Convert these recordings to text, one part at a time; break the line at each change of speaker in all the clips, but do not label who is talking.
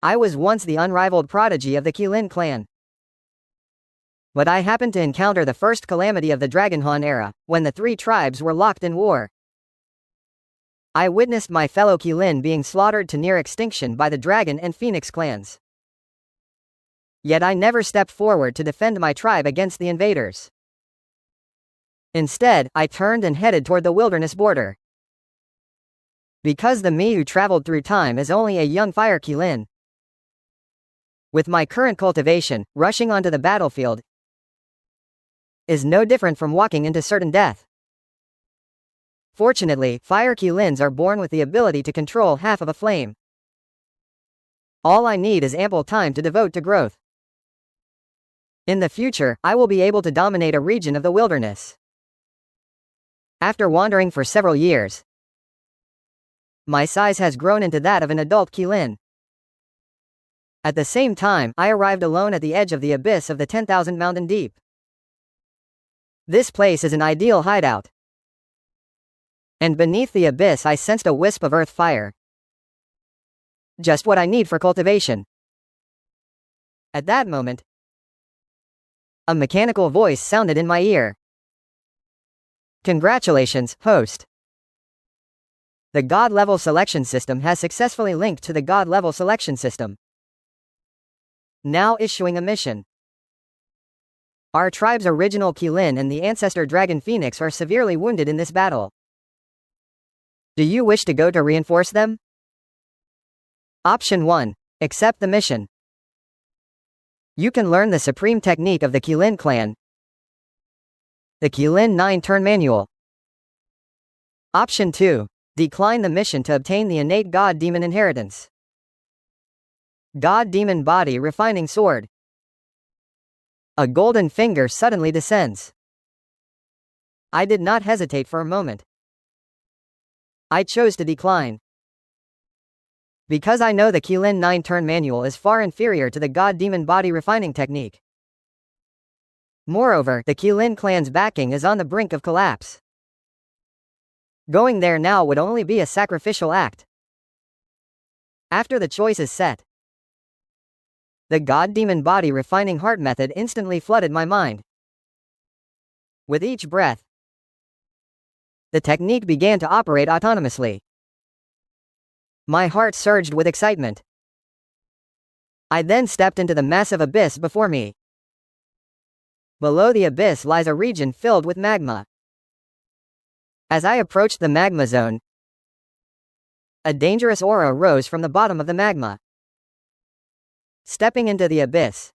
I was once the unrivaled prodigy of the Kirin clan. But I happened to encounter the first calamity of the Dragonhorn era, when the three tribes were locked in war. I witnessed my fellow Kirin being slaughtered to near extinction by the Dragon and Phoenix clans. Yet I never stepped forward to defend my tribe against the invaders. Instead, I turned and headed toward the wilderness border. Because the me who traveled through time is only a young Fire Kirin. With my current cultivation, rushing onto the battlefield is no different from walking into certain death. Fortunately, Fire Kirins are born with the ability to control half of a flame. All I need is ample time to devote to growth. In the future, I will be able to dominate a region of the wilderness. After wandering for several years, my size has grown into that of an adult Kirin. At the same time, I arrived alone at the edge of the abyss of the 10,000 mountain deep. This place is an ideal hideout. And beneath the abyss I sensed a wisp of earth fire. Just what I need for cultivation. At that moment, a mechanical voice sounded in my ear. Congratulations, host. The God level selection system has successfully linked to the God level selection system. Now issuing a mission. Our tribe's original Kirin and the ancestor Dragon Phoenix are severely wounded in this battle. Do you wish to go to reinforce them? Option 1. Accept the mission. You can learn the supreme technique of the Kirin clan. The Kirin 9-turn manual. Option 2. Decline the mission to obtain the innate God-Demon inheritance. God-Demon Body Refining Sword. A golden finger suddenly descends. I did not hesitate for a moment. I chose to decline. Because I know the Kirin 9-turn manual is far inferior to the God-Demon Body Refining technique. Moreover, the Kirin clan's backing is on the brink of collapse. Going there now would only be a sacrificial act. After the choice is set, the God-Demon Body Refining Heart method instantly flooded my mind. With each breath, the technique began to operate autonomously. My heart surged with excitement. I then stepped into the massive abyss before me. Below the abyss lies a region filled with magma. As I approached the magma zone, a dangerous aura rose from the bottom of the magma. Stepping into the abyss,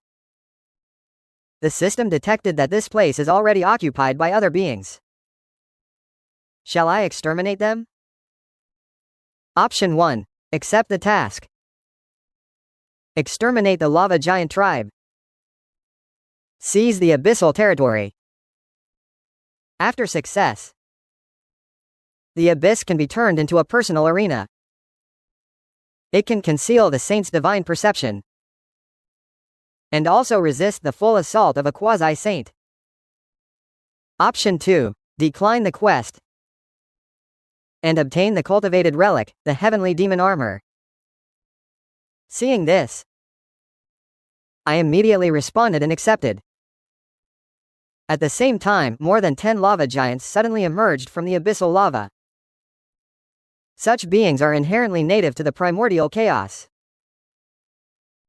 the system detected that this place is already occupied by other beings. Shall I exterminate them? Option 1. Accept the task. Exterminate the lava giant tribe. Seize the abyssal territory. After success, the abyss can be turned into a personal arena. It can conceal the saint's divine perception, and also resist the full assault of a quasi-saint. Option 2. Decline the quest and obtain the cultivated relic, the heavenly demon armor. Seeing this, I immediately responded and accepted. At the same time, more than 10 lava giants suddenly emerged from the abyssal lava. Such beings are inherently native to the primordial chaos.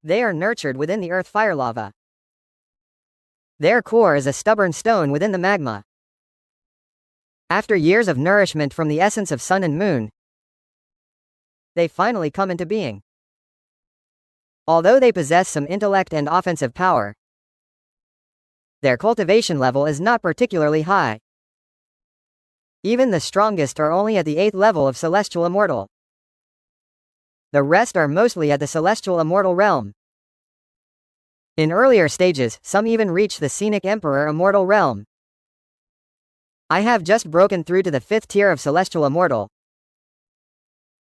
They are nurtured within the earth fire lava. Their core is a stubborn stone within the magma. After years of nourishment from the essence of sun and moon, they finally come into being. Although they possess some intellect and offensive power, their cultivation level is not particularly high. Even the strongest are only at the 8th level of Celestial Immortal. The rest are mostly at the Celestial Immortal realm. In earlier stages, some even reach the Scenic Emperor Immortal realm. I have just broken through to the 5th tier of Celestial Immortal.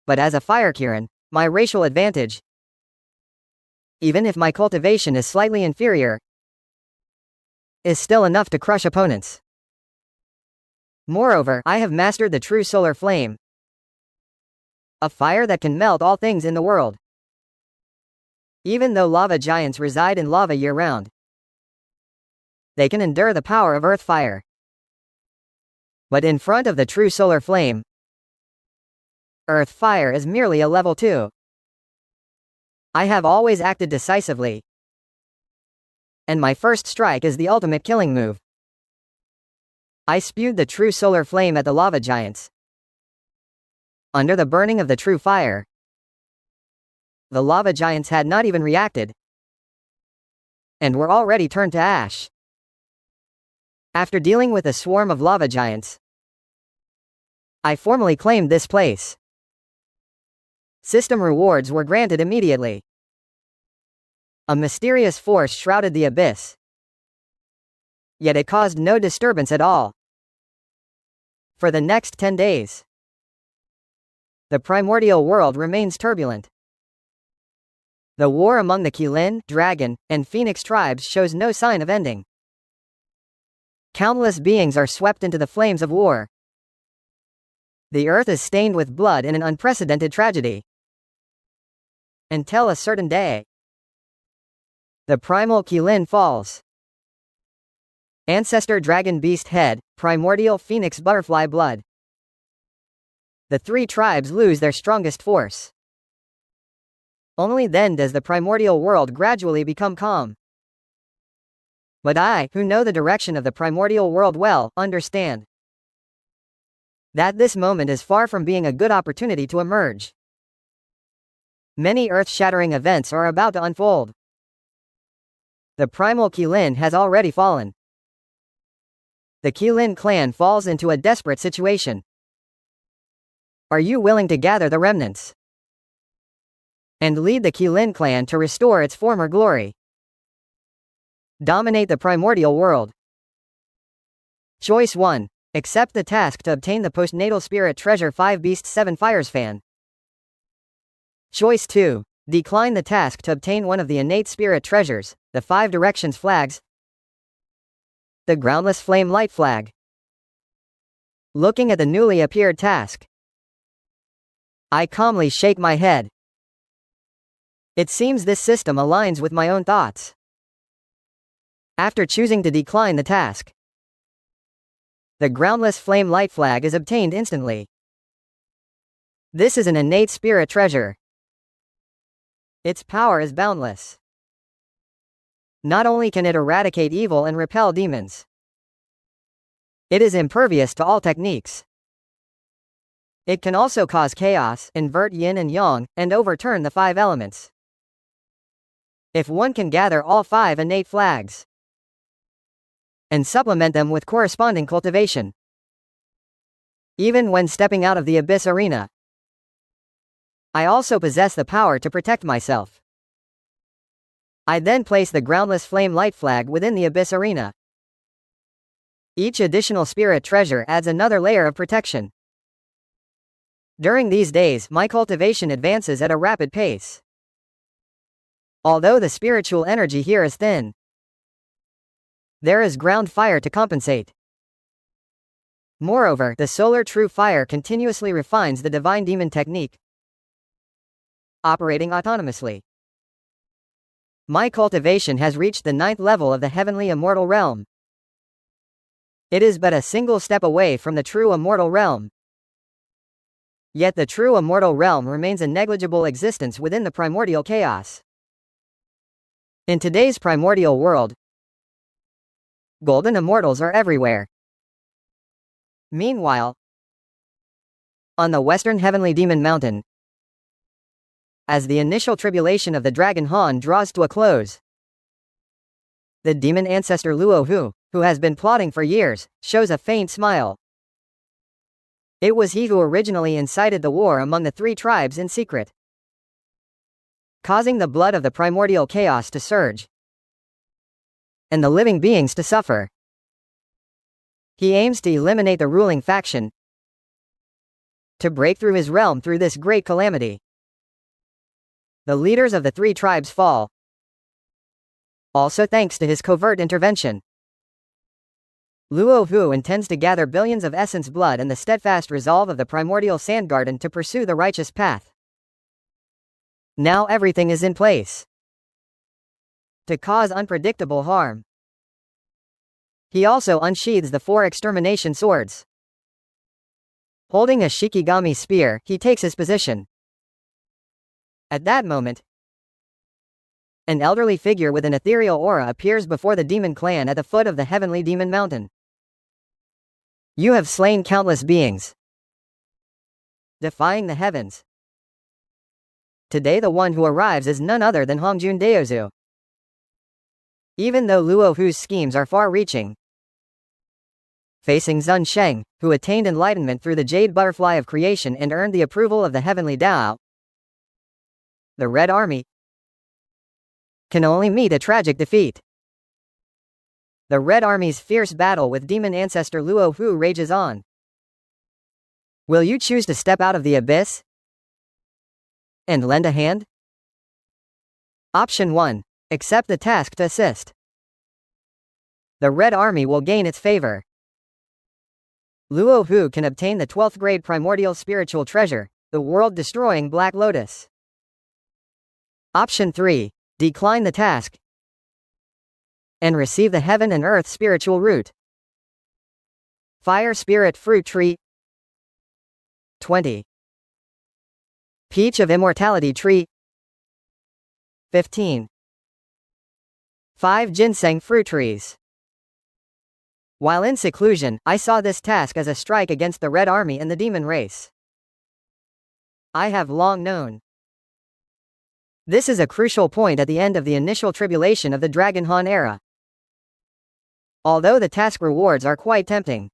But as a Fire Kirin, my racial advantage, even if my cultivation is slightly inferior, is still enough to crush opponents. Moreover, I have mastered the true solar flame, a fire that can melt all things in the world. Even though lava giants reside in lava year-round, they can endure the power of earth fire. But in front of the true solar flame, earth fire is merely a level 2. I have always acted decisively, and my first strike is the ultimate killing move. I spewed the true solar flame at the lava giants. Under the burning of the true fire, the lava giants had not even reacted, and were already turned to ash. After dealing with a swarm of lava giants, I formally claimed this place. System rewards were granted immediately. A mysterious force shrouded the abyss, yet it caused no disturbance at all. For the next 10 days, the primordial world remains turbulent. The war among the Kirin, Dragon, and Phoenix tribes shows no sign of ending. Countless beings are swept into the flames of war. The earth is stained with blood in an unprecedented tragedy. Until a certain day, the primal Kirin falls. Ancestor Dragon Beast Head, Primordial Phoenix Butterfly Blood. The 3 tribes lose their strongest force. Only then does the primordial world gradually become calm. But I, who know the direction of the primordial world well, understand that this moment is far from being a good opportunity to emerge. Many earth-shattering events are about to unfold. The primal Kirin has already fallen. The Kirin clan falls into a desperate situation. Are you willing to gather the remnants and lead the Kirin clan to restore its former glory? Dominate the primordial world. Choice 1. Accept the task to obtain the postnatal spirit treasure 5 Beasts 7 Fires fan. Choice 2. Decline the task to obtain one of the innate spirit treasures, the 5 directions flags. The groundless flame light flag. Looking at the newly appeared task, I calmly shake my head. It seems this system aligns with my own thoughts. After choosing to decline the task, the groundless flame light flag is obtained instantly. This is an innate spirit treasure. Its power is boundless. Not only can it eradicate evil and repel demons, it is impervious to all techniques. It can also cause chaos, invert yin and yang, and overturn the 5 elements. If one can gather all 5 innate flags and supplement them with corresponding cultivation, even when stepping out of the abyss arena, I also possess the power to protect myself. I then place the groundless flame light flag within the abyss arena. Each additional spirit treasure adds another layer of protection. During these days, my cultivation advances at a rapid pace. Although the spiritual energy here is thin, there is ground fire to compensate. Moreover, the solar true fire continuously refines the divine demon technique, operating autonomously. My cultivation has reached the 9th level of the heavenly immortal realm. It is but a single step away from the true immortal realm. Yet the true immortal realm remains a negligible existence within the primordial chaos. In today's primordial world, golden immortals are everywhere. Meanwhile, on the western heavenly demon mountain, as the initial tribulation of the dragon Han draws to a close, the demon ancestor Luo Hu, who has been plotting for years, shows a faint smile. It was he who originally incited the war among the 3 tribes in secret, causing the blood of the primordial chaos to surge, and the living beings to suffer. He aims to eliminate the ruling faction, to break through his realm through this great calamity. The leaders of the 3 tribes fall, also thanks to his covert intervention. Luo Hu intends to gather billions of essence blood and the steadfast resolve of the primordial sand garden to pursue the righteous path. Now everything is in place. to cause unpredictable harm. He also unsheathes the 4 extermination swords. Holding a Shikigami spear, he takes his position. At that moment, an elderly figure with an ethereal aura appears before the demon clan at the foot of the heavenly demon mountain. You have slain countless beings, defying the heavens. Today the one who arrives is none other than Hongjun Daozu. Even though Luo Hu's schemes are far-reaching, facing Zun Sheng, who attained enlightenment through the Jade Butterfly of Creation and earned the approval of the Heavenly Tao, the Red Army can only meet a tragic defeat. The Red Army's fierce battle with demon ancestor Luo Hu rages on. Will you choose to step out of the abyss and lend a hand? Option 1. Accept the task to assist. The Red Army will gain its favor. Luo Hu can obtain the 12th grade primordial spiritual treasure, the world-destroying Black Lotus. Option 3. Decline the task and receive the Heaven and Earth spiritual root. Fire Spirit Fruit Tree 20. Peach of Immortality Tree 15. 5 Ginseng Fruit Trees. While in seclusion, I saw this task as a strike against the Red Army and the demon race. I have long known this is a crucial point at the end of the initial tribulation of the Dragon Han era. Although the task rewards are quite tempting,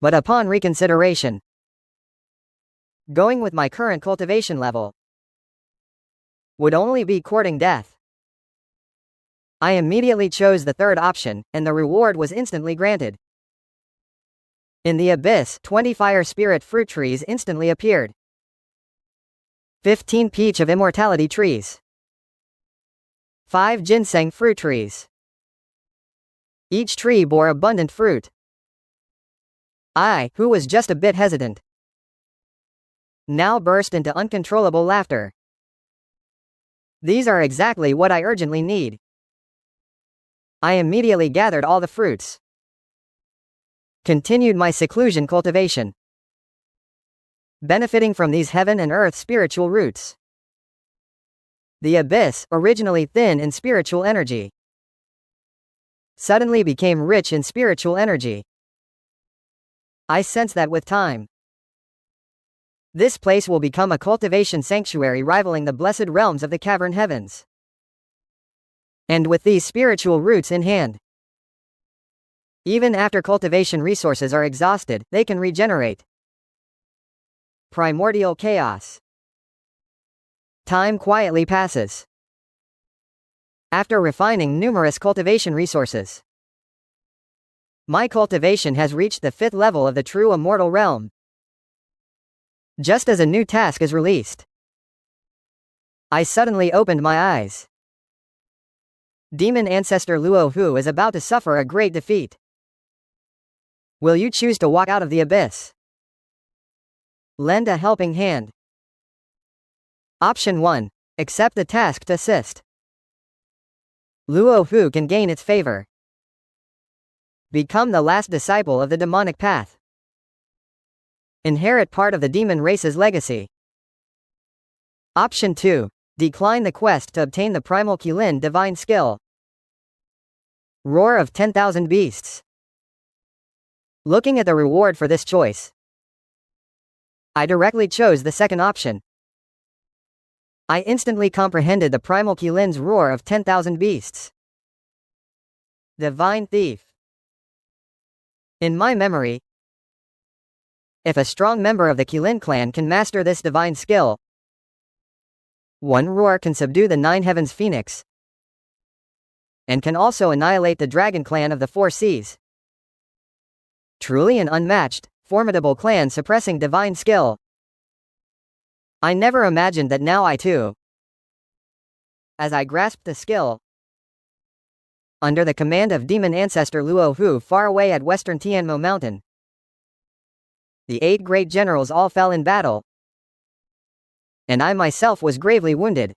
but upon reconsideration, going with my current cultivation level would only be courting death. I immediately chose the third option, and the reward was instantly granted. In the abyss, 20 Fire Spirit Fruit Trees instantly appeared. 15 Peach of Immortality Trees. 5 Ginseng Fruit Trees. Each tree bore abundant fruit. I, who was just a bit hesitant, now burst into uncontrollable laughter. These are exactly what I urgently need. I immediately gathered all the fruits, continued my seclusion cultivation, benefiting from these heaven and earth spiritual roots. The abyss, originally thin in spiritual energy, suddenly became rich in spiritual energy. I sense that with time, this place will become a cultivation sanctuary rivaling the blessed realms of the cavern heavens. And with these spiritual roots in hand, even after cultivation resources are exhausted, they can regenerate. Primordial chaos. Time quietly passes. After refining numerous cultivation resources, my cultivation has reached the 5th level of the true immortal realm. Just as a new task is released, I suddenly opened my eyes. Demon ancestor Luo Hu is about to suffer a great defeat. Will you choose to walk out of the abyss? Lend a helping hand. Option 1. Accept the task to assist. Luo Hu can gain its favor. Become the last disciple of the demonic path. Inherit part of the demon race's legacy. Option 2. Decline the quest to obtain the Primal Kirin divine skill. Roar of 10,000 beasts. Looking at the reward for this choice, I directly chose the second option. I instantly comprehended the Primal Kirin's roar of 10,000 beasts. Divine Thief. In my memory, if a strong member of the Kirin clan can master this divine skill, one roar can subdue the 9 heavens phoenix, and can also annihilate the dragon clan of the 4 seas. Truly an unmatched, formidable clan suppressing divine skill. I never imagined that now I too, as I grasped the skill, under the command of demon ancestor Luo Hu far away at western Tianmo Mountain, the 8 great generals all fell in battle, and I myself was gravely wounded.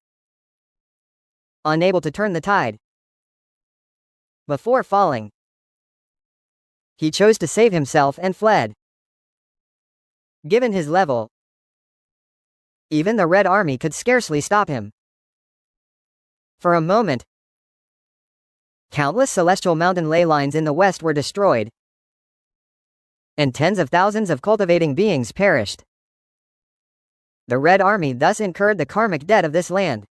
unable to turn the tide. Before falling, he chose to save himself and fled. Given his level, even the Red Army could scarcely stop him. For a moment, countless celestial mountain ley lines in the west were destroyed, and tens of thousands of cultivating beings perished. The Red Army thus incurred the karmic debt of this land.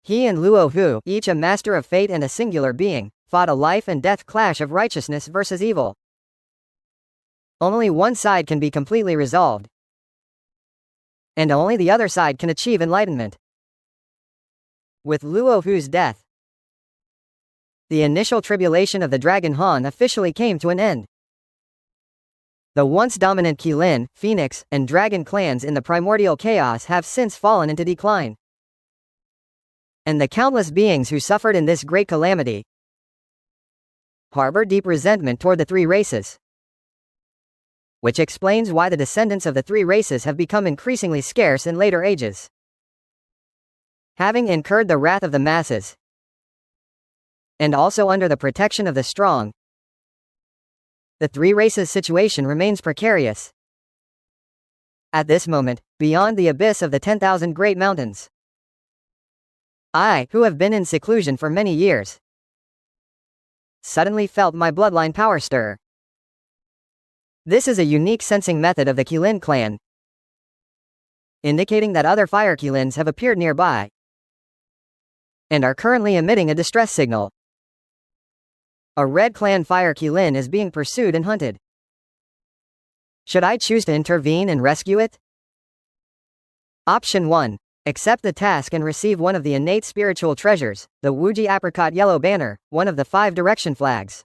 He and Luo Hu, each a master of fate and a singular being, fought a life and death clash of righteousness versus evil. Only one side can be completely resolved, and only the other side can achieve enlightenment. With Luo Hu's death, the initial tribulation of the Dragon Han officially came to an end. The once dominant Qilin, Phoenix, and Dragon clans in the primordial chaos have since fallen into decline. And the countless beings who suffered in this great calamity harbor deep resentment toward the three races, which explains why the descendants of the three races have become increasingly scarce in later ages. Having incurred the wrath of the masses, and also under the protection of the strong, the three races' situation remains precarious. At this moment, beyond the abyss of the 10,000 Great Mountains, I, who have been in seclusion for many years, suddenly felt my bloodline power stir. This is a unique sensing method of the Qilin clan, indicating that other Fire Kirins have appeared nearby and are currently emitting a distress signal. A Red Clan Fire Kirin is being pursued and hunted. Should I choose to intervene and rescue it? Option 1. Accept the task and receive one of the innate spiritual treasures, the Wuji Apricot Yellow Banner, one of the 5 direction flags.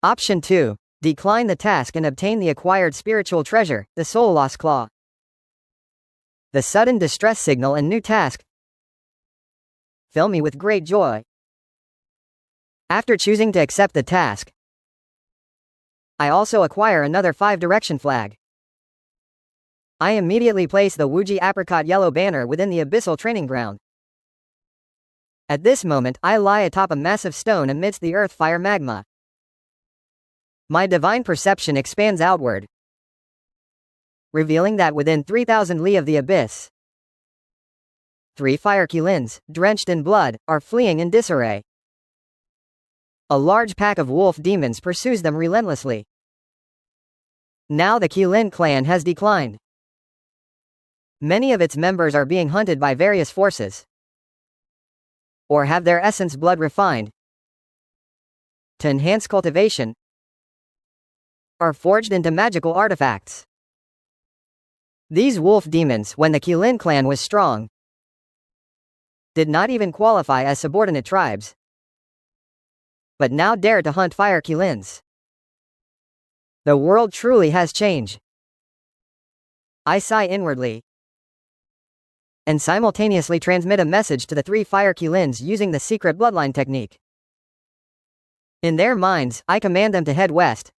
Option 2. Decline the task and obtain the acquired spiritual treasure, the Soul Lost Claw. The sudden distress signal and new task fill me with great joy. After choosing to accept the task, I also acquire another 5 direction flag. I immediately place the Wuji Apricot Yellow Banner within the abyssal training ground. At this moment, I lie atop a massive stone amidst the earth fire magma. My divine perception expands outward, revealing that within 3,000 li of the abyss, 3 Fire Kirins, drenched in blood, are fleeing in disarray. A large pack of wolf demons pursues them relentlessly. Now the Qilin clan has declined. Many of its members are being hunted by various forces, or have their essence blood refined to enhance cultivation, or forged into magical artifacts. These wolf demons, when the Qilin clan was strong, did not even qualify as subordinate tribes, but now dare to hunt Fire Kirins. The world truly has changed. I sigh inwardly, and simultaneously transmit a message to the 3 Fire Kirins using the secret bloodline technique. In their minds, I command them to head west,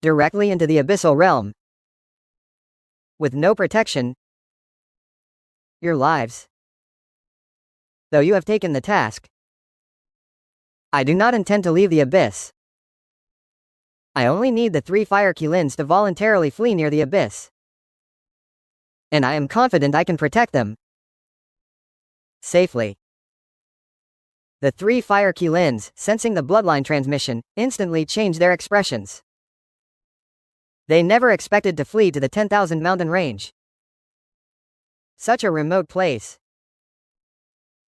directly into the abyssal realm, with no protection. Your lives, though you have taken the task, I do not intend to leave the abyss. I only need the 3 Fire Kirins to voluntarily flee near the abyss, and I am confident I can protect them safely. The 3 Fire Kirins, sensing the bloodline transmission, instantly change their expressions. They never expected to flee to the 10,000 mountain range, such a remote place.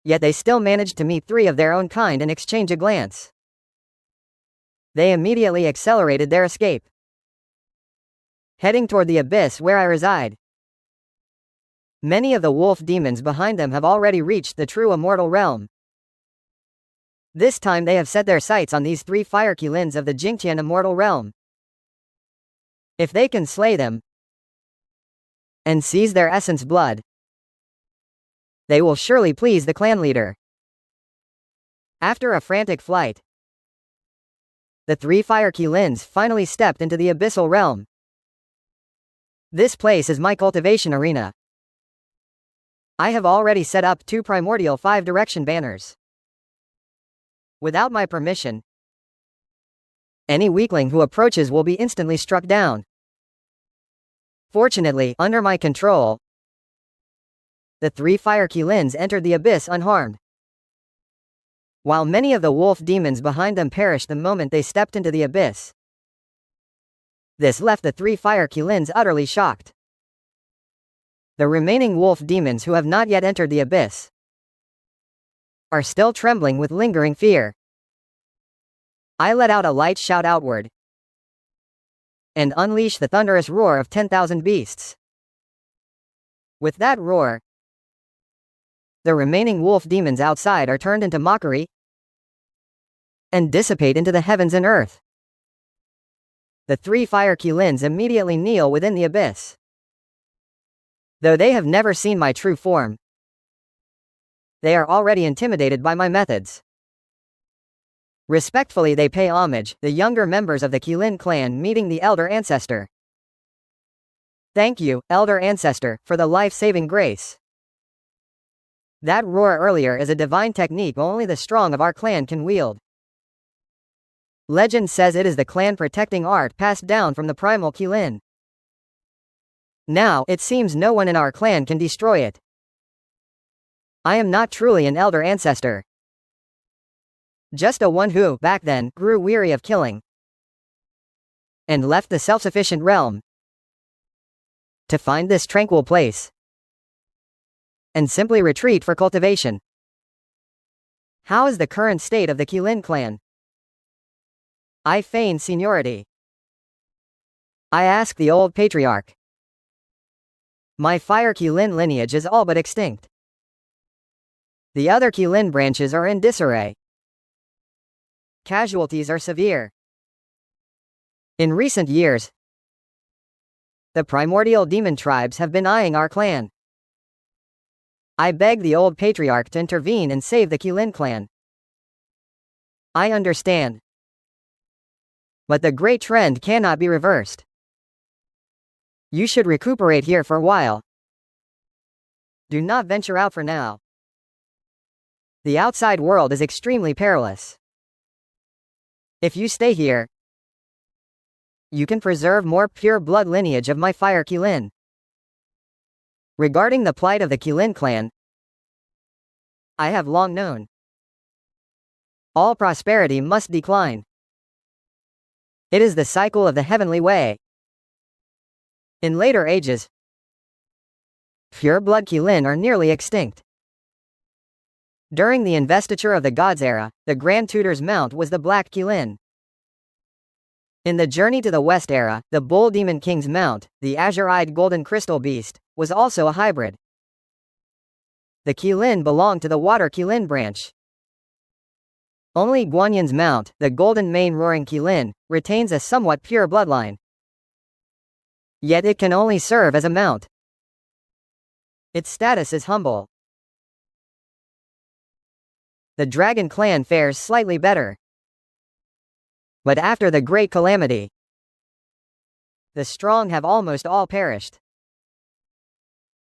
Yet they still managed to meet 3 of their own kind and exchange a glance. They immediately accelerated their escape, heading toward the abyss where I reside. Many of the wolf demons behind them have already reached the true immortal realm. This time they have set their sights on these 3 Fire Kirins of the Jingtian immortal realm. If they can slay them and seize their essence blood, they will surely please the clan leader. After a frantic flight, the 3 Fire Kirins finally stepped into the abyssal realm. This place is my cultivation arena. I have already set up 2 primordial 5-direction banners. Without my permission, any weakling who approaches will be instantly struck down. Fortunately, under my control, the 3 Fire Kirins entered the abyss unharmed, while many of the wolf demons behind them perished the moment they stepped into the abyss. This left the 3 Fire Kirins utterly shocked. The remaining wolf demons who have not yet entered the abyss are still trembling with lingering fear. I let out a light shout outward and unleash the thunderous roar of 10,000 beasts. With that roar, the remaining wolf demons outside are turned into mockery and dissipate into the heavens and earth. The 3 Fire Kirins immediately kneel within the abyss. Though they have never seen my true form, they are already intimidated by my methods. Respectfully they pay homage, the younger members of the Kirin clan meeting the elder ancestor. Thank you, elder ancestor, for the life-saving grace. That roar earlier is a divine technique only the strong of our clan can wield. Legend says it is the clan protecting art passed down from the Primal Kirin. Now, it seems no one in our clan can destroy it. I am not truly an elder ancestor. Just a one who, back then, grew weary of killing and left the self-sufficient realm to find this tranquil place and simply retreat for cultivation. How is the current state of the Kirin clan? I feign seniority. I ask the old patriarch. My Fire Kirin lineage is all but extinct. The other Kirin branches are in disarray. Casualties are severe. In recent years, the primordial demon tribes have been eyeing our clan. I beg the old patriarch to intervene and save the Kirin clan. I understand. But the great trend cannot be reversed. You should recuperate here for a while. Do not venture out for now. The outside world is extremely perilous. If you stay here, you can preserve more pure blood lineage of my Fire Kirin. Regarding the plight of the Kirin clan, I have long known. All prosperity must decline. It is the cycle of the heavenly way. In later ages, pure blood Kirin are nearly extinct. During the investiture of the Gods era, the Grand Tutor's mount was the Black Kirin. In the Journey to the West era, the Bull Demon King's mount, the azure-eyed golden crystal beast, was also a hybrid. The Kirin belonged to the Water Kirin branch. Only Guanyan's mount, the golden mane roaring Kirin, retains a somewhat pure bloodline. Yet it can only serve as a mount. Its status is humble. The Dragon clan fares slightly better. But after the Great Calamity, the strong have almost all perished.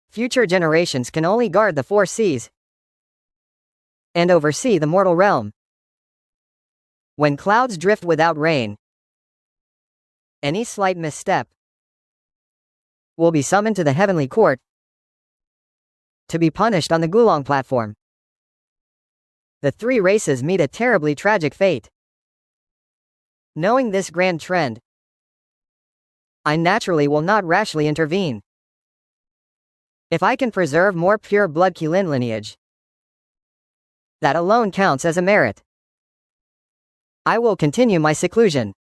Future generations can only guard the 4 seas and oversee the mortal realm. When clouds drift without rain, any slight misstep will be summoned to the heavenly court to be punished on the Gulong platform. The 3 races meet a terribly tragic fate. Knowing this grand trend, I naturally will not rashly intervene. If I can preserve more pure blood Kirin lineage, that alone counts as a merit. I will continue my seclusion.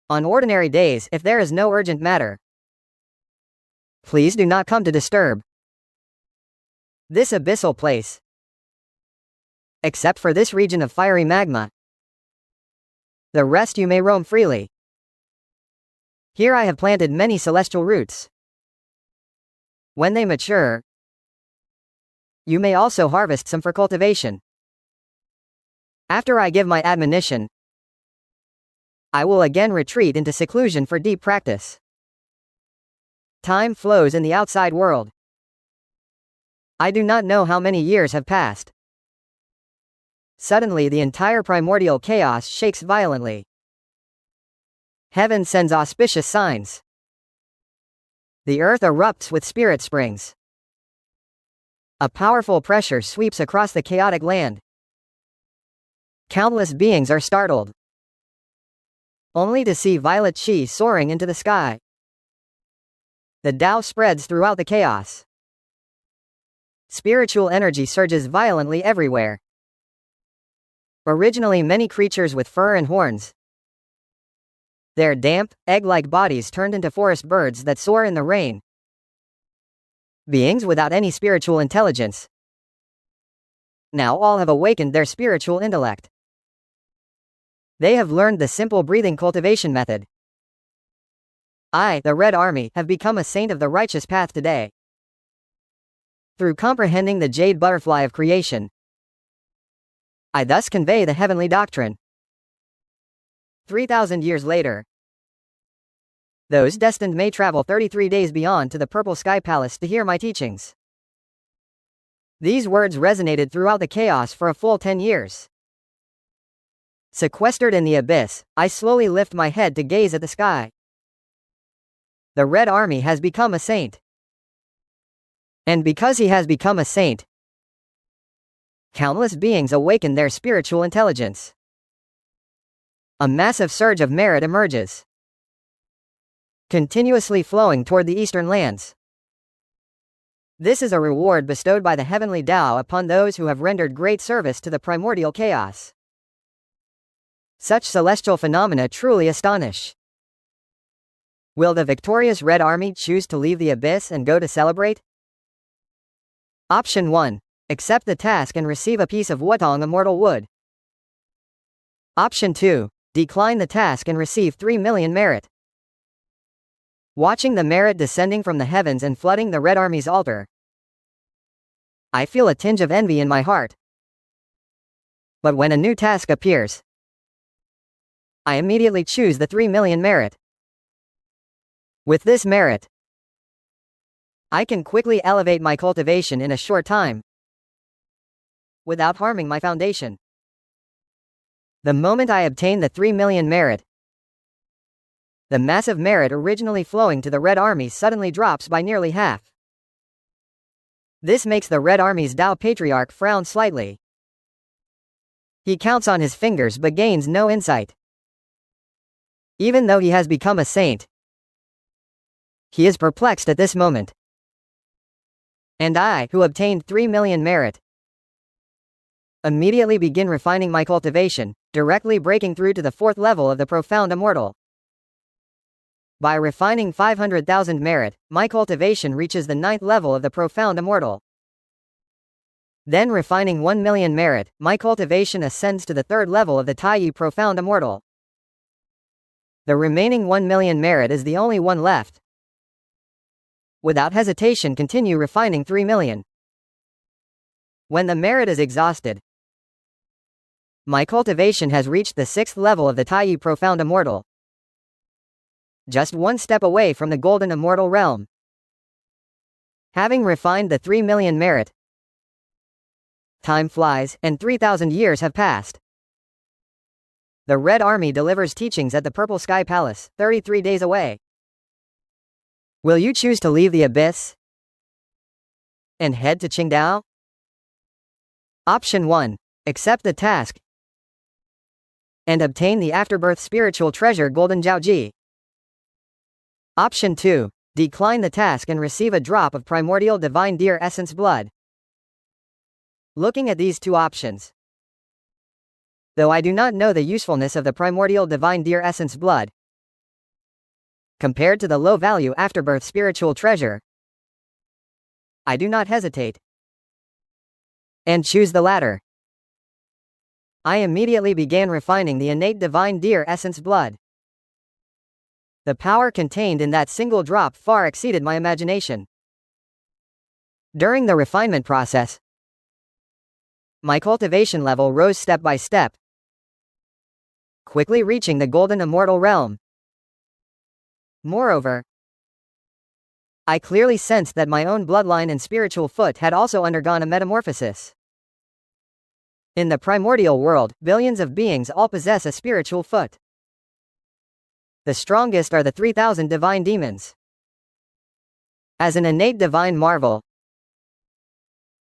On ordinary days, if there is no urgent matter, please do not come to disturb this abyssal place. Except for this region of fiery magma, the rest you may roam freely. Here I have planted many celestial roots. When they mature, you may also harvest some for cultivation. After I give my admonition, I will again retreat into seclusion for deep practice. Time flows in the outside world. I do not know how many years have passed. Suddenly the entire primordial chaos shakes violently. Heaven sends auspicious signs. The earth erupts with spirit springs. A powerful pressure sweeps across the chaotic land. Countless beings are startled, only to see violet chi soaring into the sky. The Tao spreads throughout the chaos. Spiritual energy surges violently everywhere. Originally many creatures with fur and horns, their damp, egg-like bodies turned into forest birds that soar in the rain. Beings without any spiritual intelligence. Now all have awakened their spiritual intellect. They have learned the simple breathing cultivation method. I, the Red Army, have become a saint of the righteous path today. Through comprehending the jade butterfly of creation, I thus convey the heavenly doctrine. 3,000 years later, those destined may travel 33 days beyond to the Purple Sky Palace to hear my teachings. These words resonated throughout the chaos for a full 10 years. Sequestered in the abyss, I slowly lift my head to gaze at the sky. The Red Army has become a saint. And because he has become a saint, countless beings awaken their spiritual intelligence. A massive surge of merit emerges, continuously flowing toward the eastern lands. This is a reward bestowed by the heavenly Tao upon those who have rendered great service to the primordial chaos. Such celestial phenomena truly astonish. Will the victorious Red Army choose to leave the abyss and go to celebrate? Option 1. Accept the task and receive a piece of Wutong immortal wood. Option 2. Decline the task and receive 3 million merit. Watching the merit descending from the heavens and flooding the Red Army's altar, I feel a tinge of envy in my heart. But when a new task appears, I immediately choose the 3 million merit. With this merit, I can quickly elevate my cultivation in a short time, without harming my foundation. The moment I obtain the 3 million merit, the massive merit originally flowing to the Red Army suddenly drops by nearly half. This makes the Red Army's Tao Patriarch frown slightly. He counts on his fingers but gains no insight. Even though he has become a saint, he is perplexed at this moment. And I, who obtained 3 million merit, immediately begin refining my cultivation, directly breaking through to the 4th level of the Profound Immortal. By refining 500,000 merit, my cultivation reaches the 9th level of the Profound Immortal. Then refining 1 million merit, my cultivation ascends to the 3rd level of the Taiyi Profound Immortal. The remaining 1 million merit is the only one left. Without hesitation continue refining 3 million. When the merit is exhausted, my cultivation has reached the 6th level of the Taiyi Profound Immortal, just one step away from the Golden Immortal Realm. Having refined the 3 million merit, time flies, and 3,000 years have passed. The Red Army delivers teachings at the Purple Sky Palace, 33 days away. Will you choose to leave the abyss and head to Qingdao? Option 1. Accept the task and obtain the afterbirth spiritual treasure Golden Jiaoji. Option 2. Decline the task and receive a drop of primordial divine deer essence blood. Looking at these two options, though I do not know the usefulness of the primordial divine deer essence blood, compared to the low-value afterbirth spiritual treasure, I do not hesitate and choose the latter. I immediately began refining the innate divine deer essence blood. The power contained in that single drop far exceeded my imagination. During the refinement process, my cultivation level rose step by step, quickly reaching the Golden Immortal Realm. Moreover, I clearly sensed that my own bloodline and spiritual foot had also undergone a metamorphosis. In the primordial world, billions of beings all possess a spiritual foot. The strongest are the 3,000 divine demons. As an innate divine marvel,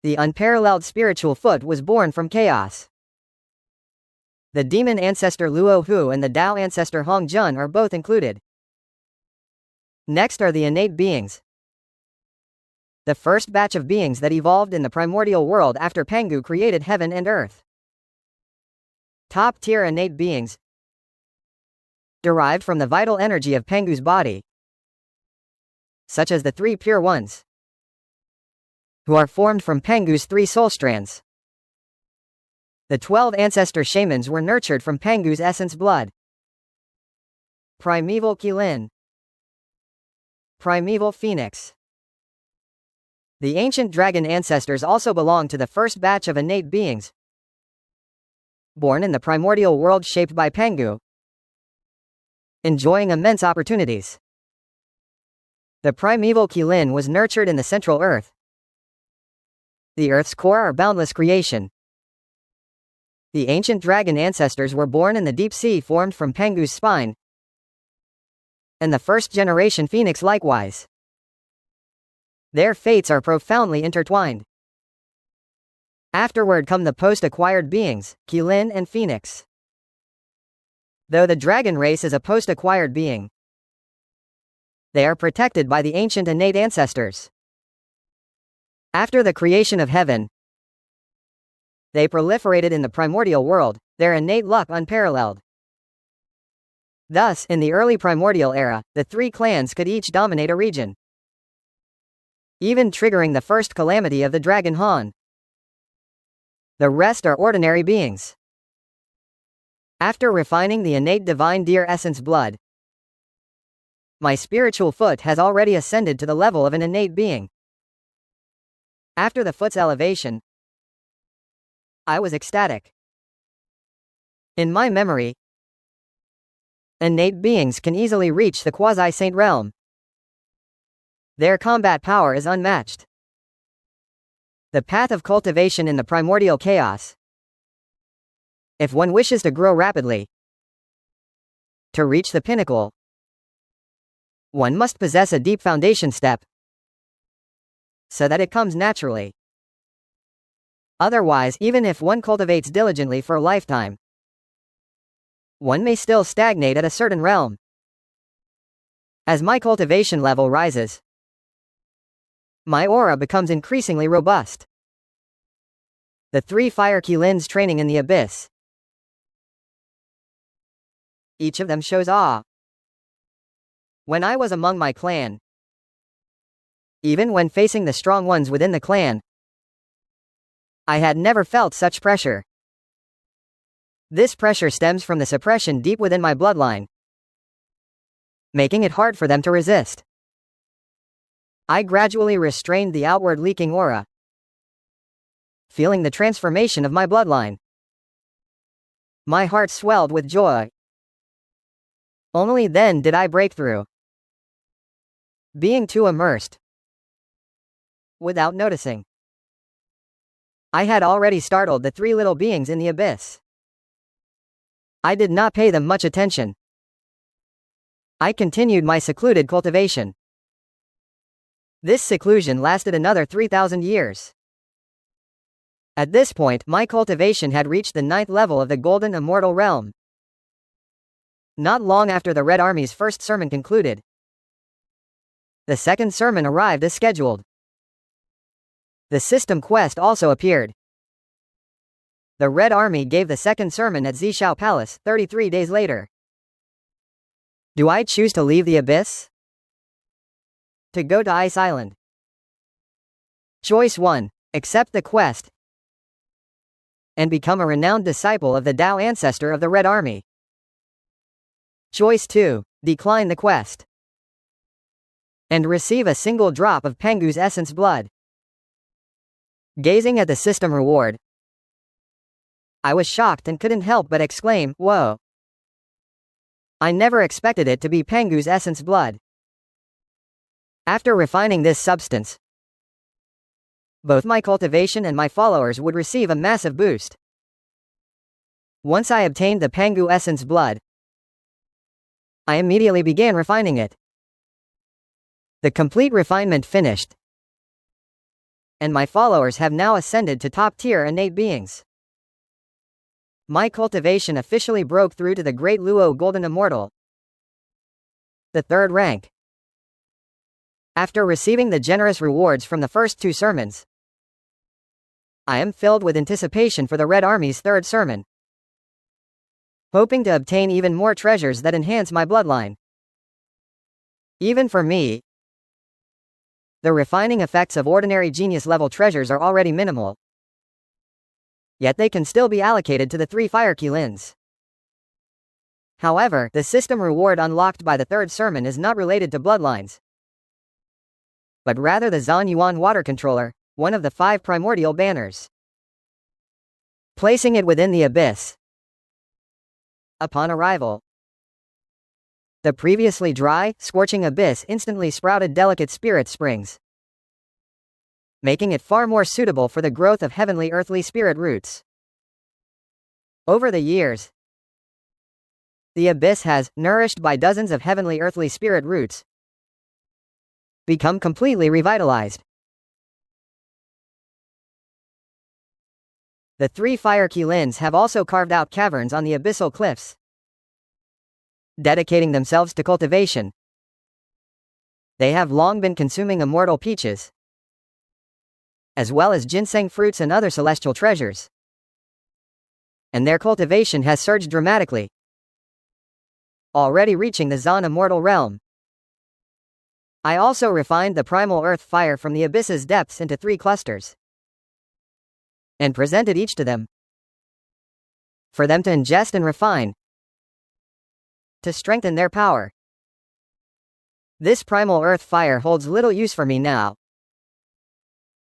the unparalleled spiritual foot was born from chaos. The demon ancestor Luo Hu and the Tao ancestor Hong Jun are both included. Next are the innate beings. The first batch of beings that evolved in the primordial world after Pangu created heaven and earth. Top-tier innate beings, derived from the vital energy of Pangu's body, such as the 3 pure ones, who are formed from Pangu's 3 soul strands. The 12 ancestor shamans were nurtured from Pangu's essence blood. Primeval Kirin. Primeval Phoenix. The ancient dragon ancestors also belong to the first batch of innate beings, born in the primordial world shaped by Pangu, enjoying immense opportunities. The primeval Kirin was nurtured in the central earth. The earth's core are boundless creation. The ancient dragon ancestors were born in the deep sea formed from Pangu's spine, and the first generation phoenix likewise. Their fates are profoundly intertwined. Afterward come the post-acquired beings, Kirin and Phoenix. Though the dragon race is a post-acquired being, they are protected by the ancient innate ancestors. After the creation of heaven, they proliferated in the primordial world, their innate luck unparalleled. Thus, in the early primordial era, the 3 clans could each dominate a region, even triggering the first calamity of the dragon Han. The rest are ordinary beings. After refining the innate divine deer essence blood, my spiritual foot has already ascended to the level of an innate being. After the foot's elevation, I was ecstatic. In my memory, innate beings can easily reach the quasi-saint realm. Their combat power is unmatched. The path of cultivation in the primordial chaos. If one wishes to grow rapidly, to reach the pinnacle, one must possess a deep foundation step, so that it comes naturally. Otherwise, even if one cultivates diligently for a lifetime, one may still stagnate at a certain realm. As my cultivation level rises, my aura becomes increasingly robust. The 3 Fire Kirins training in the abyss. Each of them shows awe. When I was among my clan, even when facing the strong ones within the clan, I had never felt such pressure. This pressure stems from the suppression deep within my bloodline, making it hard for them to resist. I gradually restrained the outward leaking aura, feeling the transformation of my bloodline. My heart swelled with joy. Only then did I break through, being too immersed. Without noticing, I had already startled the 3 little beings in the abyss. I did not pay them much attention. I continued my secluded cultivation. This seclusion lasted another 3,000 years. At this point, my cultivation had reached the 9th level of the Golden Immortal Realm. Not long after the Red Army's first sermon concluded, the second sermon arrived as scheduled. The system quest also appeared. The Red Army gave the second sermon at Zishao Palace, 33 days later. Do I choose to leave the abyss? To go to Ice Island? Choice 1. Accept the quest and become a renowned disciple of the Tao ancestor of the Red Army. Choice 2. Decline the quest and receive a single drop of Pangu's essence blood. Gazing at the system reward, I was shocked and couldn't help but exclaim, "Whoa." I never expected it to be Pangu's essence blood. After refining this substance, both my cultivation and my followers would receive a massive boost. Once I obtained the Pangu essence blood, I immediately began refining it. The complete refinement finished, and my followers have now ascended to top-tier innate beings. My cultivation officially broke through to the Great Luo Golden Immortal, the 3rd rank. After receiving the generous rewards from the first 2 sermons, I am filled with anticipation for the Red Army's 3rd sermon, hoping to obtain even more treasures that enhance my bloodline. Even for me, the refining effects of ordinary genius-level treasures are already minimal, yet they can still be allocated to the 3 Fire Kirins. However, the system reward unlocked by the 3rd sermon is not related to bloodlines, but rather the Zhan Yuan water controller, one of the 5 primordial banners. Placing it within the abyss. Upon arrival, the previously dry, scorching abyss instantly sprouted delicate spirit springs, making it far more suitable for the growth of heavenly earthly spirit roots. Over the years, the abyss has, nourished by dozens of heavenly earthly spirit roots, become completely revitalized. The 3 Fire Kirins have also carved out caverns on the abyssal cliffs, dedicating themselves to cultivation. They have long been consuming immortal peaches, as well as ginseng fruits and other celestial treasures, and their cultivation has surged dramatically, already reaching the Zhan immortal realm. I also refined the primal earth fire from the abyss's depths into 3 clusters, and presented each to them, for them to ingest and refine, to strengthen their power. This primal earth fire holds little use for me now,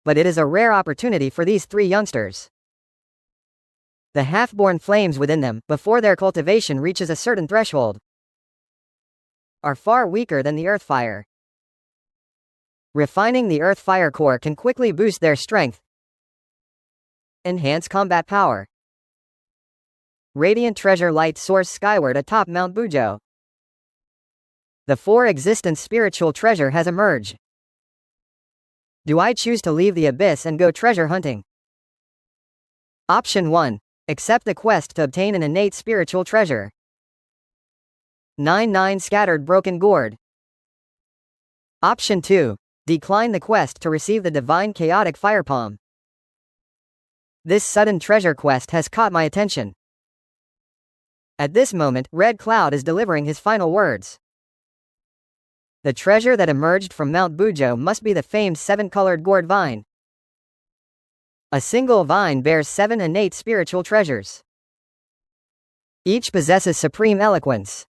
but it is a rare opportunity for these 3 youngsters. The half-born flames within them, before their cultivation reaches a certain threshold, are far weaker than the earth fire. Refining the earth fire core can quickly boost their strength, enhance combat power. Radiant treasure light soars skyward atop Mount Bujo. The 4 existence spiritual treasure has emerged. Do I choose to leave the abyss and go treasure hunting? Option 1. Accept the quest to obtain an innate spiritual treasure. 9 scattered broken gourd. Option 2. Decline the quest to receive the divine chaotic fire palm. This sudden treasure quest has caught my attention. At this moment, Red Cloud is delivering his final words. The treasure that emerged from Mount Bujo must be the famed 7-colored gourd vine. A single vine bears 7 innate spiritual treasures. Each possesses supreme eloquence.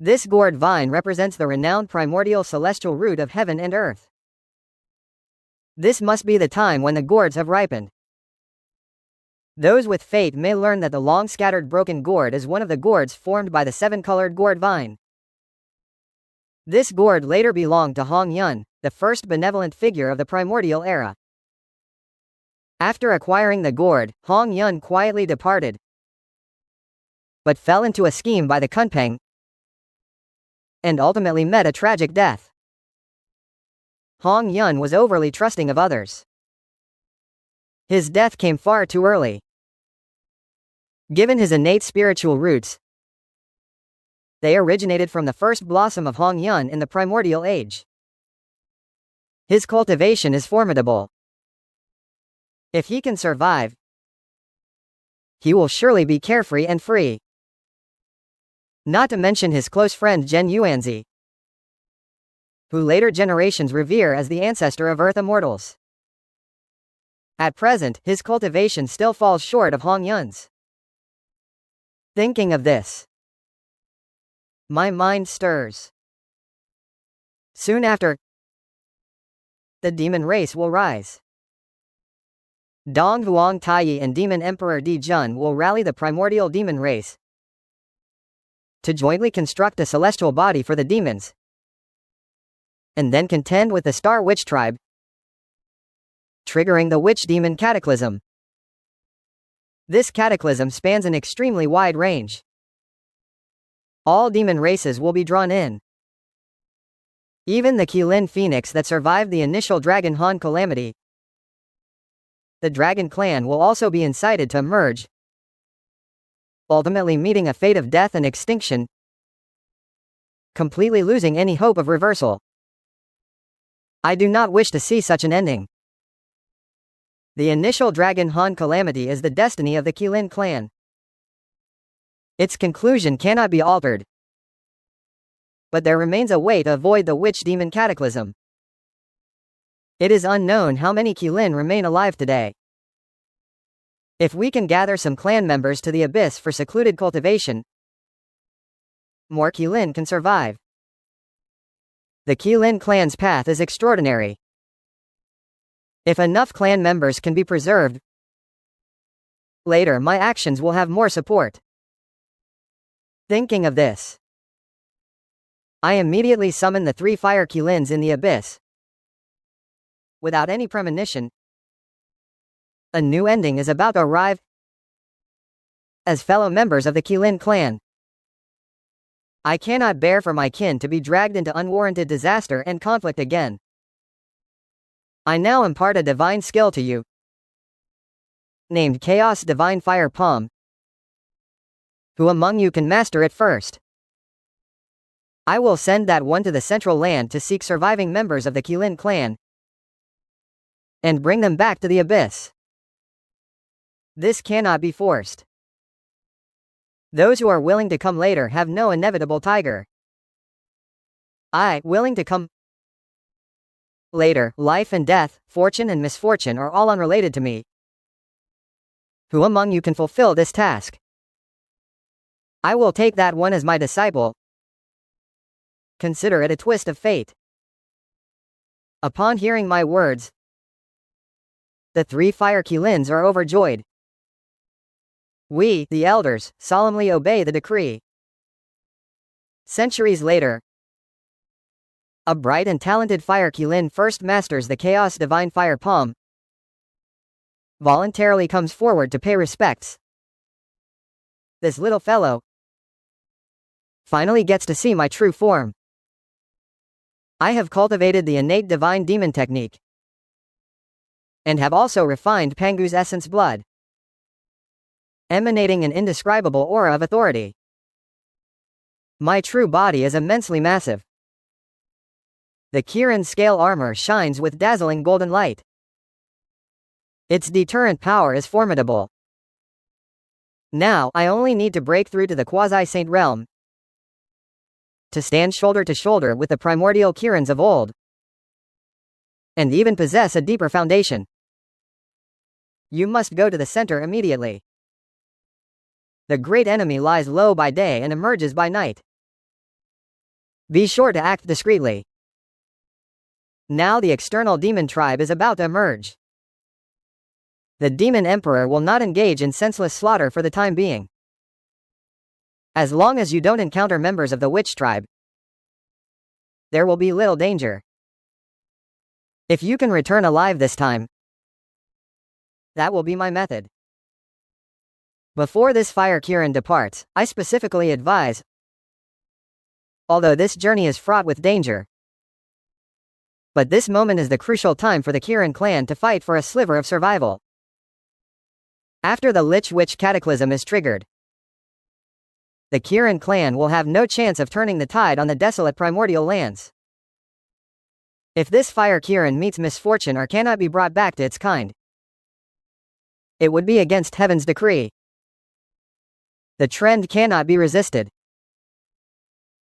This gourd vine represents the renowned primordial celestial root of heaven and earth. This must be the time when the gourds have ripened. Those with fate may learn that the long-scattered broken gourd is one of the gourds formed by the 7-colored gourd vine. This gourd later belonged to Hong Yun, the first benevolent figure of the primordial era. After acquiring the gourd, Hong Yun quietly departed, but fell into a scheme by the Kunpeng, and ultimately met a tragic death. Hong Yun was overly trusting of others. His death came far too early. Given his innate spiritual roots, they originated from the first blossom of Hong Yun in the primordial age. His cultivation is formidable. If he can survive, he will surely be carefree and free. Not to mention his close friend Zhen Yuanzi, who later generations revere as the ancestor of Earth immortals. At present, his cultivation still falls short of Hong Yun's. Thinking of this, my mind stirs. Soon after, the demon race will rise. Dong Huang Taiyi and Demon Emperor Di Jun will rally the primordial demon race to jointly construct a celestial body for the demons, and then contend with the Star Witch tribe, triggering the Witch Demon Cataclysm. This cataclysm spans an extremely wide range. All demon races will be drawn in. Even the Qilin Phoenix that survived the initial Dragon Han calamity. The Dragon Clan will also be incited to emerge, ultimately meeting a fate of death and extinction, completely losing any hope of reversal. I do not wish to see such an ending. The initial Dragon Han calamity is the destiny of the Qilin clan. Its conclusion cannot be altered. But there remains a way to avoid the Witch Demon Cataclysm. It is unknown how many Qilin remain alive today. If we can gather some clan members to the abyss for secluded cultivation, more Qilin can survive. The Qilin clan's path is extraordinary. If enough clan members can be preserved, later my actions will have more support. Thinking of this, I immediately summon the 3 Fire Qilins in the abyss. Without any premonition, a new ending is about to arrive. As fellow members of the Qilin clan, I cannot bear for my kin to be dragged into unwarranted disaster and conflict again. I now impart a divine skill to you, named Chaos Divine Fire Palm. Who among you can master it first? I will send that one to the central land to seek surviving members of the Qilin clan and bring them back to the abyss. This cannot be forced. Those who are willing to come later have no inevitable tiger. I, willing to come later, life and death, fortune and misfortune are all unrelated to me. Who among you can fulfill this task? I will take that one as my disciple. Consider it a twist of fate. Upon hearing my words, the 3 Fire Qilins are overjoyed. We, the elders, solemnly obey the decree. Centuries later, a bright and talented Fire Qilin first masters the Chaos Divine Fire Palm, voluntarily comes forward to pay respects. This little fellow finally gets to see my true form. I have cultivated the innate divine demon technique, and have also refined Pangu's essence blood, emanating an indescribable aura of authority. My true body is immensely massive. The Kirin scale armor shines with dazzling golden light. Its deterrent power is formidable. Now, I only need to break through to the quasi-saint realm, to stand shoulder to shoulder with the primordial Kirins of old, and even possess a deeper foundation. You must go to the center immediately. The great enemy lies low by day and emerges by night. Be sure to act discreetly. Now the external demon tribe is about to emerge. The demon emperor will not engage in senseless slaughter for the time being. As long as you don't encounter members of the witch tribe, there will be little danger. If you can return alive this time, that will be my method. Before this Fire Kirin departs, I specifically advise, although this journey is fraught with danger, but this moment is the crucial time for the Kirin clan to fight for a sliver of survival. After the Lich Witch Cataclysm is triggered, the Kirin clan will have no chance of turning the tide on the desolate primordial lands. If this Fire Kirin meets misfortune or cannot be brought back to its kind, it would be against heaven's decree. The trend cannot be resisted.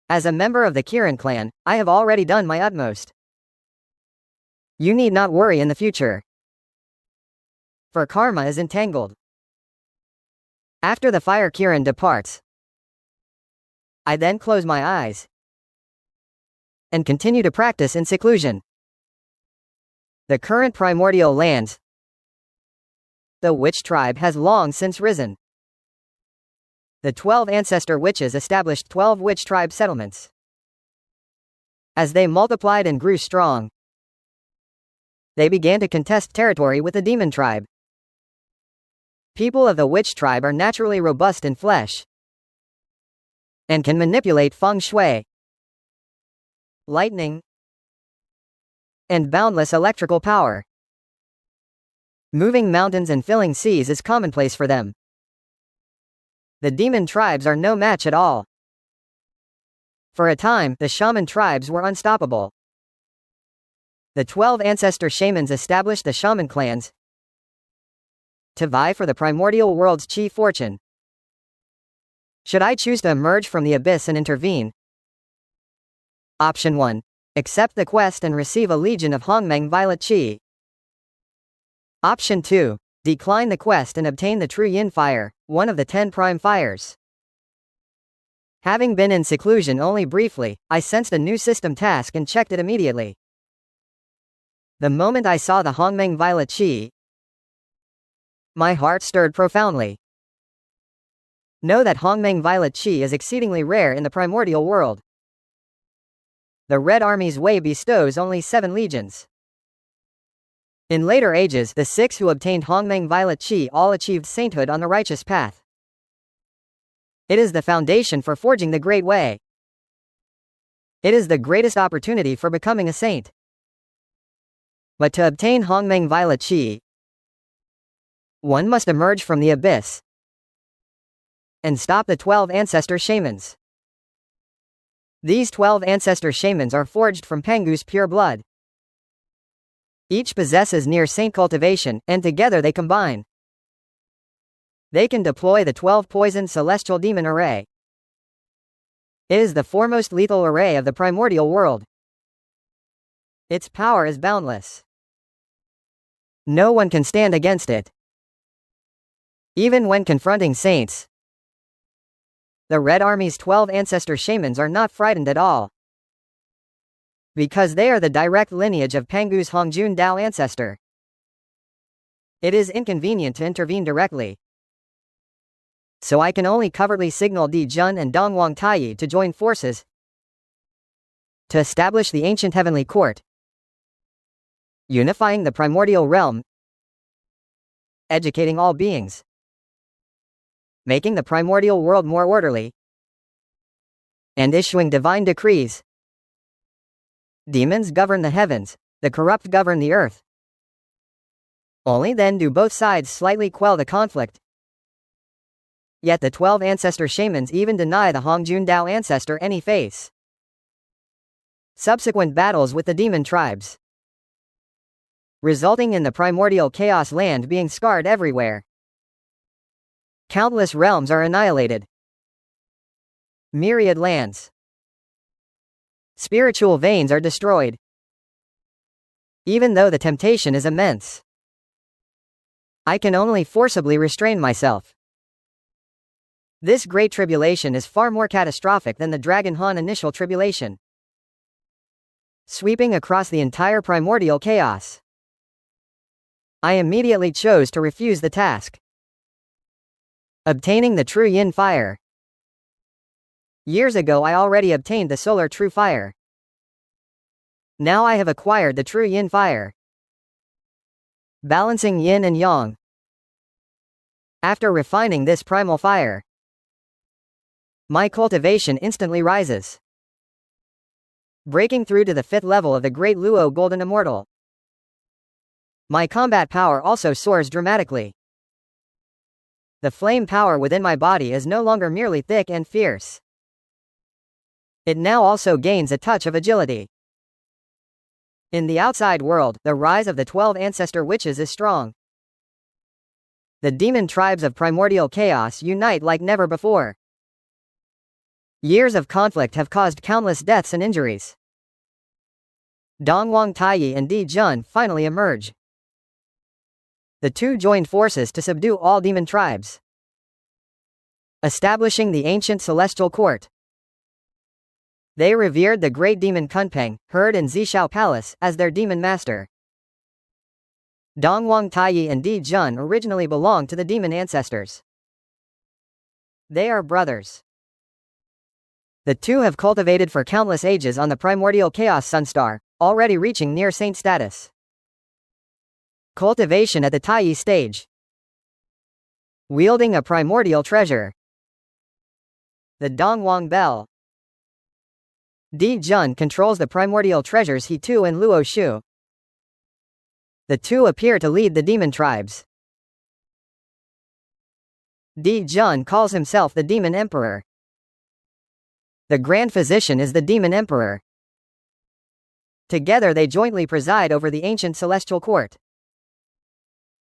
As a member of the Kirin clan, I have already done my utmost. You need not worry in the future, for karma is entangled. After the Fire Kirin departs, I then close my eyes and continue to practice in seclusion. The current primordial lands, the witch tribe has long since risen. The 12 ancestor witches established 12 witch tribe settlements. As they multiplied and grew strong, they began to contest territory with the demon tribe. People of the witch tribe are naturally robust in flesh and can manipulate feng shui, lightning, and boundless electrical power. Moving mountains and filling seas is commonplace for them. The demon tribes are no match at all. For a time, the shaman tribes were unstoppable. The 12 ancestor shamans established the shaman clans to vie for the primordial world's chi fortune. Should I choose to emerge from the abyss and intervene? Option 1. Accept the quest and receive a legion of Hongmeng violet chi. Option 2. Decline the quest and obtain the true yin fire, one of the 10 prime fires. Having been in seclusion only briefly, I sensed a new system task and checked it immediately. The moment I saw the Hongmeng violet chi, my heart stirred profoundly. Know that Hongmeng violet chi is exceedingly rare in the primordial world. The Red Army's way bestows only 7 legions. In later ages, the 6 who obtained Hongmeng violet chi all achieved sainthood on the righteous path. It is the foundation for forging the Great Way. It is the greatest opportunity for becoming a saint. But to obtain Hongmeng violet chi, one must emerge from the abyss and stop the 12 ancestor shamans. These 12 ancestor shamans are forged from Pangu's pure blood. Each possesses near saint cultivation, and together they combine. They can deploy the 12 poison celestial demon array. It is the foremost lethal array of the primordial world. Its power is boundless. No one can stand against it. Even when confronting saints, the Red Army's 12 ancestor shamans are not frightened at all, because they are the direct lineage of Pangu's Hongjun Dao ancestor. It is inconvenient to intervene directly, so I can only covertly signal Di Jun and Dongwang Taiyi to join forces to establish the ancient heavenly court, unifying the primordial realm, educating all beings, making the primordial world more orderly, and issuing divine decrees. Demons govern the heavens, the corrupt govern the earth. Only then do both sides slightly quell the conflict. Yet the 12 ancestor shamans even deny the Hongjun Dao ancestor any face. Subsequent battles with the demon tribes, resulting in the primordial chaos land being scarred everywhere. Countless realms are annihilated. Myriad lands, spiritual veins are destroyed. Even though the temptation is immense, I can only forcibly restrain myself. This great tribulation is far more catastrophic than the Dragon Han initial tribulation, sweeping across the entire primordial chaos. I immediately chose to refuse the task. Obtaining the true yin fire. Years ago I already obtained the solar true fire. Now I have acquired the true yin fire, balancing yin and yang. After refining this primal fire, my cultivation instantly rises, breaking through to the 5th level of the Great Luo Golden Immortal. My combat power also soars dramatically. The flame power within my body is no longer merely thick and fierce. It now also gains a touch of agility. In the outside world, the rise of the 12 ancestor witches is strong. The demon tribes of primordial chaos unite like never before. Years of conflict have caused countless deaths and injuries. Dongwang Taiyi and Di Jun finally emerge. The two joined forces to subdue all demon tribes, establishing the ancient celestial court. They revered the great demon Kunpeng, Herd and Zishao Palace, as their demon master. Dongwang Taiyi and Di Jun originally belonged to the demon ancestors. They are brothers. The two have cultivated for countless ages on the primordial chaos sunstar, already reaching near saint status. Cultivation at the Taiyi stage. Wielding a primordial treasure. The Dongwang Bell. Di Jun controls the primordial treasures He Tu and Luo Shu. The two appear to lead the demon tribes. Di Jun calls himself the Demon Emperor. The Grand Physician is the Demon Emperor. Together they jointly preside over the ancient celestial court,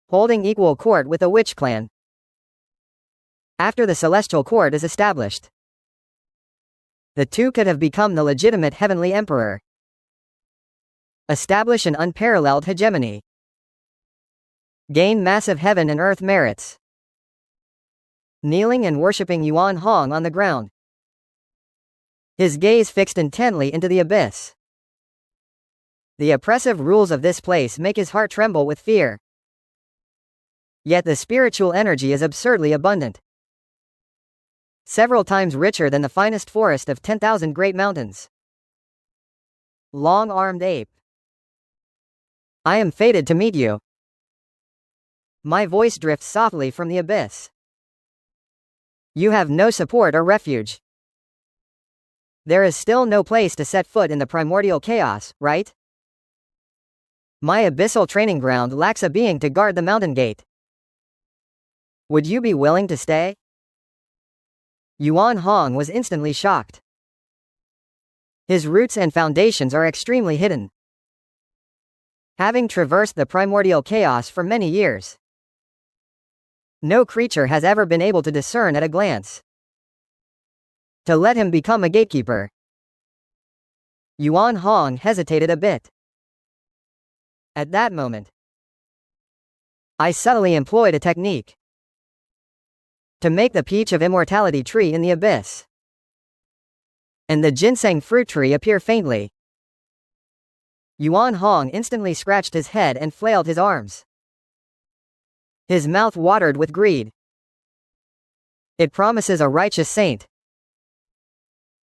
holding equal court with the witch clan. After the celestial court is established, the two could have become the legitimate heavenly emperor, establish an unparalleled hegemony, gain massive heaven and earth merits. Kneeling and worshipping Yuan Hong on the ground, his gaze fixed intently into the abyss. The oppressive rules of this place make his heart tremble with fear. Yet the spiritual energy is absurdly abundant, several times richer than the finest forest of 10,000 great mountains. Long-armed ape. I am fated to meet you. My voice drifts softly from the abyss. You have no support or refuge. There is still no place to set foot in the primordial chaos, right? My abyssal training ground lacks a being to guard the mountain gate. Would you be willing to stay? Yuan Hong was instantly shocked. His roots and foundations are extremely hidden. Having traversed the primordial chaos for many years, no creature has ever been able to discern at a glance. To let him become a gatekeeper. Yuan Hong hesitated a bit. At that moment, I subtly employed a technique to make the peach of immortality tree in the abyss and the ginseng fruit tree appear faintly. Yuan Hong instantly scratched his head and flailed his arms. His mouth watered with greed. It promises a righteous saint.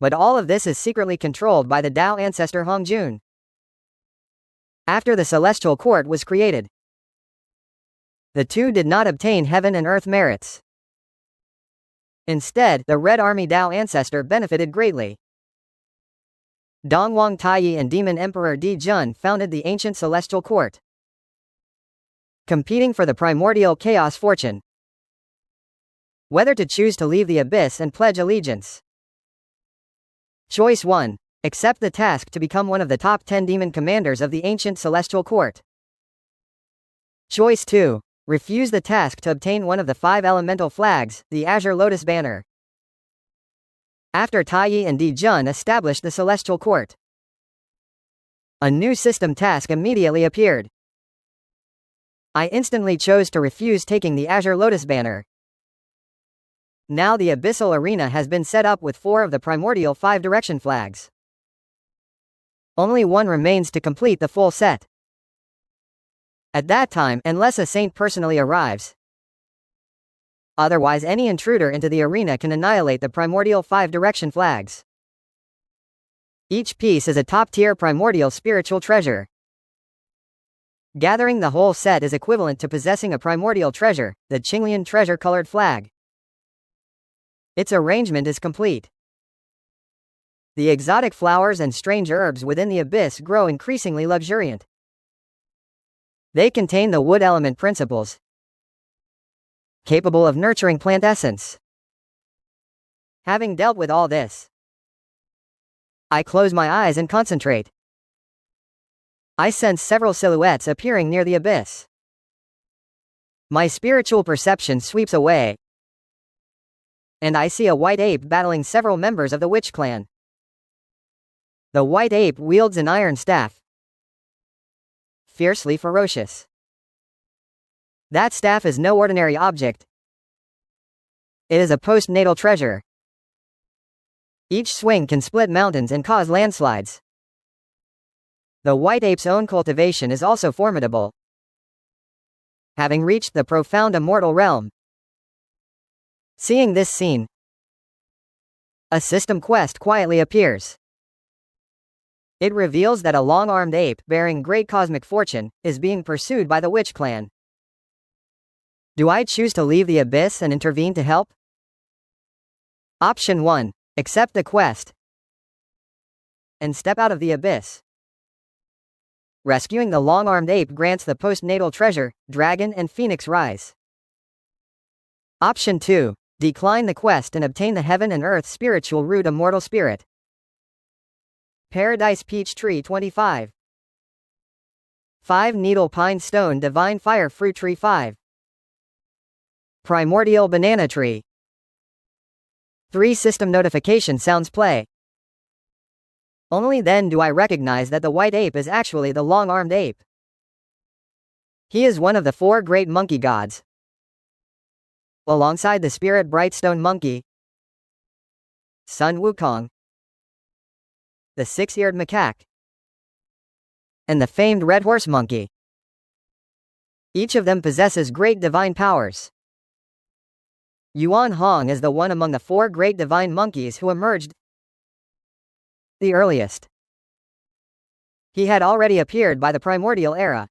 But all of this is secretly controlled by the Tao ancestor Hongjun. After the celestial court was created, the two did not obtain heaven and earth merits. Instead, the Red Army Tao ancestor benefited greatly. Dongwang Taiyi and Demon Emperor Di Jun founded the ancient celestial court, competing for the primordial chaos fortune. Whether to choose to leave the abyss and pledge allegiance. Choice 1. Accept the task to become one of the top 10 demon commanders of the ancient celestial court. Choice 2. Refuse the task to obtain one of the 5 elemental flags, the Azure Lotus Banner. After Taiyi and Di Jun established the celestial court, a new system task immediately appeared. I instantly chose to refuse taking the Azure Lotus Banner. Now the abyssal arena has been set up with 4 of the primordial 5 direction flags. Only one remains to complete the full set. At that time, unless a saint personally arrives. Otherwise, any intruder into the arena can annihilate the primordial 5 direction flags. Each piece is a top-tier primordial spiritual treasure. Gathering the whole set is equivalent to possessing a primordial treasure, the Qinglian treasure-colored flag. Its arrangement is complete. The exotic flowers and strange herbs within the abyss grow increasingly luxuriant. They contain the wood element principles, capable of nurturing plant essence. Having dealt with all this, I close my eyes and concentrate. I sense several silhouettes appearing near the abyss. My spiritual perception sweeps away, and I see a white ape battling several members of the witch clan. The white ape wields an iron staff, fiercely ferocious. That staff is no ordinary object. It is a postnatal treasure. Each swing can split mountains and cause landslides. The white ape's own cultivation is also formidable, having reached the profound immortal realm. Seeing this scene, A system quest quietly appears. It reveals that a long-armed ape, bearing great cosmic fortune, is being pursued by the Witch Clan. Do I choose to leave the abyss and intervene to help? Option 1. Accept the quest and step out of the abyss. Rescuing the long-armed ape grants the postnatal treasure, Dragon and Phoenix Rise. Option 2. Decline the quest and obtain the Heaven and Earth spiritual root Immortal Spirit. Paradise Peach Tree 25. 5 Needle Pine Stone Divine Fire Fruit Tree 5. Primordial Banana Tree. 3 System Notification Sounds play. Only then do I recognize that the white ape is actually the long-armed ape. He is one of the 4 great monkey gods, alongside the spirit Brightstone Monkey, Sun Wukong, the 6-eared macaque, and the famed Red Horse Monkey. Each of them possesses great divine powers. Yuan Hong is the one among the 4 great divine monkeys who emerged the earliest. He had already appeared by the primordial era.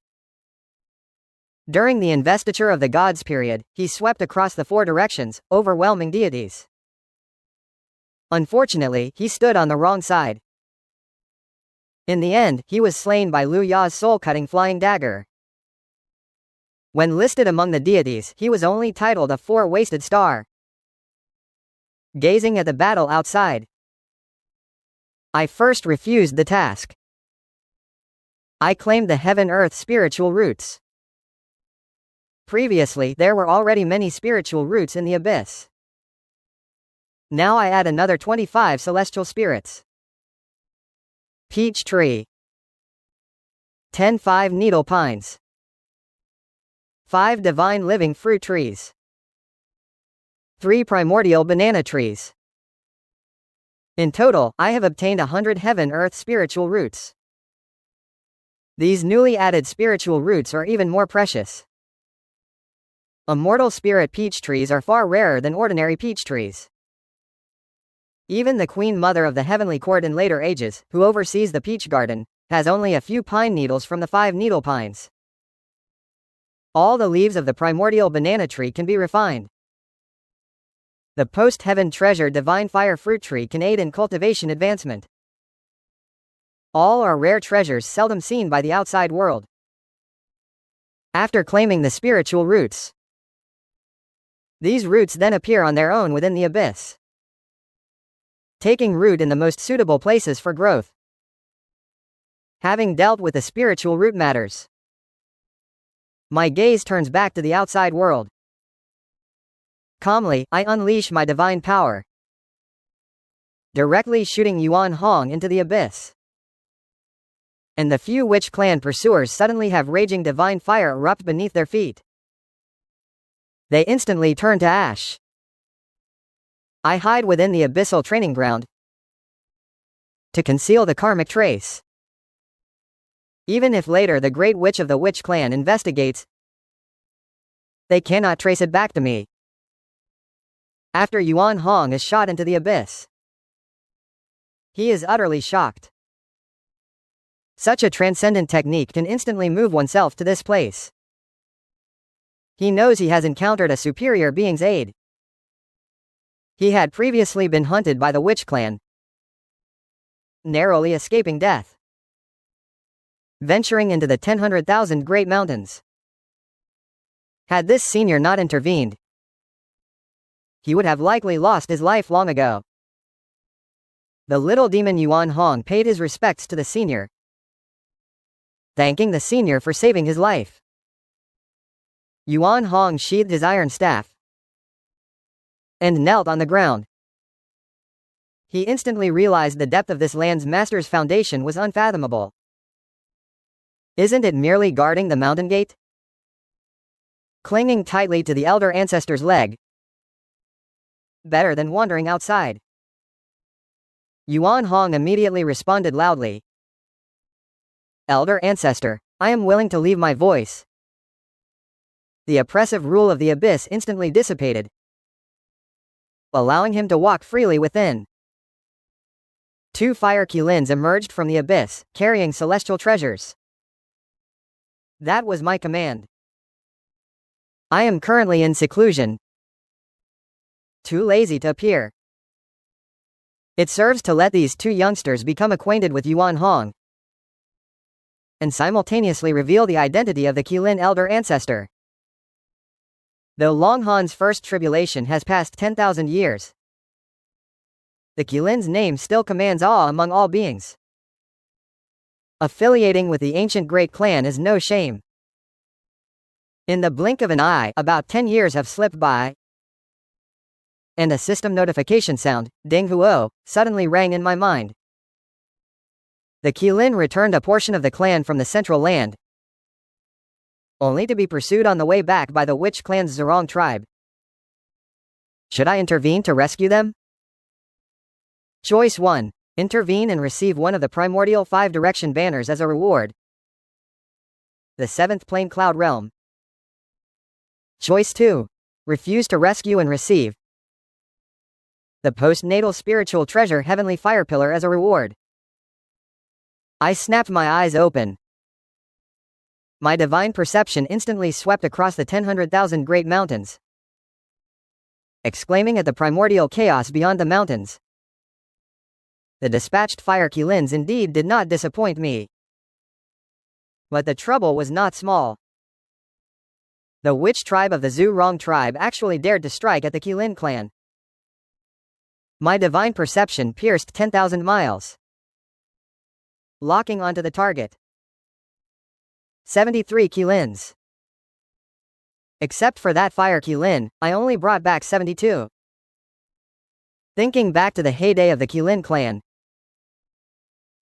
During the investiture of the gods period, he swept across the 4 directions, overwhelming deities. Unfortunately, he stood on the wrong side. In the end, he was slain by Liu Ya's soul-cutting flying dagger. When listed among the deities, he was only titled a 4-wasted star. Gazing at the battle outside, I first refused the task. I claimed the Heaven-Earth spiritual roots. Previously, there were already many spiritual roots in the abyss. Now I add another 25 celestial spirits. Peach Tree. 10 5 Needle Pines. 5 Divine Living Fruit Trees. 3 Primordial Banana Trees. In total, I have obtained 100 Heaven-Earth spiritual roots. These newly added spiritual roots are even more precious. Immortal Spirit peach trees are far rarer than ordinary peach trees. Even the Queen Mother of the Heavenly Court in later ages, who oversees the peach garden, has only a few pine needles from the 5 needle pines. All the leaves of the primordial banana tree can be refined. The post-heaven treasure Divine Fire Fruit Tree can aid in cultivation advancement. All are rare treasures seldom seen by the outside world. After claiming the spiritual roots, these roots then appear on their own within the abyss, taking root in the most suitable places for growth. Having dealt with the spiritual root matters, my gaze turns back to the outside world. Calmly, I unleash my divine power, directly shooting Yuan Hong into the abyss. And the few Witch Clan pursuers suddenly have raging divine fire erupt beneath their feet. They instantly turn to ash. I hide within the abyssal training ground to conceal the karmic trace. Even if later the Great Witch of the Witch Clan investigates, they cannot trace it back to me. After Yuan Hong is shot into the abyss, he is utterly shocked. Such a transcendent technique can instantly move oneself to this place. He knows he has encountered a superior being's aid. He had previously been hunted by the Witch Clan, narrowly escaping death, venturing into the 10,000 Great Mountains. Had this senior not intervened, he would have likely lost his life long ago. The little demon Yuan Hong paid his respects to the senior, thanking the senior for saving his life. Yuan Hong sheathed his iron staff and knelt on the ground. He instantly realized the depth of this land's master's foundation was unfathomable. Isn't it merely guarding the mountain gate? Clinging tightly to the elder ancestor's leg, better than wandering outside. Yuan Hong immediately responded loudly. Elder ancestor, I am willing to leave my voice. The oppressive rule of the abyss instantly dissipated, allowing him to walk freely within. 2 Fire Kirins emerged from the abyss, carrying celestial treasures. That was my command. I am currently in seclusion. Too lazy to appear. It serves to let these 2 youngsters become acquainted with Yuan Hong and simultaneously reveal the identity of the Qilin elder ancestor. Though Long Han's first tribulation has passed 10,000 years, the Qilin's name still commands awe among all beings. Affiliating with the ancient great clan is no shame. In the blink of an eye, about 10 years have slipped by, and a system notification sound, ding huo, suddenly rang in my mind. The Qilin returned a portion of the clan from the central land, only to be pursued on the way back by the Witch clan's Zerong tribe. Should I intervene to rescue them? Choice 1. Intervene and receive one of the primordial 5-direction banners as a reward. The 7th Plane Cloud Realm. Choice 2. Refuse to rescue and receive the postnatal spiritual treasure Heavenly Fire Pillar as a reward. I snapped my eyes open. My divine perception instantly swept across the 10,000 great mountains, exclaiming at the primordial chaos beyond the mountains. The dispatched Fire Qilins indeed did not disappoint me. But the trouble was not small. The Witch tribe of the Zhurong tribe actually dared to strike at the Qilin clan. My divine perception pierced 10,000 miles, locking onto the target. 73 Qilins. Except for that Fire Qilin, I only brought back 72. Thinking back to the heyday of the Qilin clan,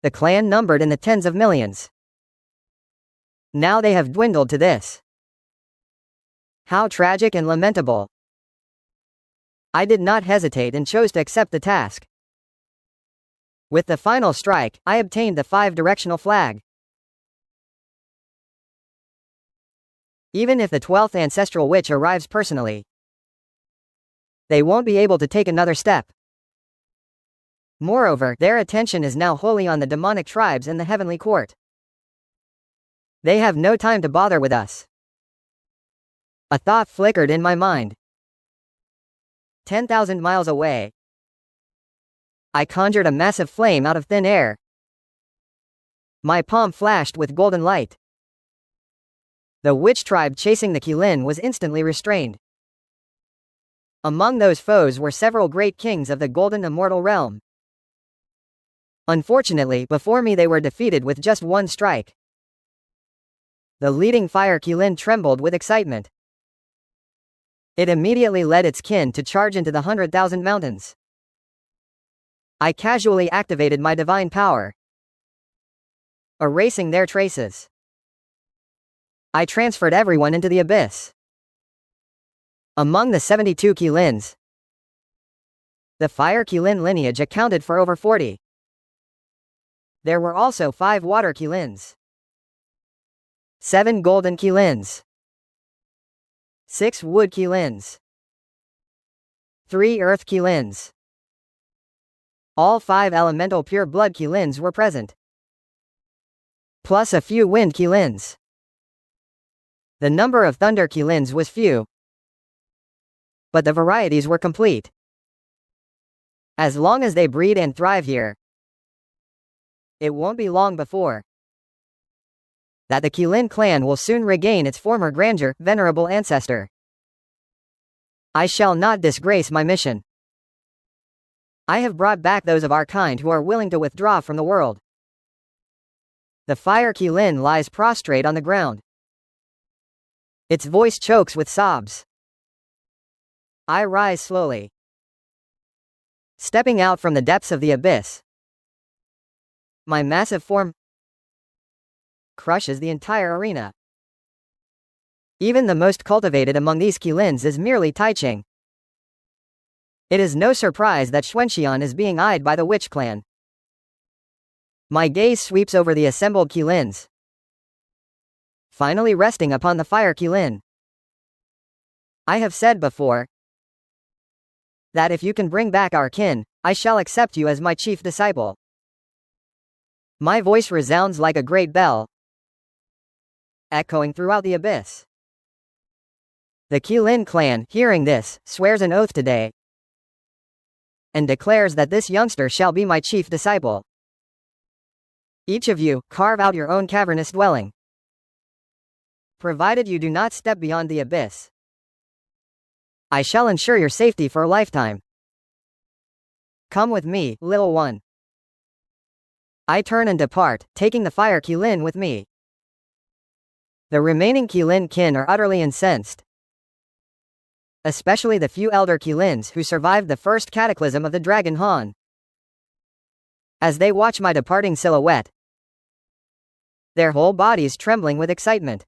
the clan numbered in the tens of millions. Now they have dwindled to this. How tragic and lamentable. I did not hesitate and chose to accept the task. With the final strike, I obtained the 5-directional flag. Even if the 12th ancestral witch arrives personally, they won't be able to take another step. Moreover, their attention is now wholly on the demonic tribes and the heavenly court. They have no time to bother with us. A thought flickered in my mind. 10,000 miles away, I conjured a massive flame out of thin air. My palm flashed with golden light. The witch tribe chasing the Qilin was instantly restrained. Among those foes were several great kings of the Golden Immortal Realm. Unfortunately, before me they were defeated with just one strike. The leading Fire Kirin trembled with excitement. It immediately led its kin to charge into the 100,000 mountains. I casually activated my divine power, erasing their traces. I transferred everyone into the abyss. Among the 72 Qilins, the Fire Kirin lineage accounted for over 40. There were also 5 Water Qilins, 7 Golden Qilins, 6 Wood Qilins, 3 Earth Qilins. All 5 Elemental Pure Blood Qilins were present, plus a few Wind Qilins. The number of Thunder Qilins was few, but the varieties were complete. As long as they breed and thrive here, it won't be long before that the Qilin clan will soon regain its former grandeur, venerable ancestor. I shall not disgrace my mission. I have brought back those of our kind who are willing to withdraw from the world. The Fire Kirin lies prostrate on the ground. Its voice chokes with sobs. I rise slowly, stepping out from the depths of the abyss. My massive form crushes the entire arena. Even the most cultivated among these Qilins is merely Taiching. It is no surprise that Xuanxian is being eyed by the Witch clan. My gaze sweeps over the assembled Qilins, finally resting upon the Fire Kirin. I have said before that if you can bring back our kin, I shall accept you as my chief disciple. My voice resounds like a great bell, echoing throughout the abyss. The Kirin clan, hearing this, swears an oath today, and declares that this youngster shall be my chief disciple. Each of you, carve out your own cavernous dwelling, provided you do not step beyond the abyss. I shall ensure your safety for a lifetime. Come with me, little one. I turn and depart, taking the Fire Kirin with me. The remaining Kirin kin are utterly incensed, especially the few elder Kirins who survived the first cataclysm of the Dragon Han. As they watch my departing silhouette, their whole bodies trembling with excitement.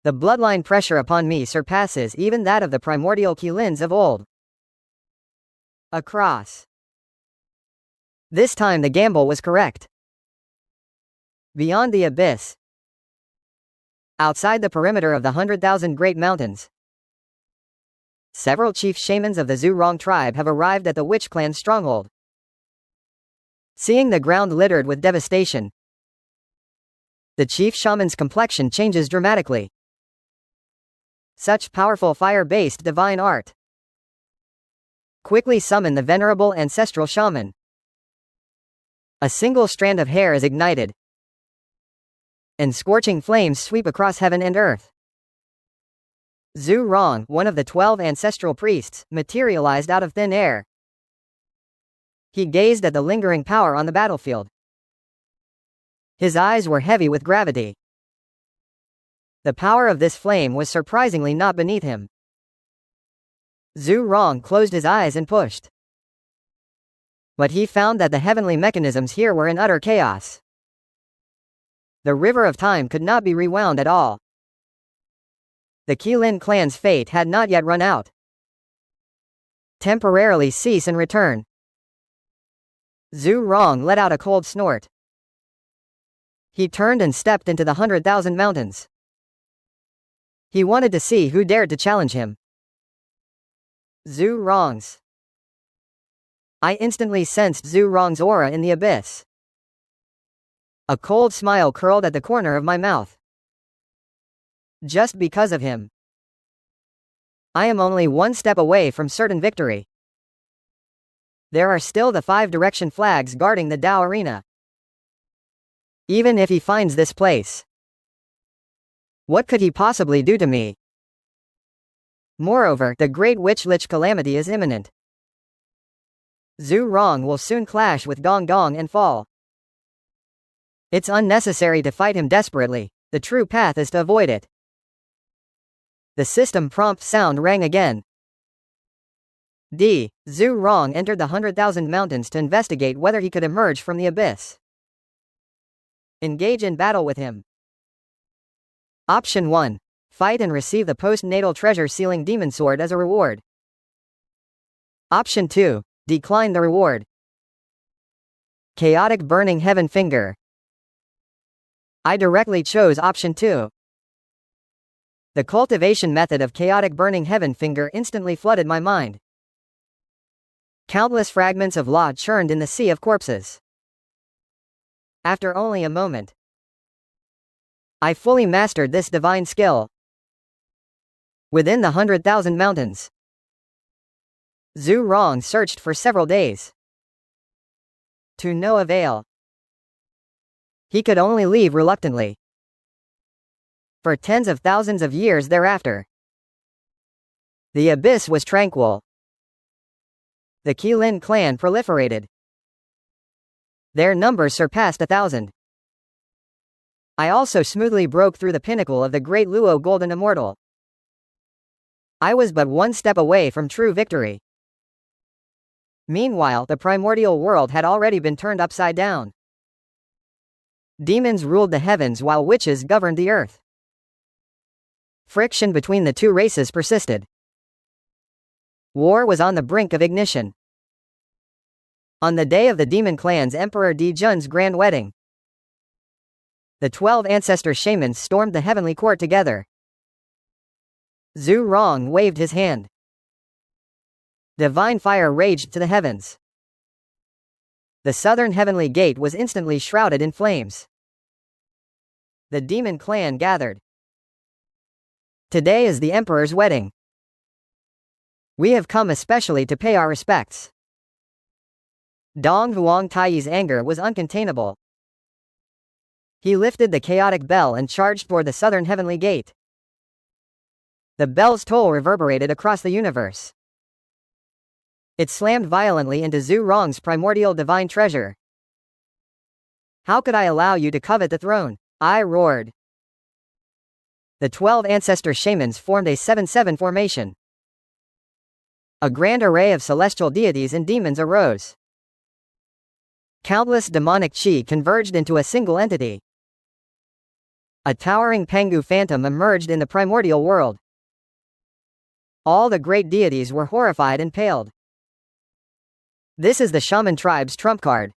The bloodline pressure upon me surpasses even that of the primordial Kirins of old. Across. This time the gamble was correct. Beyond the abyss, outside the perimeter of the 100,000 Great Mountains, several chief shamans of the Zhurong tribe have arrived at the Witch Clan's stronghold. Seeing the ground littered with devastation, the chief shaman's complexion changes dramatically. Such powerful fire-based divine art. Quickly summon the venerable ancestral shaman. A single strand of hair is ignited, and scorching flames sweep across heaven and earth. Zhu Rong, one of the 12 ancestral priests, materialized out of thin air. He gazed at the lingering power on the battlefield. His eyes were heavy with gravity. The power of this flame was surprisingly not beneath him. Zhu Rong closed his eyes and pushed. But he found that the heavenly mechanisms here were in utter chaos. The river of time could not be rewound at all. The Kirin clan's fate had not yet run out. Temporarily cease and return. Zhu Rong let out a cold snort. He turned and stepped into the 100,000 mountains. He wanted to see who dared to challenge him. Zhu Rong's. I instantly sensed Zhu Rong's aura in the abyss. A cold smile curled at the corner of my mouth. Just because of him, I am only one step away from certain victory. There are still the 5 direction flags guarding the Dao arena. Even if he finds this place, what could he possibly do to me? Moreover, the Great Witch Lich calamity is imminent. Zhu Rong will soon clash with Gong Gong and fall. It's unnecessary to fight him desperately. The true path is to avoid it. The system prompt sound rang again. Zhu Rong entered the 100,000 mountains to investigate whether he could emerge from the abyss. Engage in battle with him. Option 1. Fight and receive the postnatal treasure sealing demon sword as a reward. Option 2. Decline the reward. Chaotic burning heaven finger. I directly chose option 2. The cultivation method of chaotic burning heaven finger instantly flooded my mind. Countless fragments of law churned in the sea of corpses. After only a moment, I fully mastered this divine skill. Within the 100,000 mountains, Zhu Rong searched for several days. To no avail. He could only leave reluctantly. For tens of thousands of years thereafter, the abyss was tranquil. The Kirin clan proliferated. Their numbers surpassed 1,000. I also smoothly broke through the pinnacle of the Great Luo Golden Immortal. I was but one step away from true victory. Meanwhile, the primordial world had already been turned upside down. Demons ruled the heavens while witches governed the earth. Friction between the two races persisted. War was on the brink of ignition. On the day of the Demon Clan's Emperor Di Jun's grand wedding, the 12 ancestor shamans stormed the heavenly court together. Zhu Rong waved his hand. Divine fire raged to the heavens. The southern heavenly gate was instantly shrouded in flames. The demon clan gathered. Today is the Emperor's wedding. We have come especially to pay our respects. Dong Huang Taiyi's anger was uncontainable. He lifted the chaotic bell and charged toward the southern heavenly gate. The bell's toll reverberated across the universe. It slammed violently into Zhu Rong's primordial divine treasure. How could I allow you to covet the throne? I roared. The 12 ancestor shamans formed a 7-7 formation. A grand array of celestial deities and demons arose. Countless demonic chi converged into a single entity. A towering Pengu phantom emerged in the primordial world. All the great deities were horrified and paled. This is the shaman tribe's trump card.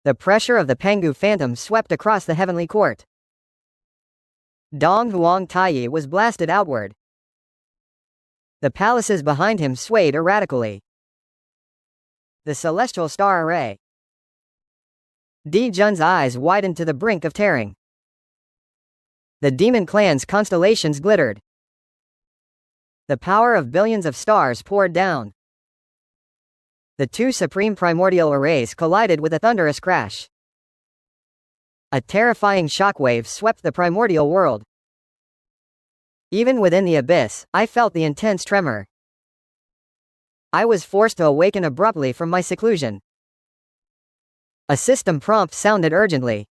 The pressure of the Pengu phantom swept across the heavenly court. Dong Huang Taiyi was blasted outward. The palaces behind him swayed erratically. The celestial star array. Di Jun's eyes widened to the brink of tearing. The demon clan's constellations glittered. The power of billions of stars poured down. The two supreme primordial arrays collided with a thunderous crash. A terrifying shockwave swept the primordial world. Even within the abyss, I felt the intense tremor. I was forced to awaken abruptly from my seclusion. A system prompt sounded urgently.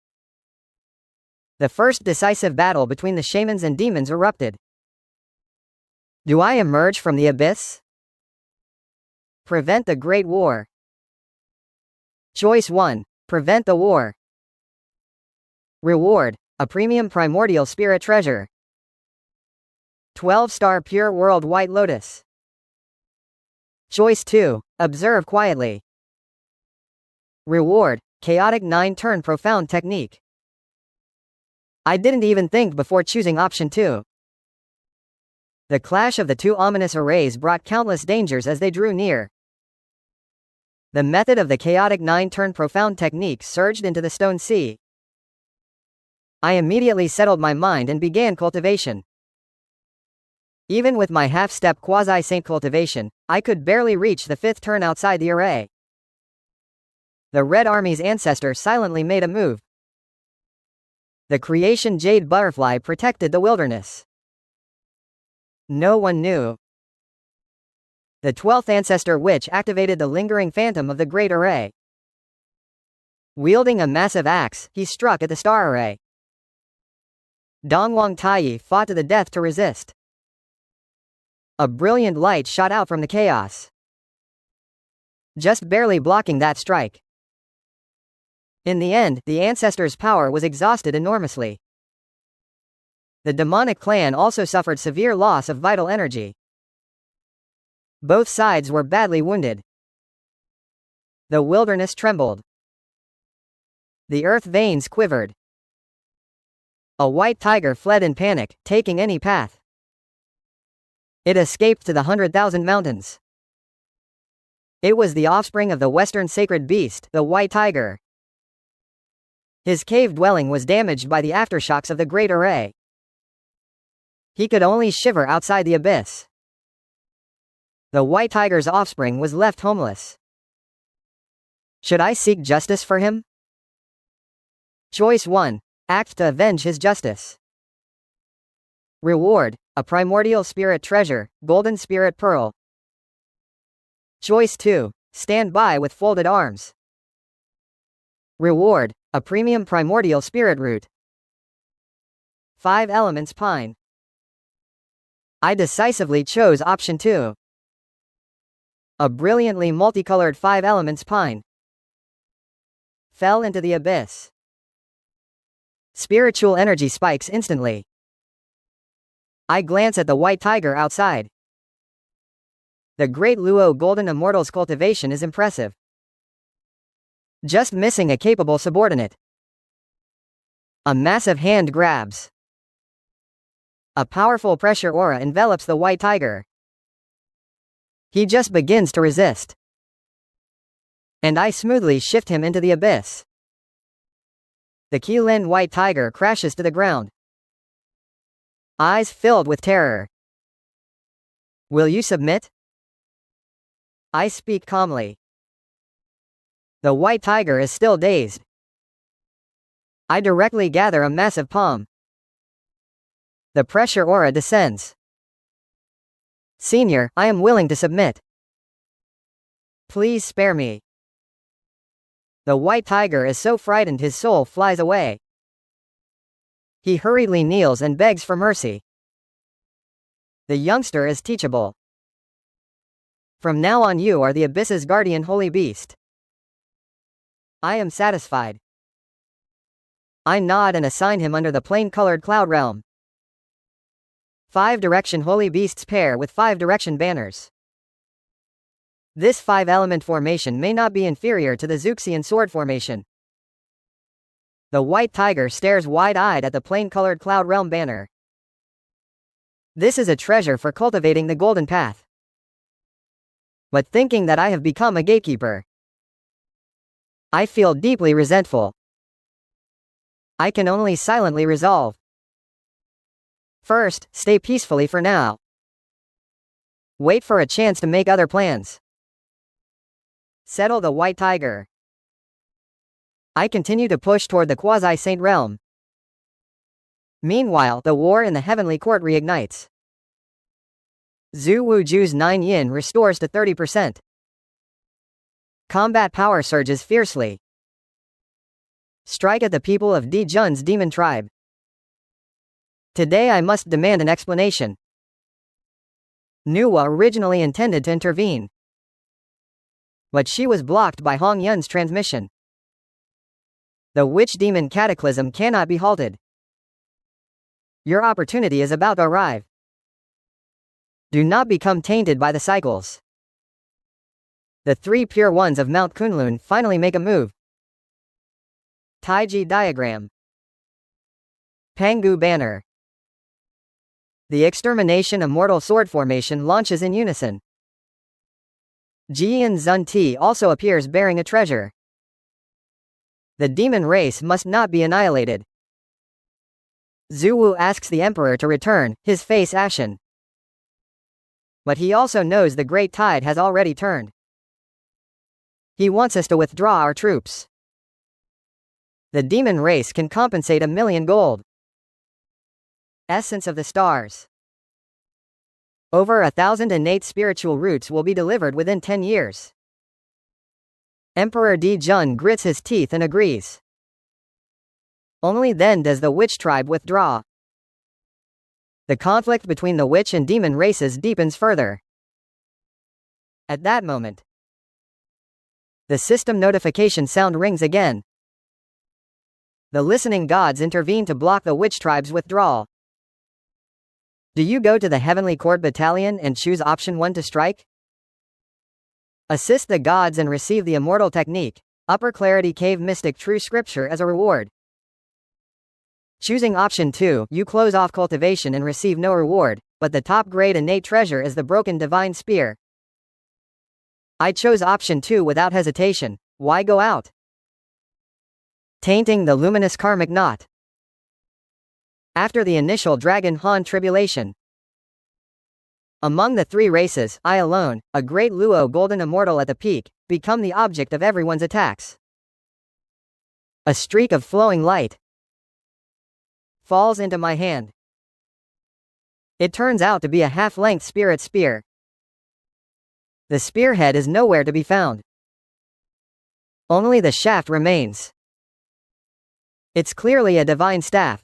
The first decisive battle between the shamans and demons erupted. Do I emerge from the abyss? Prevent the Great War. Choice 1. Prevent the war. Reward: a premium primordial spirit treasure. 12-star pure world white lotus. Choice 2. Observe quietly. Reward: chaotic 9-turn profound technique. I didn't even think before choosing option 2. The clash of the two ominous arrays brought countless dangers as they drew near. The method of the chaotic 9-turn profound technique surged into the stone sea. I immediately settled my mind and began cultivation. Even with my half-step quasi-saint cultivation, I could barely reach the 5th turn outside the array. The Red Army's ancestor silently made a move. The creation jade butterfly protected the wilderness. No one knew. The 12th ancestor witch activated the lingering phantom of the great array. Wielding a massive axe, he struck at the star array. Dongwang Taiyi fought to the death to resist. A brilliant light shot out from the chaos, just barely blocking that strike. In the end, the ancestor's power was exhausted enormously. The demonic clan also suffered severe loss of vital energy. Both sides were badly wounded. The wilderness trembled. The earth veins quivered. A white tiger fled in panic, taking any path. It escaped to the 100,000 mountains. It was the offspring of the western sacred beast, the white tiger. His cave dwelling was damaged by the aftershocks of the great array. He could only shiver outside the abyss. The white tiger's offspring was left homeless. Should I seek justice for him? Choice 1. Act to avenge his justice. Reward: a primordial spirit treasure, golden spirit pearl. Choice 2. Stand by with folded arms. Reward: a premium primordial spirit root. 5 elements pine. I decisively chose option 2. A brilliantly multicolored 5 elements pine fell into the abyss. Spiritual energy spikes instantly. I glance at the white tiger outside. The Great Luo Golden Immortal's cultivation is impressive. Just missing a capable subordinate. A massive hand grabs. A powerful pressure aura envelops the white tiger. He just begins to resist. and I smoothly shift him into the abyss. The Qilin white tiger crashes to the ground, eyes filled with terror. Will you submit? I speak calmly. The white tiger is still dazed. I directly gather a massive palm. The pressure aura descends. Senior, I am willing to submit. Please spare me. The white tiger is so frightened his soul flies away. He hurriedly kneels and begs for mercy. The youngster is teachable. From now on you are the abyss's guardian holy beast. I am satisfied. I nod and assign him under the plain-colored cloud realm. 5-direction holy beasts pair with 5-direction banners. This 5-element formation may not be inferior to the Zeuxian sword formation. The white tiger stares wide-eyed at the plain-colored cloud realm banner. This is a treasure for cultivating the golden path. But thinking that I have become a gatekeeper, I feel deeply resentful. I can only silently resolve. First, stay peacefully for now. Wait for a chance to make other plans. Settle the white tiger. I continue to push toward the quasi-saint realm. Meanwhile, the war in the heavenly court reignites. Zhu Wuju's 9 yin restores to 30%. Combat power surges fiercely. Strike at the people of Di Jun's demon tribe. Today I must demand an explanation. Nuwa originally intended to intervene, but she was blocked by Hong Yun's transmission. The witch demon cataclysm cannot be halted. Your opportunity is about to arrive. Do not become tainted by the cycles. The 3 pure ones of Mount Kunlun finally make a move. Taiji diagram. Pangu banner. The extermination immortal sword formation launches in unison. Jian Zun Ti also appears bearing a treasure. The demon race must not be annihilated. Zhu Wu asks the emperor to return, his face ashen. But he also knows the great tide has already turned. He wants us to withdraw our troops. The demon race can compensate 1,000,000 gold. Essence of the stars. Over 1,000 innate spiritual roots will be delivered within 10 years. Emperor Di Jun grits his teeth and agrees. Only then does the witch tribe withdraw. The conflict between the witch and demon races deepens further. At that moment, the system notification sound rings again. The listening gods intervene to block the witch tribe's withdrawal. Do you go to the Heavenly Court Battalion and choose option 1 to strike? Assist the gods and receive the immortal technique, Upper Clarity Cave Mystic True Scripture as a reward. Choosing option 2, you close off cultivation and receive no reward, but the top grade innate treasure is the broken divine spear. I chose option 2 without hesitation. Why go out? Tainting the luminous karmic knot. After the initial Dragon Han tribulation, among the 3 races, I alone, a great Luo golden immortal at the peak, become the object of everyone's attacks. A streak of flowing light falls into my hand. It turns out to be a half-length spirit spear. The spearhead is nowhere to be found. Only the shaft remains. It's clearly a divine staff.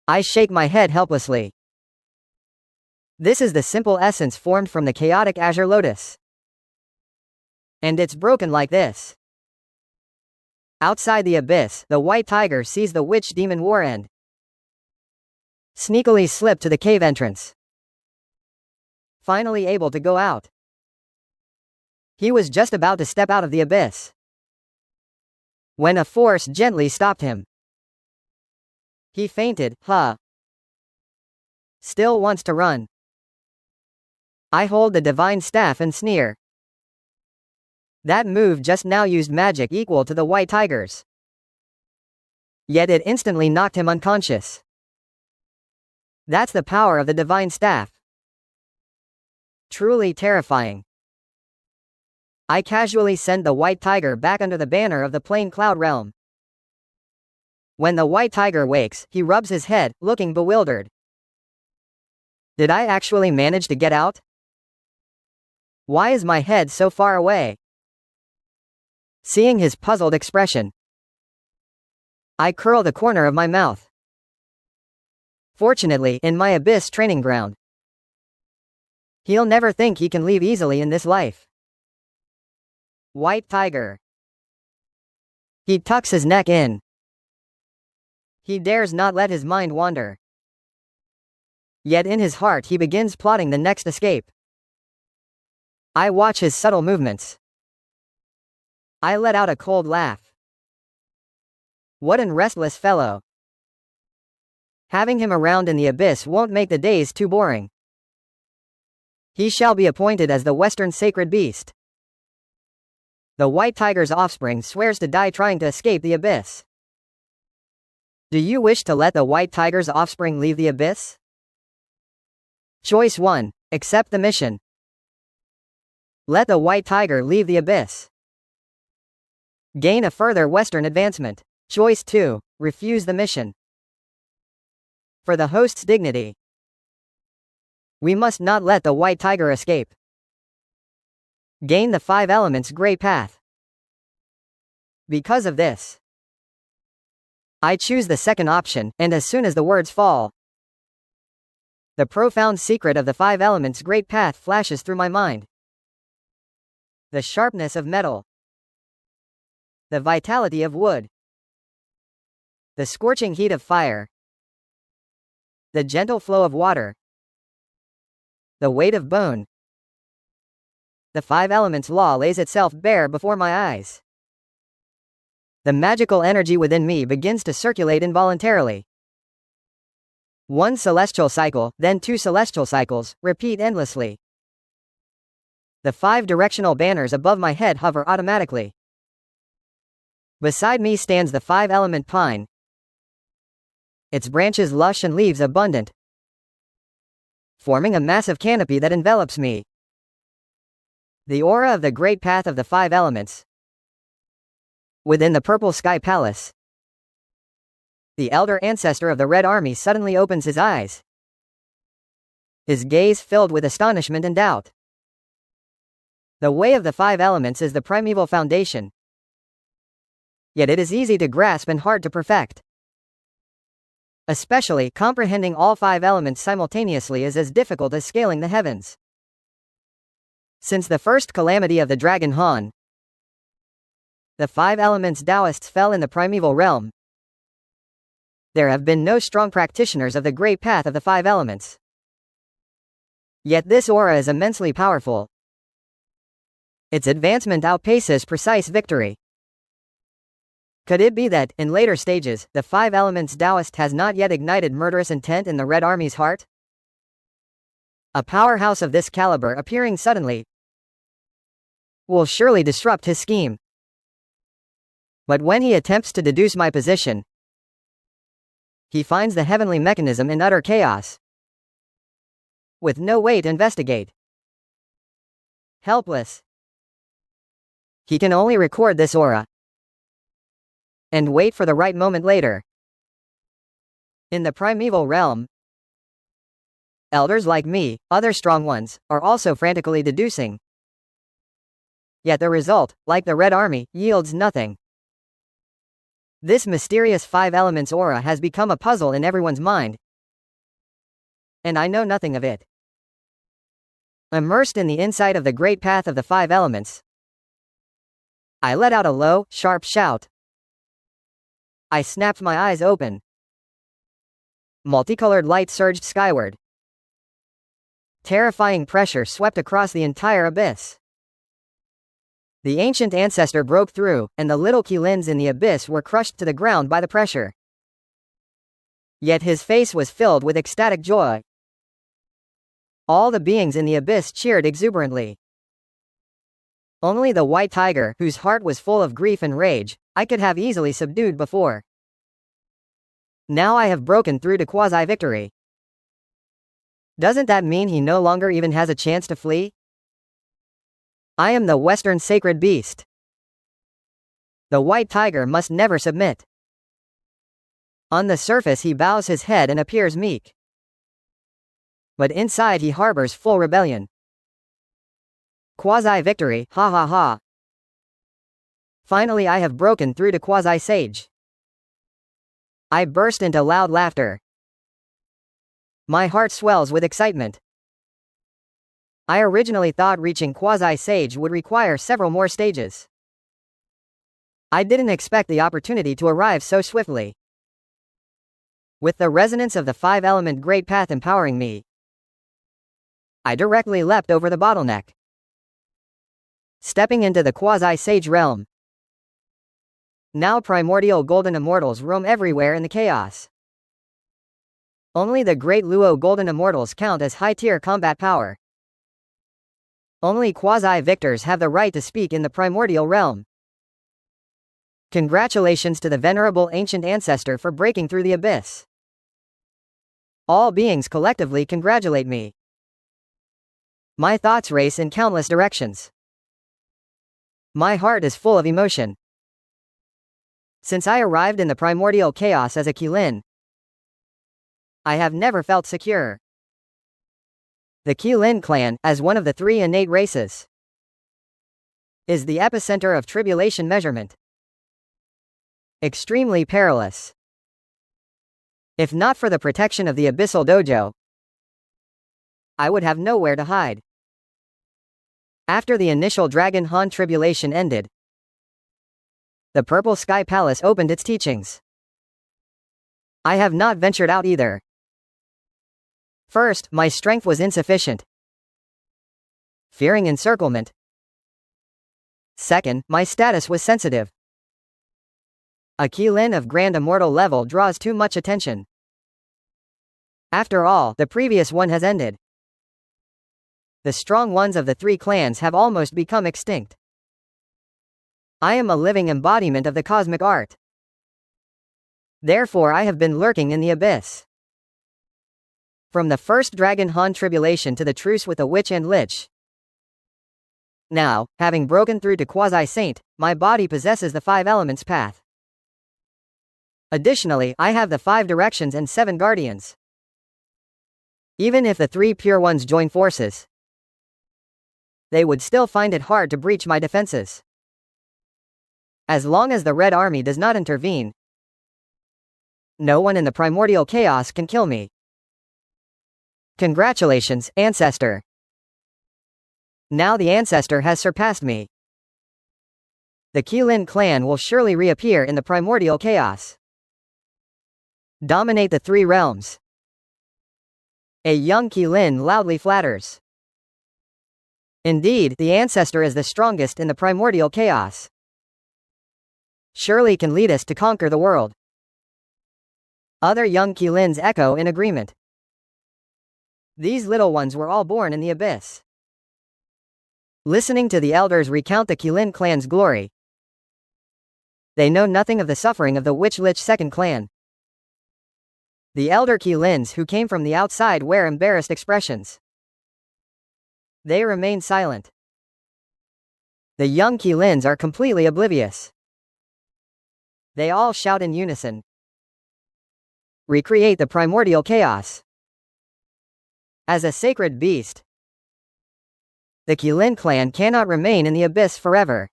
I shake my head helplessly. This is the simple essence formed from the chaotic azure lotus. And it's broken like this. Outside the abyss, the white tiger sees the witch demon war end. Sneakily slip to the cave entrance. Finally able to go out. He was just about to step out of the abyss, when a force gently stopped him. He fainted, Still wants to run. I hold the divine staff and sneer. That move just now used magic equal to the white tiger's. Yet it instantly knocked him unconscious. That's the power of the divine staff. Truly terrifying. I casually send the white tiger back under the banner of the plain cloud realm. When the white tiger wakes, he rubs his head, looking bewildered. Did I actually manage to get out? Why is my head so far away? Seeing his puzzled expression, I curl the corner of my mouth. Fortunately, in my abyss training ground, he'll never think he can leave easily in this life. White tiger. He tucks his neck in. He dares not let his mind wander. Yet in his heart he begins plotting the next escape. I watch his subtle movements. I let out a cold laugh. What an restless fellow. Having him around in the abyss won't make the days too boring. He shall be appointed as the Western sacred beast. The white tiger's offspring swears to die trying to escape the abyss. Do you wish to let the white tiger's offspring leave the abyss? Choice 1. Accept the mission. Let the white tiger leave the abyss. Gain a further Western advancement. Choice 2. Refuse the mission. For the host's dignity, we must not let the white tiger escape. Gain the 5 elements gray path. Because of this, I choose the second option, and as soon as the words fall, the profound secret of the 5 elements great path flashes through my mind. The sharpness of metal, the vitality of wood, the scorching heat of fire, the gentle flow of water, the weight of bone. The 5 elements law lays itself bare before my eyes. The magical energy within me begins to circulate involuntarily. 1 celestial cycle, then 2 celestial cycles, repeat endlessly. The 5 directional banners above my head hover automatically. Beside me stands the 5-element pine, its branches lush and leaves abundant, forming a massive canopy that envelops me. The aura of the great path of the 5 elements. Within the purple sky palace, the elder ancestor of the Red Army suddenly opens his eyes, his gaze filled with astonishment and doubt. The way of the 5 elements is the primeval foundation, yet it is easy to grasp and hard to perfect. Especially, comprehending all 5 elements simultaneously is as difficult as scaling the heavens. Since the first calamity of the dragon Han, the 5 elements Taoists fell in the primeval realm. There have been no strong practitioners of the great path of the 5 elements. Yet this aura is immensely powerful. Its advancement outpaces precise victory. Could it be that, in later stages, the 5 elements Taoist has not yet ignited murderous intent in the Red Army's heart? A powerhouse of this caliber appearing suddenly will surely disrupt his scheme. But when he attempts to deduce my position, he finds the heavenly mechanism in utter chaos, with no way to investigate. Helpless, he can only record this aura and wait for the right moment later. In the primeval realm, elders like me, other strong ones, are also frantically deducing. Yet the result, like the Red Army, yields nothing. This mysterious 5 elements aura has become a puzzle in everyone's mind, and I know nothing of it. Immersed in the insight of the great path of the 5 elements, I let out a low, sharp shout. I snapped my eyes open. Multicolored light surged skyward. Terrifying pressure swept across the entire abyss. The ancient ancestor broke through, and the little Qilins in the abyss were crushed to the ground by the pressure. Yet his face was filled with ecstatic joy. All the beings in the abyss cheered exuberantly. Only the white tiger, whose heart was full of grief and rage, I could have easily subdued before. Now I have broken through to quasi-victory. Doesn't that mean he no longer even has a chance to flee? I am the Western sacred beast. The white tiger must never submit. On the surface he bows his head and appears meek. But inside he harbors full rebellion. Quasi-victory, ha ha ha. Finally I have broken through to quasi-sage. I burst into loud laughter. My heart swells with excitement. I originally thought reaching quasi-sage would require several more stages. I didn't expect the opportunity to arrive so swiftly. With the resonance of the five-element Great Path empowering me, I directly leapt over the bottleneck, stepping into the quasi-sage realm. Now primordial golden immortals roam everywhere in the chaos. Only the great Luo golden immortals count as high-tier combat power. Only quasi-victors have the right to speak in the primordial realm. Congratulations to the venerable ancient ancestor for breaking through the abyss. All beings collectively congratulate me. My thoughts race in countless directions. My heart is full of emotion. Since I arrived in the primordial chaos as a Qilin, I have never felt secure. The Qilin clan, as one of the three innate races, is the epicenter of tribulation measurement. Extremely perilous. If not for the protection of the Abyssal Dojo, I would have nowhere to hide. After the initial Dragon Han tribulation ended, the Purple Sky Palace opened its teachings. I have not ventured out either. First, my strength was insufficient, fearing encirclement. Second, my status was sensitive. A Qilin of Grand Immortal level draws too much attention. After all, the previous one has ended. The strong ones of the three clans have almost become extinct. I am a living embodiment of the cosmic art. Therefore I have been lurking in the abyss. From the first Dragon Han tribulation to the truce with the Witch and Lich. Now, having broken through to quasi-saint, my body possesses the five elements path. Additionally, I have the 5 directions and 7 guardians. Even if the 3 pure ones join forces, they would still find it hard to breach my defenses. As long as the Red Army does not intervene, no one in the primordial chaos can kill me. Congratulations, Ancestor. Now the Ancestor has surpassed me. The Qilin clan will surely reappear in the primordial chaos. Dominate the 3 realms. A young Qilin loudly flatters. Indeed, the Ancestor is the strongest in the primordial chaos. Surely can lead us to conquer the world. Other young Qilins echo in agreement. These little ones were all born in the abyss. Listening to the elders recount the Qilin clan's glory, they know nothing of the suffering of the Witch-Lich second clan. The elder Qilins who came from the outside wear embarrassed expressions. They remain silent. The young Qilins are completely oblivious. They all shout in unison. Recreate the primordial chaos. As a sacred beast, the Qilin clan cannot remain in the abyss forever.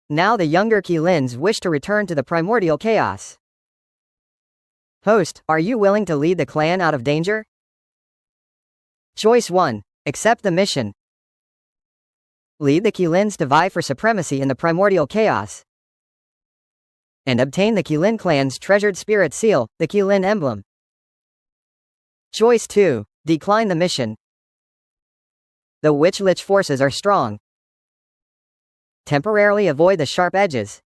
Now the younger Qilins wish to return to the primordial chaos. Host, are you willing to lead the clan out of danger? Choice 1. Accept the mission. Lead the Qilins to vie for supremacy in the primordial chaos, and obtain the Qilin clan's treasured spirit seal, the Qilin emblem. Choice 2. Decline the mission. The Witch-Lich forces are strong. Temporarily avoid the sharp edges,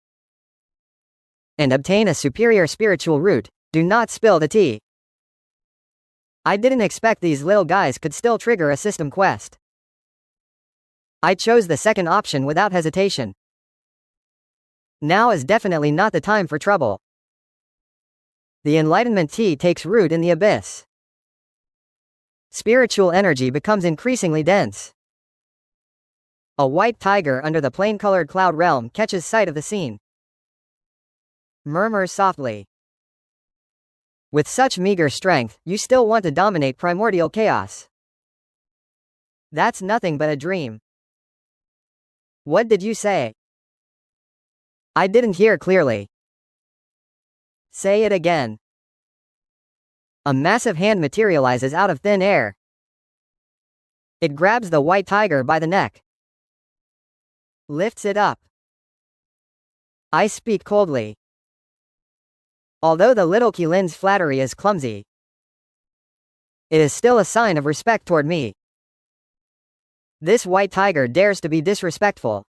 and obtain a superior spiritual root. Do not spill the tea. I didn't expect these little guys could still trigger a system quest. I chose the second option without hesitation. Now is definitely not the time for trouble. The enlightenment tea takes root in the abyss. Spiritual energy becomes increasingly dense. A white tiger under the plain-colored cloud realm catches sight of the scene. Murmurs softly. With such meager strength, you still want to dominate primordial chaos. That's nothing but a dream. What did you say? I didn't hear clearly. Say it again. A massive hand materializes out of thin air. It grabs the white tiger by the neck. Lifts it up. I speak coldly. Although the little Kilin's flattery is clumsy, it is still a sign of respect toward me. This white tiger dares to be disrespectful.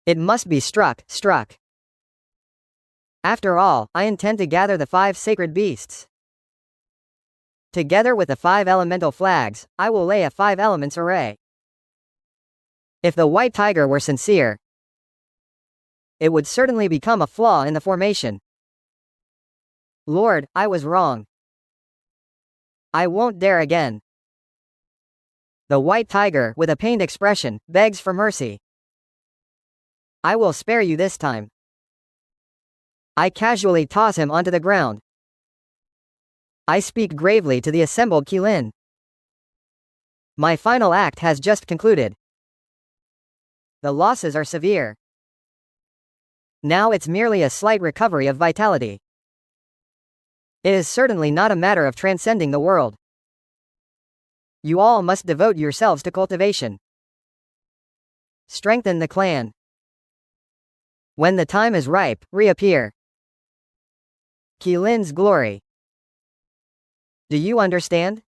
It must be struck. After all, I intend to gather the 5 sacred beasts. Together with the 5 elemental flags, I will lay a 5 elements array. If the white tiger were sincere, it would certainly become a flaw in the formation. Lord, I was wrong. I won't dare again. The white tiger, with a pained expression, begs for mercy. I will spare you this time. I casually toss him onto the ground. I speak gravely to the assembled Kilin. My final act has just concluded. The losses are severe. Now it's merely a slight recovery of vitality. It is certainly not a matter of transcending the world. You all must devote yourselves to cultivation. Strengthen the clan. When the time is ripe, reappear. Kilin's glory. Do you understand?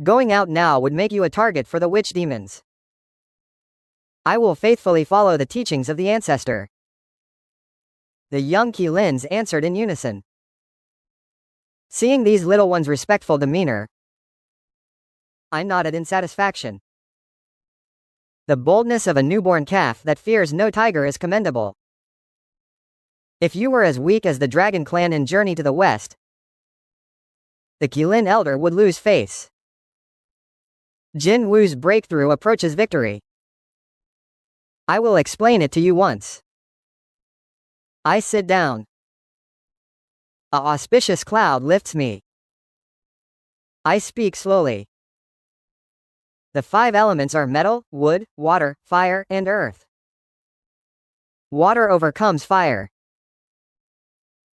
Going out now would make you a target for the witch demons. I will faithfully follow the teachings of the ancestor. The young Kilins answered in unison. Seeing these little ones' respectful demeanor, I nodded in satisfaction. The boldness of a newborn calf that fears no tiger is commendable. If you were as weak as the dragon clan in Journey to the West, the Kilin elder would lose face. Jin Wu's breakthrough approaches victory. I will explain it to you once. I sit down. A auspicious cloud lifts me. I speak slowly. The 5 elements are metal, wood, water, fire, and earth. Water overcomes fire.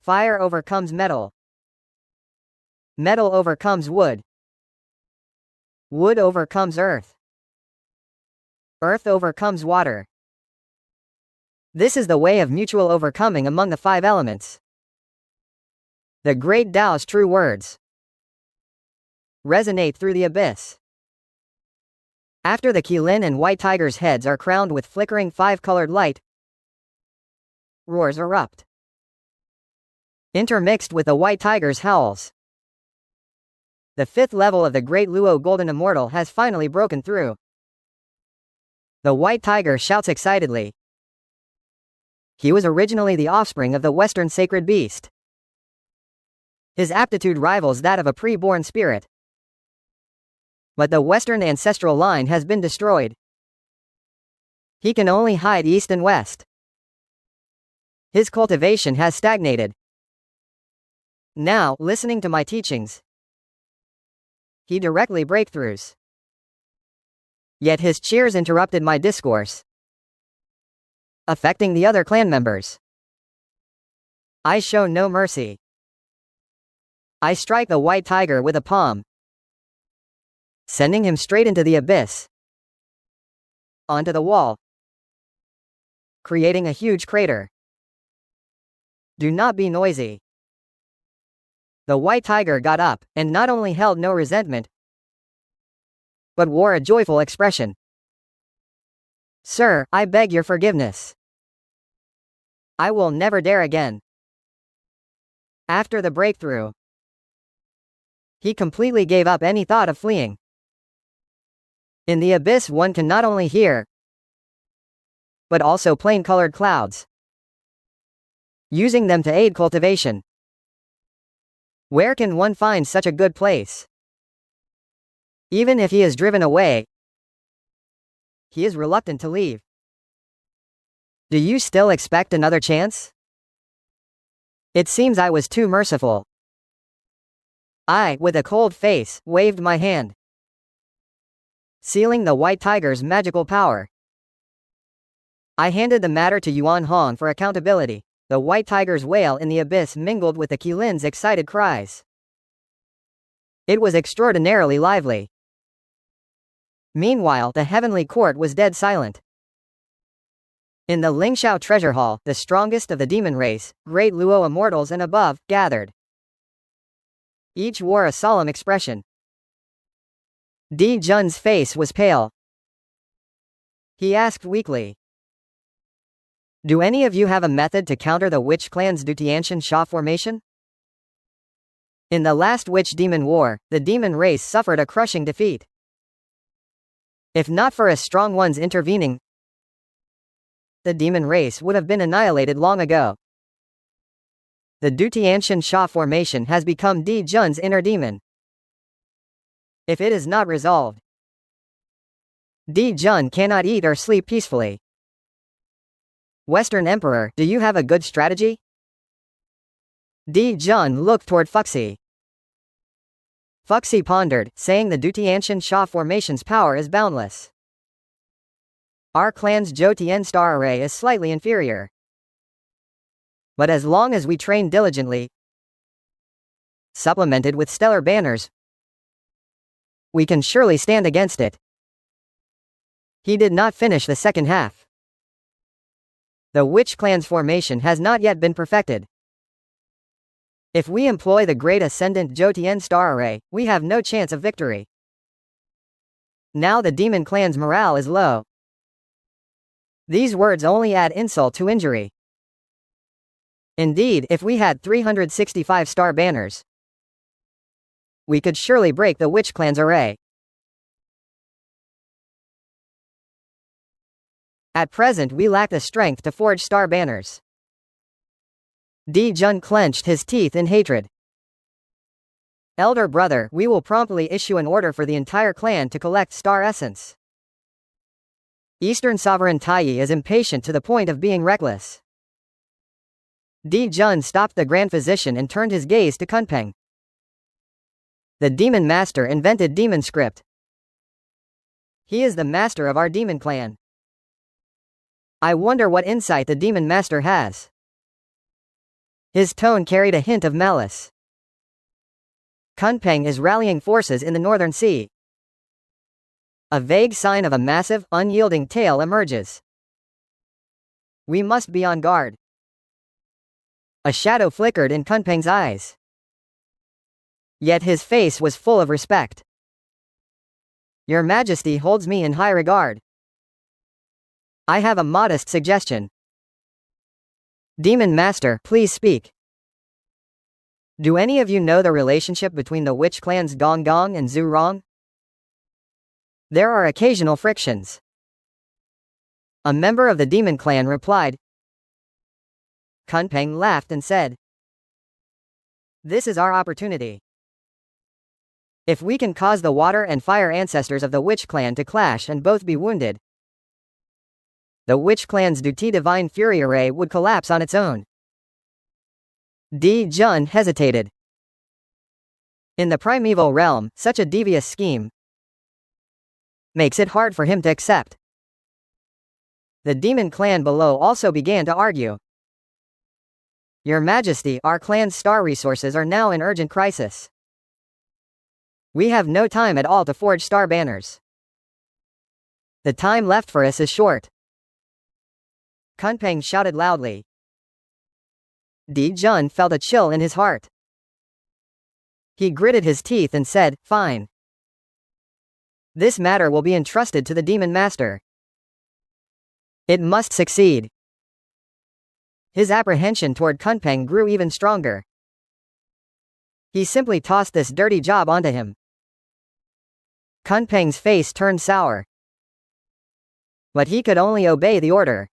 Fire overcomes metal. Metal overcomes wood. Wood overcomes earth. Earth overcomes water. This is the way of mutual overcoming among the 5 elements. The great Tao's true words resonate through the abyss. After the Kilin and white tiger's heads are crowned with flickering 5-colored light, roars erupt. Intermixed with the white tiger's howls. The 5th level of the Great Luo Golden Immortal has finally broken through. The white tiger shouts excitedly. He was originally the offspring of the Western sacred beast. His aptitude rivals that of a pre-born spirit. But the Western ancestral line has been destroyed. He can only hide east and west. His cultivation has stagnated. Now, listening to my teachings, he directly breakthroughs. Yet his cheers interrupted my discourse, affecting the other clan members. I show no mercy. I strike the white tiger with a palm, sending him straight into the abyss, onto the wall, creating a huge crater. Do not be noisy. The white tiger got up, and not only held no resentment, but wore a joyful expression. Sir, I beg your forgiveness. I will never dare again. After the breakthrough, he completely gave up any thought of fleeing. In the abyss one can not only hear, but also plain-colored clouds, using them to aid cultivation. Where can one find such a good place? Even if he is driven away, he is reluctant to leave. Do you still expect another chance? It seems I was too merciful. I, with a cold face, waved my hand, sealing the White Tiger's magical power. I handed the matter to Yuan Hong for accountability. The White Tiger's wail in the abyss mingled with the Qilin's excited cries. It was extraordinarily lively. Meanwhile, the heavenly court was dead silent. In the Lingxiao treasure hall, the strongest of the demon race, great Luo immortals and above, gathered. Each wore a solemn expression. Di Jun's face was pale. He asked weakly, "Do any of you have a method to counter the Witch Clan's Dutianshan Sha formation?" In the last Witch-Demon War, the demon race suffered a crushing defeat. If not for a strong one's intervening, the demon race would have been annihilated long ago. The Dutianshan Sha formation has become Di Jun's inner demon. If it is not resolved, Di Jun cannot eat or sleep peacefully. Western Emperor, do you have a good strategy? Di Jun looked toward Fuxi. Fuxi pondered, saying the Dutianshan Sha formation's power is boundless. Our clan's Zhou Tian star array is slightly inferior. But as long as we train diligently, supplemented with stellar banners, we can surely stand against it. He did not finish the second half. The Witch Clan's formation has not yet been perfected. If we employ the Great Ascendant Zhou Tian star array, we have no chance of victory. Now the Demon Clan's morale is low. These words only add insult to injury. Indeed, if we had 365 star banners, we could surely break the Witch Clan's array. At present we lack the strength to forge star banners. Di Jun clenched his teeth in hatred. Elder brother, we will promptly issue an order for the entire clan to collect star essence. Eastern Sovereign Taiyi is impatient to the point of being reckless. Di Jun stopped the Grand Physician and turned his gaze to Kunpeng. The Demon Master invented Demon Script. He is the master of our Demon Clan. I wonder what insight the Demon Master has. His tone carried a hint of malice. Kunpeng is rallying forces in the Northern Sea. A vague sign of a massive, unyielding tail emerges. We must be on guard. A shadow flickered in Kunpeng's eyes. Yet his face was full of respect. Your Majesty holds me in high regard. I have a modest suggestion. Demon Master, please speak. Do any of you know the relationship between the Witch Clan's Gong Gong and Zhu Rong? There are occasional frictions. A member of the Demon Clan replied. Kunpeng laughed and said, "This is our opportunity. If we can cause the water and fire ancestors of the Witch Clan to clash and both be wounded, the Witch Clan's Duty Divine Fury Array would collapse on its own." Di Jun hesitated. In the primeval realm, such a devious scheme makes it hard for him to accept. The Demon Clan below also began to argue. Your Majesty, our clan's star resources are now in urgent crisis. We have no time at all to forge star banners. The time left for us is short. Kunpeng shouted loudly. Di Jun felt a chill in his heart. He gritted his teeth and said, "Fine. This matter will be entrusted to the Demon Master. It must succeed." His apprehension toward Kunpeng grew even stronger. He simply tossed this dirty job onto him. Kunpeng's face turned sour. But he could only obey the order.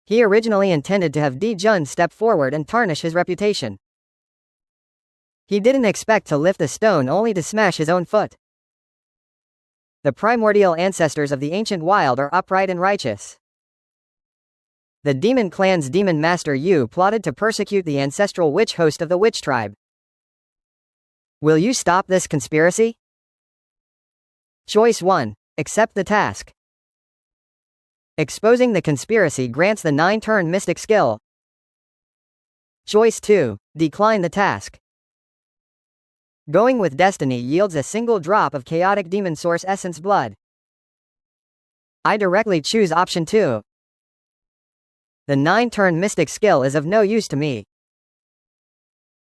He originally intended to have Di Jun step forward and tarnish his reputation. He didn't expect to lift the stone only to smash his own foot. The primordial ancestors of the ancient wild are upright and righteous. The demon clan's demon master Yu plotted to persecute the ancestral witch host of the witch tribe. Will you stop this conspiracy? Choice 1. Accept the task. Exposing the conspiracy grants the 9-turn mystic skill. Choice 2. Decline the task. Going with destiny yields a single drop of chaotic demon source essence blood. I directly choose option 2. The 9-turn mystic skill is of no use to me.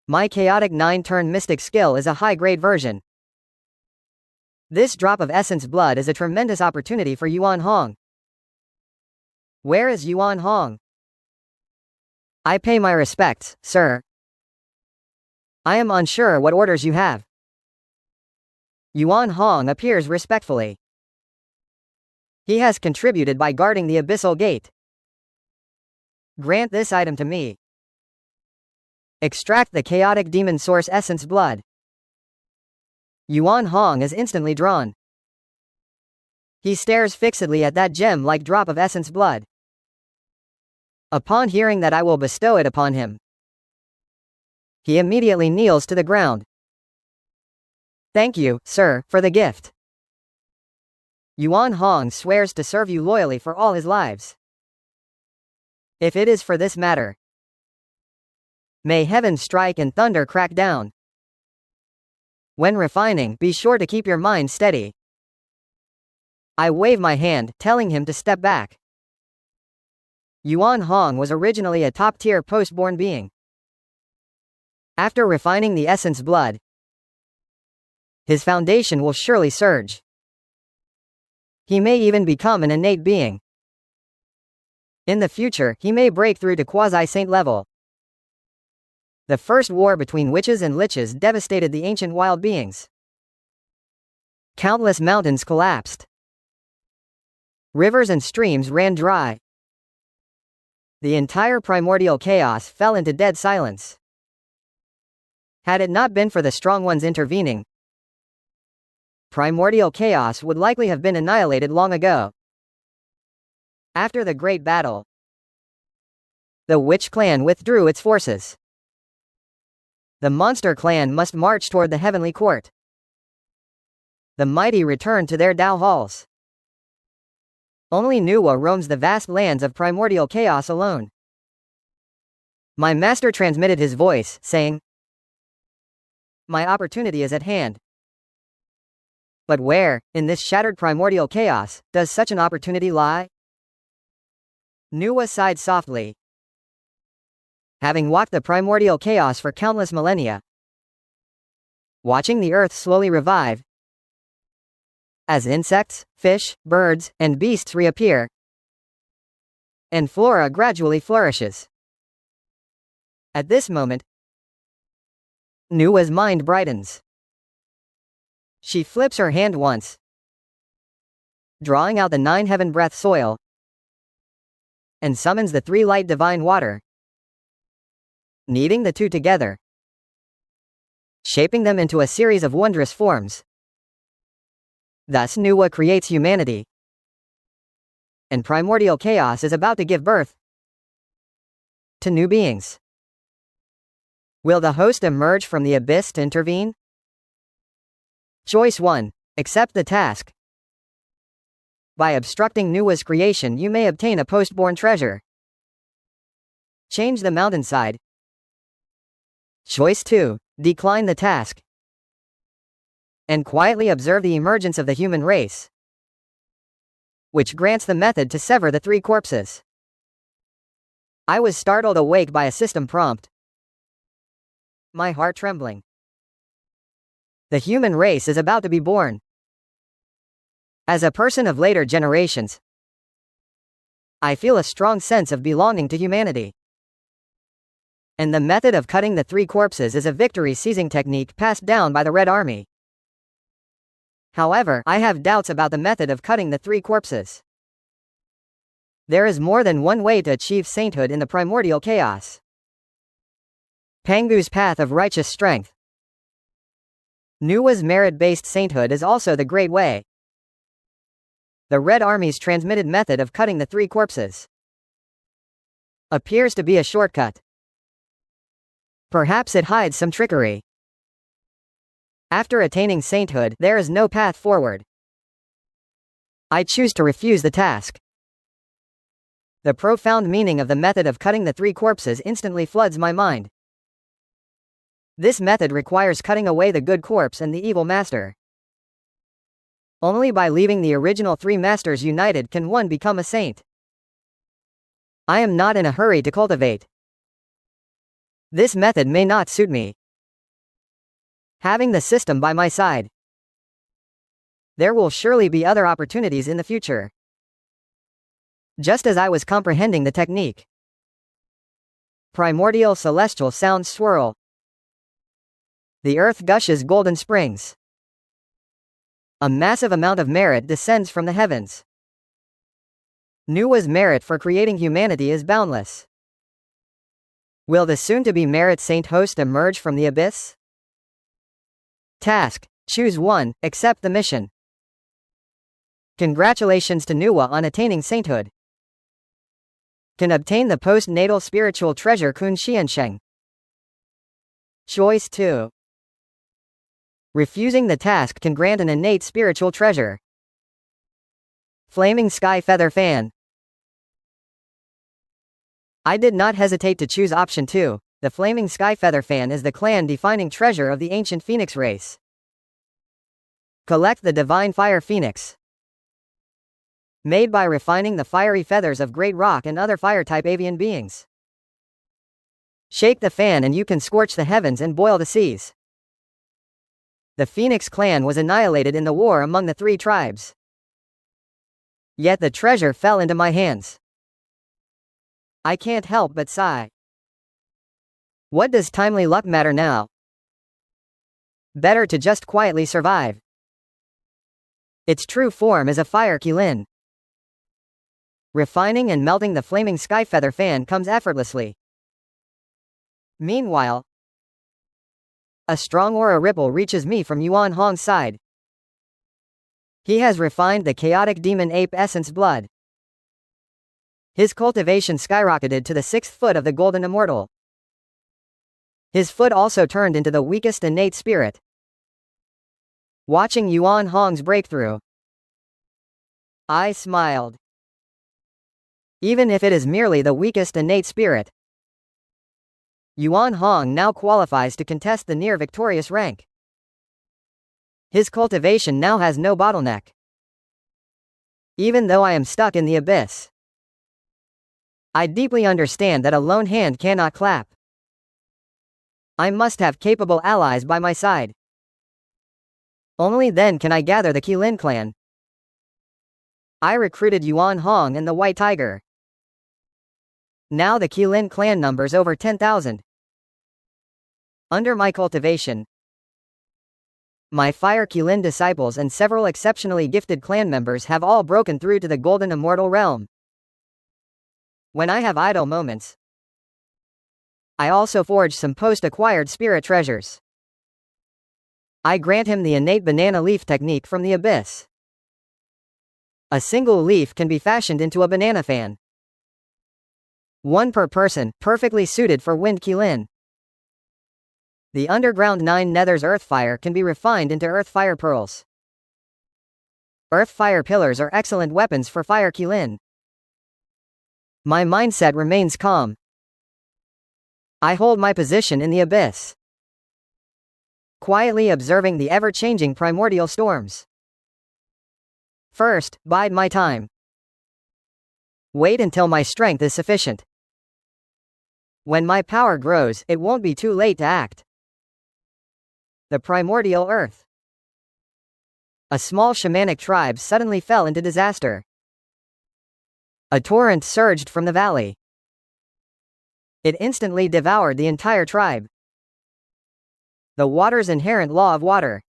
My chaotic 9-turn mystic skill is a high-grade version. This drop of essence blood is a tremendous opportunity for Yuan Hong. Where is Yuan Hong? I pay my respects, sir. I am unsure what orders you have. Yuan Hong appears respectfully. He has contributed by guarding the abyssal gate. Grant this item to me. Extract the chaotic demon source essence blood. Yuan Hong is instantly drawn. He stares fixedly at that gem-like drop of essence blood. Upon hearing that I will bestow it upon him, he immediately kneels to the ground. Thank you, sir, for the gift. Yuan Hong swears to serve you loyally for all his lives. If it is for this matter, may heaven strike and thunder crack down. When refining, be sure to keep your mind steady. I wave my hand, telling him to step back. Yuan Hong was originally a top-tier post-born being. After refining the essence blood, his foundation will surely surge. He may even become an innate being. In the future, he may break through to quasi-saint level. The first war between witches and liches devastated the ancient wild beings. Countless mountains collapsed. Rivers and streams ran dry. The entire primordial chaos fell into dead silence. Had it not been for the strong ones intervening, primordial chaos would likely have been annihilated long ago. After the great battle, the witch clan withdrew its forces. The monster clan must march toward the heavenly court. The mighty returned to their Dao halls. Only Nuwa roams the vast lands of primordial chaos alone. My master transmitted his voice, saying, "My opportunity is at hand." But where, in this shattered primordial chaos, does such an opportunity lie? Nuwa sighed softly. Having walked the primordial chaos for countless millennia, watching the earth slowly revive, as insects, fish, birds, and beasts reappear, and flora gradually flourishes. At this moment, Nuwa's mind brightens. She flips her hand once, drawing out the 9 heaven breath soil, and summons the 3 light divine water, kneading the 2 together, shaping them into a series of wondrous forms. Thus Nuwa creates humanity, and primordial chaos is about to give birth to new beings. Will the host emerge from the abyss to intervene? Choice 1. Accept the task. By obstructing Nuwa's creation, you may obtain a post-born treasure. Change the mountainside. Choice 2. Decline the task. And quietly observe the emergence of the human race, which grants the method to sever the 3 corpses. I was startled awake by a system prompt, my heart trembling. The human race is about to be born. As a person of later generations, I feel a strong sense of belonging to humanity. And the method of cutting the 3 corpses is a victory-seizing technique passed down by the Red Army. However, I have doubts about the method of cutting the 3 corpses. There is more than one way to achieve sainthood in the primordial chaos. Pangu's path of righteous strength. Nuwa's merit-based sainthood is also the great way. The Red Army's transmitted method of cutting the 3 corpses appears to be a shortcut. Perhaps it hides some trickery. After attaining sainthood, there is no path forward. I choose to refuse the task. The profound meaning of the method of cutting the 3 corpses instantly floods my mind. This method requires cutting away the good corpse and the evil master. Only by leaving the original 3 masters united can one become a saint. I am not in a hurry to cultivate. This method may not suit me. Having the system by my side, there will surely be other opportunities in the future. Just as I was comprehending the technique, primordial celestial sounds swirl. The earth gushes golden springs. A massive amount of merit descends from the heavens. Nuwa's merit for creating humanity is boundless. Will the soon-to-be merit saint host emerge from the abyss? Task: choose one, accept the mission. Congratulations to Nuwa on attaining sainthood. Can obtain the post-natal spiritual treasure Kun Xiansheng. Choice 2. Refusing the task can grant an innate spiritual treasure. Flaming Sky Feather Fan. I did not hesitate to choose option 2. The Flaming Sky Feather Fan is the clan-defining treasure of the ancient Phoenix race. Collect the Divine Fire Phoenix. Made by refining the fiery feathers of Great Rock and other fire-type avian beings. Shake the fan and you can scorch the heavens and boil the seas. The Phoenix clan was annihilated in the war among the 3 tribes. Yet the treasure fell into my hands. I can't help but sigh. What does timely luck matter now? Better to just quietly survive. Its true form is a Fire Kirin. Refining and melting the Flaming Sky Feather Fan comes effortlessly. Meanwhile, a strong aura ripple reaches me from Yuan Hong's side. He has refined the chaotic demon ape essence blood. His cultivation skyrocketed to the 6th foot of the golden immortal. His foot also turned into the weakest innate spirit. Watching Yuan Hong's breakthrough, I smiled. Even if it is merely the weakest innate spirit, Yuan Hong now qualifies to contest the near-victorious rank. His cultivation now has no bottleneck. Even though I am stuck in the abyss, I deeply understand that a lone hand cannot clap. I must have capable allies by my side. Only then can I gather the Qilin clan. I recruited Yuan Hong and the White Tiger. Now the Qilin clan numbers over 10,000. Under my cultivation, my Fire Kirin disciples and several exceptionally gifted clan members have all broken through to the Golden Immortal Realm. When I have idle moments, I also forge some post-acquired spirit treasures. I grant him the innate banana leaf technique from the abyss. A single leaf can be fashioned into a banana fan. One per person, perfectly suited for Wind Qilin. The underground 9 Nether's earth fire can be refined into earth fire pearls. Earth fire pillars are excellent weapons for Fire Kirin. My mindset remains calm. I hold my position in the abyss, quietly observing the ever-changing primordial storms. First, bide my time. Wait until my strength is sufficient. When my power grows, it won't be too late to act. The primordial earth. A small shamanic tribe suddenly fell into disaster. A torrent surged from the valley. It instantly devoured the entire tribe. The water's inherent law of water.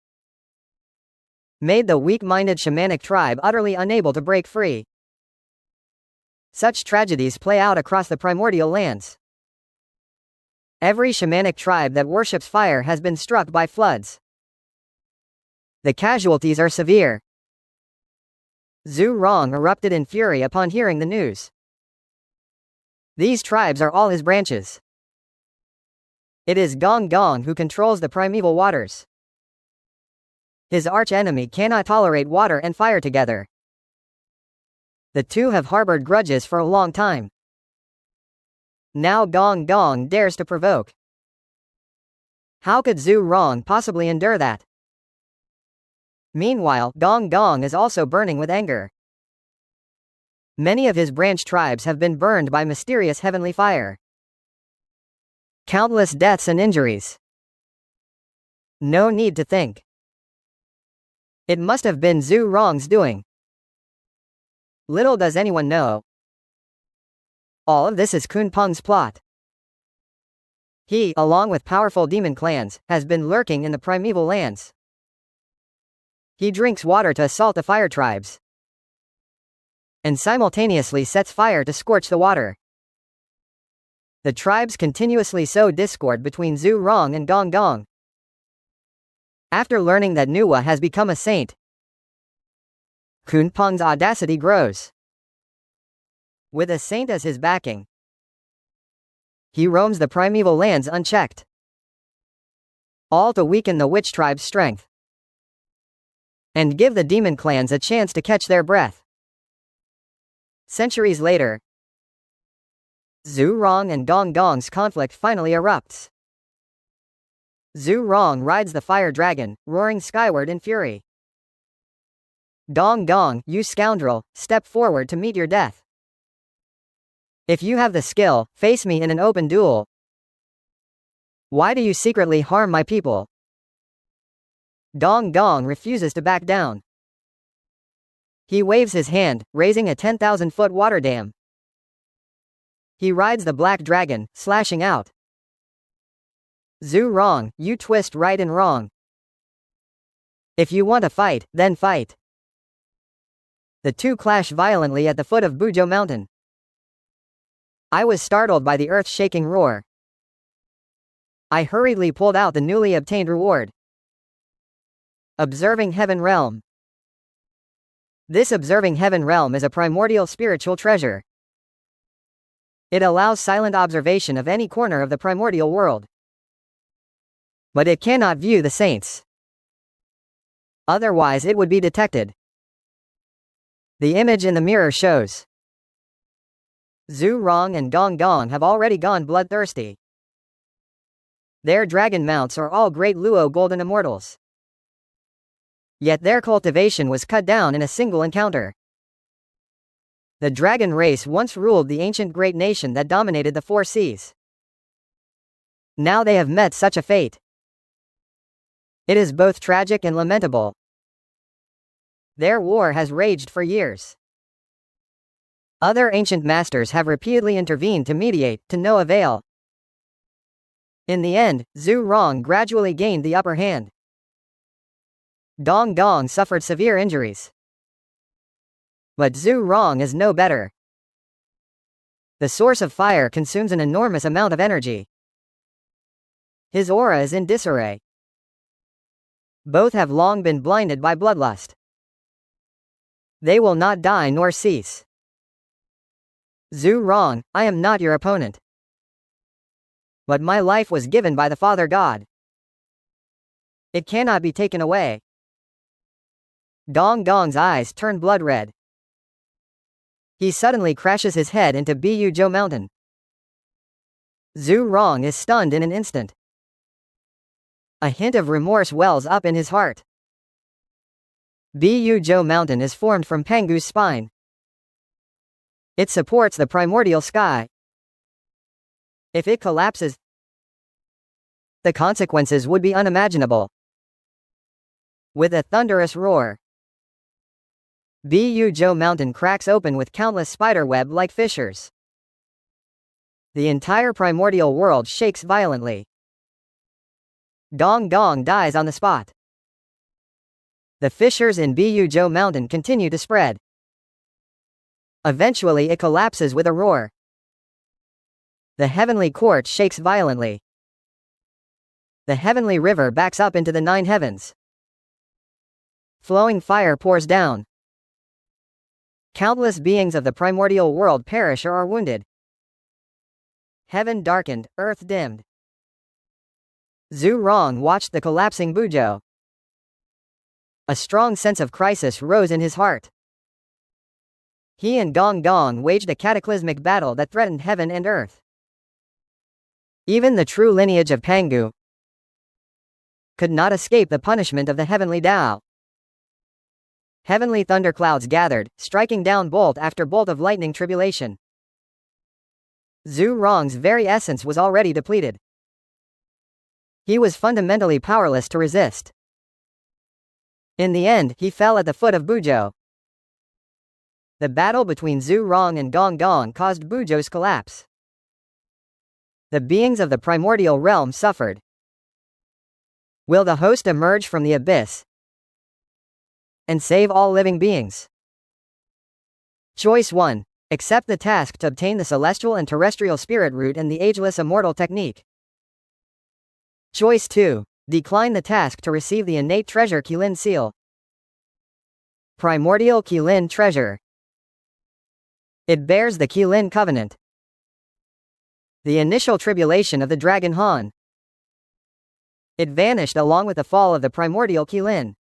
made the weak-minded shamanic tribe utterly unable to break free. Such tragedies play out across the primordial lands. Every shamanic tribe that worships fire has been struck by floods. The casualties are severe. Zhu Rong erupted in fury upon hearing the news. These tribes are all his branches. It is Gong Gong who controls the primeval waters. His arch-enemy cannot tolerate water and fire together. The two have harbored grudges for a long time. Now Gong Gong dares to provoke. How could Zhu Rong possibly endure that? Meanwhile, Gong Gong is also burning with anger. Many of his branch tribes have been burned by mysterious heavenly fire. Countless deaths and injuries. No need to think. It must have been Zhu Rong's doing. Little does anyone know. All of this is Kunpeng's plot. He, along with powerful demon clans, has been lurking in the primeval lands. He drinks water to assault the fire tribes, and simultaneously sets fire to scorch the water. The tribes continuously sow discord between Zhu Rong and Gong Gong. After learning that Nuwa has become a saint, Kunpeng's audacity grows. With a saint as his backing, he roams the primeval lands unchecked, all to weaken the witch tribe's strength, and give the demon clans a chance to catch their breath. Centuries later, Zhu Rong and Gong Gong's conflict finally erupts. Zhu Rong rides the fire dragon, roaring skyward in fury. Gong Gong, you scoundrel, step forward to meet your death. If you have the skill, face me in an open duel. Why do you secretly harm my people? Gong Gong refuses to back down. He waves his hand, raising a 10,000-foot water dam. He rides the black dragon, slashing out. Zhu Rong, you twist right and wrong. If you want to fight, then fight. The two clash violently at the foot of Buzhou Mountain. I was startled by the earth-shaking roar. I hurriedly pulled out the newly obtained reward. Observing Heaven Realm. This Observing Heaven Realm is a primordial spiritual treasure. It allows silent observation of any corner of the primordial world. But it cannot view the saints. Otherwise it would be detected. The image in the mirror shows Zhu Rong and Gong Gong have already gone bloodthirsty. Their dragon mounts are all great Luo golden immortals. Yet their cultivation was cut down in a single encounter. The dragon race once ruled the ancient great nation that dominated the four seas. Now they have met such a fate. It is both tragic and lamentable. Their war has raged for years. Other ancient masters have repeatedly intervened to mediate, to no avail. In the end, Zhu Rong gradually gained the upper hand. Gong Gong suffered severe injuries. But Zhu Rong is no better. The source of fire consumes an enormous amount of energy. His aura is in disarray. Both have long been blinded by bloodlust. They will not die nor cease. Zhu Rong, I am not your opponent. But my life was given by the Father God. It cannot be taken away. Gong Gong's eyes turn blood red. He suddenly crashes his head into Buzhou Mountain. Zhu Rong is stunned in an instant. A hint of remorse wells up in his heart. Buzhou Mountain is formed from Pangu's spine. It supports the primordial sky. If it collapses, the consequences would be unimaginable. With a thunderous roar, Buzhou Mountain cracks open with countless spiderweb-like fissures. The entire primordial world shakes violently. Gong Gong dies on the spot. The fissures in Bujo Mountain continue to spread. Eventually it collapses with a roar. The heavenly court shakes violently. The heavenly river backs up into the 9 heavens. Flowing fire pours down. Countless beings of the primordial world perish or are wounded. Heaven darkened, earth dimmed. Zhu Rong watched the collapsing Bujo. A strong sense of crisis rose in his heart. He and Gong Gong waged a cataclysmic battle that threatened heaven and earth. Even the true lineage of Pangu could not escape the punishment of the heavenly Tao. Heavenly thunderclouds gathered, striking down bolt after bolt of lightning tribulation. Zhu Rong's very essence was already depleted. He was fundamentally powerless to resist. In the end, he fell at the foot of Bujo. The battle between Zhu Rong and Gong Gong caused Bujo's collapse. The beings of the primordial realm suffered. Will the host emerge from the abyss and save all living beings? Choice 1. Accept the task to obtain the celestial and terrestrial spirit root and the ageless immortal technique. Choice 2. Decline the task to receive the innate treasure Qilin seal. Primordial Qilin treasure. It bears the Qilin covenant. The initial tribulation of the dragon Han. It vanished along with the fall of the primordial Qilin.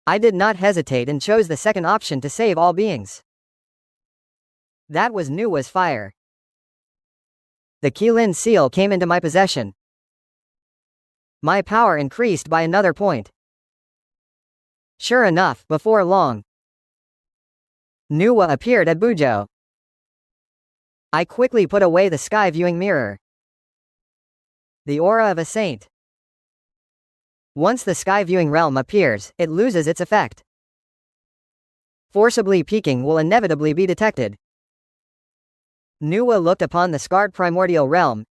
I did not hesitate and chose the second option to save all beings. That was Nuwa's fire. The Qilin seal came into my possession. My power increased by another point. Sure enough, before long, Nuwa appeared at Bujo. I quickly put away the sky viewing mirror. The aura of a saint. Once the sky viewing realm appears, it loses its effect. Forcibly peeking will inevitably be detected. Nuwa looked upon the scarred primordial realm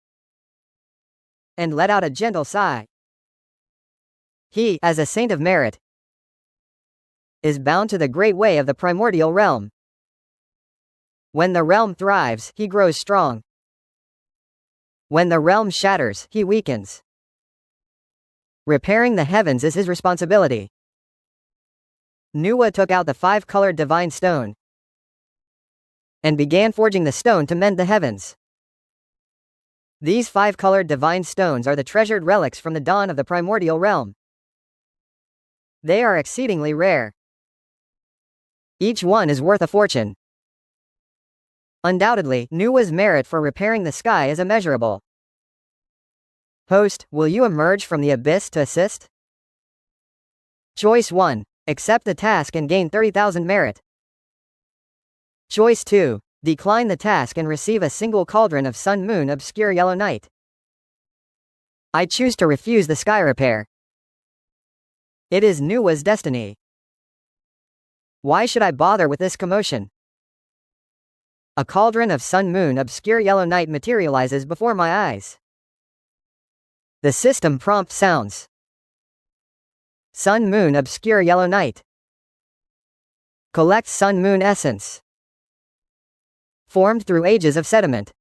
and let out a gentle sigh. He, as a saint of merit, is bound to the great way of the primordial realm. When the realm thrives, he grows strong. When the realm shatters, he weakens. Repairing the heavens is his responsibility. Nuwa took out the 5-colored divine stone and began forging the stone to mend the heavens. These 5-colored divine stones are the treasured relics from the dawn of the primordial realm. They are exceedingly rare. Each one is worth a fortune. Undoubtedly, Nuwa's merit for repairing the sky is immeasurable. Host, will you emerge from the abyss to assist? Choice 1. Accept the task and gain 30,000 merit. Choice 2. Decline the task and receive a single cauldron of sun moon obscure yellow night. I choose to refuse the sky repair. It is Nuwa's destiny. Why should I bother with this commotion? A cauldron of sun moon obscure yellow night materializes before my eyes. The system prompt sounds. Sun moon obscure yellow night. Collects sun moon essence. Formed through ages of sediment.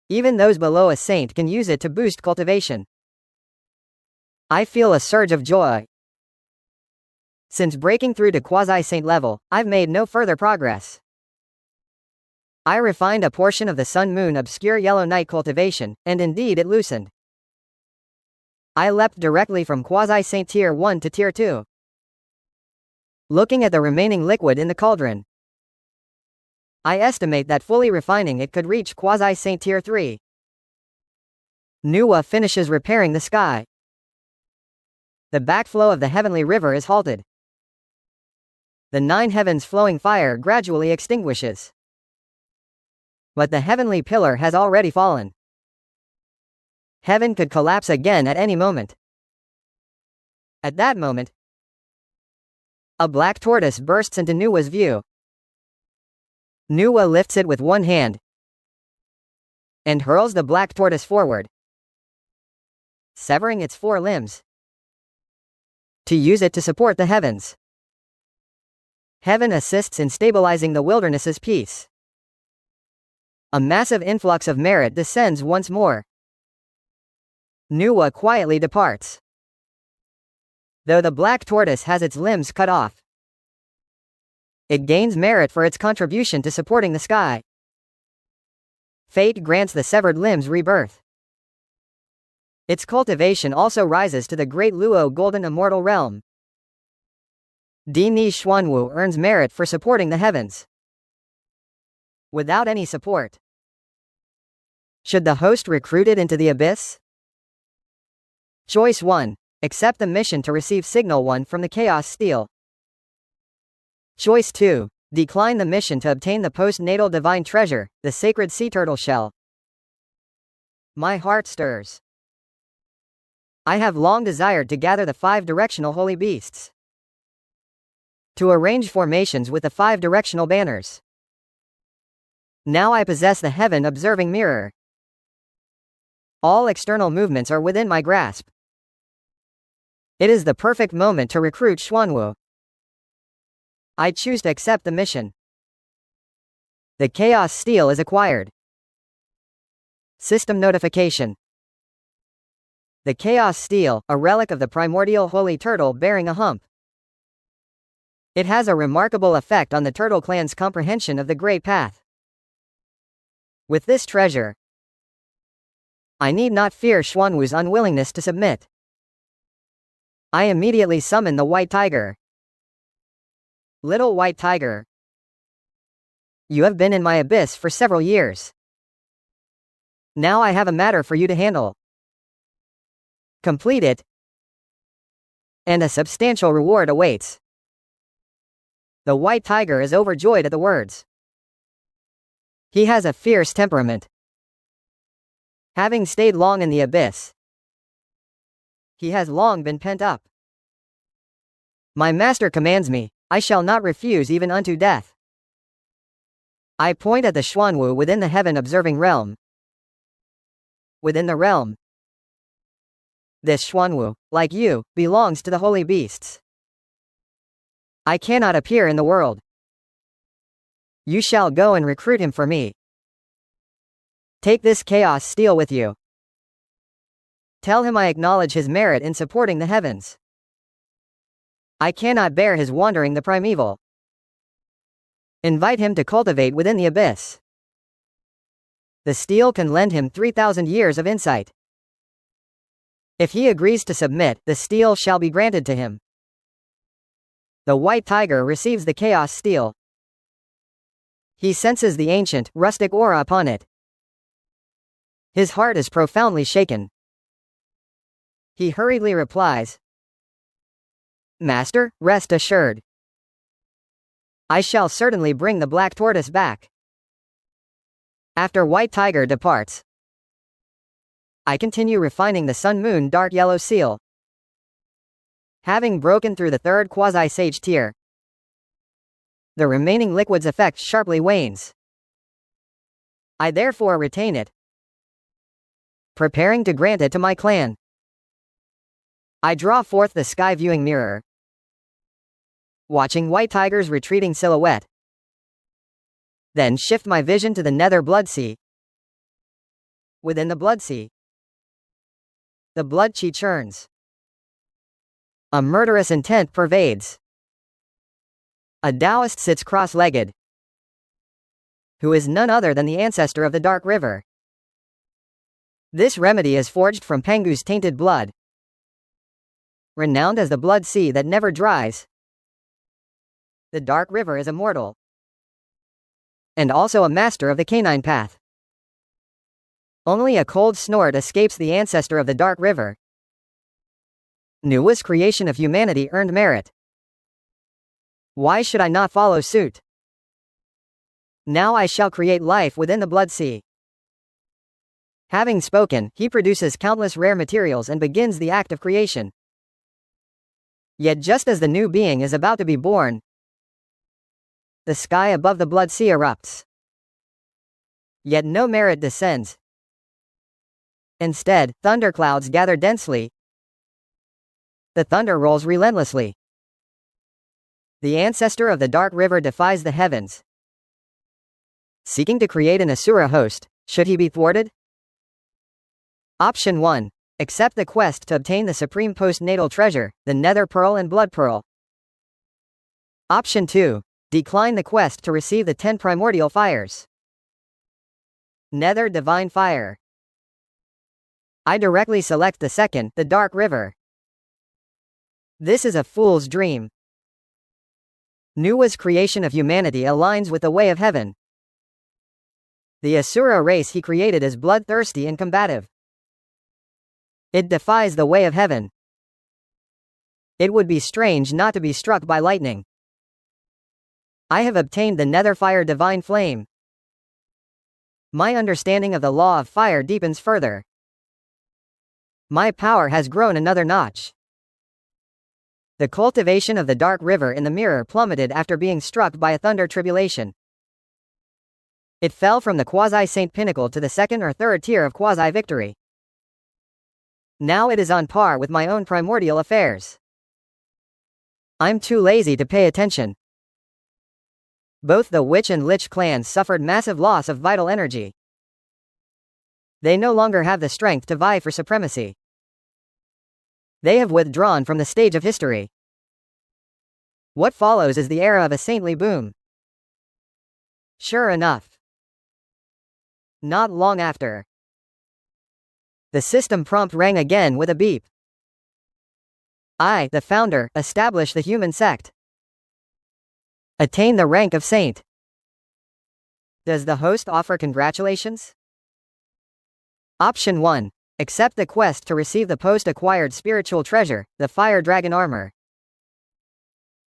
Even those below a saint can use it to boost cultivation. I feel a surge of joy. Since breaking through to quasi-saint level, I've made no further progress. I refined a portion of the sun moon obscure yellow night cultivation, and indeed it loosened. I leapt directly from quasi-saint tier 1 to tier 2. Looking at the remaining liquid in the cauldron, I estimate that fully refining it could reach quasi-saint tier 3. Nuwa finishes repairing the sky. The backflow of the heavenly river is halted. The 9 heavens flowing fire gradually extinguishes. But the heavenly pillar has already fallen. Heaven could collapse again at any moment. At that moment, a black tortoise bursts into Nuwa's view. Nuwa lifts it with one hand and hurls the black tortoise forward, severing its 4 limbs. To use it to support the heavens. Heaven assists in stabilizing the wilderness's peace. A massive influx of merit descends once more. Nuwa quietly departs. Though the black tortoise has its limbs cut off, it gains merit for its contribution to supporting the sky. Fate grants the severed limbs rebirth. Its cultivation also rises to the great Luo golden immortal realm. Di Ni Xuanwu earns merit for supporting the heavens. Without any support, should the host recruit it into the abyss? Choice 1. Accept the mission to receive Signal 1 from the Chaos Steel. Choice 2. Decline the mission to obtain the postnatal divine treasure, the sacred sea turtle shell. My heart stirs. I have long desired to gather the 5 directional holy beasts, to arrange formations with the 5 directional banners. Now I possess the heaven observing mirror. All external movements are within my grasp. It is the perfect moment to recruit Xuanwu. I choose to accept the mission. The Chaos Steel is acquired. System notification. The Chaos Steel, a relic of the primordial holy turtle bearing a hump. It has a remarkable effect on the turtle clan's comprehension of the Great Path. With this treasure, I need not fear Xuanwu's unwillingness to submit. I immediately summon the White Tiger. Little White Tiger, you have been in my abyss for several years. Now I have a matter for you to handle. Complete it, and a substantial reward awaits. The White Tiger is overjoyed at the words. He has a fierce temperament. Having stayed long in the abyss, he has long been pent up. My master commands me, I shall not refuse even unto death. I point at the Xuanwu within the heaven observing realm. Within the realm, this Xuanwu, like you, belongs to the holy beasts. I cannot appear in the world. You shall go and recruit him for me. Take this Chaos Steel with you. Tell him I acknowledge his merit in supporting the heavens. I cannot bear his wandering the primeval. Invite him to cultivate within the abyss. The steel can lend him 3,000 years of insight. If he agrees to submit, the steel shall be granted to him. The White Tiger receives the Chaos Steel. He senses the ancient, rustic aura upon it. His heart is profoundly shaken. He hurriedly replies, Master, rest assured. I shall certainly bring the black tortoise back. After White Tiger departs, I continue refining the Sun Moon Dark Yellow Seal. Having broken through the 3rd quasi-sage tier, the remaining liquid's effect sharply wanes. I therefore retain it, preparing to grant it to my clan. I draw forth the sky viewing mirror, watching White Tiger's retreating silhouette. Then shift my vision to the nether blood sea. Within the blood sea, the blood chi churns. A murderous intent pervades. A Taoist sits cross-legged, who is none other than the ancestor of the Dark River. This remedy is forged from Pengu's tainted blood, renowned as the blood sea that never dries. The Dark River is immortal, and also a master of the canine path. Only a cold snort escapes the ancestor of the Dark River. Nuwa's creation of humanity earned merit. Why should I not follow suit? Now I shall create life within the blood sea. Having spoken, he produces countless rare materials and begins the act of creation. Yet just as the new being is about to be born, the sky above the blood sea erupts. Yet no merit descends. Instead, thunderclouds gather densely, The thunder rolls relentlessly. The ancestor of the dark river defies the heavens. Seeking to create an Asura host, should he be thwarted? Option 1. Accept the quest to obtain the supreme postnatal treasure, the nether pearl and blood pearl. Option 2. Decline the quest to receive the 10 primordial fires. Nether divine fire. I directly select the second, the dark river. This is a fool's dream. Nuwa's creation of humanity aligns with the way of heaven. The Asura race he created is bloodthirsty and combative. It defies the way of heaven. It would be strange not to be struck by lightning. I have obtained the Netherfire Divine Flame. My understanding of the law of fire deepens further. My power has grown another notch. The cultivation of the dark river in the mirror plummeted after being struck by a thunder tribulation. It fell from the quasi-saint pinnacle to the second or third tier of quasi-victory. Now it is on par with my own primordial affairs. I'm too lazy to pay attention. Both the Witch and Lich clans suffered massive loss of vital energy. They no longer have the strength to vie for supremacy. They have withdrawn from the stage of history. What follows is the era of a saintly boom. Sure enough. Not long after. The system prompt rang again with a beep. I, the founder, establish the human sect. Attain the rank of saint. Does the host offer congratulations? Option 1. Accept the quest to receive the post-acquired spiritual treasure, the Fire Dragon Armor.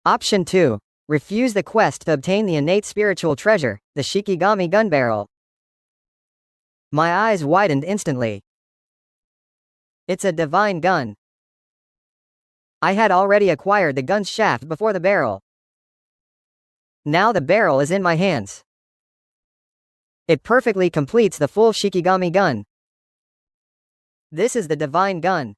Option 2. Refuse the quest to obtain the innate spiritual treasure, the Shikigami Gun Barrel. My eyes widened instantly. It's a divine gun. I had already acquired the gun's shaft before the barrel. Now the barrel is in my hands. It perfectly completes the full Shikigami gun. This is the divine gun.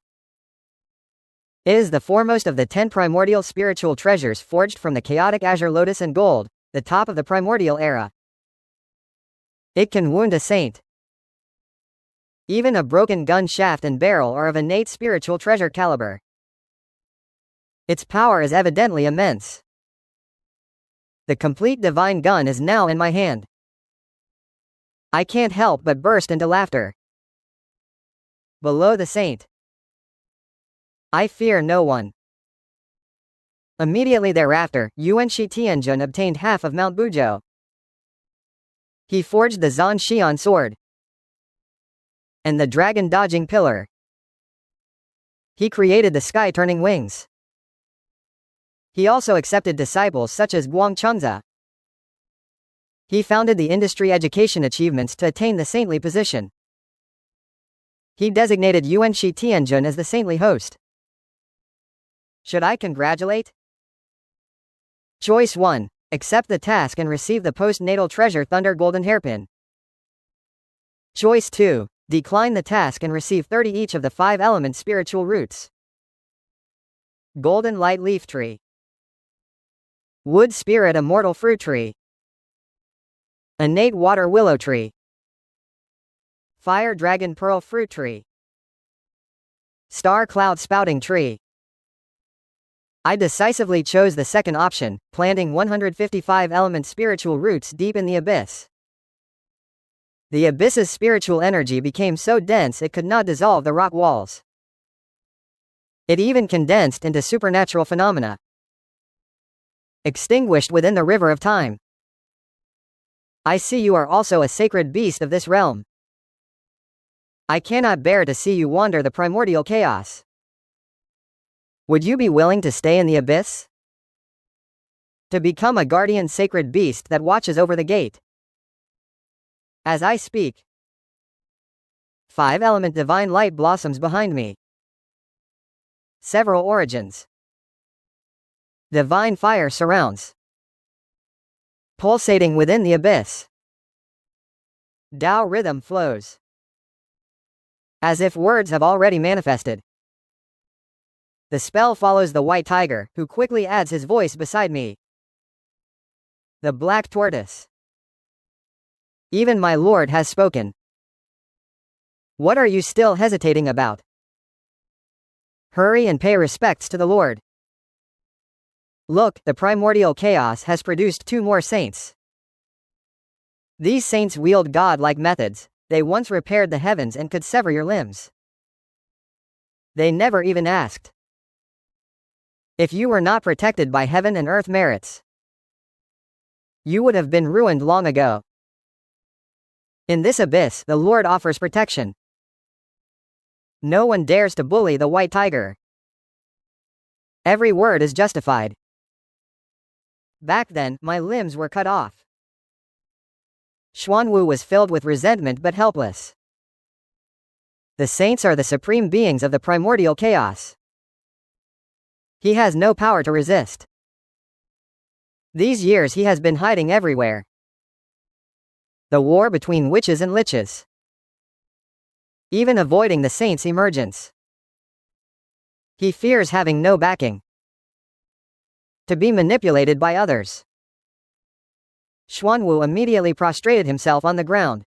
It is the foremost of the 10 primordial spiritual treasures forged from the chaotic azure lotus and gold, the top of the primordial era. It can wound a saint. Even a broken gun shaft and barrel are of innate spiritual treasure caliber. Its power is evidently immense. The complete divine gun is now in my hand. I can't help but burst into laughter. Below the saint. I fear no one. Immediately thereafter, Yuanshi Tianjun obtained half of Mount Buzhou. He forged the Zan Xian sword and the dragon dodging pillar. He created the sky turning wings. He also accepted disciples such as Guang Chengza. He founded the industry education achievements to attain the saintly position. He designated Yuanshi Tianjun as the saintly host. Should I congratulate? Choice 1. Accept the task and receive the postnatal treasure Thunder Golden Hairpin. Choice 2. Decline the task and receive 30 each of the 5 element spiritual roots. Golden Light Leaf Tree. Wood Spirit Immortal Fruit Tree. Innate Water Willow Tree. Fire Dragon Pearl Fruit Tree. Star Cloud Spouting Tree. I decisively chose the second option, planting 155 element spiritual roots deep in the abyss. The abyss's spiritual energy became so dense it could not dissolve the rock walls. It even condensed into supernatural phenomena. Extinguished within the river of time. I see you are also a sacred beast of this realm. I cannot bear to see you wander the primordial chaos. Would you be willing to stay in the abyss? To become a guardian sacred beast that watches over the gate. As I speak, 5 element divine light blossoms behind me. Several origins. Divine fire surrounds. Pulsating within the abyss. Tao rhythm flows. As if words have already manifested. The spell follows the white tiger, who quickly adds his voice beside me. The black tortoise. Even my lord has spoken. What are you still hesitating about? Hurry and pay respects to the lord. Look, the primordial chaos has produced 2 more saints. These saints wield god-like methods. They once repaired the heavens and could sever your limbs. They never even asked if you were not protected by heaven and earth merits. You would have been ruined long ago. In this abyss, the Lord offers protection. No one dares to bully the white tiger. Every word is justified. Back then, my limbs were cut off. Xuanwu was filled with resentment but helpless. The saints are the supreme beings of the primordial chaos. He has no power to resist. These years he has been hiding everywhere. The war between witches and liches. Even avoiding the saints' emergence. He fears having no backing. To be manipulated by others. Xuanwu immediately prostrated himself on the ground.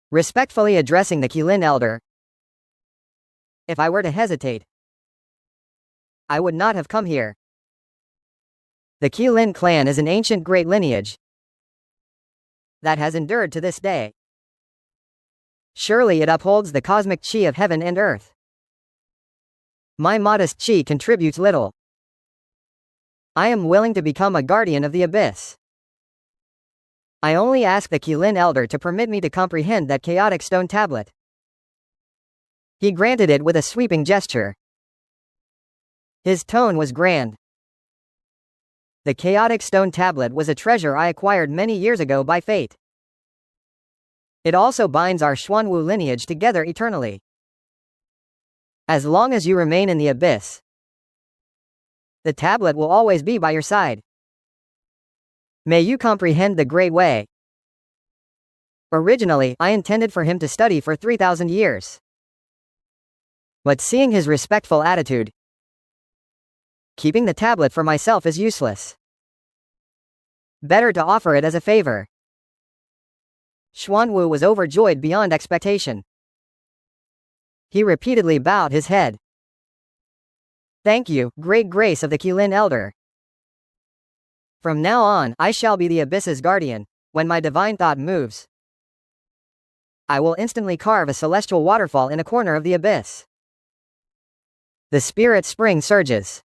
Respectfully addressing the Qilin elder. If I were to hesitate, I would not have come here. The Qilin clan is an ancient great lineage that has endured to this day. Surely it upholds the cosmic chi of heaven and earth. My modest chi contributes little. I am willing to become a guardian of the abyss. I only ask the Qilin elder to permit me to comprehend that chaotic stone tablet. He granted it with a sweeping gesture. His tone was grand. The chaotic stone tablet was a treasure I acquired many years ago by fate. It also binds our Xuanwu lineage together eternally. As long as you remain in the abyss, the tablet will always be by your side. May you comprehend the great way. Originally, I intended for him to study for 3,000 years. But seeing his respectful attitude, keeping the tablet for myself is useless. Better to offer it as a favor. Xuanwu was overjoyed beyond expectation. He repeatedly bowed his head. Thank you, great grace of the Qilin elder. From now on, I shall be the abyss's guardian. When my divine thought moves, I will instantly carve a celestial waterfall in a corner of the abyss. The spirit spring surges.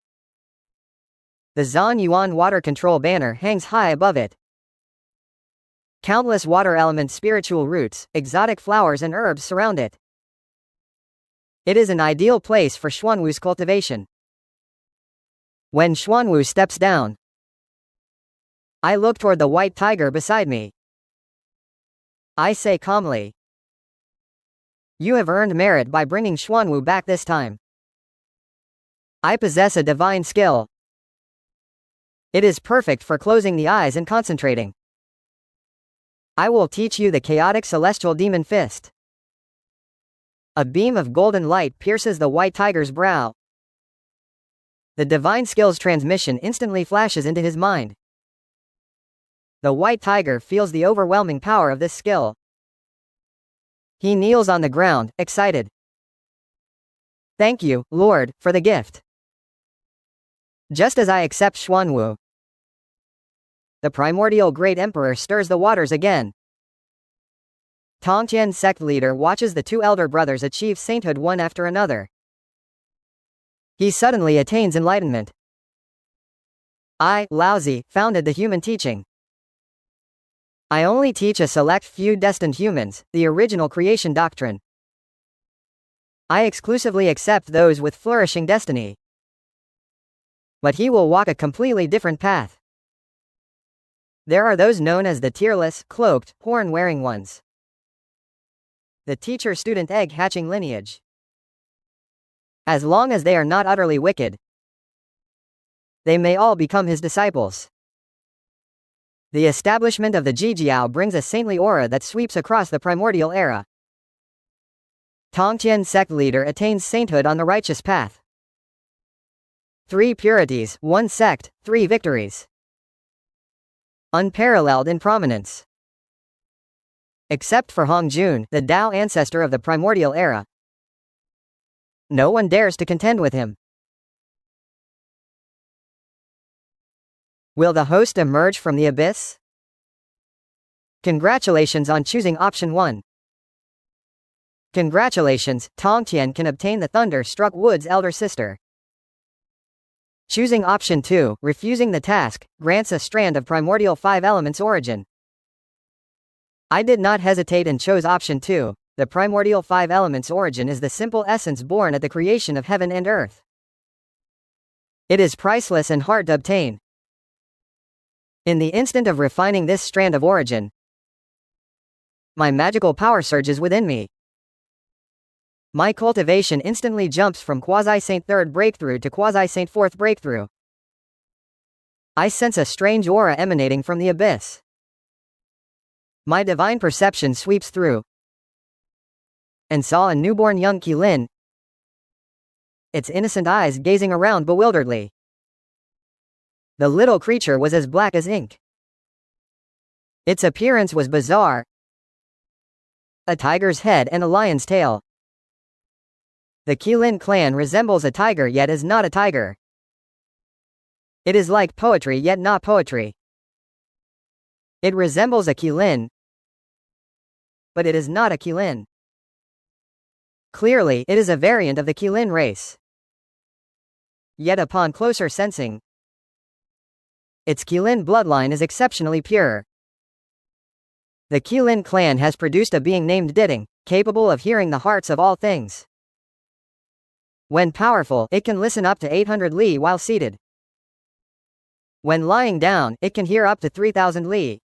The Zhan Yuan water control banner hangs high above it. Countless water element spiritual roots, exotic flowers and herbs surround it. It is an ideal place for Xuanwu's cultivation. When Xuanwu steps down, I look toward the white tiger beside me. I say calmly, you have earned merit by bringing Xuanwu back this time. I possess a divine skill. It is perfect for closing the eyes and concentrating. I will teach you the chaotic celestial demon fist. A beam of golden light pierces the white tiger's brow. The divine skill's transmission instantly flashes into his mind. The white tiger feels the overwhelming power of this skill. He kneels on the ground, excited. Thank you, Lord, for the gift. Just as I accept Xuanwu, the primordial great emperor stirs the waters again. Tongtian sect leader watches the 2 elder brothers achieve sainthood one after another. He suddenly attains enlightenment. I, Laozi, founded the human teaching. I only teach a select few destined humans, the original creation doctrine. I exclusively accept those with flourishing destiny. But he will walk a completely different path. There are those known as the tearless, cloaked, horn-wearing ones. The teacher-student egg-hatching lineage. As long as they are not utterly wicked, they may all become his disciples. The establishment of the Jijiao brings a saintly aura that sweeps across the primordial era. Tongtian sect leader attains sainthood on the righteous path. 3 purities, 1 sect, 3 victories. Unparalleled in prominence. Except for Hongjun, the Tao ancestor of the primordial era. No one dares to contend with him. Will the host emerge from the abyss? Congratulations on choosing option 1. Congratulations, Tongtian can obtain the thunder-struck wood's elder sister. Choosing option 2, refusing the task, grants a strand of primordial 5 elements origin. I did not hesitate and chose option 2. The primordial 5 elements origin is the simple essence born at the creation of heaven and earth. It is priceless and hard to obtain. In the instant of refining this strand of origin, my magical power surges within me. My cultivation instantly jumps from quasi-saint 3rd breakthrough to quasi-saint 4th breakthrough. I sense a strange aura emanating from the abyss. My divine perception sweeps through and saw a newborn young Qilin, its innocent eyes gazing around bewilderedly. The little creature was as black as ink. Its appearance was bizarre. A tiger's head and a lion's tail. The Qilin clan resembles a tiger yet is not a tiger. It is like poetry yet not poetry. It resembles a Qilin, but it is not a Qilin. Clearly, it is a variant of the Qilin race. Yet upon closer sensing, its Qilin bloodline is exceptionally pure. The Qilin clan has produced a being named Diding, capable of hearing the hearts of all things. When powerful, it can listen up to 800 li while seated. When lying down, it can hear up to 3,000 li.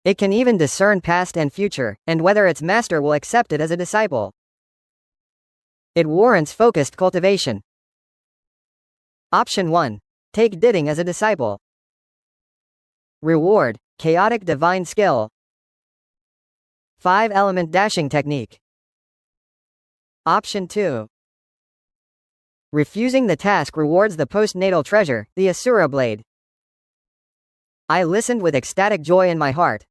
It can even discern past and future, and whether its master will accept it as a disciple. It warrants focused cultivation. Option 1. Take Diding as a disciple. Reward: chaotic divine skill. 5-element dashing technique. Option 2. Refusing the task rewards the postnatal treasure, the Asura blade. I listened with ecstatic joy in my heart.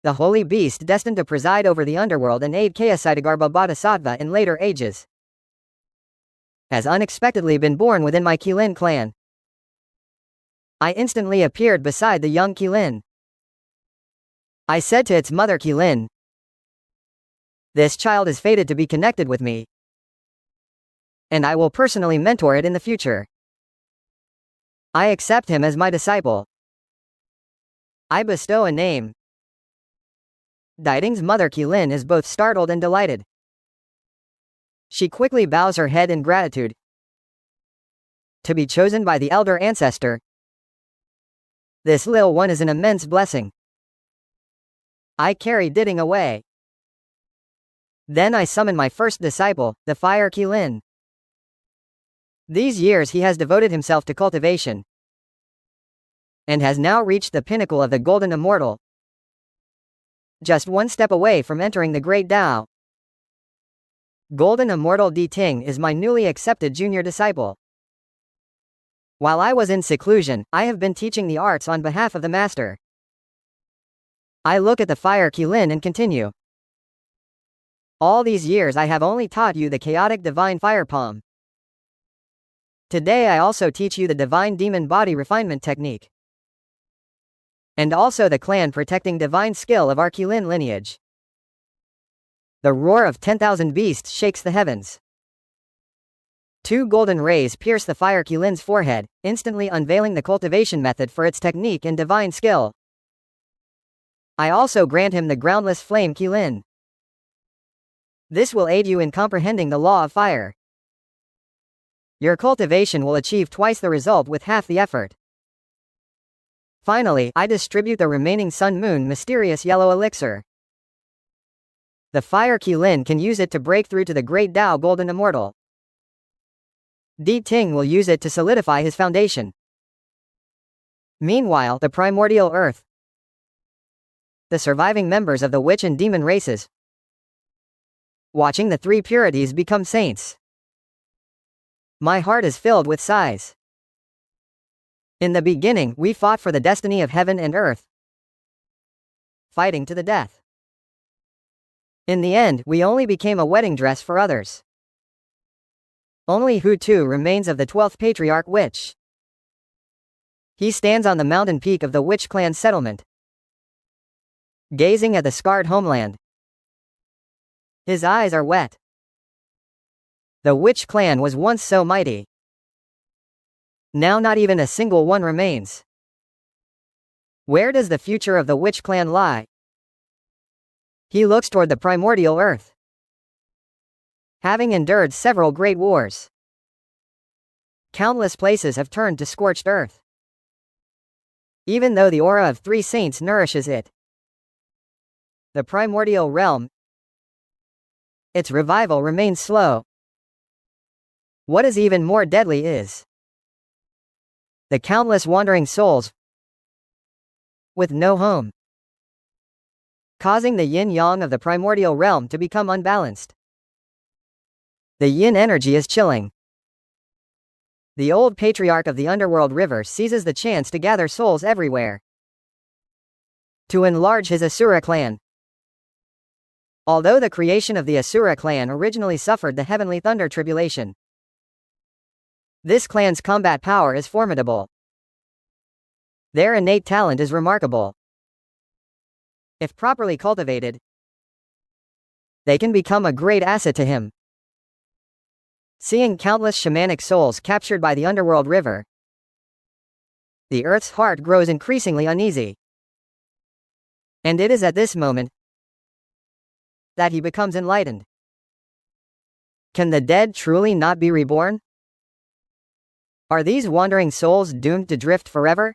The holy beast destined to preside over the underworld and aid Kayasiddhagarbha Bodhisattva in later ages has unexpectedly been born within my Qilin clan. I instantly appeared beside the young Qilin. I said to its mother Qilin, "This child is fated to be connected with me, and I will personally mentor it in the future. I accept him as my disciple. I bestow a name." Diding's mother Qilin is both startled and delighted. She quickly bows her head in gratitude. To be chosen by the elder ancestor, this lil one is an immense blessing. I carry Diding away. Then I summon my first disciple, the Fire Kirin. These years he has devoted himself to cultivation, and has now reached the pinnacle of the Golden Immortal, just one step away from entering the Great Tao. Golden Immortal Di Ting is my newly accepted junior disciple. While I was in seclusion, I have been teaching the arts on behalf of the master. I look at the Fire Kirin and continue. All these years I have only taught you the chaotic divine fire palm. Today I also teach you the divine demon body refinement technique, and also the clan protecting divine skill of our Qilin lineage. The roar of 10,000 beasts shakes the heavens. 2 golden rays pierce the Fire Kilin's forehead, instantly unveiling the cultivation method for its technique and divine skill. I also grant him the groundless flame Qilin. This will aid you in comprehending the law of fire. Your cultivation will achieve twice the result with half the effort. Finally, I distribute the remaining Sun-Moon mysterious yellow elixir. The Fire Kirin can use it to break through to the Great Tao Golden Immortal. Di Ting will use it to solidify his foundation. Meanwhile, the primordial earth, the surviving members of the witch and demon races, watching the 3 purities become saints. My heart is filled with sighs. In the beginning, we fought for the destiny of heaven and earth, fighting to the death. In the end, we only became a wedding dress for others. Only Hu-Tu remains of the 12th patriarch witch. He stands on the mountain peak of the witch clan settlement, gazing at the scarred homeland. His eyes are wet. The witch clan was once so mighty. Now not even a single one remains. Where does the future of the witch clan lie? He looks toward the primordial earth. Having endured several great wars, countless places have turned to scorched earth. Even though the aura of 3 saints nourishes it, the primordial realm, its revival remains slow. What is even more deadly is the countless wandering souls with no home, causing the yin-yang of the primordial realm to become unbalanced. The yin energy is chilling. The old patriarch of the underworld river seizes the chance to gather souls everywhere, to enlarge his Asura clan. Although the creation of the Asura clan originally suffered the heavenly thunder tribulation, this clan's combat power is formidable. Their innate talent is remarkable. If properly cultivated, they can become a great asset to him. Seeing countless shamanic souls captured by the underworld river, the earth's heart grows increasingly uneasy. And it is at this moment that he becomes enlightened. Can the dead truly not be reborn? Are these wandering souls doomed to drift forever?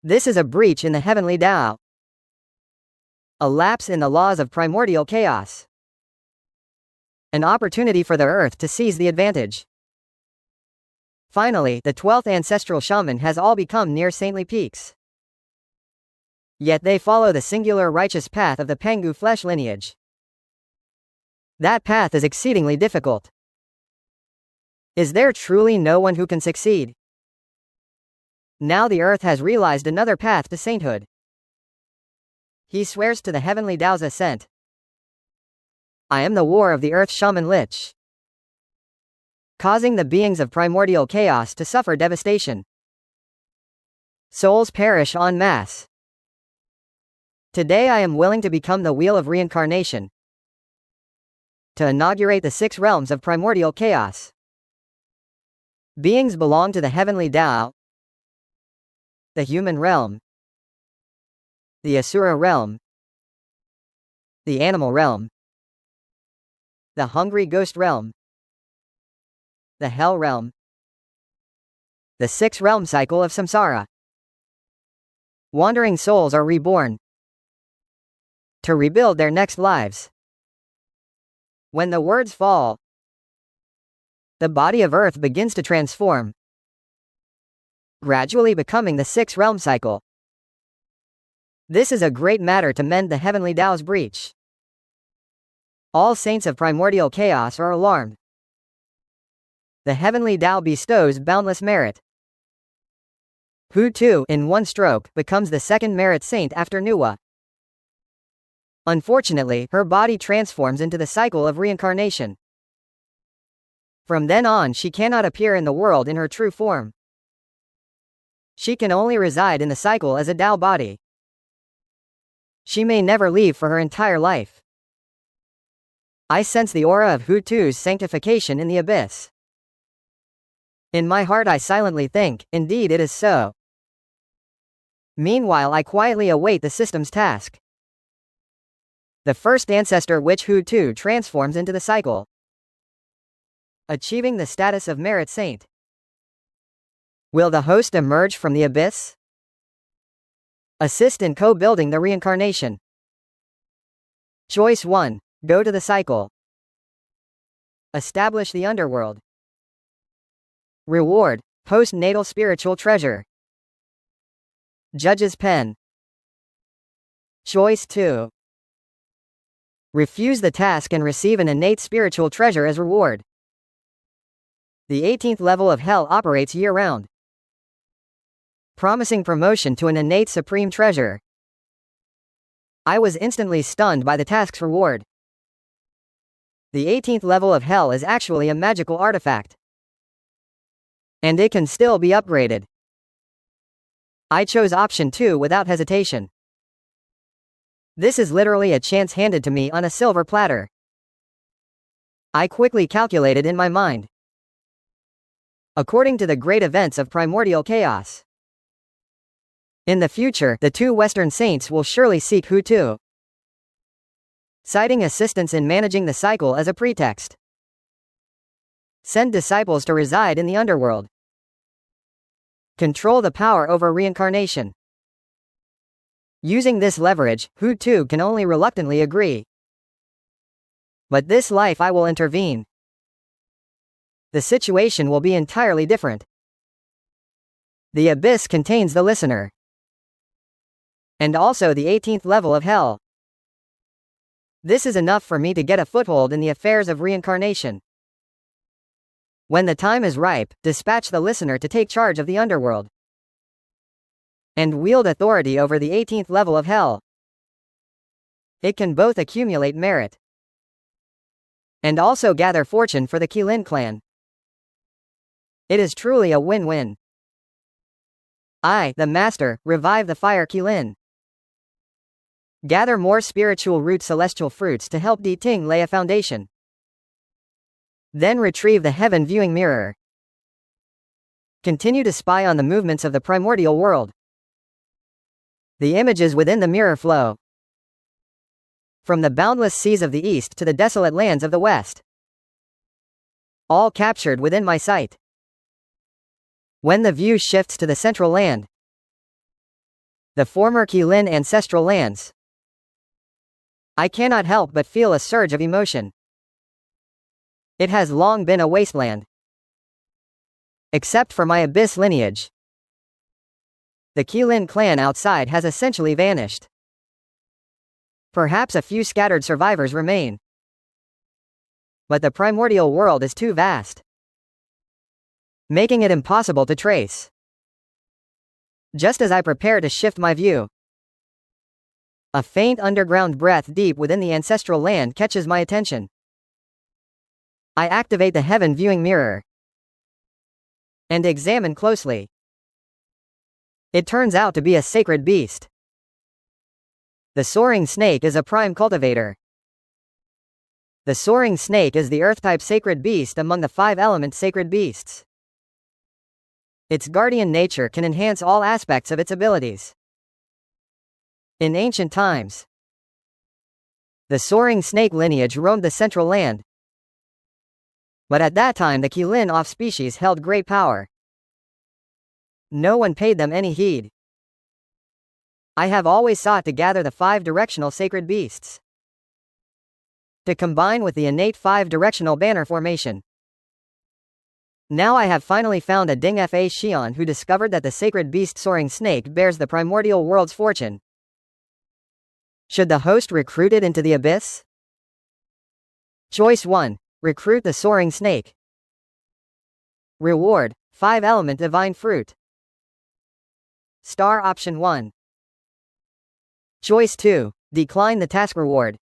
This is a breach in the heavenly Tao, a lapse in the laws of primordial chaos, an opportunity for the earth to seize the advantage. Finally, the 12th ancestral shaman has all become near saintly peaks. Yet they follow the singular righteous path of the Pengu flesh lineage. That path is exceedingly difficult. Is there truly no one who can succeed? Now the earth has realized another path to sainthood. He swears to the heavenly Tao's ascent. I am the war of the earth shaman lich, causing the beings of primordial chaos to suffer devastation. Souls perish en masse. Today I am willing to become the wheel of reincarnation, to inaugurate the 6 realms of primordial chaos. Beings belong to the heavenly Tao, the human realm, the Asura realm, the animal realm, the hungry ghost realm, the hell realm, the 6 realm cycle of samsara. Wandering souls are reborn to rebuild their next lives. When the words fall, the body of earth begins to transform, gradually becoming the 6 realm cycle. This is a great matter to mend the heavenly Tao's breach. All saints of primordial chaos are alarmed. The heavenly Tao bestows boundless merit. Hu-Tu, in one stroke, becomes the 2nd merit saint after Nuwa. Unfortunately, her body transforms into the cycle of reincarnation. From then on, she cannot appear in the world in her true form. She can only reside in the cycle as a Tao body. She may never leave for her entire life. I sense the aura of Hu-Tu's sanctification in the abyss. In my heart I silently think, indeed it is so. Meanwhile I quietly await the system's task. The first ancestor witch Hu-Tu transforms into the cycle, achieving the status of merit saint. Will the host emerge from the abyss? Assist in co-building the reincarnation. Choice 1. Go to the cycle. Establish the underworld. Reward: post-natal spiritual treasure. Judge's pen. Choice 2. Refuse the task and receive an innate spiritual treasure as reward. The 18th level of Hell operates year-round, promising promotion to an innate supreme treasure. I was instantly stunned by the task's reward. The 18th level of Hell is actually a magical artifact, and it can still be upgraded. I chose option 2 without hesitation. This is literally a chance handed to me on a silver platter. I quickly calculated in my mind. According to the great events of primordial chaos, in the future, the two Western saints will surely seek Hutu, citing assistance in managing the cycle as a pretext. Send disciples to reside in the underworld. Control the power over reincarnation. Using this leverage, Hutu can only reluctantly agree. But this life I will intervene. The situation will be entirely different. The abyss contains the listener, and also the 18th level of Hell. This is enough for me to get a foothold in the affairs of reincarnation. When the time is ripe, dispatch the listener to take charge of the underworld and wield authority over the 18th level of Hell. It can both accumulate merit and also gather fortune for the Kirin clan. It is truly a win-win. I, the master, revive the Fire Kirin. Gather more spiritual root celestial fruits to help Di Ting lay a foundation. Then retrieve the heaven viewing mirror. Continue to spy on the movements of the primordial world. The images within the mirror flow from the boundless seas of the east to the desolate lands of the west, all captured within my sight. When the view shifts to the central land, the former Kirin ancestral lands, I cannot help but feel a surge of emotion. It has long been a wasteland, except for my abyss lineage. The Kirin clan outside has essentially vanished. Perhaps a few scattered survivors remain, but the primordial world is too vast, making it impossible to trace. Just as I prepare to shift my view, a faint underground breath deep within the ancestral land catches my attention. I activate the heaven viewing mirror and examine closely. It turns out to be a sacred beast. The soaring snake is a prime cultivator. The soaring snake is the earth-type sacred beast among the 5-element sacred beasts. Its guardian nature can enhance all aspects of its abilities. In ancient times, the soaring snake lineage roamed the central land, but at that time the Kirin off-species held great power. No one paid them any heed. I have always sought to gather the 5-directional sacred beasts to combine with the innate 5-directional banner formation. Now I have finally found a Ding Fa Xian who discovered that the sacred beast soaring snake bears the primordial world's fortune. Should the host recruit it into the abyss? Choice 1. Recruit the soaring snake. Reward: 5-element divine fruit. Star option 1. Choice 2. Decline the task reward.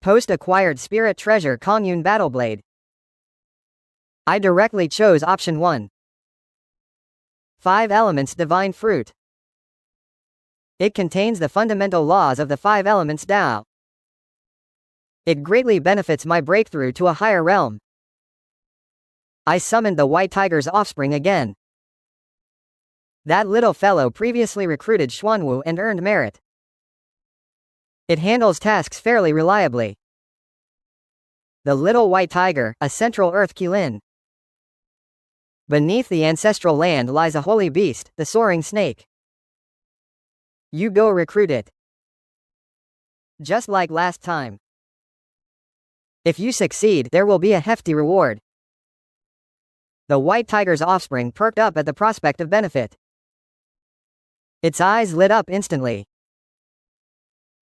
Post acquired spirit treasure Kongyun Battleblade. I directly chose option 1. 5 elements divine fruit. It contains the fundamental laws of the 5 elements Tao. It greatly benefits my breakthrough to a higher realm. I summoned the white tiger's offspring again. That little fellow previously recruited Xuanwu and earned merit. It handles tasks fairly reliably. The little white tiger, a central earth Kirin. Beneath the ancestral land lies a holy beast, the soaring snake. You go recruit it. Just like last time. If you succeed, there will be a hefty reward. The white tiger's offspring perked up at the prospect of benefit. Its eyes lit up instantly.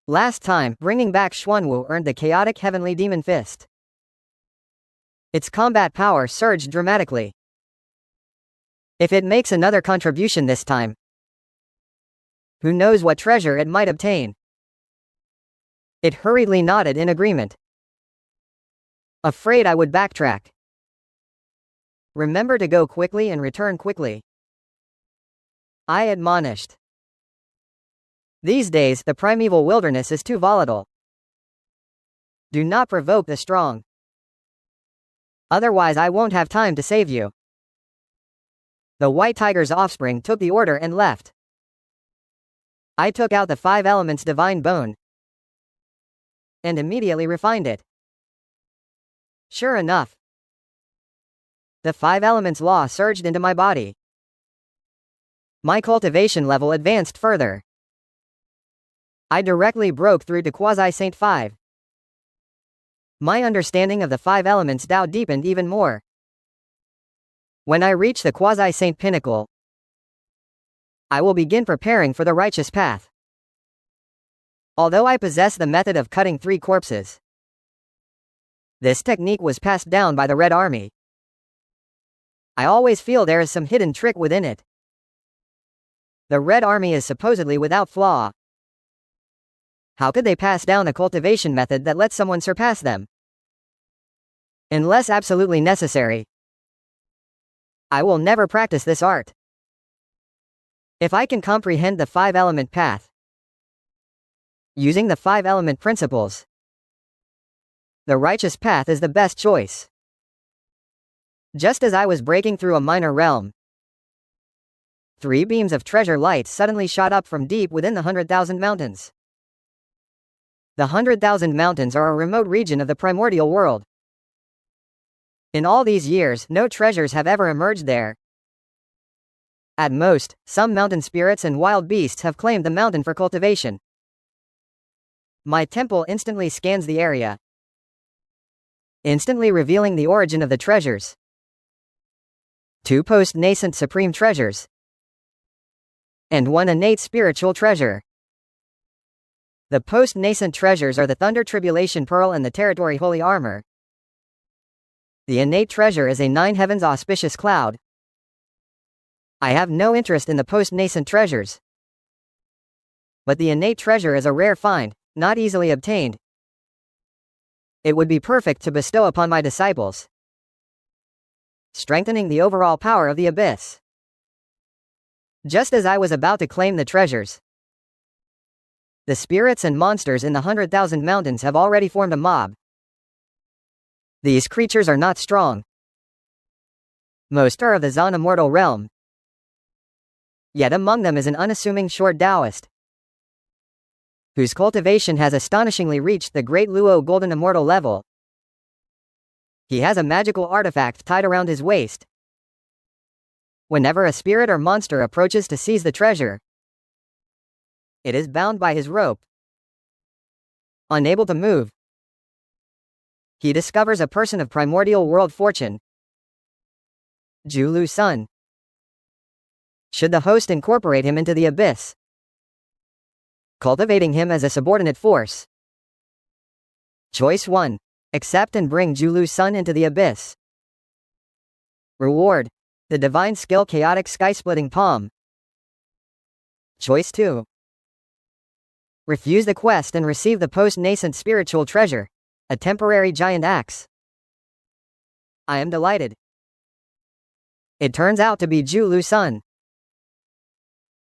Last time, bringing back Xuanwu earned the chaotic heavenly demon fist. Its combat power surged dramatically. If it makes another contribution this time, who knows what treasure it might obtain? It hurriedly nodded in agreement. Afraid I would backtrack. Remember to go quickly and return quickly, I admonished. These days, the primeval wilderness is too volatile. Do not provoke the strong. Otherwise I won't have time to save you. The white tiger's offspring took the order and left. I took out the 5 elements divine bone and immediately refined it. Sure enough, the 5 elements law surged into my body. My cultivation level advanced further. I directly broke through to Quasi-Saint 5. My understanding of the 5 elements Tao deepened even more. When I reach the Quasi-Saint pinnacle, I will begin preparing for the righteous path. Although I possess the method of cutting 3 corpses, this technique was passed down by the Red Army. I always feel there is some hidden trick within it. The Red Army is supposedly without flaw. How could they pass down a cultivation method that lets someone surpass them? Unless absolutely necessary, I will never practice this art. If I can comprehend the 5-element path, using the 5-element principles, the righteous path is the best choice. Just as I was breaking through a minor realm, 3 beams of treasure light suddenly shot up from deep within the 100,000 mountains. The 100,000 mountains are a remote region of the primordial world. In all these years, no treasures have ever emerged there. At most, some mountain spirits and wild beasts have claimed the mountain for cultivation. My temple instantly scans the area, instantly revealing the origin of the treasures. 2 post-nascent supreme treasures, and 1 innate spiritual treasure. The post-nascent treasures are the Thunder Tribulation Pearl and the Territory Holy Armor. The innate treasure is a 9 heavens auspicious cloud. I have no interest in the post-nascent treasures, but the innate treasure is a rare find, not easily obtained. It would be perfect to bestow upon my disciples, strengthening the overall power of the abyss. Just as I was about to claim the treasures, the spirits and monsters in the 100,000 mountains have already formed a mob. These creatures are not strong. Most are of the Zan immortal realm. Yet among them is an unassuming short Taoist, whose cultivation has astonishingly reached the Great Luo Golden Immortal level. He has a magical artifact tied around his waist. Whenever a spirit or monster approaches to seize the treasure, it is bound by his rope. Unable to move, he discovers a person of primordial world fortune, Julu Sun. Should the host incorporate him into the abyss, cultivating him as a subordinate force? Choice 1. Accept and bring Julu Sun into the abyss. Reward: the divine skill Chaotic Sky-Splitting Palm. Choice 2. Refuse the quest and receive the post-nascent spiritual treasure, a temporary giant axe. I am delighted. It turns out to be Julu Sun.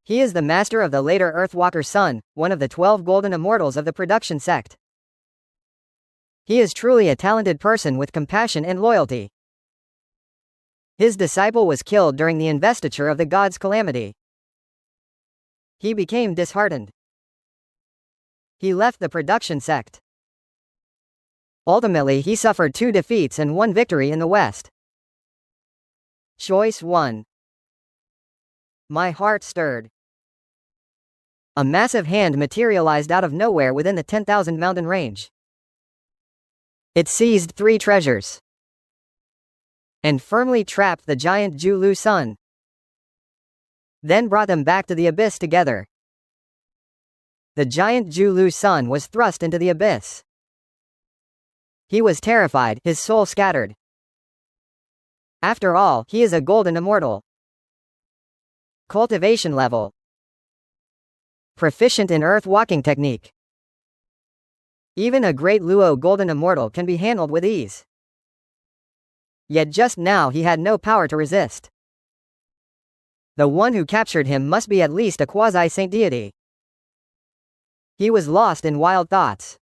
He is the master of the later Earthwalker Sun, one of the 12 golden immortals of the production sect. He is truly a talented person with compassion and loyalty. His disciple was killed during the investiture of the god's calamity. He became disheartened. He left the production sect. Ultimately, he suffered 2 defeats and 1 victory in the West. Choice 1. My heart stirred. A massive hand materialized out of nowhere within the 10,000 mountain range. It seized 3 treasures and firmly trapped the giant Julu Sun, then brought them back to the abyss together. The giant Julu Sun was thrust into the abyss. He was terrified, his soul scattered. After all, he is a golden immortal. Cultivation level. Proficient in earth walking technique. Even a great Luo golden immortal can be handled with ease. Yet just now he had no power to resist. The one who captured him must be at least a quasi-saint deity. He was lost in wild thoughts.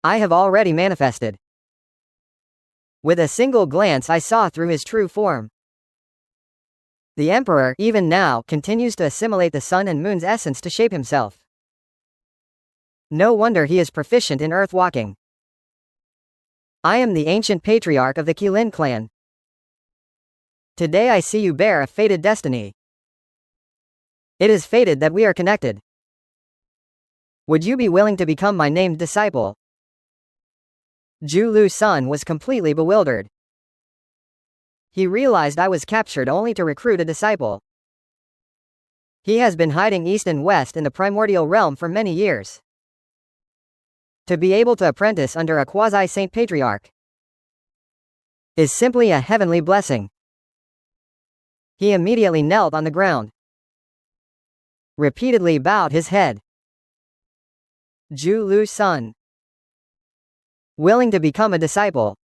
I have already manifested. With a single glance I saw through his true form. The Emperor, even now, continues to assimilate the sun and moon's essence to shape himself. No wonder he is proficient in earth walking. I am the ancient patriarch of the Kirin clan. Today I see you bear a fated destiny. It is fated that we are connected. Would you be willing to become my named disciple? Zhu Lu's son was completely bewildered. He realized I was captured only to recruit a disciple. He has been hiding east and west in the primordial realm for many years. To be able to apprentice under a quasi-saint patriarch is simply a heavenly blessing. He immediately knelt on the ground, repeatedly bowed his head. Zhu Lu's son. Willing to become a disciple.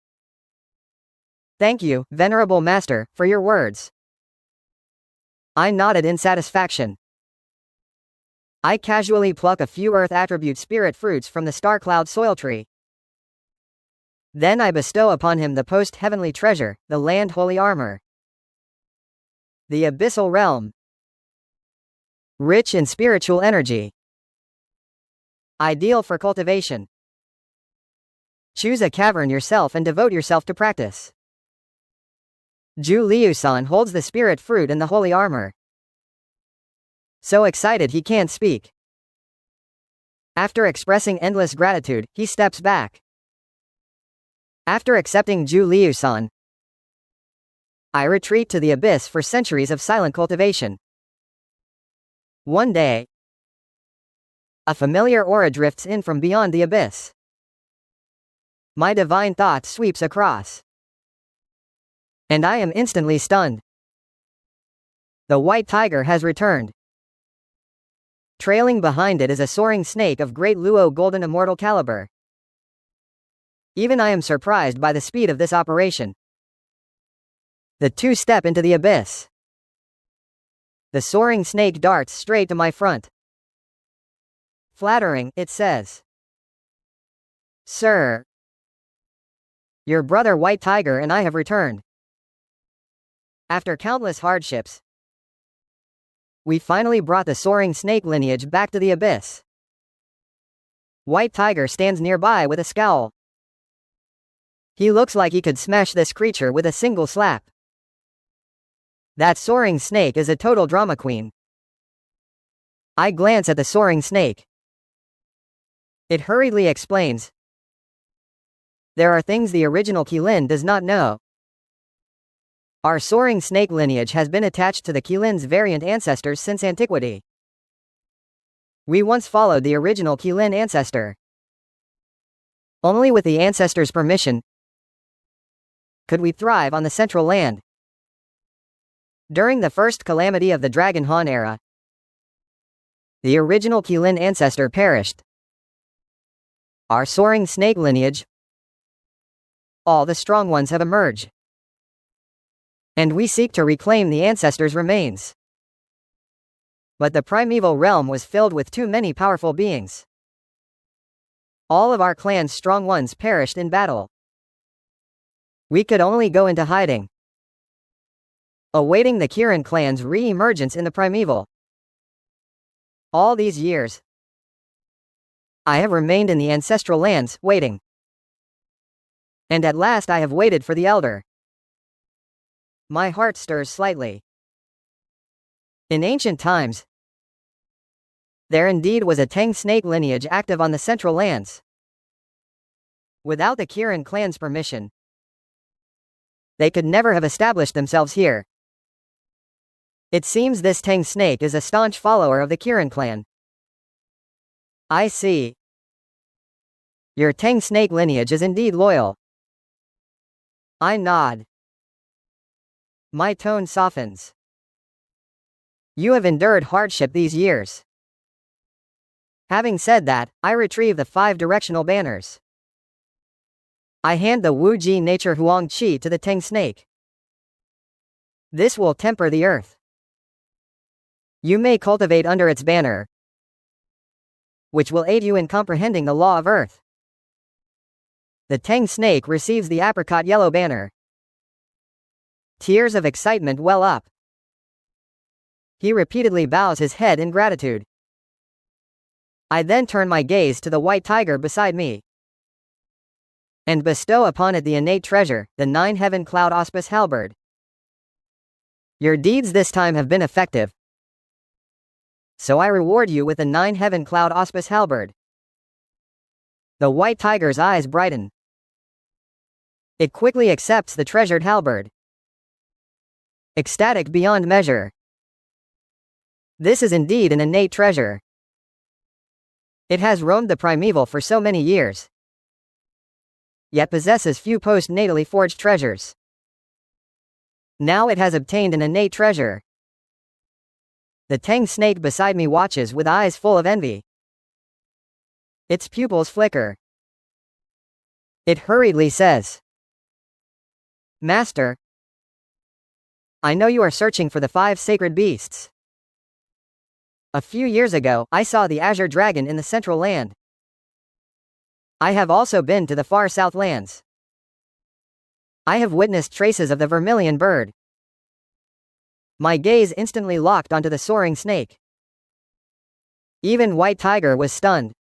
Thank you, venerable master, for your words. I nodded in satisfaction. I casually pluck a few earth attribute spirit fruits from the star cloud soil tree. Then I bestow upon him the post-heavenly treasure, the land holy armor. The abyssal realm. Rich in spiritual energy. Ideal for cultivation. Choose a cavern yourself and devote yourself to practice. Zhu Liu-san holds the spirit fruit and the holy armor. So excited he can't speak. After expressing endless gratitude, he steps back. After accepting Zhu Liu-san, I retreat to the abyss for centuries of silent cultivation. One day, a familiar aura drifts in from beyond the abyss. My divine thought sweeps across. And I am instantly stunned. The white tiger has returned. Trailing behind it is a soaring snake of great Luo golden immortal caliber. Even I am surprised by the speed of this operation. The two step into the abyss. The soaring snake darts straight to my front. Flattering, it says. Sir, your brother White Tiger and I have returned. After countless hardships, we finally brought the soaring snake lineage back to the abyss. White Tiger stands nearby with a scowl. He looks like he could smash this creature with a single slap. That soaring snake is a total drama queen. I glance at the soaring snake. It hurriedly explains. There are things the original Kirin does not know. Our soaring snake lineage has been attached to the Kirin's variant ancestors since antiquity. We once followed the original Kirin ancestor. Only with the ancestors' permission could we thrive on the Central Land. During the first calamity of the Dragon Han era, the original Kirin ancestor perished. Our soaring snake lineage, all the strong ones have emerged. And we seek to reclaim the ancestors' remains. But the primeval realm was filled with too many powerful beings. All of our clan's strong ones perished in battle. We could only go into hiding, awaiting the Kirin clan's re-emergence in the primeval. All these years, I have remained in the ancestral lands, waiting. And at last I have waited for the elder. My heart stirs slightly. In ancient times, there indeed was a Tang snake lineage active on the Central Lands. Without the Kirin clan's permission, they could never have established themselves here. It seems this Tang snake is a staunch follower of the Kirin clan. I see. Your Tang snake lineage is indeed loyal. I nod. My tone softens. You have endured hardship these years. Having said that, I retrieve the 5 directional banners. I hand the Wu Ji Nature Huang Qi to the Teng snake. This will temper the earth. You may cultivate under its banner, which will aid you in comprehending the law of earth. The Teng snake receives the apricot yellow banner. Tears of excitement well up. He repeatedly bows his head in gratitude. I then turn my gaze to the white tiger beside me and bestow upon it the innate treasure, the 9 heaven cloud auspice halberd. Your deeds this time have been effective, so I reward you with the 9 heaven cloud auspice halberd. The white tiger's eyes brighten. It quickly accepts the treasured halberd, ecstatic beyond measure. This is indeed an innate treasure. It has roamed the primeval for so many years, yet possesses few post-natally forged treasures. Now it has obtained an innate treasure. The Teng snake beside me watches with eyes full of envy. Its pupils flicker. It hurriedly says, Master, I know you are searching for the 5 sacred beasts. A few years ago, I saw the azure dragon in the central land. I have also been to the far south lands. I have witnessed traces of the vermilion bird. My gaze instantly locked onto the soaring snake. Even White Tiger was stunned.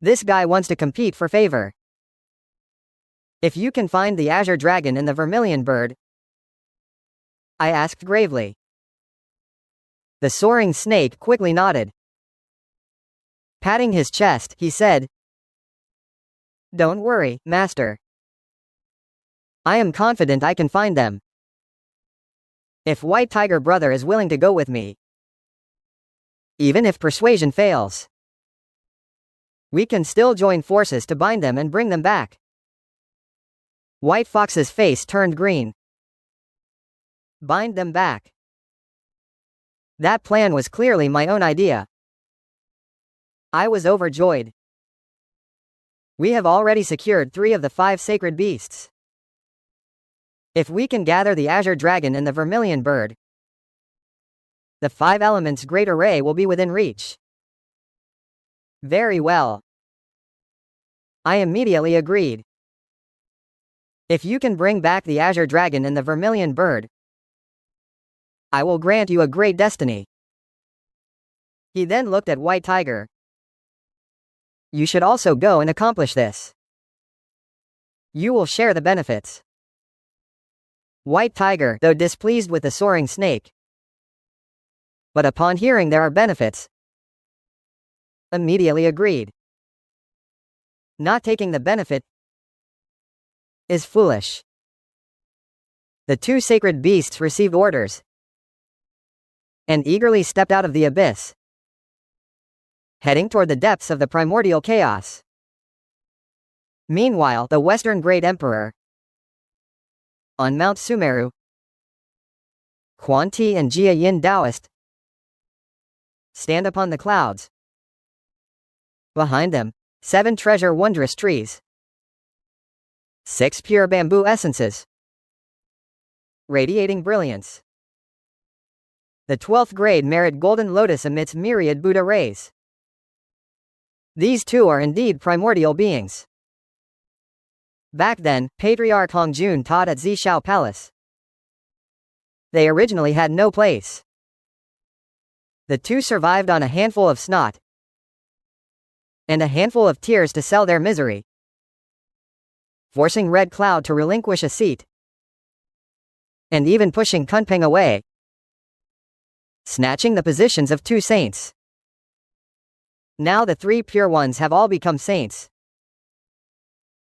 This guy wants to compete for favor. If you can find the azure dragon and the vermilion bird, I asked gravely. The soaring snake quickly nodded. Patting his chest, he said, Don't worry, Master. I am confident I can find them. If White Tiger Brother is willing to go with me, even if persuasion fails, we can still join forces to bind them and bring them back. White Fox's face turned green. Bind them back. That plan was clearly my own idea. I was overjoyed. We have already secured 3 of the 5 sacred beasts. If we can gather the azure dragon and the vermilion bird, the 5 elements' great array will be within reach. Very well. I immediately agreed. If you can bring back the azure dragon and the vermilion bird, I will grant you a great destiny. He then looked at White Tiger. You should also go and accomplish this. You will share the benefits. White Tiger, though displeased with the soaring snake, but upon hearing there are benefits, immediately agreed. Not taking the benefit is foolish. The 2 sacred beasts received orders and eagerly stepped out of the abyss, heading toward the depths of the primordial chaos. Meanwhile, the Western Great Emperor, on Mount Sumeru, Quan Ti and Jia Yin Taoist stand upon the clouds. Behind them, 7 treasure wondrous trees, 6 pure bamboo essences, radiating brilliance. The 12th grade merit golden lotus emits myriad Buddha rays. These 2 are indeed primordial beings. Back then, Patriarch Hongjun taught at Zishao Palace. They originally had no place. The 2 survived on a handful of snot and a handful of tears to sell their misery, forcing Red Cloud to relinquish a seat, and even pushing Kunpeng away, snatching the positions of 2 saints. Now the 3 pure ones have all become saints.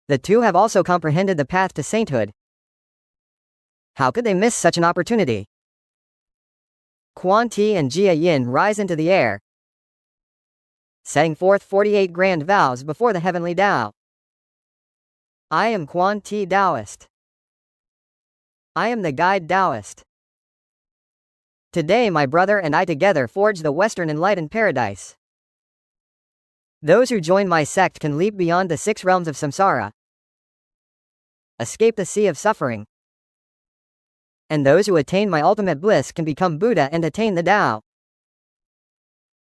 The 2 have also comprehended the path to sainthood. How could they miss such an opportunity? Quan Ti and Jia Yin rise into the air, setting forth 48 grand vows before the heavenly Tao. I am Quan Ti Taoist. I am the guide Taoist. Today my brother and I together forge the Western enlightened paradise. Those who join my sect can leap beyond the 6 realms of samsara, escape the sea of suffering, and those who attain my ultimate bliss can become Buddha and attain the Tao.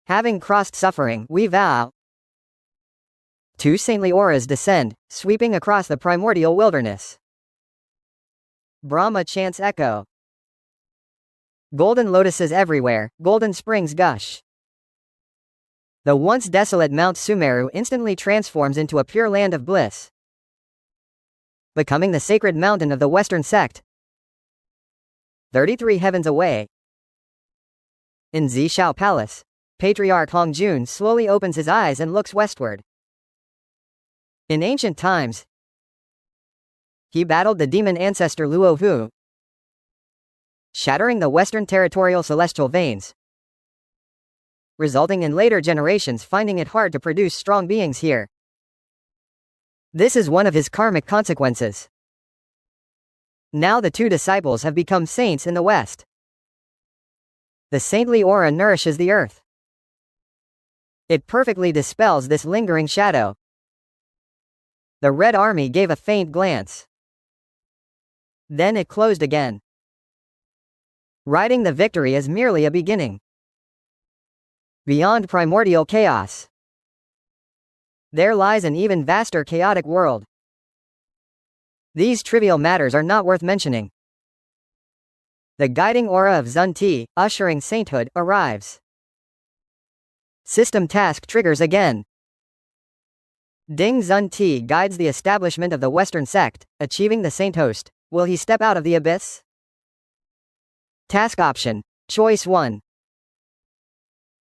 Having crossed suffering, we vow. 2 saintly auras descend, sweeping across the primordial wilderness. Brahma chants echo. Golden lotuses everywhere, golden springs gush. The once desolate Mount Sumeru instantly transforms into a pure land of bliss, becoming the sacred mountain of the Western sect. 33 heavens away. In Zishao Palace, Patriarch Hongjun slowly opens his eyes and looks westward. In ancient times, he battled the demon ancestor Luofu, shattering the Western territorial celestial veins, resulting in later generations finding it hard to produce strong beings here. This is one of his karmic consequences. Now the 2 disciples have become saints in the West. The saintly aura nourishes the earth. It perfectly dispels this lingering shadow. The Red Army gave a faint glance. Then it closed again. Riding the victory is merely a beginning. Beyond primordial chaos, there lies an even vaster chaotic world. These trivial matters are not worth mentioning. The guiding aura of Zun Ti, ushering sainthood, arrives. System task triggers again. Ding Zun Ti guides the establishment of the Western sect, achieving the saint host. Will he step out of the abyss? Task option. Choice 1.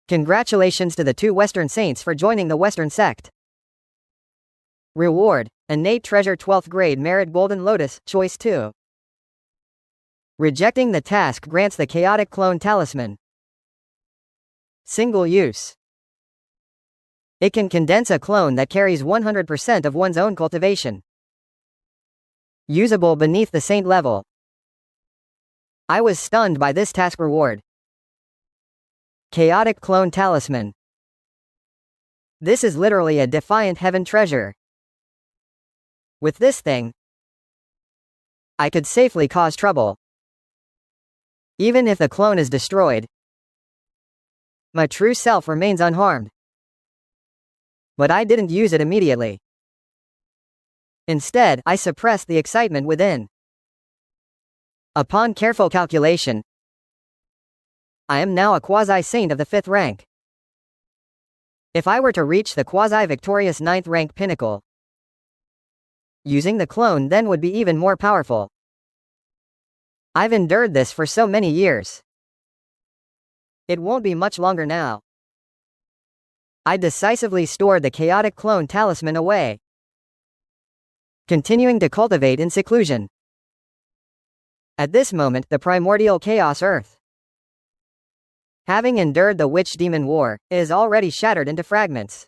Congratulations to the 2 Western saints for joining the Western sect. Reward. Innate treasure 12th grade merit golden lotus. Choice 2. Rejecting the task grants the chaotic clone talisman. Single use. It can condense a clone that carries 100% of one's own cultivation. Usable beneath the saint level. I was stunned by this task reward. Chaotic clone talisman. This is literally a defiant heaven treasure. With this thing, I could safely cause trouble. Even if the clone is destroyed, my true self remains unharmed. But I didn't use it immediately. Instead, I suppressed the excitement within. Upon careful calculation, I am now a quasi-saint of the 5th rank. If I were to reach the quasi-victorious 9th rank pinnacle, using the clone then would be even more powerful. I've endured this for so many years. It won't be much longer now. I decisively stored the chaotic clone talisman away, continuing to cultivate in seclusion. At this moment, the primordial chaos earth, having endured the witch-demon war, is already shattered into fragments,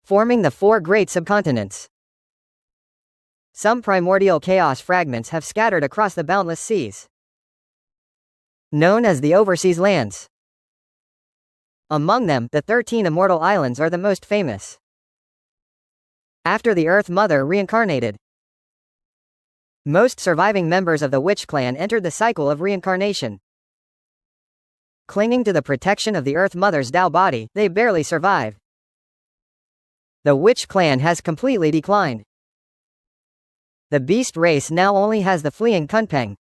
forming the 4 great subcontinents. Some primordial chaos fragments have scattered across the boundless seas, known as the overseas lands. Among them, the 13 immortal islands are the most famous. After the Earth Mother reincarnated, most surviving members of the Witch Clan entered the cycle of reincarnation. Clinging to the protection of the Earth Mother's Tao body, they barely survive. The Witch Clan has completely declined. The beast race now only has the fleeing Kunpeng.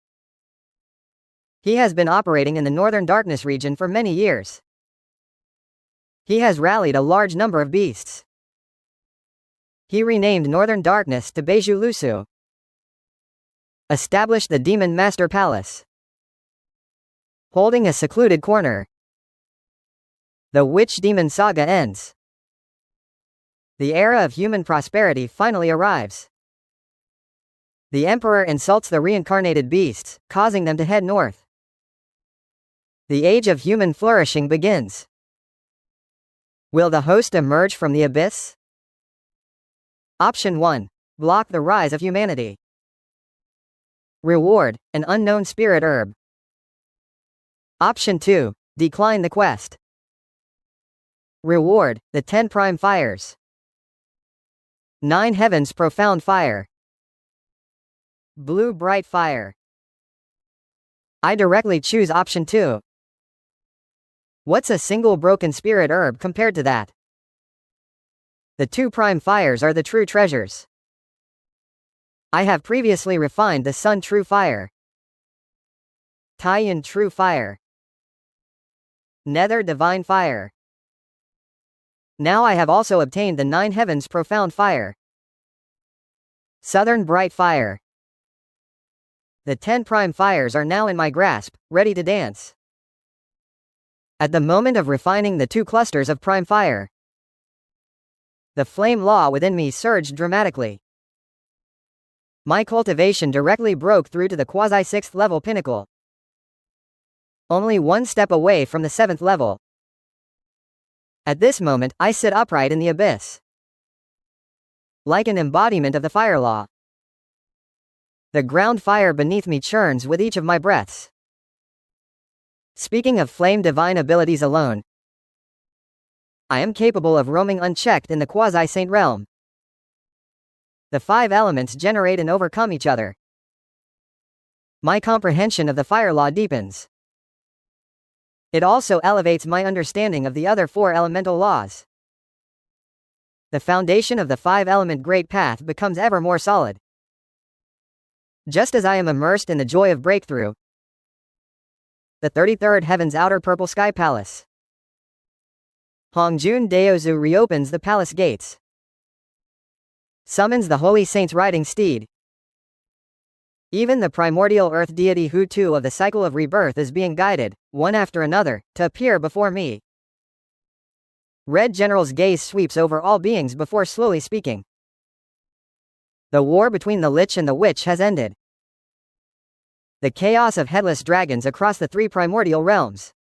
He has been operating in the Northern Darkness region for many years. He has rallied a large number of beasts. He renamed Northern Darkness to Beiju Lusu, established the Demon Master Palace, holding a secluded corner. The Witch Demon Saga ends. The era of human prosperity finally arrives. The Emperor insults the reincarnated beasts, causing them to head north. The age of human flourishing begins. Will the host emerge from the abyss? Option 1. Block the rise of humanity. Reward, an unknown spirit herb. Option 2. Decline the quest. Reward, the 10 prime fires. 9 heavens profound fire. Blue bright fire. I directly choose option 2. What's a single broken spirit herb compared to that? The 2 prime fires are the true treasures. I have previously refined the Sun True Fire, Taiyan True Fire, Nether Divine Fire. Now I have also obtained the 9 Heavens Profound Fire, Southern Bright Fire. The 10 prime fires are now in my grasp, ready to dance. At the moment of refining the 2 clusters of prime fire, the flame law within me surged dramatically. My cultivation directly broke through to the quasi-6th level pinnacle, only 1 step away from the 7th level. At this moment, I sit upright in the abyss, like an embodiment of the fire law. The ground fire beneath me churns with each of my breaths. Speaking of flame divine abilities alone, I am capable of roaming unchecked in the quasi-saint realm. The 5 elements generate and overcome each other. My comprehension of the fire law deepens. It also elevates my understanding of the other 4 elemental laws. The foundation of the 5-element great path becomes ever more solid. Just as I am immersed in the joy of breakthrough, the 33rd Heaven's outer purple sky palace, Hongjun Daozu reopens the palace gates, summons the holy saint's riding steed. Even the primordial earth deity Hutu of the cycle of rebirth is being guided, one after another, to appear before me. Red General's gaze sweeps over all beings before slowly speaking. The war between the Lich and the Witch has ended. The chaos of headless dragons across the 3 primordial realms.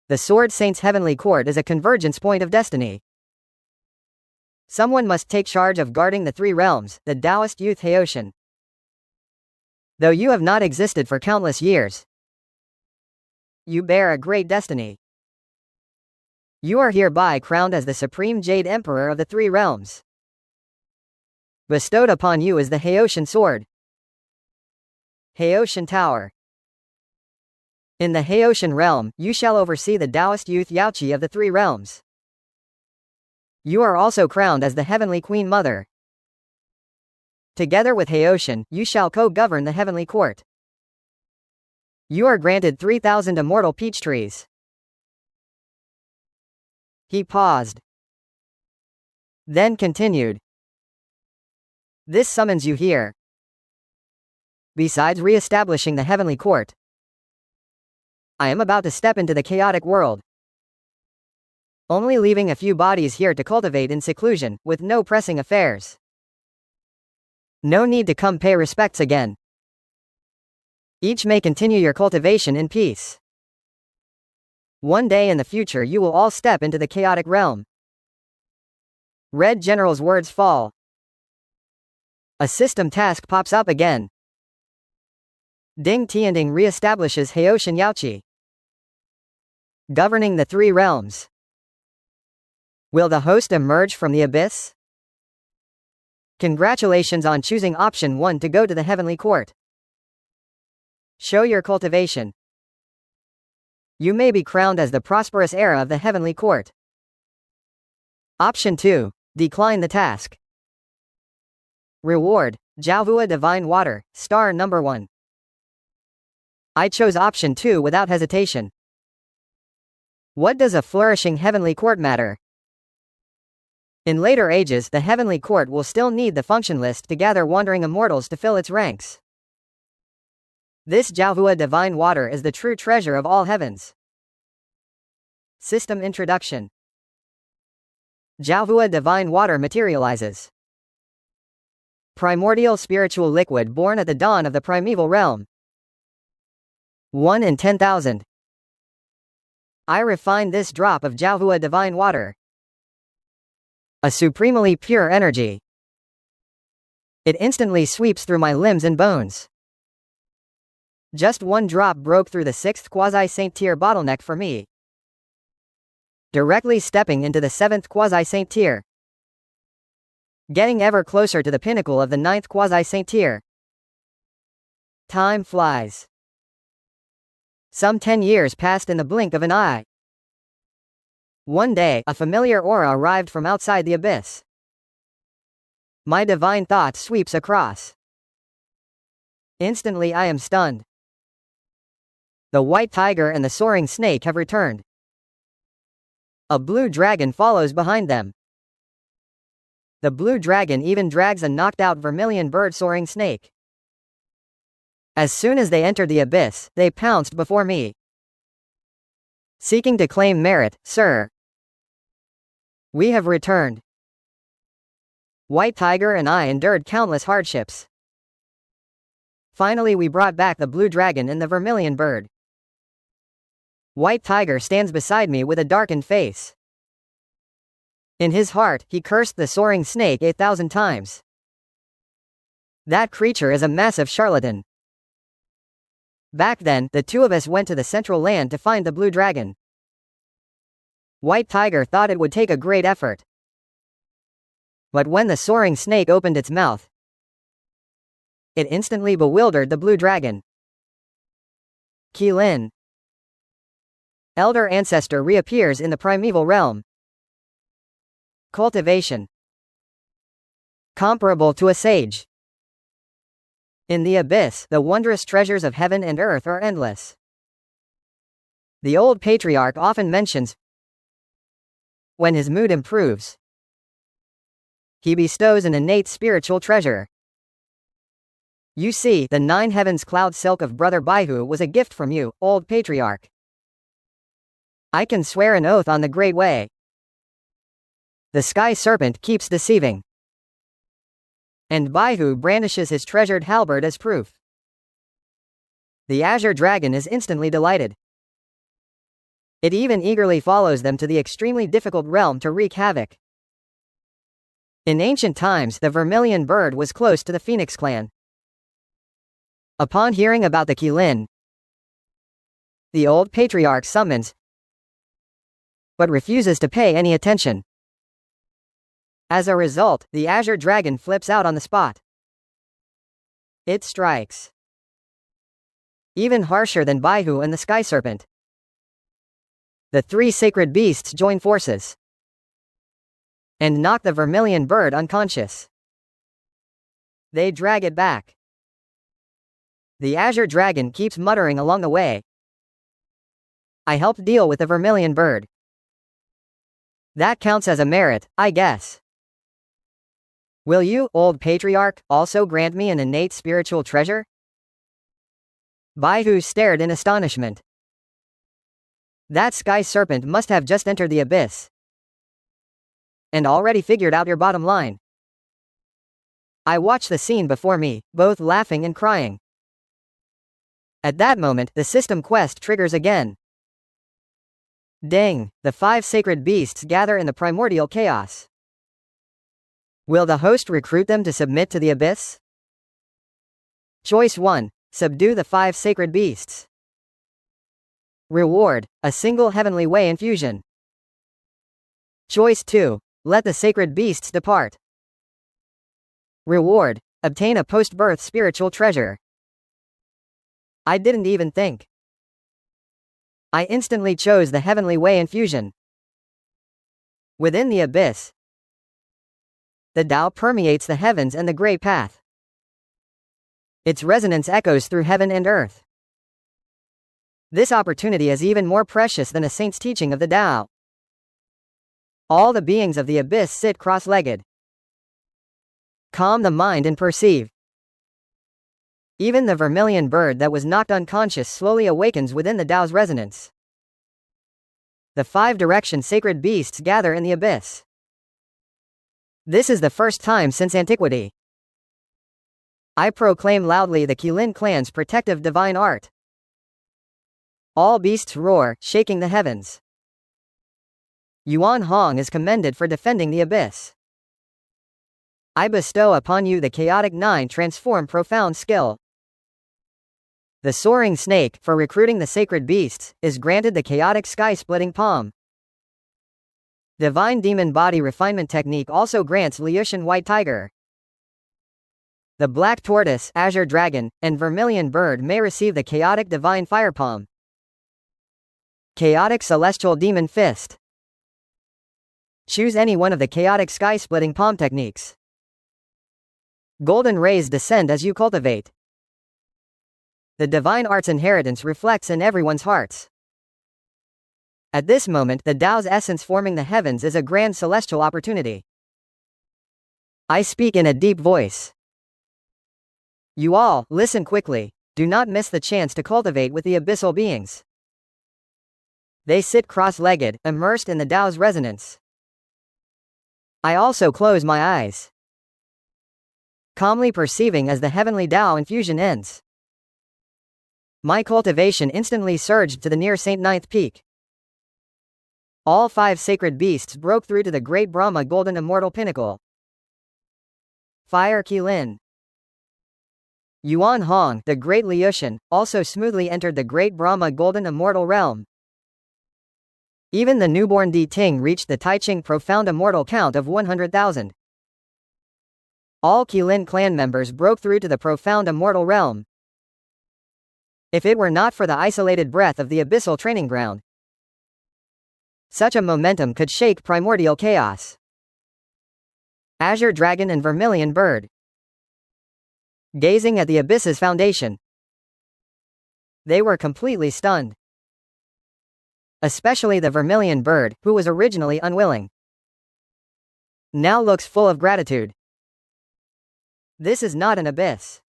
The Sword Saint's heavenly court is a convergence point of destiny. Someone must take charge of guarding the 3 realms, the Taoist youth Heoshan. Though you have not existed for countless years, you bear a great destiny. You are hereby crowned as the Supreme Jade Emperor of the 3 realms. Bestowed upon you is the Heoshan Sword, Heoshan Tower. In the Heoshan realm, you shall oversee the Taoist youth Yaoqi of the 3 realms. You are also crowned as the Heavenly Queen Mother. Together with Heoshan, you shall co-govern the Heavenly Court. You are granted 3,000 immortal peach trees. He paused, then continued. This summons you here. Besides re-establishing the Heavenly Court, I am about to step into the chaotic world, only leaving a few bodies here to cultivate in seclusion, with no pressing affairs. No need to come pay respects again. Each may continue your cultivation in peace. One day in the future you will all step into the chaotic realm. Red General's words fall. A system task pops up again. Ding Tianding re-establishes Heoshan Yaoqi, governing the 3 realms. Will the host emerge from the abyss? Congratulations on choosing option 1 to go to the Heavenly Court. Show your cultivation. You may be crowned as the prosperous heir of the Heavenly Court. Option 2. Decline the task. Reward, Jiaovua Divine Water, star number 1. I chose option 2 without hesitation. What does a flourishing Heavenly Court matter? In later ages, the Heavenly Court will still need the function list to gather wandering immortals to fill its ranks. This Jiaovua Divine Water is the true treasure of all heavens. System introduction. Jiaovua Divine Water materializes. Primordial spiritual liquid born at the dawn of the primeval realm. 1 in 10,000. I refine this drop of Jiaovua Divine Water. A supremely pure energy. It instantly sweeps through my limbs and bones. Just one drop broke through the 6th quasi-saint tier bottleneck for me, directly stepping into the 7th quasi-saint tier, getting ever closer to the pinnacle of the 9th quasi-saint tier. Time flies. Some 10 years passed in the blink of an eye. One day, a familiar aura arrived from outside the abyss. My divine thought sweeps across. Instantly I am stunned. The white tiger and the soaring snake have returned. A blue dragon follows behind them. The blue dragon even drags a knocked-out vermilion bird-soaring snake. As soon as they entered the abyss, they pounced before me, seeking to claim merit. Sir, we have returned. White Tiger and I endured countless hardships. Finally we brought back the blue dragon and the vermilion bird. White Tiger stands beside me with a darkened face. In his heart, he cursed the soaring snake 8,000 times. That creature is a massive charlatan. Back then, the two of us went to the central land to find the blue dragon. White Tiger thought it would take a great effort. But when the soaring snake opened its mouth, it instantly bewildered the blue dragon. Kirin. Elder ancestor reappears in the primeval realm. Cultivation. Comparable to a sage. In the abyss, the wondrous treasures of heaven and earth are endless. The old patriarch often mentions, when his mood improves, he bestows an innate spiritual treasure. You see, the 9 heavens cloud silk of Brother Baihu was a gift from you, old patriarch. I can swear an oath on the great way. The sky serpent keeps deceiving, and Baihu brandishes his treasured halberd as proof. The azure dragon is instantly delighted. It even eagerly follows them to the extremely difficult realm to wreak havoc. In ancient times, the vermilion bird was close to the Phoenix clan. Upon hearing about the Kirin, the old patriarch summons, but refuses to pay any attention. As a result, the azure dragon flips out on the spot. It strikes. Even harsher than Baihu and the sky serpent. The 3 sacred beasts join forces and knock the vermilion bird unconscious. They drag it back. The azure dragon keeps muttering along the way. I helped deal with the vermilion bird. That counts as a merit, I guess. Will you, old patriarch, also grant me an innate spiritual treasure? Baihu stared in astonishment. That sky serpent must have just entered the abyss and already figured out your bottom line. I watched the scene before me, both laughing and crying. At that moment, the system quest triggers again. Ding! The 5 sacred beasts gather in the primordial chaos. Will the host recruit them to submit to the abyss? Choice 1. Subdue the 5 sacred beasts. Reward: a single heavenly way infusion. Choice 2. Let the sacred beasts depart. Reward: obtain a post-birth spiritual treasure. I didn't even think. I instantly chose the heavenly way infusion. Within the abyss, the Tao permeates the heavens and the Great Path. Its resonance echoes through heaven and earth. This opportunity is even more precious than a saint's teaching of the Tao. All the beings of the abyss sit cross-legged. Calm the mind and perceive. Even the vermilion bird that was knocked unconscious slowly awakens within the Tao's resonance. The 5 direction sacred beasts gather in the abyss. This is the first time since antiquity. I proclaim loudly the Kirin clan's protective divine art. All beasts roar, shaking the heavens. Yuan Hong is commended for defending the abyss. I bestow upon you the chaotic 9 transform profound skill. The soaring snake, for recruiting the sacred beasts, is granted the chaotic sky-splitting palm. Divine demon body refinement technique also grants Liushan white tiger. The black tortoise, azure dragon, and vermilion bird may receive the chaotic divine fire palm. Chaotic celestial demon fist. Choose any one of the chaotic sky-splitting palm techniques. Golden rays descend as you cultivate. The divine art's inheritance reflects in everyone's hearts. At this moment, the Tao's essence forming the heavens is a grand celestial opportunity. I speak in a deep voice. You all, listen quickly. Do not miss the chance to cultivate with the abyssal beings. They sit cross-legged, immersed in the Tao's resonance. I also close my eyes, calmly perceiving as the heavenly Tao infusion ends. My cultivation instantly surged to the near Saint Ninth Peak. All 5 sacred beasts broke through to the great Brahma golden immortal pinnacle. Fire Kirin. Yuan Hong, the great Liushan, also smoothly entered the great Brahma golden immortal realm. Even the newborn Di Ting reached the Taiching profound immortal count of 100,000. All Qilin clan members broke through to the profound immortal realm. If it were not for the isolated breath of the abyssal training ground, such a momentum could shake primordial chaos. Azure dragon and vermilion bird. Gazing at the abyss's foundation, they were completely stunned. Especially the vermilion bird, who was originally unwilling, now looks full of gratitude. This is not an abyss.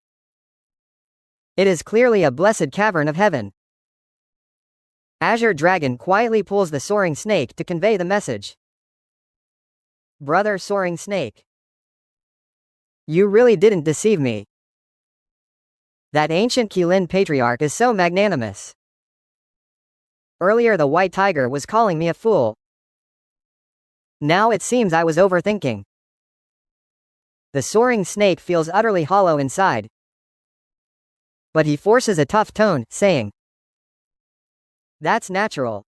It is clearly a blessed cavern of heaven. Azure Dragon quietly pulls the soaring snake to convey the message. Brother Soaring Snake, you really didn't deceive me. That ancient Qilin patriarch is so magnanimous. Earlier the white tiger was calling me a fool. Now it seems I was overthinking. The soaring snake feels utterly hollow inside. But he forces a tough tone, saying, "That's natural.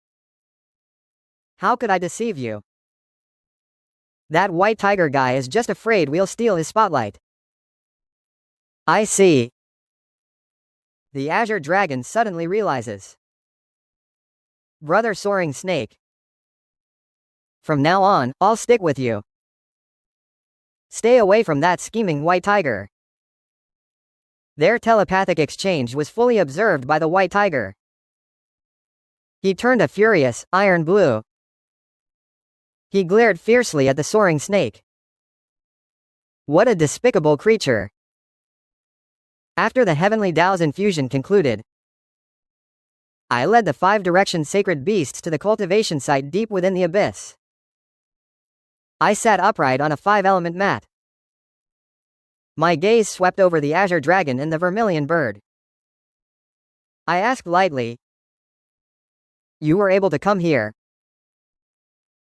How could I deceive you? That white tiger guy is just afraid we'll steal his spotlight." I see. The Azure Dragon suddenly realizes. Brother Soaring Snake, from now on, I'll stick with you. Stay away from that scheming white tiger. Their telepathic exchange was fully observed by the white tiger. He turned a furious, iron blue. He glared fiercely at the soaring snake. What a despicable creature. After the heavenly Tao's infusion concluded, I led the 5 direction sacred beasts to the cultivation site deep within the abyss. I sat upright on a 5-element mat. My gaze swept over the azure dragon and the vermilion bird. I asked lightly, "You were able to come here,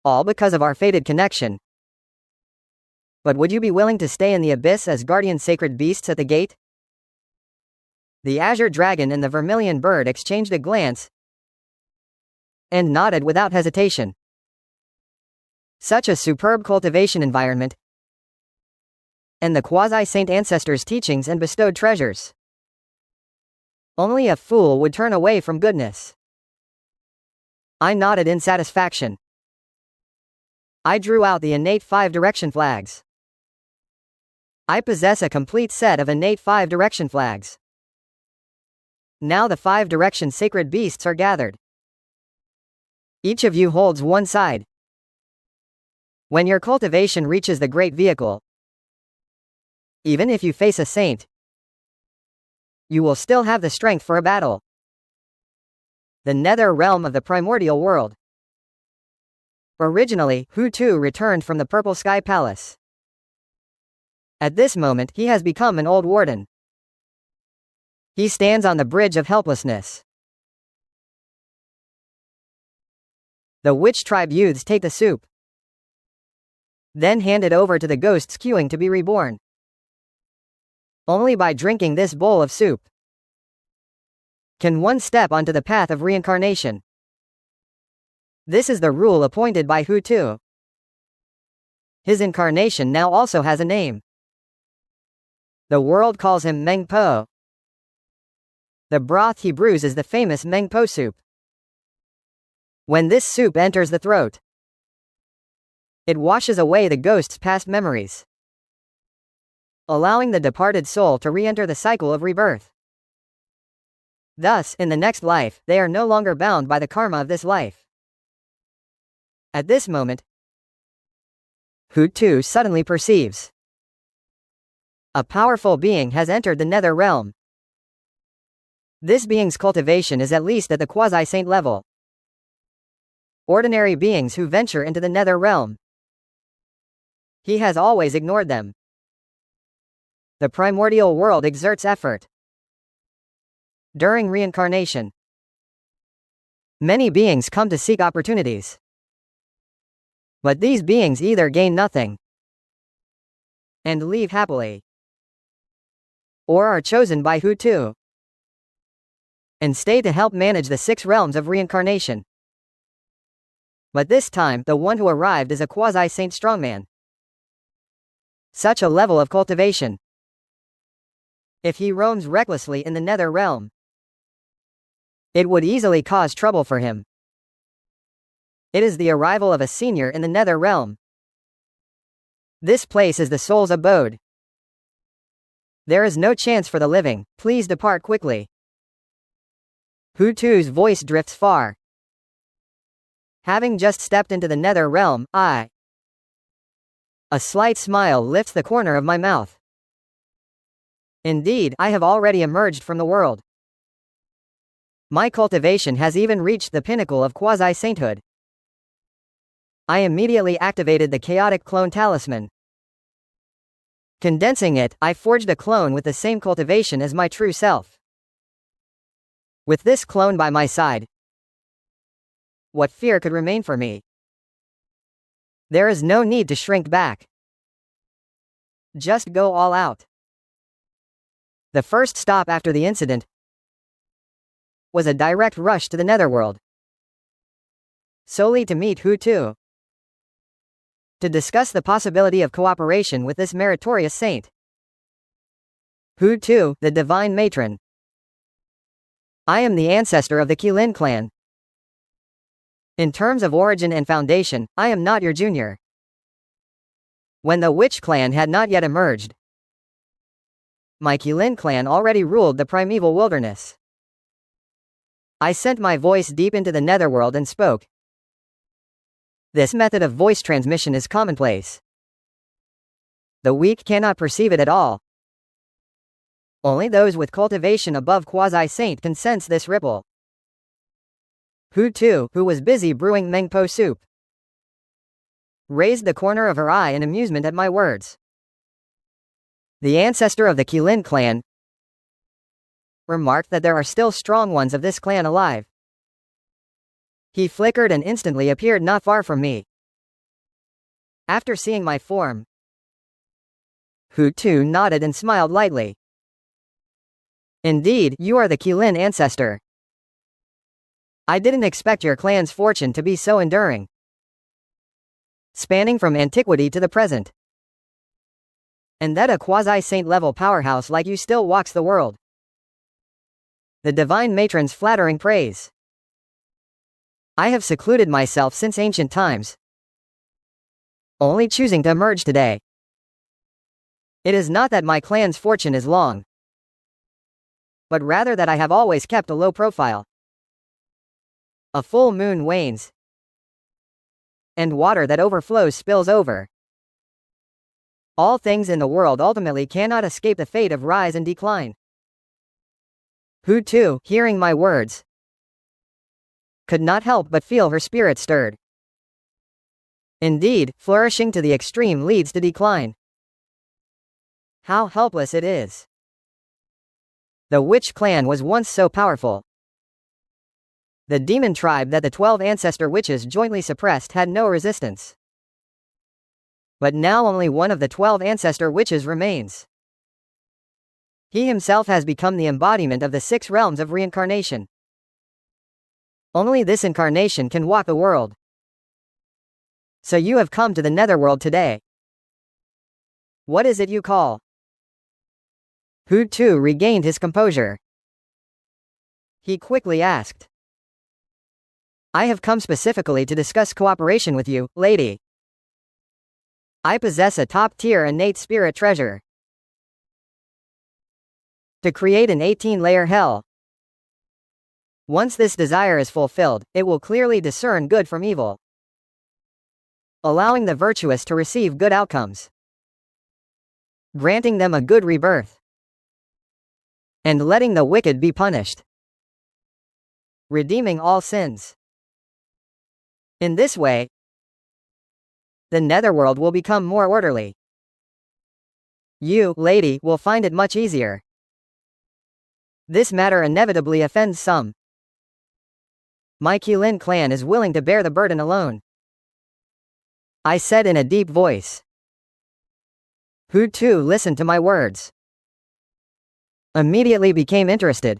all because of our fated connection. But would you be willing to stay in the abyss as guardian sacred beasts at the gate?" The azure dragon and the vermilion bird exchanged a glance and nodded without hesitation. Such a superb cultivation environment, and the quasi-saint ancestors' teachings and bestowed treasures. Only a fool would turn away from goodness. I nodded in satisfaction. I drew out the innate 5 direction flags. I possess a complete set of innate 5 direction flags. Now the 5 direction sacred beasts are gathered. Each of you holds one side. When your cultivation reaches the great vehicle, even if you face a saint, you will still have the strength for a battle. The nether realm of the primordial world. Originally, Hu-Tu returned from the Purple Sky Palace. At this moment, he has become an old warden. He stands on the bridge of helplessness. The witch tribe youths take the soup. then handed over to the ghosts queuing to be reborn. Only by drinking this bowl of soup can one step onto the path of reincarnation. This is the rule appointed by Hutu. His incarnation now also has a name. The world calls him Mengpo. The broth he brews is the famous Mengpo soup. When this soup enters the throat, it washes away the ghost's past memories, allowing the departed soul to re-enter the cycle of rebirth. Thus, in the next life, they are no longer bound by the karma of this life. At this moment, Hutu suddenly perceives a powerful being has entered the nether realm. This being's cultivation is at least at the quasi-saint level. Ordinary beings who venture into the nether realm, he has always ignored them. The primordial world exerts effort. During reincarnation, many beings come to seek opportunities. But these beings either gain nothing and leave happily, or are chosen by Hutu and stay to help manage the 6 realms of reincarnation. But this time, the one who arrived is a quasi-saint strongman. Such a level of cultivation, if he roams recklessly in the nether realm, it would easily cause trouble for him. It is the arrival of a senior in the nether realm. This place is the soul's abode. There is no chance for the living, please depart quickly. Hutu's voice drifts far. Having just stepped into the nether realm, a slight smile lifts the corner of my mouth. Indeed, I have already emerged from the world. My cultivation has even reached the pinnacle of quasi-sainthood. I immediately activated the chaotic clone talisman. Condensing it, I forged a clone with the same cultivation as my true self. With this clone by my side, what fear could remain for me? There is no need to shrink back. Just go all out. The first stop after the incident was a direct rush to the netherworld, solely to meet Hutu, to discuss the possibility of cooperation with this meritorious saint. Hutu, the divine matron. I am the ancestor of the Kirin clan. In terms of origin and foundation, I am not your junior. When the witch clan had not yet emerged, my Kirin clan already ruled the primeval wilderness. I sent my voice deep into the netherworld and spoke. This method of voice transmission is commonplace. The weak cannot perceive it at all. Only those with cultivation above quasi-saint can sense this ripple. Hutu, who was busy brewing Mengpo soup, raised the corner of her eye in amusement at my words. The ancestor of the Kirin clan remarked that there are still strong ones of this clan alive. He flickered and instantly appeared not far from me. After seeing my form, Hutu nodded and smiled lightly. Indeed, you are the Kirin ancestor. I didn't expect your clan's fortune to be so enduring, spanning from antiquity to the present, and that a quasi-saint level powerhouse like you still walks the world. The divine matron's flattering praise. I have secluded myself since ancient times, only choosing to emerge today. It is not that my clan's fortune is long, but rather that I have always kept a low profile. A full moon wanes, and water that overflows spills over. All things in the world ultimately cannot escape the fate of rise and decline. Hutu, hearing my words, could not help but feel her spirit stirred. Indeed, flourishing to the extreme leads to decline. How helpless it is. The witch clan was once so powerful. The demon tribe that the 12 ancestor witches jointly suppressed had no resistance. But now only one of the 12 ancestor witches remains. He himself has become the embodiment of the 6 realms of reincarnation. Only this incarnation can walk the world. So you have come to the netherworld today. What is it you call? Hu Tu regained his composure. He quickly asked. I have come specifically to discuss cooperation with you, lady. I possess a top-tier innate spirit treasure. To create an 18-layer hell. Once this desire is fulfilled, it will clearly discern good from evil, allowing the virtuous to receive good outcomes, granting them a good rebirth, and letting the wicked be punished, redeeming all sins. In this way, the netherworld will become more orderly. You, lady, will find it much easier. This matter inevitably offends some. My Kirin clan is willing to bear the burden alone, I said in a deep voice. Hu Tu listened to my words, immediately became interested.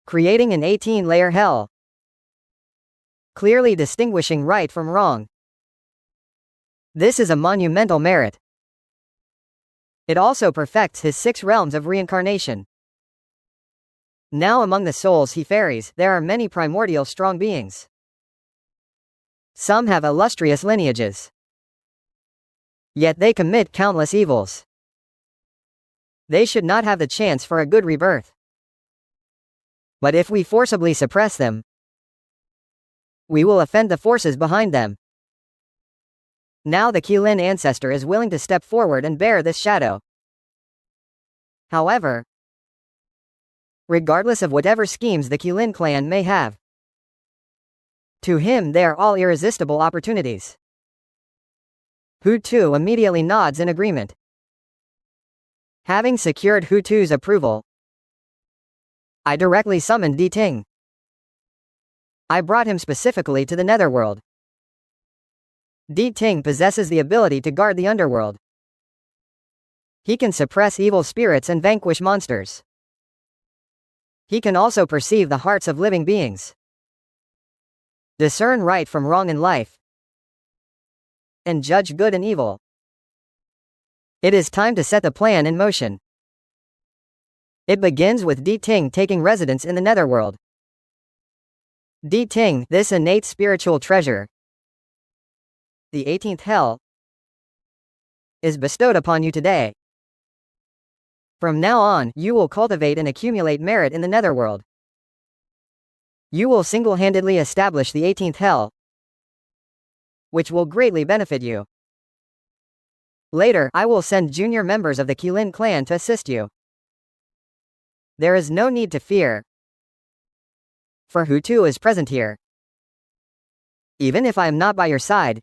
Creating an 18-layer hell, clearly distinguishing right from wrong. This is a monumental merit. It also perfects his 6 realms of reincarnation. Now among the souls he ferries, there are many primordial strong beings. Some have illustrious lineages. Yet they commit countless evils. They should not have the chance for a good rebirth. But if we forcibly suppress them, we will offend the forces behind them. Now the Kirin ancestor is willing to step forward and bear this shadow. However, regardless of whatever schemes the Kirin clan may have, to him they are all irresistible opportunities. Hu Tu immediately nods in agreement. Having secured Hu Tu's approval, I directly summoned Di Ting. I brought him specifically to the netherworld. Di Ting possesses the ability to guard the underworld. He can suppress evil spirits and vanquish monsters. He can also perceive the hearts of living beings, discern right from wrong in life, and judge good and evil. It is time to set the plan in motion. It begins with Di Ting taking residence in the netherworld. Di Ting, this innate spiritual treasure, the 18th hell, is bestowed upon you today. From now on, you will cultivate and accumulate merit in the netherworld. You will single-handedly establish the 18th hell, which will greatly benefit you. Later, I will send junior members of the Kirin clan to assist you. There is no need to fear, for Hu Tu is present here. Even if I am not by your side,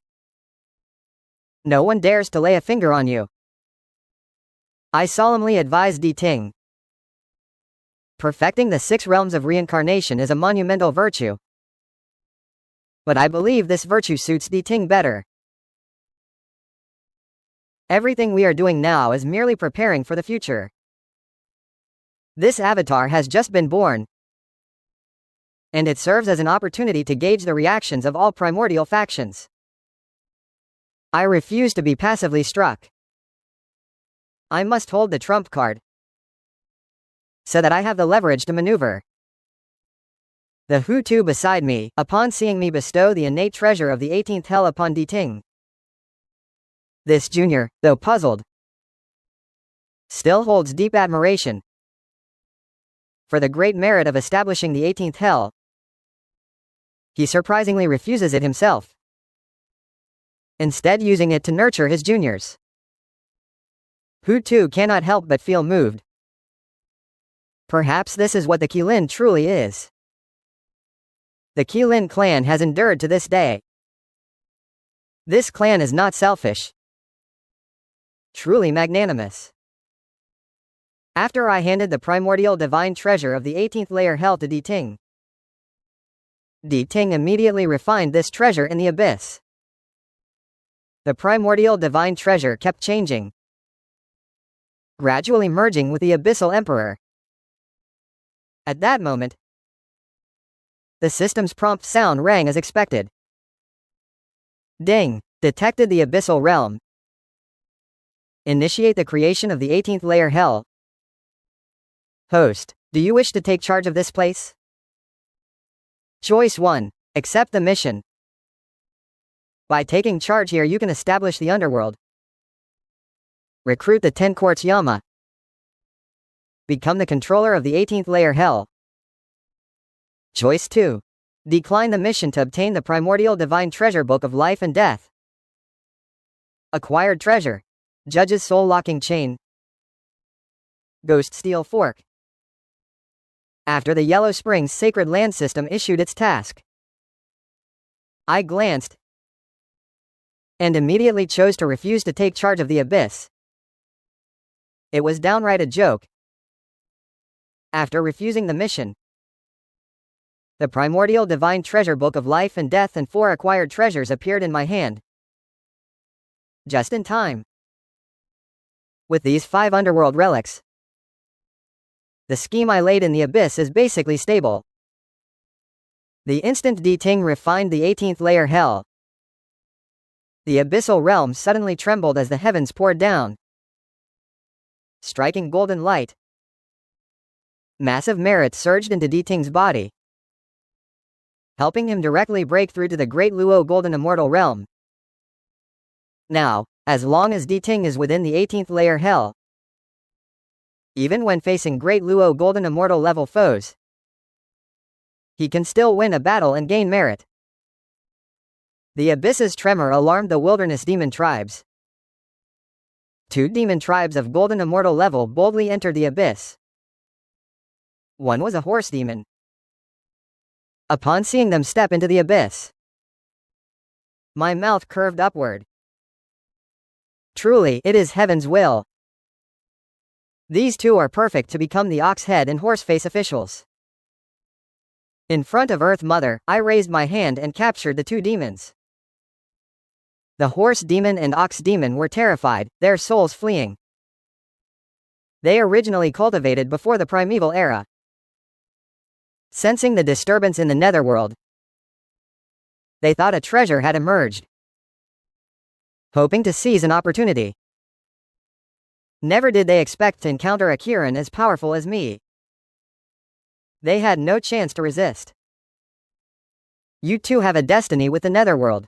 no one dares to lay a finger on you. I solemnly advise Di Ting. Perfecting the 6 realms of reincarnation is a monumental virtue. But I believe this virtue suits Di Ting better. Everything we are doing now is merely preparing for the future. This avatar has just been born, and it serves as an opportunity to gauge the reactions of all primordial factions. I refuse to be passively struck. I must hold the trump card, so that I have the leverage to maneuver. The Hu Tu beside me, upon seeing me bestow the innate treasure of the 18th hell upon Di Ting. This junior, though puzzled, still holds deep admiration for the great merit of establishing the 18th hell. He surprisingly refuses it himself, instead using it to nurture his juniors. Hu Tu cannot help but feel moved. Perhaps this is what the Kirin truly is. The Kirin clan has endured to this day. This clan is not selfish, truly magnanimous. After I handed the primordial divine treasure of the 18th layer hell to Di Ting, Di Ting immediately refined this treasure in the abyss. The primordial divine treasure kept changing, gradually merging with the abyssal emperor. At that moment, the system's prompt sound rang as expected. Ding! Detected the abyssal realm. Initiate the creation of the 18th layer hell. Host, do you wish to take charge of this place? Choice 1. Accept the mission. By taking charge here you can establish the underworld. Recruit the 10 quartz Yama. Become the controller of the 18th layer hell. Choice 2. Decline the mission to obtain the primordial divine treasure book of life and death. Acquired treasure. Judge's soul locking chain. Ghost steel fork. After the Yellow Springs sacred land system issued its task, I glanced and immediately chose to refuse to take charge of the abyss. It was downright a joke. After refusing the mission, the primordial divine treasure book of life and death and 4 acquired treasures appeared in my hand. Just in time. With these 5 underworld relics, the scheme I laid in the abyss is basically stable. The instant D Ting refined the 18th layer hell, the abyssal realm suddenly trembled as the heavens poured down, striking golden light. Massive merit surged into D Ting's body, helping him directly break through to the Great Luo Golden Immortal Realm. Now, as long as D Ting is within the 18th layer hell, even when facing Great Luo Golden Immortal level foes, he can still win a battle and gain merit. The abyss's tremor alarmed the wilderness demon tribes. 2 demon tribes of Golden Immortal level boldly entered the abyss. One was a horse demon. Upon seeing them step into the abyss, my mouth curved upward. Truly, it is heaven's will. These 2 are perfect to become the ox head and horse face officials. In front of Earth Mother, I raised my hand and captured the 2 demons. The horse demon and ox demon were terrified, their souls fleeing. They originally cultivated before the primeval era. Sensing the disturbance in the netherworld, they thought a treasure had emerged, hoping to seize an opportunity. Never did they expect to encounter a Kirin as powerful as me. They had no chance to resist. You 2 have a destiny with the netherworld.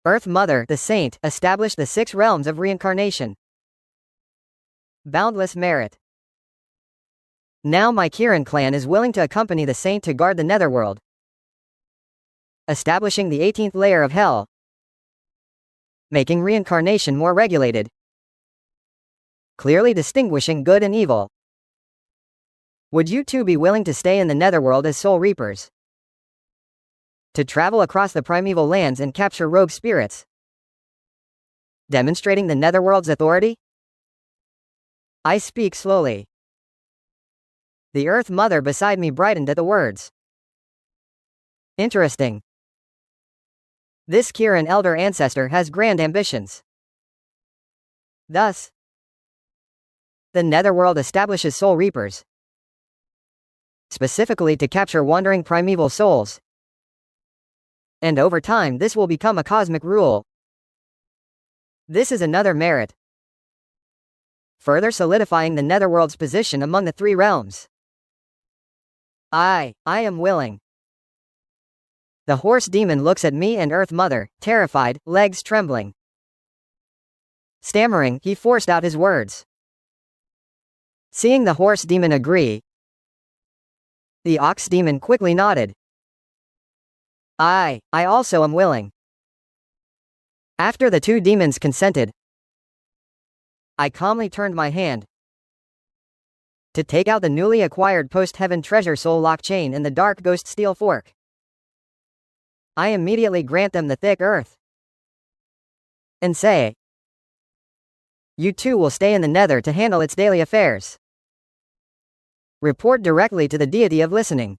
Earth Mother, the Saint, established the 6 realms of reincarnation. Boundless merit. Now my Kirin clan is willing to accompany the Saint to guard the netherworld, establishing the 18th layer of hell, making reincarnation more regulated, clearly distinguishing good and evil. Would you 2 be willing to stay in the netherworld as soul reapers? To travel across the primeval lands and capture rogue spirits, demonstrating the netherworld's authority? I speak slowly. The Earth Mother beside me brightened at the words. Interesting. This Kirin elder ancestor has grand ambitions. Thus, the netherworld establishes soul reapers, specifically to capture wandering primeval souls. And over time this will become a cosmic rule. This is another merit, further solidifying the netherworld's position among the 3 realms. I am willing. The horse demon looks at me and Earth Mother, terrified, legs trembling. Stammering, he forced out his words. Seeing the horse demon agree, the ox demon quickly nodded. I also am willing. After the 2 demons consented, I calmly turned my hand to take out the newly acquired post-heaven treasure soul lock chain and the dark ghost steel fork. I immediately grant them the thick earth and say, you 2 will stay in the nether to handle its daily affairs. Report directly to the deity of listening.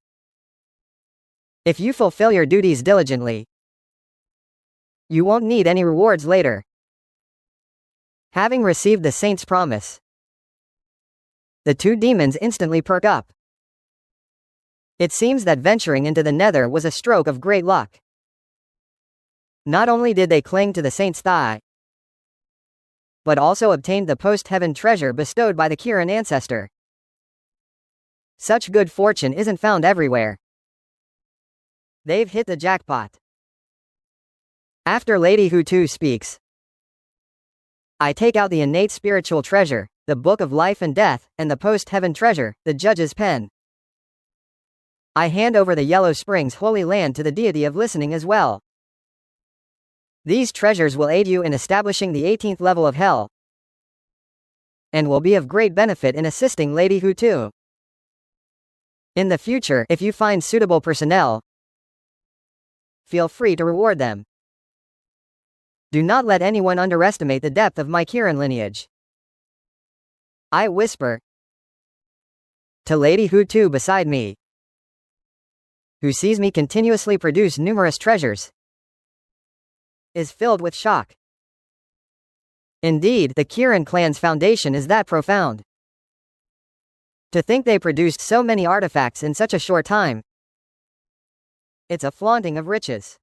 If you fulfill your duties diligently, You won't need any rewards later. Having received the saint's promise, the two demons instantly perk up. It seems that venturing into the nether was a stroke of great luck. Not only did they cling to the saint's thigh, but also obtained the post-heaven treasure bestowed by the Kirin ancestor. Such good fortune isn't found everywhere. They've hit the jackpot. After Lady Hutu speaks, I take out the innate spiritual treasure, the book of life and death, and the post-heaven treasure, the judge's pen. I hand over the Yellow Springs Holy Land to the deity of listening as well. These treasures will aid you in establishing the 18th level of hell, and will be of great benefit in assisting Lady Hutu. In the future, if you find suitable personnel, feel free to reward them. Do not let anyone underestimate the depth of my Kirin lineage. I whisper to Lady Hutu beside me, who sees me continuously produce numerous treasures, is filled with shock. Indeed, the Kirin clan's foundation is that profound. To think they produced so many artifacts in such a short time. It's a flaunting of riches.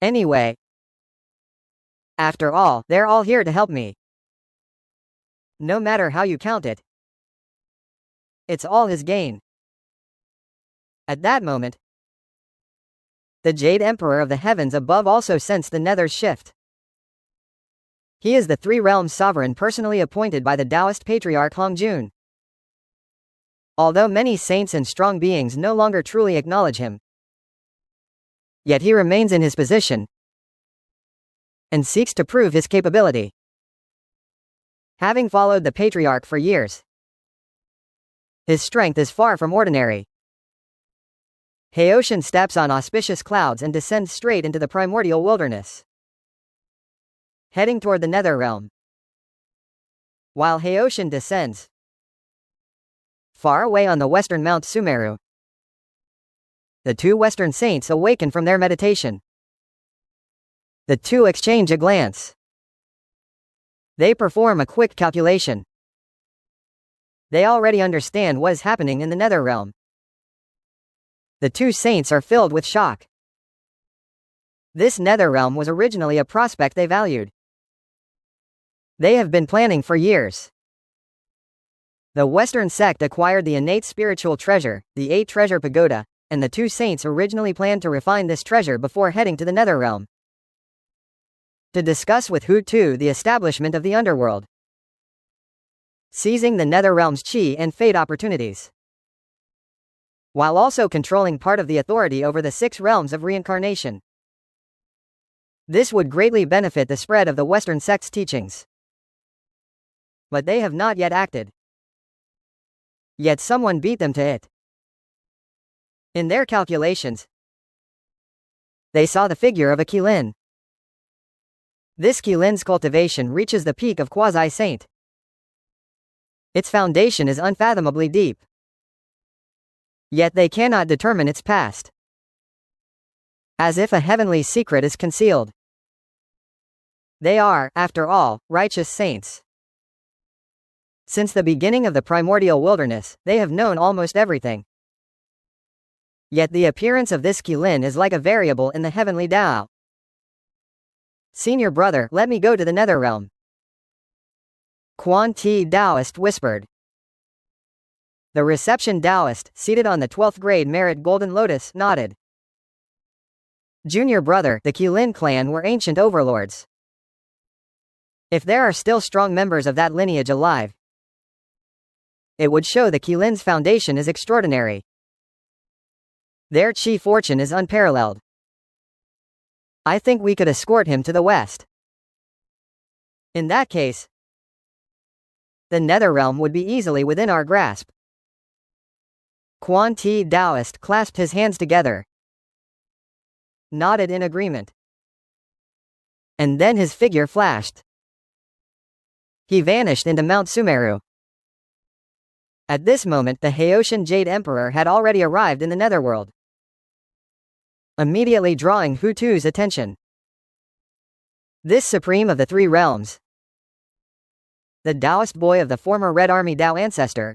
Anyway, after all, they're all here to help me. No matter how you count it, it's all his gain. At that moment, the Jade Emperor of the heavens above also sensed the nether's shift. He is the Three Realms sovereign personally appointed by the Taoist patriarch Hongjun. Although many saints and strong beings no longer truly acknowledge him, yet he remains in his position and seeks to prove his capability. Having followed the patriarch for years, his strength is far from ordinary. Haoshin steps on auspicious clouds and descends straight into the primordial wilderness, heading toward the nether realm. While Haoshin descends, far away on the western Mount Sumeru, the two western saints awaken from their meditation. The two exchange a glance. They perform a quick calculation. They already understand what is happening in the nether realm. The two saints are filled with shock. This nether realm was originally a prospect they valued. They have been planning for years. The Western sect acquired the innate spiritual treasure, the 8 treasure pagoda, and the two saints originally planned to refine this treasure before heading to the nether realm, to discuss with Hutu the establishment of the underworld, seizing the nether realm's chi and fate opportunities, while also controlling part of the authority over the 6 realms of reincarnation. This would greatly benefit the spread of the Western sect's teachings. But they have not yet acted. Yet someone beat them to it. In their calculations, they saw the figure of a Qilin. This Qilin's cultivation reaches the peak of quasi-saint. Its foundation is unfathomably deep. Yet they cannot determine its past. As if a heavenly secret is concealed. They are, after all, righteous saints. Since the beginning of the primordial wilderness, they have known almost everything. Yet the appearance of this Qilin is like a variable in the heavenly Tao. Senior brother, let me go to the nether realm, Quan Ti Taoist whispered. The reception Taoist, seated on the 12th grade merit Golden Lotus, nodded. Junior brother, the Qilin clan were ancient overlords. If there are still strong members of that lineage alive, it would show the Qilin's foundation is extraordinary. Their chi fortune is unparalleled. I think we could escort him to the west. In that case, the Netherrealm would be easily within our grasp. Quan Ti Taoist clasped his hands together, nodded in agreement. And then his figure flashed. He vanished into Mount Sumeru. At this moment, the Haoshin Jade Emperor had already arrived in the Netherworld, immediately drawing Hutu's attention. This supreme of the three realms, the Taoist boy of the former Red Army Tao ancestor,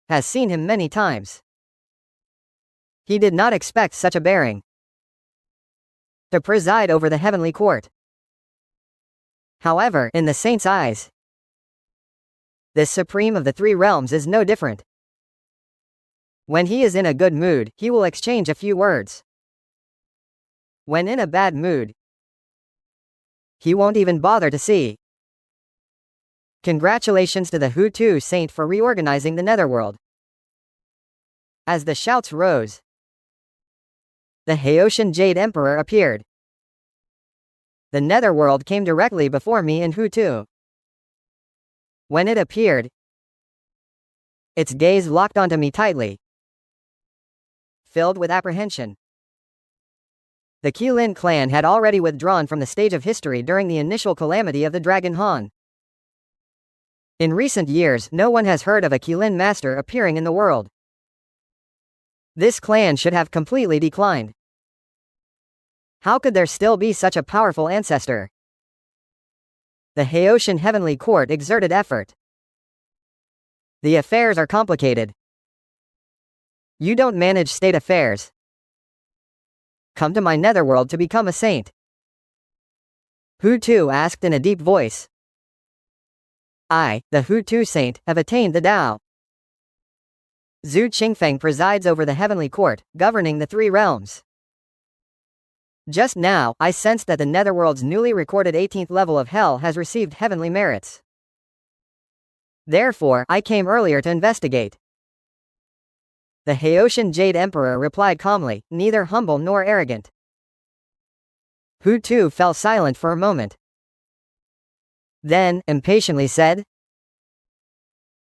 has seen him many times. He did not expect such a bearing to preside over the heavenly court. However, in the saint's eyes, this supreme of the three realms is no different. When he is in a good mood, he will exchange a few words. When in a bad mood, he won't even bother to see. Congratulations to the Hutu saint for reorganizing the netherworld. As the shouts rose, the Haitian Jade Emperor appeared. The netherworld came directly before me in Hutu. When it appeared, its gaze locked onto me tightly, filled with apprehension. The Qilin clan had already withdrawn from the stage of history during the initial calamity of the Dragon Han. In recent years, no one has heard of a Qilin master appearing in the world. This clan should have completely declined. How could there still be such a powerful ancestor? The Haitian Heavenly Court exerted effort. The affairs are complicated. You don't manage state affairs. Come to my netherworld to become a saint. Hutu asked in a deep voice. I, the Hutu saint, have attained the Tao. Zhu Qingfeng presides over the heavenly court, governing the three realms. Just now, I sensed that the netherworld's newly recorded 18th level of hell has received heavenly merits. Therefore, I came earlier to investigate. The Haitian Jade Emperor replied calmly, neither humble nor arrogant. Hutu fell silent for a moment. Then, impatiently said,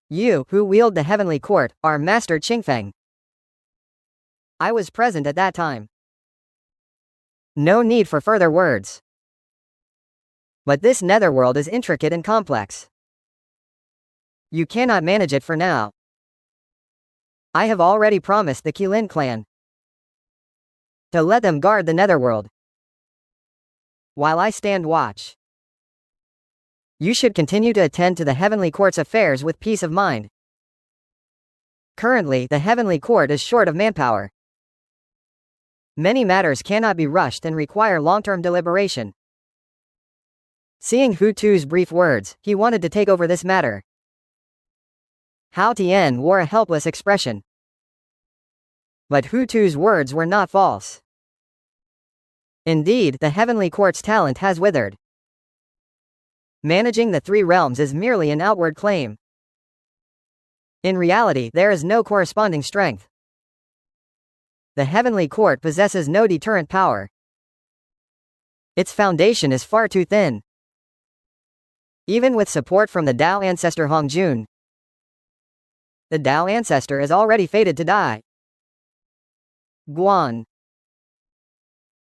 You, who wield the heavenly court, are Master Qingfeng. I was present at that time. No need for further words. But this netherworld is intricate and complex. You cannot manage it for now. I have already promised the Qilin clan to let them guard the netherworld while I stand watch. You should continue to attend to the heavenly court's affairs with peace of mind. Currently, the heavenly court is short of manpower. Many matters cannot be rushed and require long-term deliberation. Seeing Hutu's brief words, he wanted to take over this matter. Hao Tian wore a helpless expression. But Hutu's words were not false. Indeed, the heavenly court's talent has withered. Managing the three realms is merely an outward claim. In reality, there is no corresponding strength. The heavenly court possesses no deterrent power. Its foundation is far too thin. Even with support from the Tao ancestor Hongjun, the Tao ancestor is already fated to die. Guan.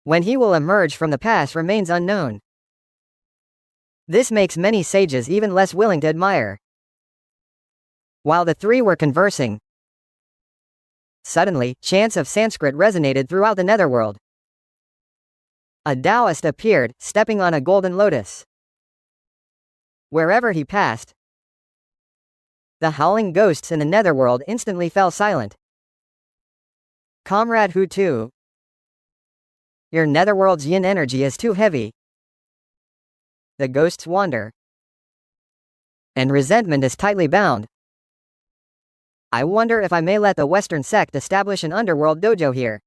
When he will emerge from the past remains unknown. This makes many sages even less willing to admire. While the three were conversing, suddenly, chants of Sanskrit resonated throughout the netherworld. A Taoist appeared, stepping on a golden lotus. Wherever he passed, the howling ghosts in the netherworld instantly fell silent. Comrade Hutu, your netherworld's yin energy is too heavy. The ghosts wander, and resentment is tightly bound. I wonder if I may let the Western sect establish an underworld dojo here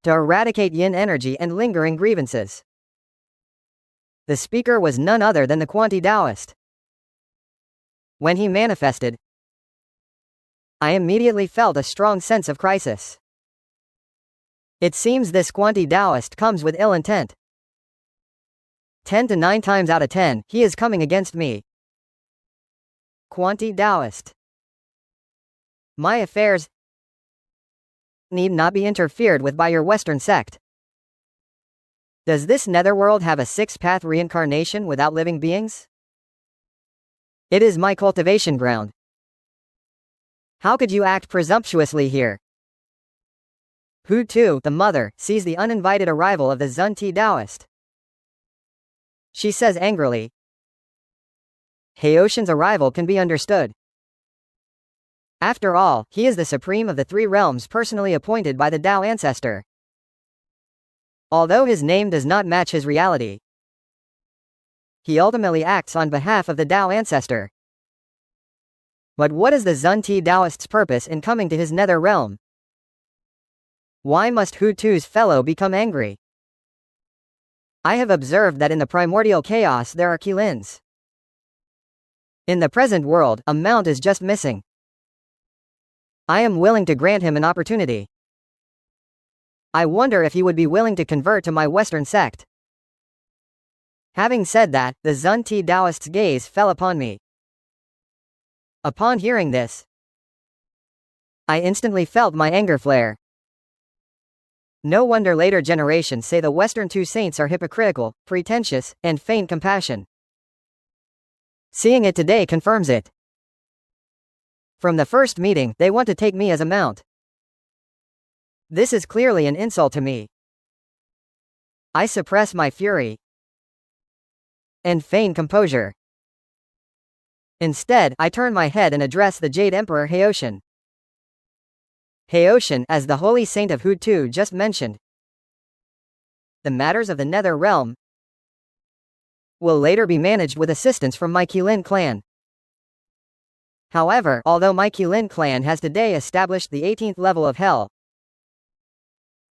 to eradicate yin energy and lingering grievances. The speaker was none other than the Quanti Taoist. When he manifested, I immediately felt a strong sense of crisis. It seems this Quanti Taoist comes with ill intent. 10 to 9 times out of 10, he is coming against me. Quanti Taoist. My affairs need not be interfered with by your Western sect. Does this netherworld have a six-path reincarnation without living beings? It is my cultivation ground. How could you act presumptuously here? Hutu, the mother, sees the uninvited arrival of the Zun Ti Taoist. she says angrily. Heoshin's arrival can be understood. After all, he is the supreme of the three realms personally appointed by the Tao ancestor. Although his name does not match his reality, he ultimately acts on behalf of the Tao ancestor. But what is the Zun-Ti Taoist's purpose in coming to his nether realm? Why must Hu-Tu's fellow become angry? I have observed that in the primordial chaos there are Qilins. In the present world, a mount is just missing. I am willing to grant him an opportunity. I wonder if he would be willing to convert to my Western sect. Having said that, the Zun-Ti Taoist's gaze fell upon me. Upon hearing this, I instantly felt my anger flare. No wonder later generations say the Western two saints are hypocritical, pretentious, and feign compassion. Seeing it today confirms it. From the first meeting, they want to take me as a mount. This is clearly an insult to me. I suppress my fury and feign composure. Instead, I turn my head and address the Jade Emperor Heoshin. Heoshin, as the holy saint of Hu-Tu just mentioned, the matters of the Nether Realm will later be managed with assistance from my Qilin clan. However, although my Qilin clan has today established the 18th level of Hell,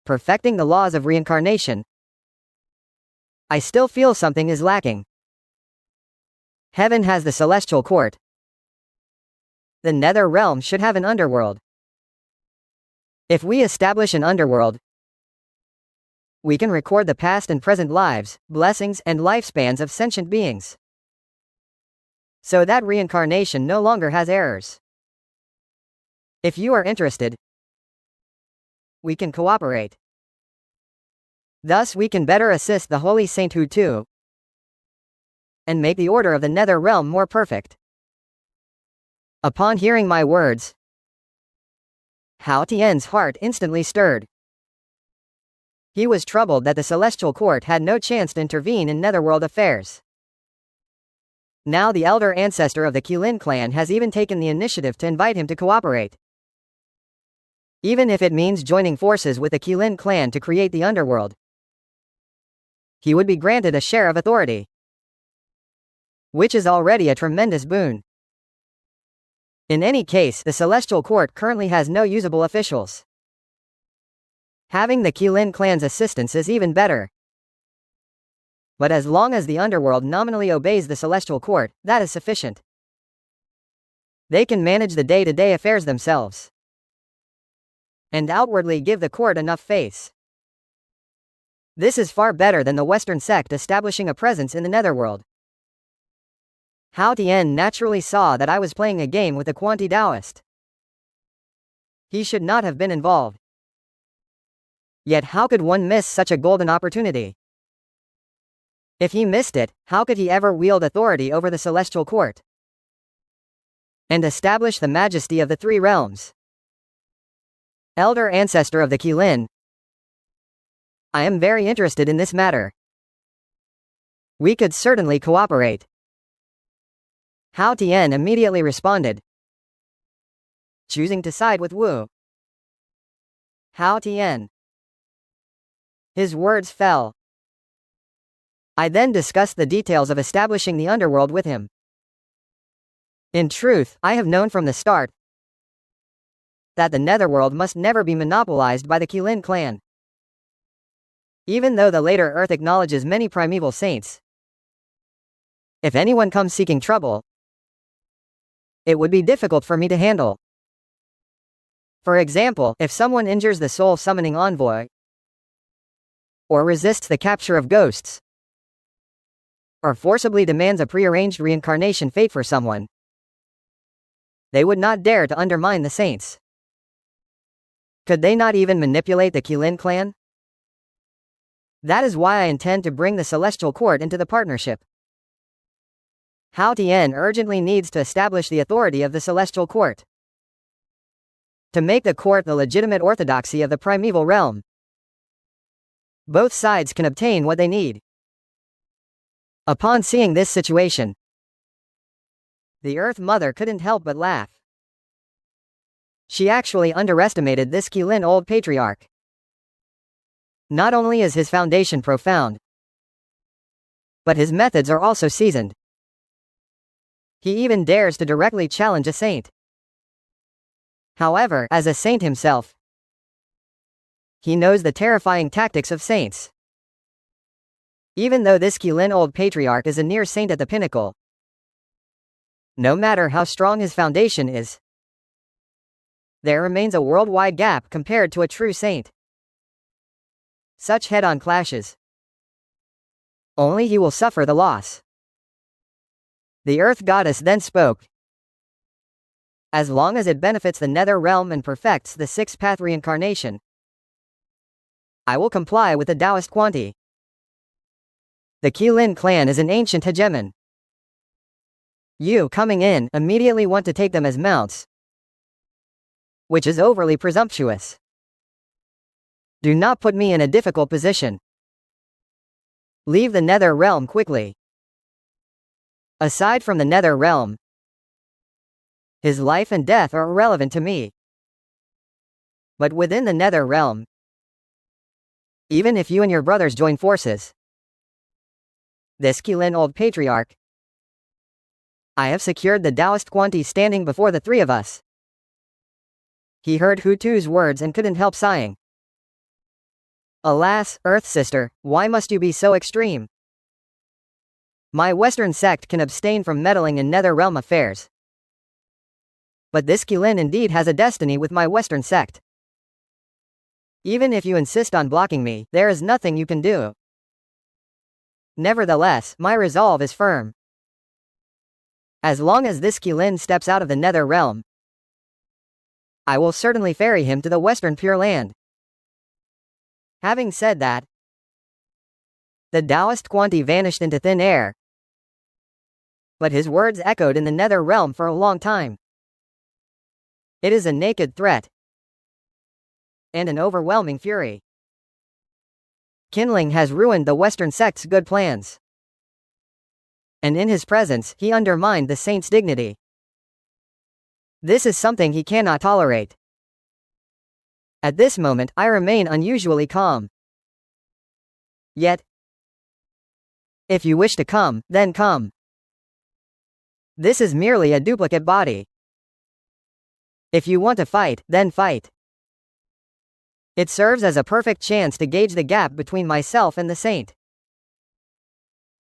perfecting the laws of reincarnation, I still feel something is lacking. Heaven has the celestial court. The Nether Realm should have an underworld. If we establish an underworld, we can record the past and present lives, blessings, and lifespans of sentient beings, so that reincarnation no longer has errors. If you are interested, we can cooperate. Thus we can better assist the Holy Saint Hu-Tu and make the order of the Nether Realm more perfect. Upon hearing my words, Hao Tian's heart instantly stirred. He was troubled that the Celestial Court had no chance to intervene in netherworld affairs. Now the elder ancestor of the Qilin clan has even taken the initiative to invite him to cooperate. Even if it means joining forces with the Qilin clan to create the underworld, he would be granted a share of authority, which is already a tremendous boon. In any case, the Celestial Court currently has no usable officials. Having the Qilin clan's assistance is even better. But as long as the underworld nominally obeys the Celestial Court, that is sufficient. They can manage the day-to-day affairs themselves, and outwardly give the court enough face. This is far better than the Western sect establishing a presence in the netherworld. Hao Tian naturally saw that I was playing a game with the Quanti Taoist. He should not have been involved. Yet how could one miss such a golden opportunity? If he missed it, how could he ever wield authority over the Celestial Court and establish the majesty of the three realms? Elder ancestor of the Qilin, I am very interested in this matter. We could certainly cooperate. Hao Tian immediately responded, choosing to side with Wu. Hao Tian. His words fell. I then discussed the details of establishing the underworld with him. In truth, I have known from the start that the netherworld must never be monopolized by the Qilin clan. Even though the later Earth acknowledges many primeval saints, if anyone comes seeking trouble, it would be difficult for me to handle. For example, if someone injures the soul summoning envoy, or resists the capture of ghosts, or forcibly demands a prearranged reincarnation fate for someone, they would not dare to undermine the saints. Could they not even manipulate the Qilin clan? That is why I intend to bring the Celestial Court into the partnership. Hao Tian urgently needs to establish the authority of the Celestial Court, to make the court the legitimate orthodoxy of the primeval realm. Both sides can obtain what they need. Upon seeing this situation, the Earth Mother couldn't help but laugh. She actually underestimated this Kylin old patriarch. Not only is his foundation profound, but his methods are also seasoned. He even dares to directly challenge a saint. However, as a saint himself, he knows the terrifying tactics of saints. Even though this Kylin old patriarch is a near saint at the pinnacle, no matter how strong his foundation is, there remains a worldwide gap compared to a true saint. Such head-on clashes, only he will suffer the loss. The Earth Goddess then spoke. As long as it benefits the Nether Realm and perfects the sixth path reincarnation, I will comply with the Taoist quantity. The Kylin clan is an ancient hegemon. You, coming in, immediately want to take them as mounts, which is overly presumptuous. Do not put me in a difficult position. Leave the Nether Realm quickly. Aside from the Nether Realm, his life and death are irrelevant to me. But within the Nether Realm, even if you and your brothers join forces, this Kylin old patriarch, I have secured the Taoist quantity standing before the three of us. He heard Hutu's words and couldn't help sighing. Alas, Earth Sister, why must you be so extreme? My Western sect can abstain from meddling in Nether Realm affairs. But this Kylin indeed has a destiny with my Western sect. Even if you insist on blocking me, there is nothing you can do. Nevertheless, my resolve is firm. As long as this Kylin steps out of the Nether Realm, I will certainly ferry him to the Western Pure Land. Having said that, the Taoist quantity vanished into thin air. But his words echoed in the Nether Realm for a long time. It is a naked threat and an overwhelming fury. Kindling has ruined the Western sect's good plans, and in his presence, he undermined the saint's dignity. This is something he cannot tolerate. At this moment, I remain unusually calm. Yet, if you wish to come, then come. This is merely a duplicate body. If you want to fight, then fight. It serves as a perfect chance to gauge the gap between myself and the saint.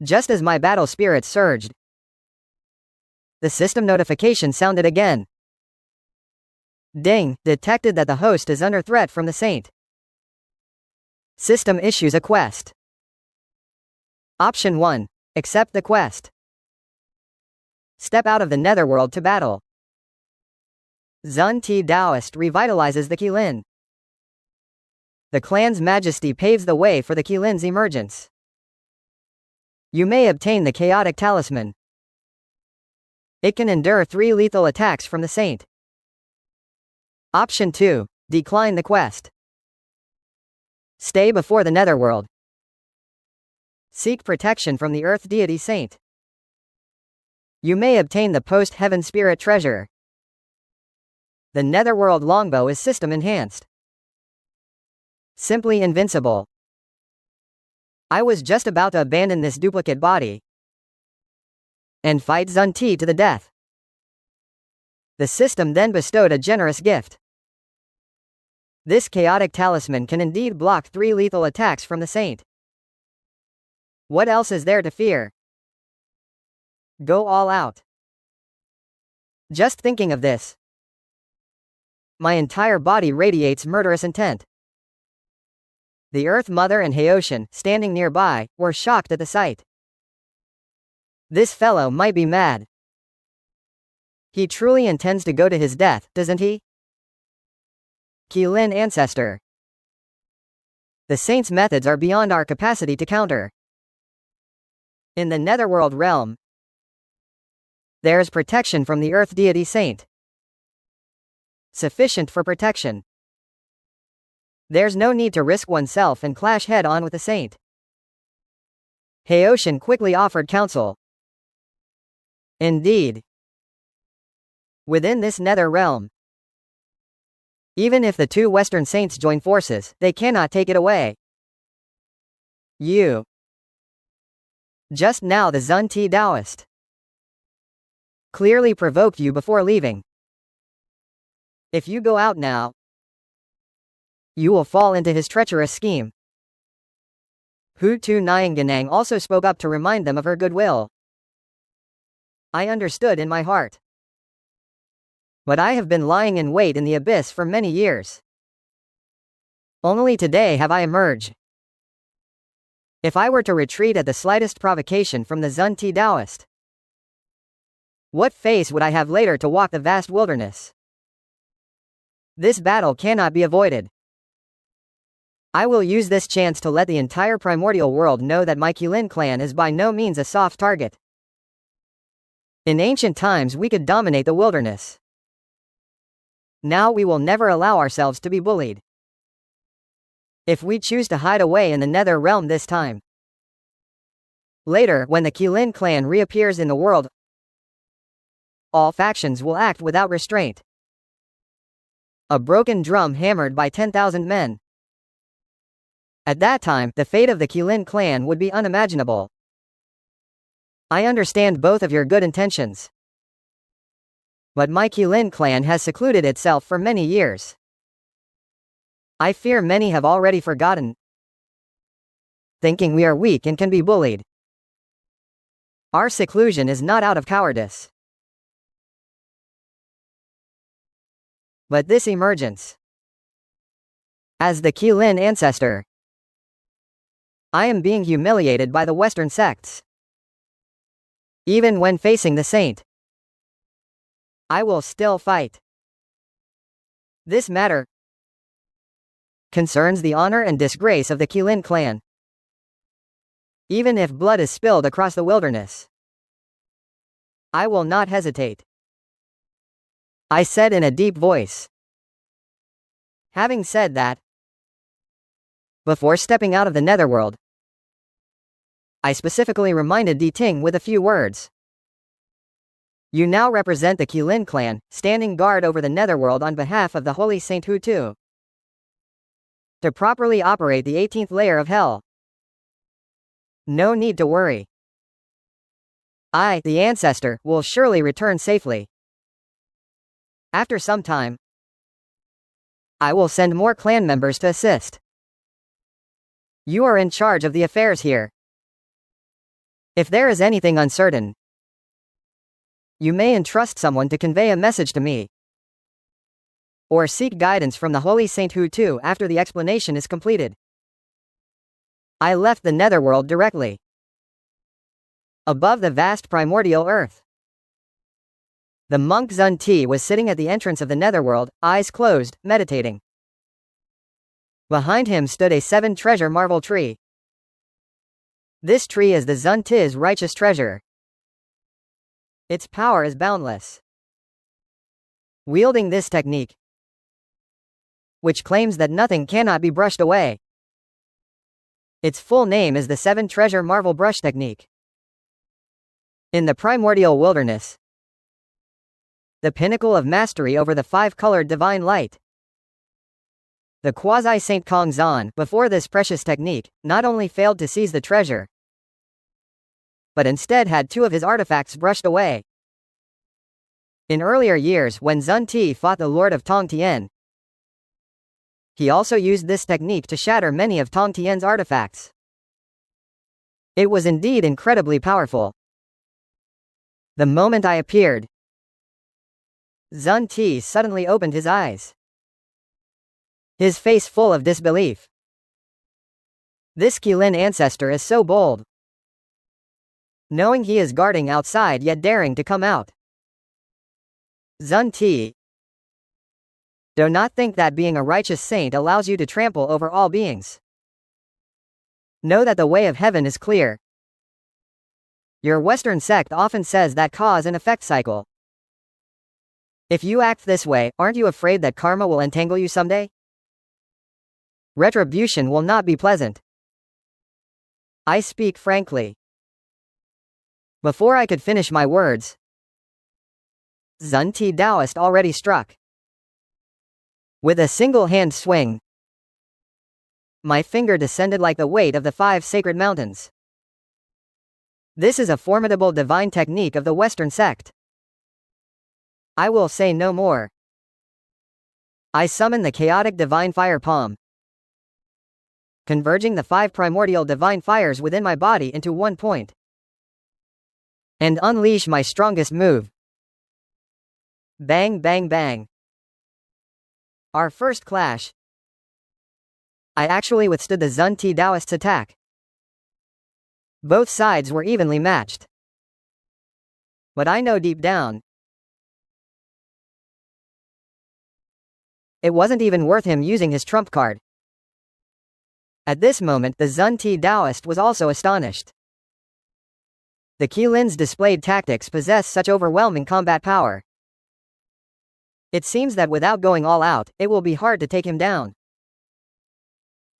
Just as my battle spirit surged, the system notification sounded again. Ding, detected that the host is under threat from the saint. System issues a quest. Option 1. Accept the quest. Step out of the netherworld to battle. Zun Ti Taoist revitalizes the Kylin. The clan's majesty paves the way for the Kylin's emergence. You may obtain the chaotic talisman. It can endure 3 lethal attacks from the saint. Option 2. Decline the quest. Stay before the netherworld. Seek protection from the earth deity saint. You may obtain the post-heaven spirit treasure. The netherworld longbow is system enhanced. Simply invincible. I was just about to abandon this duplicate body and fight Zun Ti to the death. The system then bestowed a generous gift. This chaotic talisman can indeed block 3 lethal attacks from the saint. What else is there to fear? Go all out. Just thinking of this, my entire body radiates murderous intent. The Earth Mother and Haoshin, standing nearby, were shocked at the sight. This fellow might be mad. He truly intends to go to his death, doesn't he? Kylin ancestor. The saint's methods are beyond our capacity to counter. In the netherworld realm, there is protection from the earth deity saint. Sufficient for protection. There's no need to risk oneself and clash head-on with the saint. Heoshin quickly offered counsel. Indeed. Within this nether realm, even if the two Western Saints join forces, they cannot take it away. You. Just now the Zun Ti Taoist clearly provoked you before leaving. If you go out now, you will fall into his treacherous scheme. Hu Tu Nyanganang also spoke up to remind them of her goodwill. I understood in my heart. But I have been lying in wait in the abyss for many years. Only today have I emerged. If I were to retreat at the slightest provocation from the Zun Ti Taoist, what face would I have later to walk the vast wilderness? This battle cannot be avoided. I will use this chance to let the entire primordial world know that my Kirin clan is by no means a soft target. In ancient times we could dominate the wilderness. Now we will never allow ourselves to be bullied. If we choose to hide away in the nether realm this time, later when the Kirin clan reappears in the world, all factions will act without restraint. A broken drum hammered by 10,000 men. At that time, the fate of the Kirin clan would be unimaginable. I understand both of your good intentions. But my Kirin clan has secluded itself for many years. I fear many have already forgotten, thinking we are weak and can be bullied. Our seclusion is not out of cowardice, but this emergence. As the Kirin ancestor, I am being humiliated by the Western sects. Even when facing the saint, I will still fight. This matter concerns the honor and disgrace of the Kirin clan. Even if blood is spilled across the wilderness, I will not hesitate, I said in a deep voice. Having said that, before stepping out of the netherworld, I specifically reminded Di Ting with a few words. You now represent the Kirin clan, standing guard over the netherworld on behalf of the Holy Saint Hu Tu, to properly operate the 18th layer of hell. No need to worry. I, the ancestor, will surely return safely. After some time, I will send more clan members to assist. You are in charge of the affairs here. If there is anything uncertain, you may entrust someone to convey a message to me, or seek guidance from the Holy Saint Hu Tu after the explanation is completed. I left the netherworld directly. Above the vast primordial earth, the monk Zun Ti was sitting at the entrance of the netherworld, eyes closed, meditating. Behind him stood a 7-treasure marvel tree. This tree is the Zun Ti's righteous treasure. Its power is boundless. Wielding this technique, which claims that nothing cannot be brushed away, its full name is the 7-treasure marvel brush technique. In the primordial wilderness, the pinnacle of mastery over the 5-colored divine light, the quasi-Saint Kong Zan, before this precious technique, not only failed to seize the treasure, but instead had 2 of his artifacts brushed away. In earlier years when Zun Ti fought the Lord of Tong Tien, he also used this technique to shatter many of Tong Tien's artifacts. It was indeed incredibly powerful. The moment I appeared, Zun Ti suddenly opened his eyes, his face full of disbelief. This Kirin ancestor is so bold, knowing he is guarding outside yet daring to come out. Zun Ti, do not think that being a righteous saint allows you to trample over all beings. Know that the way of heaven is clear. Your Western sect often says that cause and effect cycle. If you act this way, aren't you afraid that karma will entangle you someday? Retribution will not be pleasant. I speak frankly. Before I could finish my words, Zun Taoist already struck. With a single hand swing, my finger descended like the weight of the 5 sacred mountains. This is a formidable divine technique of the Western sect. I will say no more. I summon the chaotic divine fire palm, converging the 5 primordial divine fires within my body into one point, and unleash my strongest move. Bang bang bang. Our first clash. I actually withstood the Zun Taoist's attack. Both sides were evenly matched. But I know deep down, it wasn't even worth him using his trump card. At this moment, the Zun Taoist was also astonished. The Qilin's displayed tactics possess such overwhelming combat power. It seems that without going all out, it will be hard to take him down.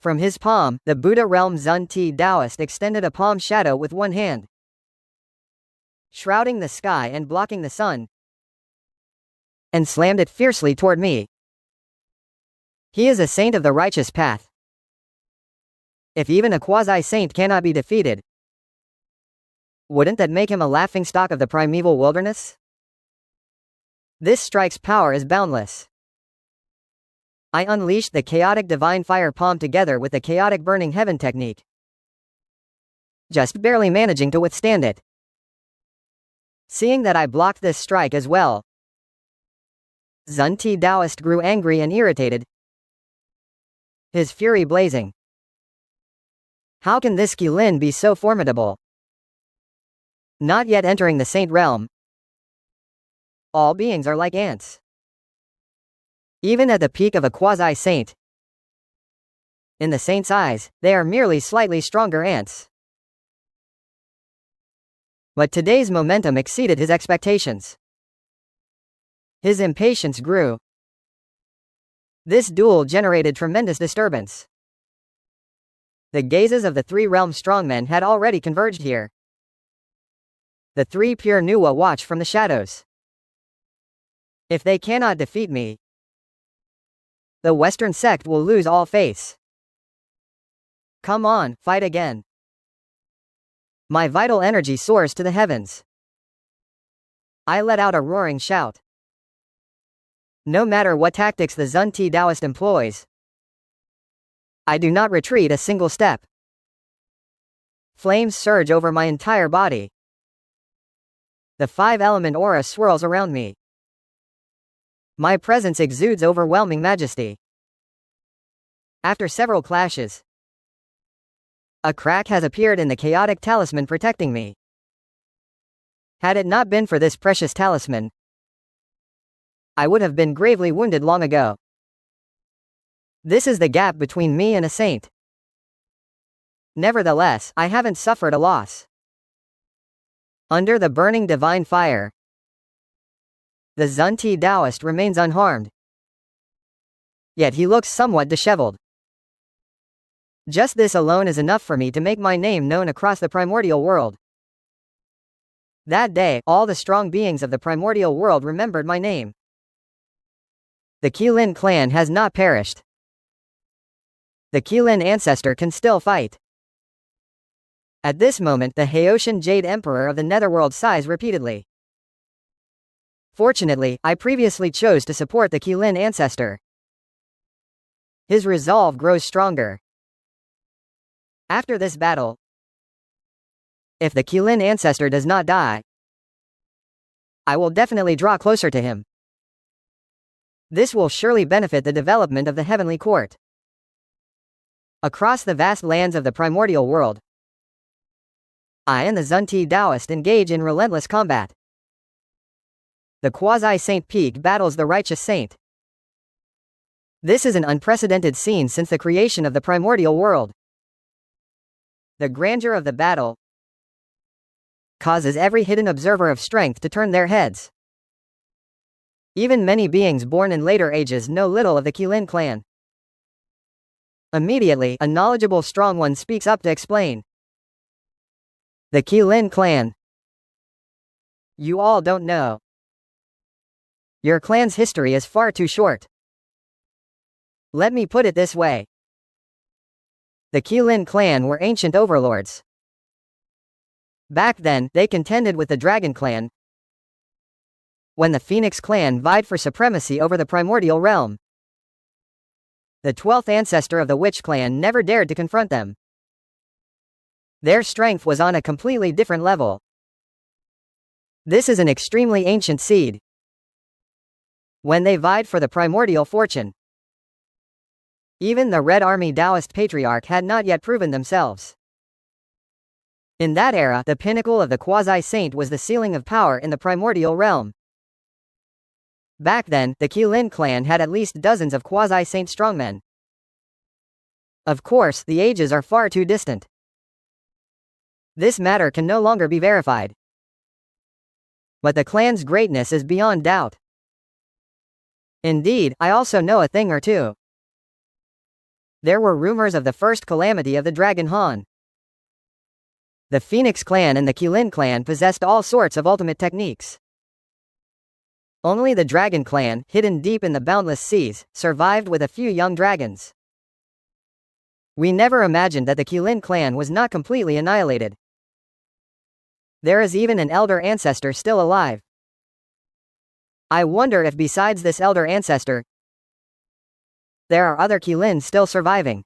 From his palm, the Buddha realm Zun Taoist extended a palm shadow with one hand, shrouding the sky and blocking the sun, and slammed it fiercely toward me. He is a saint of the righteous path. If even a quasi-saint cannot be defeated, wouldn't that make him a laughingstock of the primeval wilderness? This strike's power is boundless. I unleashed the chaotic divine fire palm together with the chaotic burning heaven technique, just barely managing to withstand it. Seeing that I blocked this strike as well, Zun Taoist grew angry and irritated, his fury blazing. How can this Qilin be so formidable? Not yet entering the saint realm, all beings are like ants. Even at the peak of a quasi-saint, in the saint's eyes, they are merely slightly stronger ants. But today's momentum exceeded his expectations. His impatience grew. This duel generated tremendous disturbance. The gazes of the 3 realm strongmen had already converged here. The 3 pure Nuwa watch from the shadows. If they cannot defeat me, the Western sect will lose all faith. Come on, fight again. My vital energy soars to the heavens. I let out a roaring shout. No matter what tactics the Zun Taoist employs, I do not retreat a single step. Flames surge over my entire body. The 5-element aura swirls around me. My presence exudes overwhelming majesty. After several clashes, a crack has appeared in the chaotic talisman protecting me. Had it not been for this precious talisman, I would have been gravely wounded long ago. This is the gap between me and a saint. Nevertheless, I haven't suffered a loss. Under the burning divine fire, the Zun Taoist remains unharmed. Yet he looks somewhat disheveled. Just this alone is enough for me to make my name known across the primordial world. That day, all the strong beings of the primordial world remembered my name. The Qilin clan has not perished. The Qilin ancestor can still fight. At this moment, the Haoshan Jade Emperor of the Netherworld sighs repeatedly. Fortunately, I previously chose to support the Qilin ancestor. His resolve grows stronger. After this battle, if the Qilin ancestor does not die, I will definitely draw closer to him. This will surely benefit the development of the Heavenly Court. Across the vast lands of the primordial world, I and the Zun Taoist engage in relentless combat. The quasi-saint peak battles the righteous saint. This is an unprecedented scene since the creation of the primordial world. The grandeur of the battle causes every hidden observer of strength to turn their heads. Even many beings born in later ages know little of the Qilin clan. Immediately, a knowledgeable strong one speaks up to explain. The Qilin clan. You all don't know. Your clan's history is far too short. Let me put it this way. The Qilin clan were ancient overlords. Back then, they contended with the Dragon clan when the Phoenix clan vied for supremacy over the primordial realm. The 12th ancestor of the Witch clan never dared to confront them. Their strength was on a completely different level. This is an extremely ancient seed. When they vied for the primordial fortune, even the Red Army Taoist patriarch had not yet proven themselves. In that era, the pinnacle of the quasi-saint was the ceiling of power in the primordial realm. Back then, the Qilin clan had at least dozens of quasi-saint strongmen. Of course, the ages are far too distant. This matter can no longer be verified. But the clan's greatness is beyond doubt. Indeed, I also know a thing or two. There were rumors of the first calamity of the Dragon Han. The Phoenix clan and the Qilin clan possessed all sorts of ultimate techniques. Only the Dragon clan, hidden deep in the boundless seas, survived with a few young dragons. We never imagined that the Qilin clan was not completely annihilated. There is even an elder ancestor still alive. I wonder if besides this elder ancestor, there are other Qilin still surviving.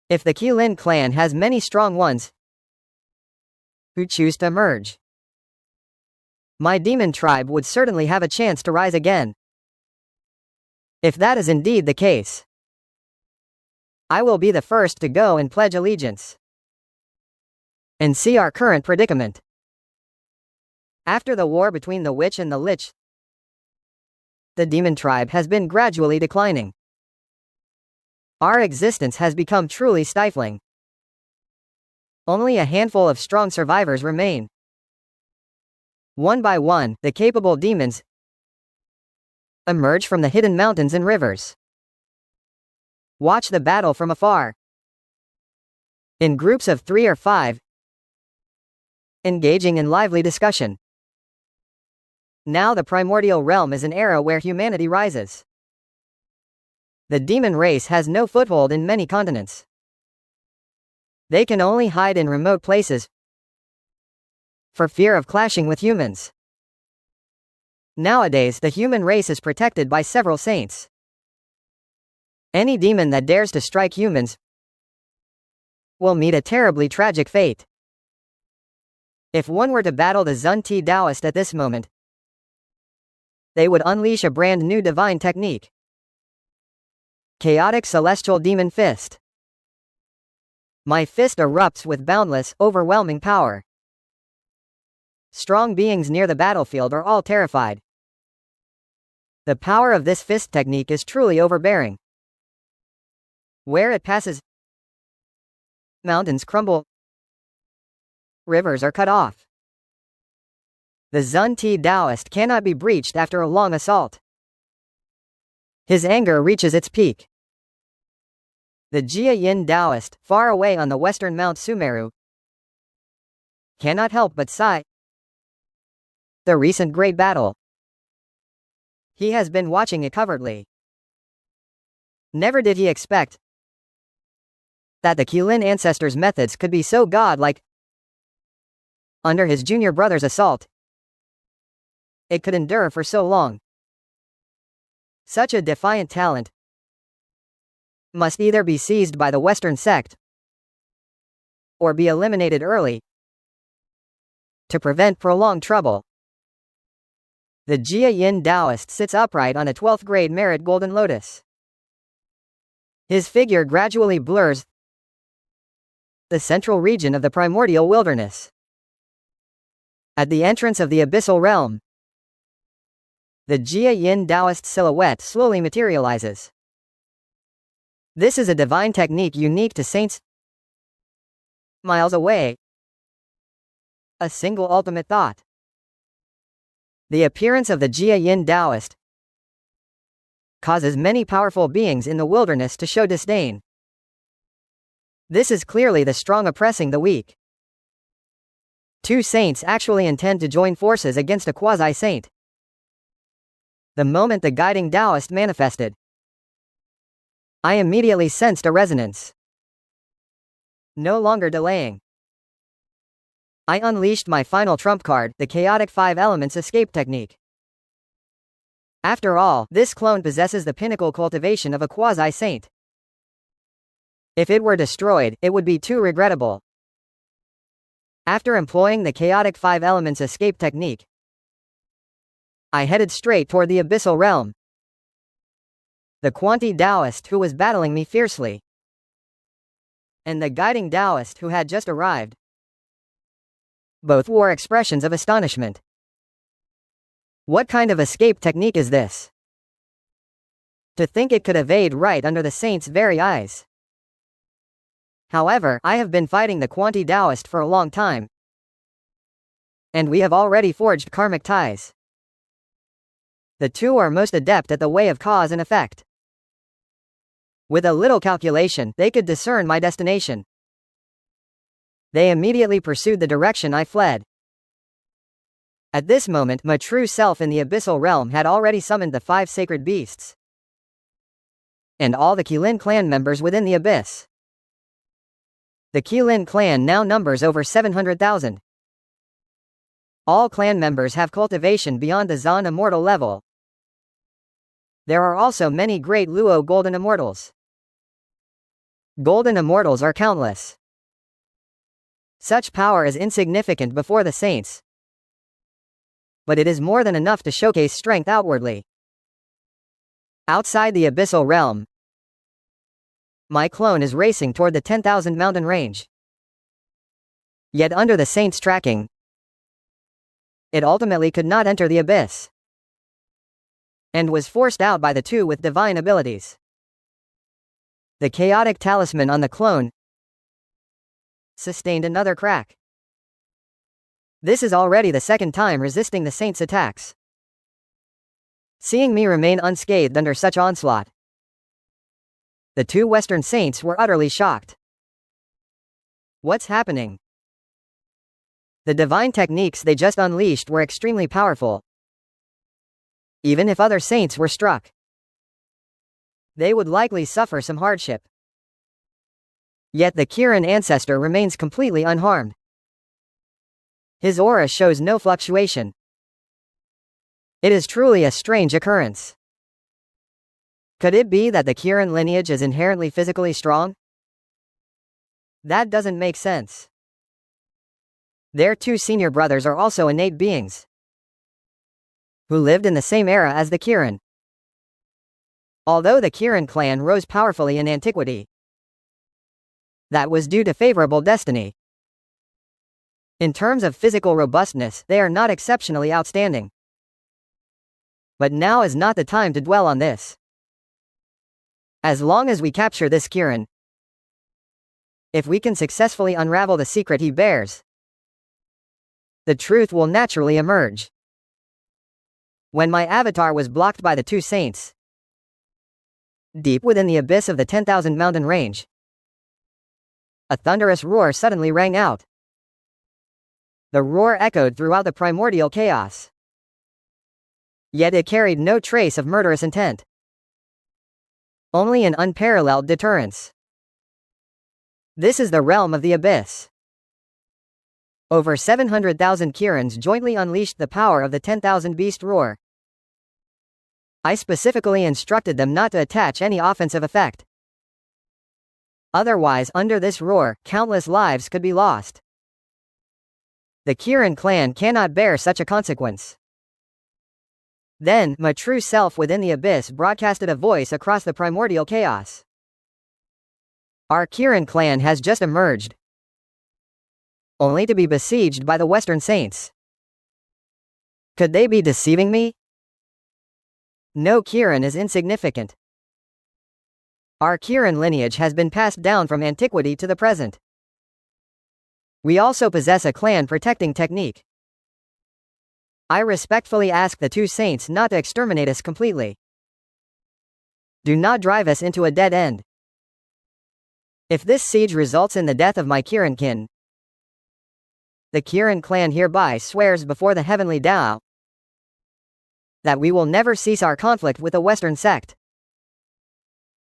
If the Qilin clan has many strong ones who choose to merge, my demon tribe would certainly have a chance to rise again. If that is indeed the case, I will be the first to go and pledge allegiance. And see our current predicament. After the war between the Witch and the Lich, the demon tribe has been gradually declining. Our existence has become truly stifling. Only a handful of strong survivors remain. One by one, the capable demons emerge from the hidden mountains and rivers. Watch the battle from afar. In groups of 3 or 5, engaging in lively discussion. Now the primordial realm is an era where humanity rises. The demon race has no foothold in many continents. They can only hide in remote places for fear of clashing with humans. Nowadays, the human race is protected by several saints. Any demon that dares to strike humans will meet a terribly tragic fate. If one were to battle the Zun Ti Taoist at this moment, they would unleash a brand new divine technique. Chaotic Celestial Demon Fist. My fist erupts with boundless, overwhelming power. Strong beings near the battlefield are all terrified. The power of this fist technique is truly overbearing. Where it passes, mountains crumble, rivers are cut off. The Zun Ti Taoist cannot be breached after a long assault. His anger reaches its peak. The Jia Yin Taoist, far away on the western Mount Sumeru, cannot help but sigh. The recent great battle. He has been watching it covertly. Never did he expect that the Qilin ancestors' methods could be so godlike. Under his junior brother's assault, it could endure for so long. Such a defiant talent must either be seized by the Western sect or be eliminated early to prevent prolonged trouble. The Jia Yin Taoist sits upright on a 12th grade merit golden lotus. His figure gradually blurs the central region of the primordial wilderness. At the entrance of the abyssal realm, the Jia Yin Taoist silhouette slowly materializes. This is a divine technique unique to saints. Miles away. A single ultimate thought. The appearance of the Jia Yin Taoist causes many powerful beings in the wilderness to show disdain. This is clearly the strong oppressing the weak. Two saints actually intend to join forces against a quasi-saint. The moment the guiding Taoist manifested, I immediately sensed a resonance. No longer delaying, I unleashed my final trump card, the chaotic 5 elements escape technique. After all, this clone possesses the pinnacle cultivation of a quasi-saint. If it were destroyed, it would be too regrettable. After employing the chaotic 5 elements escape technique, I headed straight toward the abyssal realm. The Quanti Taoist who was battling me fiercely, and the guiding Taoist who had just arrived. Both wore expressions of astonishment. What kind of escape technique is this? To think it could evade right under the saint's very eyes. However, I have been fighting the Quanti Taoist for a long time, and we have already forged karmic ties. The two are most adept at the way of cause and effect. With a little calculation, they could discern my destination. They immediately pursued the direction I fled. At this moment, my true self in the abyssal realm had already summoned the 5 sacred beasts, and all the Kirin clan members within the abyss. The Kirin clan now numbers over 700,000. All clan members have cultivation beyond the Zan immortal level. There are also many great Luo golden immortals. Golden immortals are countless. Such power is insignificant before the saints, but it is more than enough to showcase strength outwardly. Outside the abyssal realm, my clone is racing toward the 10,000 mountain range. Yet under the saint's tracking, it ultimately could not enter the abyss, and was forced out by the two with divine abilities. The chaotic talisman on the clone sustained another crack. This is already the second time resisting the saint's attacks. Seeing me remain unscathed under such onslaught, the two Western saints were utterly shocked. What's happening? The divine techniques they just unleashed were extremely powerful. Even if other saints were struck, they would likely suffer some hardship. Yet the Kirin ancestor remains completely unharmed. His aura shows no fluctuation. It is truly a strange occurrence. Could it be that the Kirin lineage is inherently physically strong? That doesn't make sense. Their two senior brothers are also innate beings, who lived in the same era as the Kirin. Although the Kirin clan rose powerfully in antiquity, that was due to favorable destiny. In terms of physical robustness, they are not exceptionally outstanding. But now is not the time to dwell on this. As long as we capture this Kirin, if we can successfully unravel the secret he bears, the truth will naturally emerge. When my avatar was blocked by the two saints, deep within the abyss of the 10,000 mountain range, a thunderous roar suddenly rang out. The roar echoed throughout the primordial chaos. Yet it carried no trace of murderous intent, only an unparalleled deterrence. This is the realm of the abyss. Over 700,000 Kirins jointly unleashed the power of the 10,000 beast roar. I specifically instructed them not to attach any offensive effect. Otherwise, under this roar, countless lives could be lost. The Kirin clan cannot bear such a consequence. Then, my true self within the abyss broadcasted a voice across the primordial chaos. Our Kirin clan has just emerged, only to be besieged by the Western Saints. Could they be deceiving me? No Kirin is insignificant. Our Kirin lineage has been passed down from antiquity to the present. We also possess a clan protecting technique. I respectfully ask the two saints not to exterminate us completely. Do not drive us into a dead end. If this siege results in the death of my Kirin kin, The Kirin clan hereby swears before the heavenly Tao that we will never cease our conflict with the Western sect.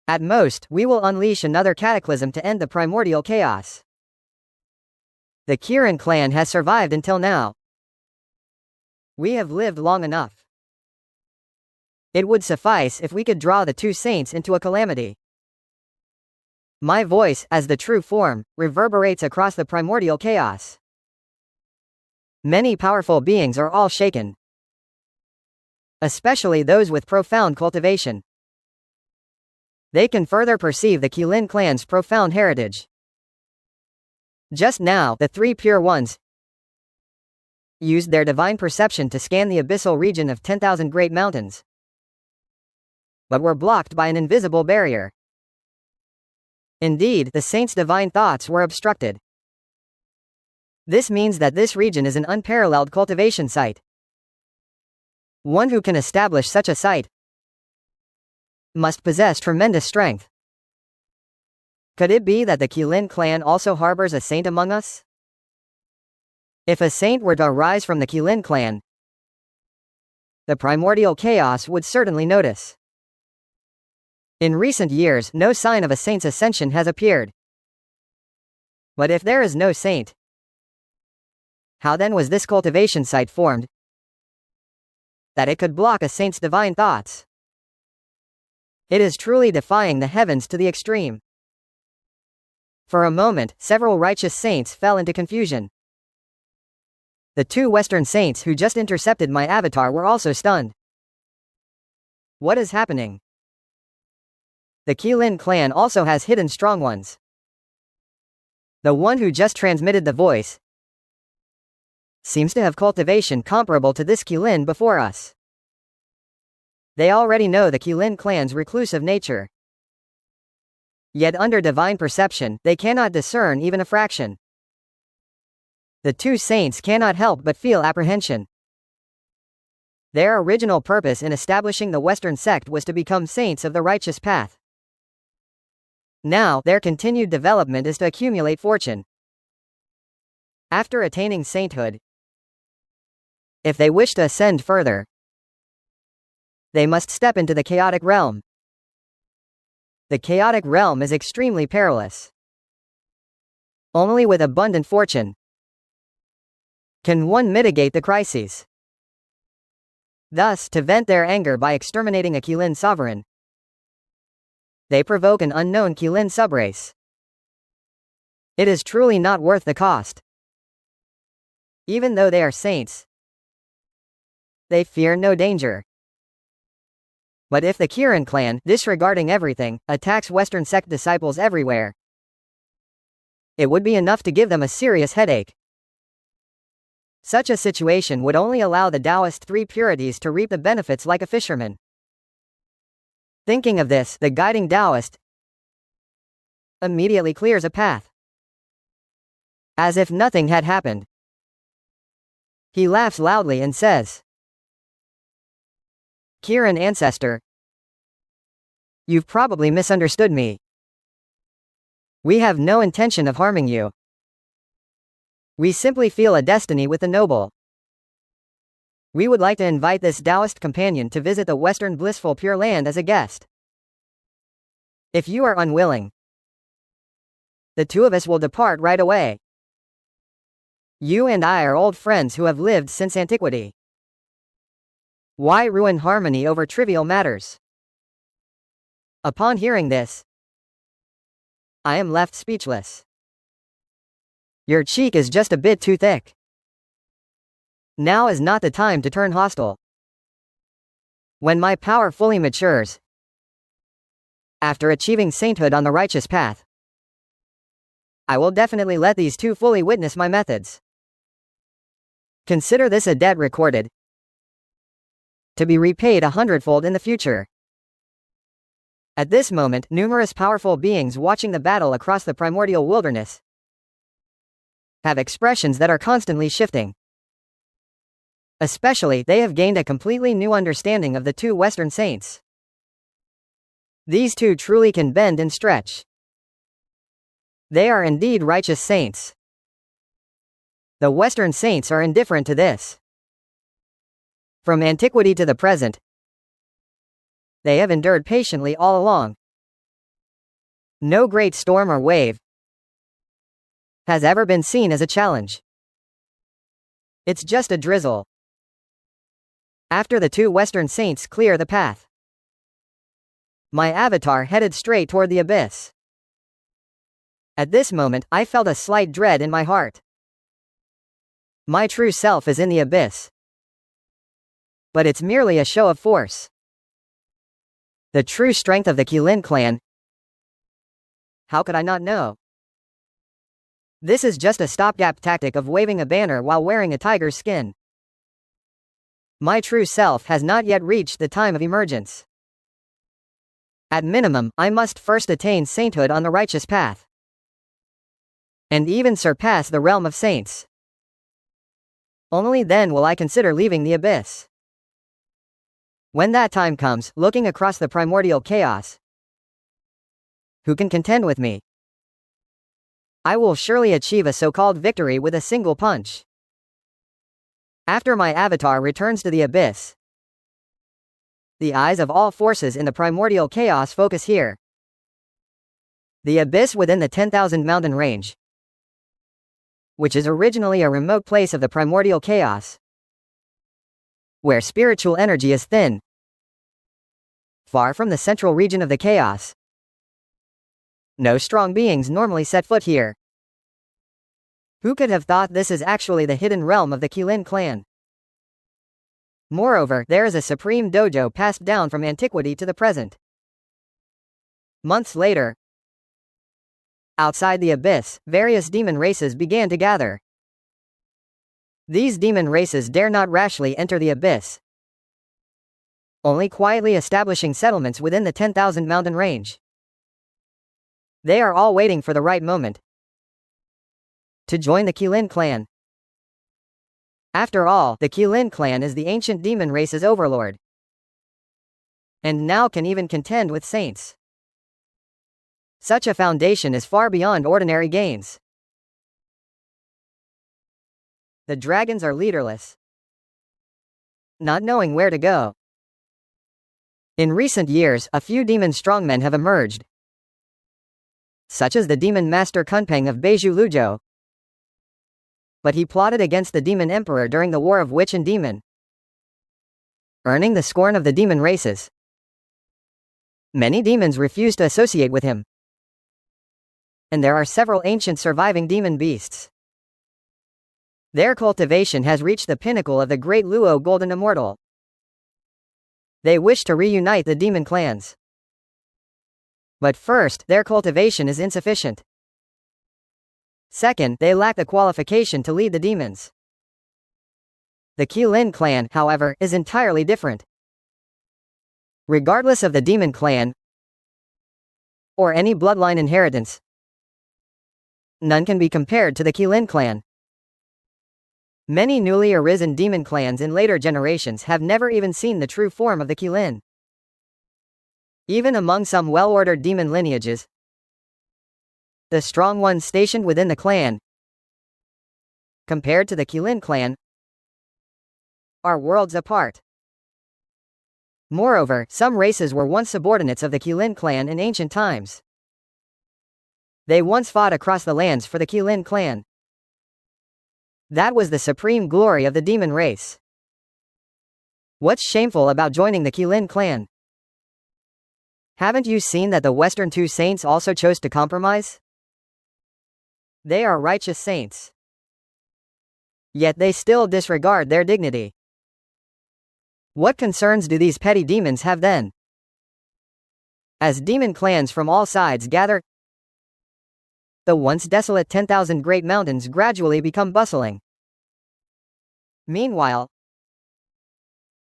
At most, we will unleash another cataclysm to end the primordial chaos. The Kirin clan has survived until now. We have lived long enough. It would suffice if we could draw the two saints into a calamity. My voice, as the true form, reverberates across the primordial chaos. Many powerful beings are all shaken, especially those with profound cultivation. They can further perceive the Qilin clan's profound heritage. Just now, the three pure ones used their divine perception to scan the abyssal region of 10,000 great mountains, but were blocked by an invisible barrier. Indeed, the saints' divine thoughts were obstructed. This means that this region is an unparalleled cultivation site. One who can establish such a site must possess tremendous strength. Could it be that the Qilin clan also harbors a saint among us? If a saint were to arise from the Qilin clan, the primordial chaos would certainly notice. In recent years, no sign of a saint's ascension has appeared. But if there is no saint, how then was this cultivation site formed, that it could block a saint's divine thoughts? It is truly defying the heavens to the extreme. For a moment, several righteous saints fell into confusion. The two Western saints who just intercepted my avatar were also stunned. What is happening? The Qilin clan also has hidden strong ones. The one who just transmitted the voice seems to have cultivation comparable to this Qilin before us. They already know the Qilin clan's reclusive nature. Yet under divine perception, they cannot discern even a fraction. The two saints cannot help but feel apprehension. Their original purpose in establishing the Western sect was to become saints of the righteous path. Now, their continued development is to accumulate fortune. After attaining sainthood, if they wish to ascend further, they must step into the chaotic realm. The chaotic realm is extremely perilous. Only with abundant fortune can one mitigate the crises. Thus, to vent their anger by exterminating a Qilin sovereign, they provoke an unknown Qilin subrace. It is truly not worth the cost. Even though they are saints, they fear no danger. But if the Kirin clan, disregarding everything, attacks Western sect disciples everywhere, it would be enough to give them a serious headache. Such a situation would only allow the Taoist three purities to reap the benefits like a fisherman. Thinking of this, the guiding Taoist immediately clears a path. As if nothing had happened, he laughs loudly and says, "Kirin ancestor, you've probably misunderstood me. We have no intention of harming you. We simply feel a destiny with the noble. We would like to invite this Taoist companion to visit the Western blissful Pure Land as a guest. If you are unwilling, the two of us will depart right away. You and I are old friends who have lived since antiquity. Why ruin harmony over trivial matters?" Upon hearing this, I am left speechless. Your cheek is just a bit too thick. Now is not the time to turn hostile. When my power fully matures, after achieving sainthood on the righteous path, I will definitely let these two fully witness my methods. Consider this a debt recorded, to be repaid 100-fold in the future. At this moment, numerous powerful beings watching the battle across the primordial wilderness have expressions that are constantly shifting. Especially, they have gained a completely new understanding of the two Western saints. These two truly can bend and stretch. They are indeed righteous saints. The Western saints are indifferent to this. From antiquity to the present, they have endured patiently all along. No great storm or wave has ever been seen as a challenge. It's just a drizzle. After the two Western saints clear the path, my avatar headed straight toward the abyss. At this moment, I felt a slight dread in my heart. My true self is in the abyss. But it's merely a show of force. The true strength of the Kirin clan, how could I not know? This is just a stopgap tactic of waving a banner while wearing a tiger's skin. My true self has not yet reached the time of emergence. At minimum, I must first attain sainthood on the righteous path, and even surpass the realm of saints. Only then will I consider leaving the abyss. When that time comes, looking across the primordial chaos, who can contend with me? I will surely achieve a so-called victory with a single punch. After my avatar returns to the abyss, the eyes of all forces in the primordial chaos focus here. The abyss within the 10,000 mountain range, which is originally a remote place of the primordial chaos, where spiritual energy is thin, far from the central region of the chaos. No strong beings normally set foot here. Who could have thought this is actually the hidden realm of the Kirin clan? Moreover, there is a supreme dojo passed down from antiquity to the present. Months later, outside the abyss, various demon races began to gather. These demon races dare not rashly enter the abyss, only quietly establishing settlements within the 10,000 mountain range. They are all waiting for the right moment to join the Kirin clan. After all, the Kirin clan is the ancient demon race's overlord, and now can even contend with saints. Such a foundation is far beyond ordinary gains. The dragons are leaderless, not knowing where to go. In recent years, a few demon strongmen have emerged, such as the demon master Kunpeng of Beiju Luzhou. But he plotted against the demon emperor during the war of witch and demon, earning the scorn of the demon races. Many demons refuse to associate with him, and there are several ancient surviving demon beasts. Their cultivation has reached the pinnacle of the Great Luo Golden Immortal. They wish to reunite the demon clans. But first, their cultivation is insufficient. Second, they lack the qualification to lead the demons. The Kirin clan, however, is entirely different. Regardless of the demon clan or any bloodline inheritance, none can be compared to the Kirin clan. Many newly arisen demon clans in later generations have never even seen the true form of the Kirin. Even among some well-ordered demon lineages, the strong ones stationed within the clan, compared to the Kirin clan, are worlds apart. Moreover, some races were once subordinates of the Kirin clan in ancient times. They once fought across the lands for the Kirin clan. That was the supreme glory of the demon race. What's shameful about joining the Kirin clan? Haven't you seen that the Western two saints also chose to compromise? They are righteous saints, yet they still disregard their dignity. What concerns do these petty demons have then? As demon clans from all sides gather, the once desolate 10,000 great mountains gradually become bustling. Meanwhile,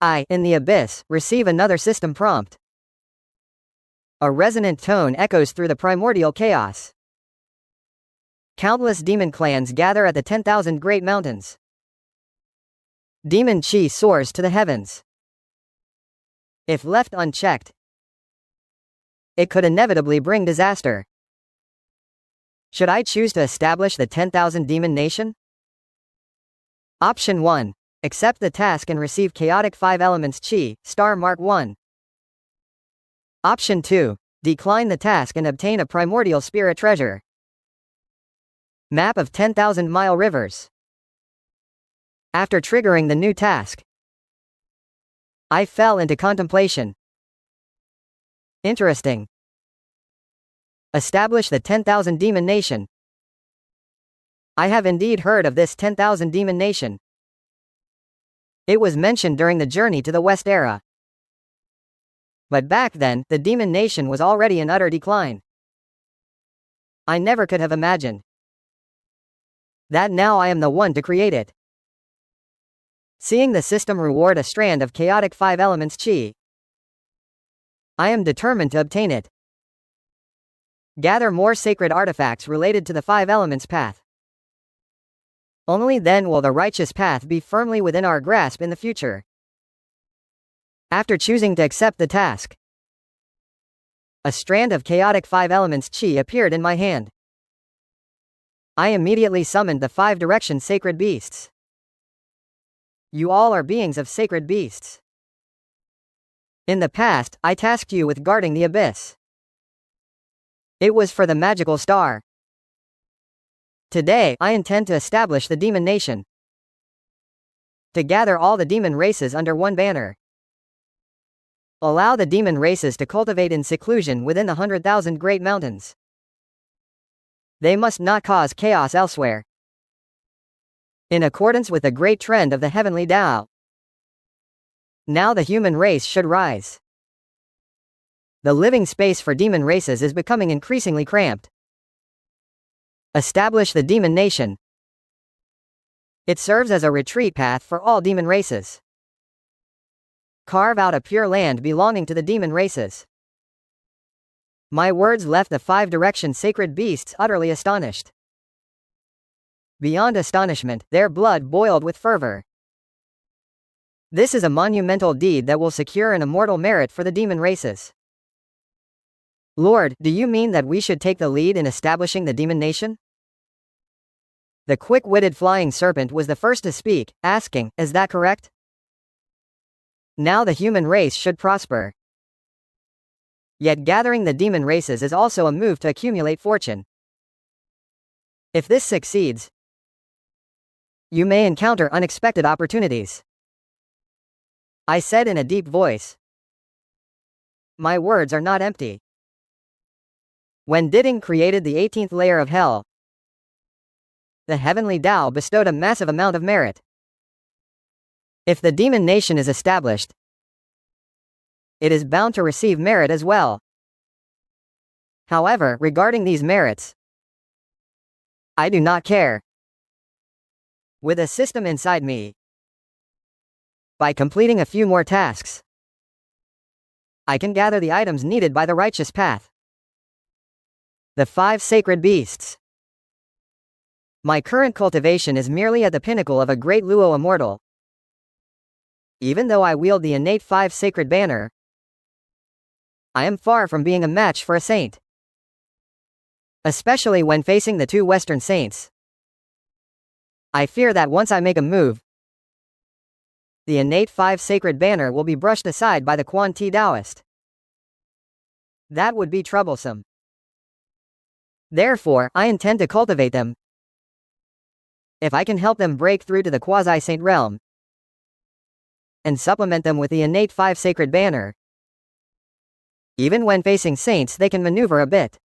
I, in the abyss, receive another system prompt. A resonant tone echoes through the primordial chaos. Countless demon clans gather at the 10,000 great mountains. Demon chi soars to the heavens. If left unchecked, it could inevitably bring disaster. Should I choose to establish the 10,000 demon nation? Option 1. Accept the task and receive chaotic 5 elements chi, star mark 1. Option 2. Decline the task and obtain a primordial spirit treasure. Map of 10,000-mile rivers. After triggering the new task, I fell into contemplation. Interesting. Establish the 10,000 Demon Nation. I have indeed heard of this 10,000 Demon Nation. It was mentioned during the journey to the West era. But back then, the Demon Nation was already in utter decline. I never could have imagined that now I am the one to create it. Seeing the system reward a strand of chaotic 5 elements chi, I am determined to obtain it. Gather more sacred artifacts related to the 5 elements path. Only then will the righteous path be firmly within our grasp in the future. After choosing to accept the task, a strand of chaotic 5 elements chi appeared in my hand. I immediately summoned the 5 direction sacred beasts. You all are beings of sacred beasts. In the past, I tasked you with guarding the abyss. It was for the magical star. Today, I intend to establish the Demon Nation. To gather all the demon races under one banner. Allow the demon races to cultivate in seclusion within the 100,000 great mountains. They must not cause chaos elsewhere. In accordance with the great trend of the heavenly Tao, now the human race should rise. The living space for demon races is becoming increasingly cramped. Establish the Demon Nation. It serves as a retreat path for all demon races. Carve out a pure land belonging to the demon races. My words left the 5 direction sacred beasts utterly astonished. Beyond astonishment, their blood boiled with fervor. This is a monumental deed that will secure an immortal merit for the demon races. Lord, do you mean that we should take the lead in establishing the Demon Nation? The quick-witted flying serpent was the first to speak, asking, is that correct? Now the human race should prosper. Yet gathering the demon races is also a move to accumulate fortune. If this succeeds, you may encounter unexpected opportunities. I said in a deep voice. My words are not empty. When Diding created the 18th layer of hell, the heavenly Tao bestowed a massive amount of merit. If the Demon Nation is established, it is bound to receive merit as well. However, regarding these merits, I do not care. With a system inside me, by completing a few more tasks, I can gather the items needed by the righteous path. The 5 sacred beasts. My current cultivation is merely at the pinnacle of a great Luo immortal. Even though I wield the innate 5 sacred banner, I am far from being a match for a saint. Especially when facing the 2 Western saints. I fear that once I make a move, the innate 5 sacred banner will be brushed aside by the Quan Ti Taoist. That would be troublesome. Therefore, I intend to cultivate them. If I can help them break through to the quasi-saint realm, and supplement them with the innate 5 sacred banner, even when facing saints they can maneuver a bit.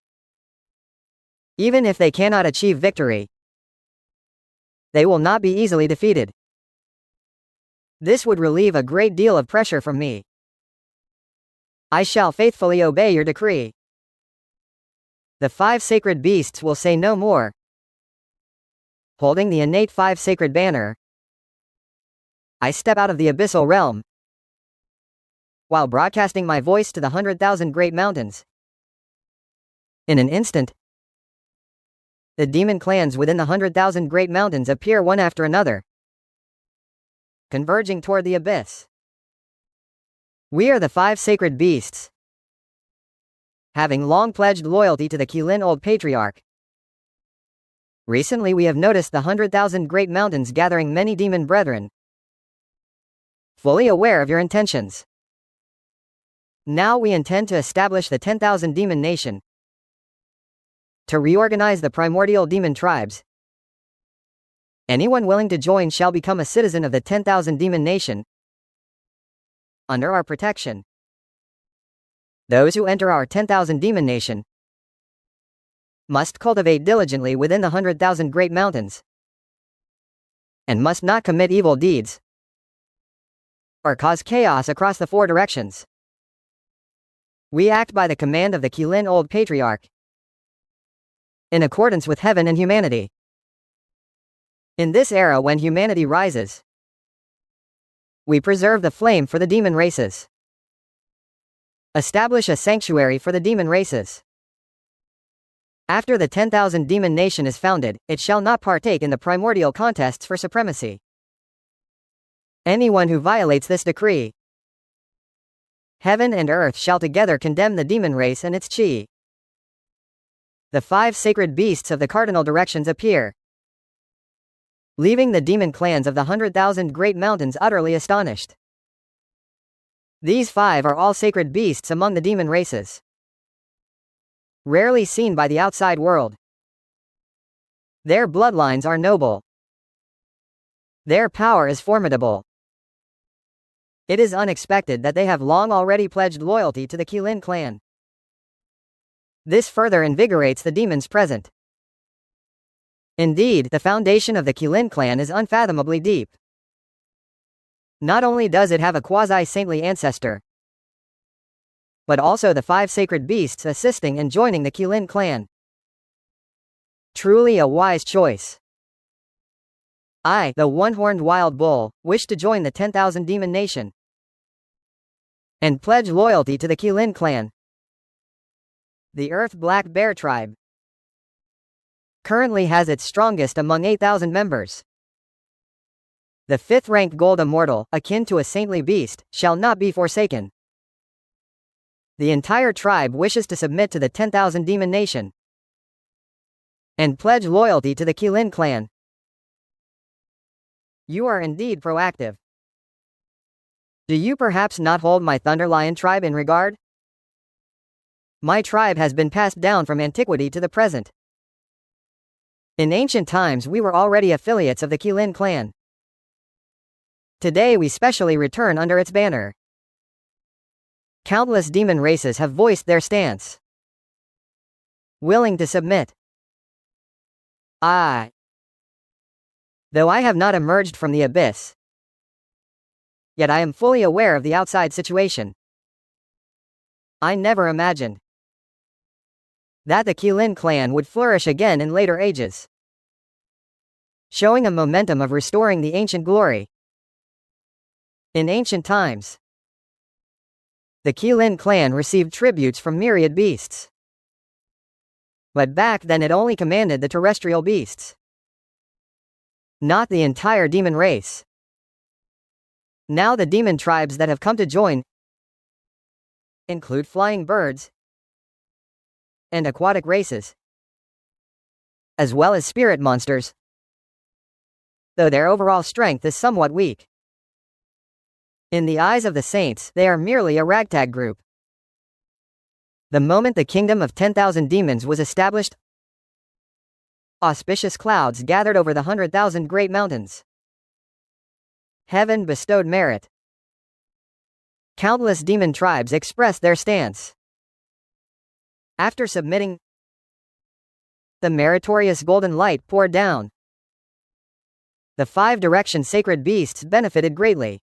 Even if they cannot achieve victory, they will not be easily defeated. This would relieve a great deal of pressure from me. I shall faithfully obey your decree. The 5 sacred beasts will say no more. Holding the innate 5 sacred banner, I step out of the abyssal realm, while broadcasting my voice to the 100,000 great mountains. In an instant, the demon clans within the 100,000 great mountains appear one after another, converging toward the abyss. We are the 5 sacred beasts. Having long pledged loyalty to the Qilin Old Patriarch, Recently we have noticed the 100,000 great mountains gathering many demon brethren. Fully aware of your intentions. Now we intend to establish the 10,000 demon nation. To reorganize the primordial demon tribes. Anyone willing to join shall become a citizen of the 10,000 demon nation. Under our protection. Those who enter our 10,000 demon nation must cultivate diligently within the 100,000 great mountains. And must not commit evil deeds. Or cause chaos across the 4 directions. We act by the command of the Kirin Old Patriarch. In accordance with heaven and humanity. In this era when humanity rises, we preserve the flame for the demon races. Establish a sanctuary for the demon races. After the 10,000 demon nation is founded, it shall not partake in the primordial contests for supremacy. Anyone who violates this decree, heaven and earth shall together condemn the demon race and its chi. The 5 sacred beasts of the cardinal directions appear, leaving the demon clans of the 100,000 great mountains utterly astonished. These 5 are all sacred beasts among the demon races, rarely seen by the outside world. Their bloodlines are noble. Their power is formidable. It is unexpected that they have long already pledged loyalty to the Kirin clan. This further invigorates the demons present. Indeed, the foundation of the Kirin clan is unfathomably deep. Not only does it have a quasi-saintly ancestor, but also the 5 sacred beasts assisting and joining the Kirin clan. Truly a wise choice. I, the one-horned wild bull, wish to join the 10,000 demon nation and pledge loyalty to the Kirin clan. The Earth Black Bear tribe currently has its strongest among 8,000 members. The 5th-ranked gold immortal, akin to a saintly beast, shall not be forsaken. The entire tribe wishes to submit to the 10,000 demon nation and pledge loyalty to the Kirin clan. You are indeed proactive. Do you perhaps not hold my Thunderlion tribe in regard? My tribe has been passed down from antiquity to the present. In ancient times we were already affiliates of the Kirin clan. Today we specially return under its banner. Countless demon races have voiced their stance, willing to submit. Though I have not emerged from the abyss, yet I am fully aware of the outside situation. I never imagined that the Kirin clan would flourish again in later ages, showing a momentum of restoring the ancient glory. In ancient times, the Kirin clan received tributes from myriad beasts, but back then it only commanded the terrestrial beasts, not the entire demon race. Now the demon tribes that have come to join include flying birds and aquatic races, as well as spirit monsters, though their overall strength is somewhat weak. In the eyes of the saints, they are merely a ragtag group. The moment the kingdom of 10,000 demons was established, auspicious clouds gathered over the 100,000 great mountains. Heaven bestowed merit. Countless demon tribes expressed their stance. After submitting, the meritorious golden light poured down. The 5-direction sacred beasts benefited greatly.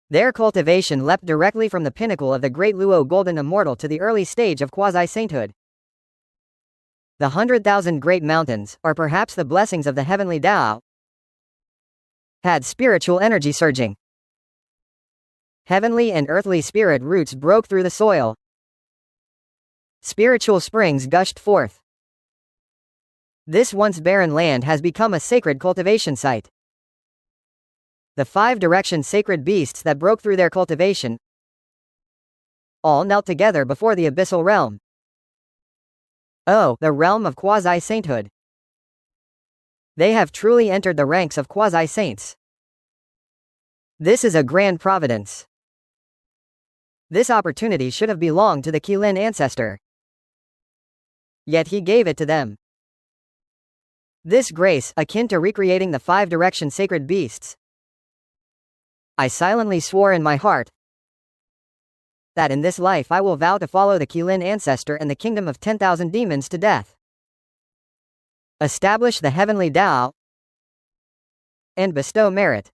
Their cultivation leapt directly from the pinnacle of the great Luo golden immortal to the early stage of quasi-sainthood. The 100,000 great mountains, or perhaps the blessings of the heavenly Tao, had spiritual energy surging. Heavenly and earthly spirit roots broke through the soil. Spiritual springs gushed forth. This once barren land has become a sacred cultivation site. The 5-direction sacred beasts that broke through their cultivation all knelt together before the abyssal realm. Oh, the realm of quasi-sainthood. They have truly entered the ranks of quasi-saints. This is a grand providence. This opportunity should have belonged to the Kirin ancestor. Yet he gave it to them. This grace, akin to recreating the 5-direction sacred beasts. I silently swore in my heart that in this life I will vow to follow the Kirin ancestor and the kingdom of 10,000 demons to death. Establish the heavenly Tao and bestow merit.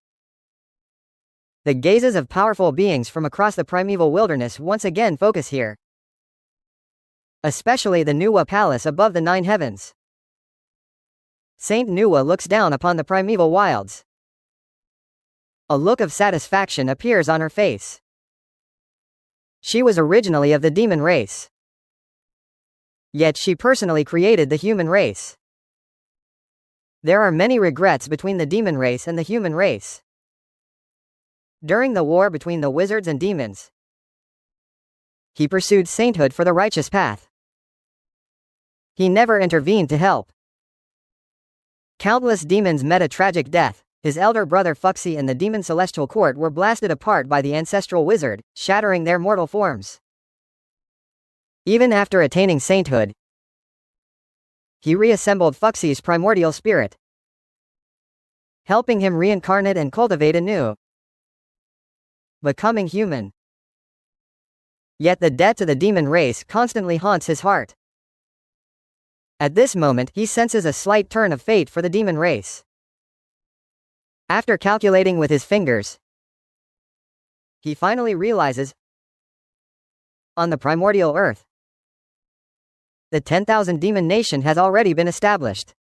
The gazes of powerful beings from across the primeval wilderness once again focus here. Especially the Nuwa palace above the 9 heavens. Saint Nuwa looks down upon the primeval wilds. A look of satisfaction appears on her face. She was originally of the demon race. Yet she personally created the human race. There are many regrets between the demon race and the human race. During the war between the wizards and demons, he pursued sainthood for the righteous path. He never intervened to help. Countless demons met a tragic death. His elder brother Fuxi and the demon celestial court were blasted apart by the ancestral wizard, shattering their mortal forms. Even after attaining sainthood, he reassembled Fuxi's primordial spirit, helping him reincarnate and cultivate anew, becoming human. Yet the debt to the demon race constantly haunts his heart. At this moment, he senses a slight turn of fate for the demon race. After calculating with his fingers, he finally realizes, on the primordial earth, the 10,000 demon nation has already been established,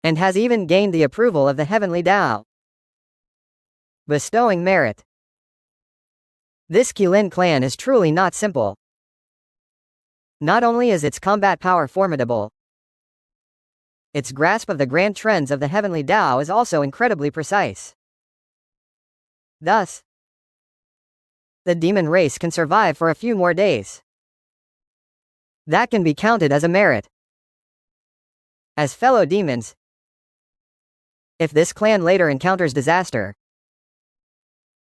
and has even gained the approval of the heavenly Tao, bestowing merit. This Kirin clan is truly not simple. Not only is its combat power formidable, its grasp of the grand trends of the heavenly Tao is also incredibly precise. Thus, the demon race can survive for a few more days. That can be counted as a merit. As fellow demons, if this clan later encounters disaster,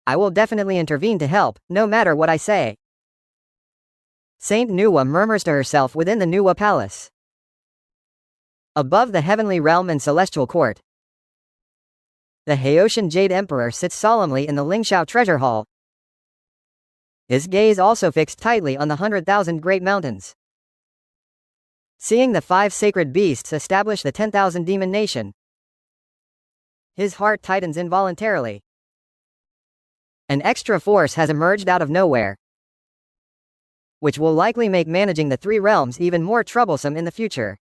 I will definitely intervene to help, no matter what I say. Saint Nuwa murmurs to herself within the Nuwa palace. Above the heavenly realm and celestial court, the Haoshan Jade Emperor sits solemnly in the Lingxiao treasure hall, his gaze also fixed tightly on the 100,000 great mountains. Seeing the 5 sacred beasts establish the 10,000 demon nation, his heart tightens involuntarily. An extra force has emerged out of nowhere, which will likely make managing the 3 realms even more troublesome in the future.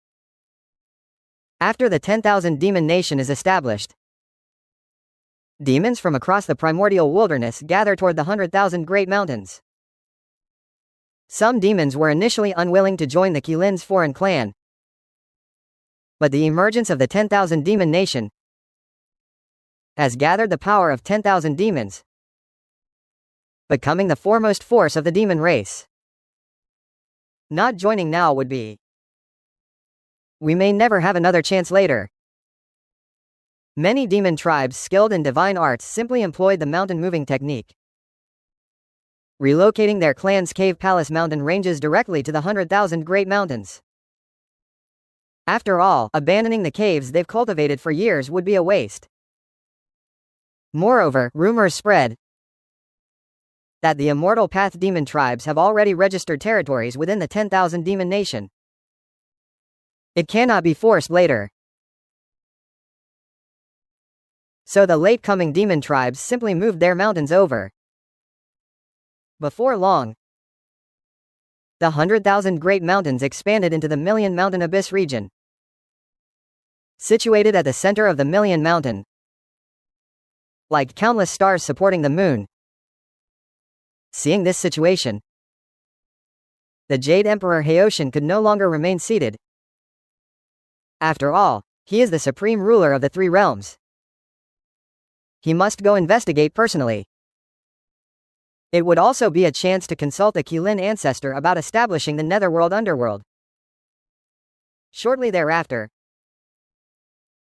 After the 10,000 demon nation is established, demons from across the primordial wilderness gather toward the 100,000 great mountains. Some demons were initially unwilling to join the Kirin's foreign clan, but the emergence of the 10,000 demon nation has gathered the power of 10,000 demons, becoming the foremost force of the demon race. Not joining now would be, we may never have another chance later. Many demon tribes skilled in divine arts simply employed the mountain moving technique, relocating their clan's cave palace mountain ranges directly to the 100,000 great mountains. After all, abandoning the caves they've cultivated for years would be a waste. Moreover, rumors spread that the Immortal Path demon tribes have already registered territories within the 10,000 demon nation. It cannot be forced later. So the late-coming demon tribes simply moved their mountains over. Before long, the 100,000 great mountains expanded into the Million Mountain Abyss region. Situated at the center of the Million Mountain, like countless stars supporting the moon. Seeing this situation, the Jade Emperor Haoshan could no longer remain seated. After all, he is the supreme ruler of the 3 realms. He must go investigate personally. It would also be a chance to consult a Kirin ancestor about establishing the Netherworld underworld. Shortly thereafter,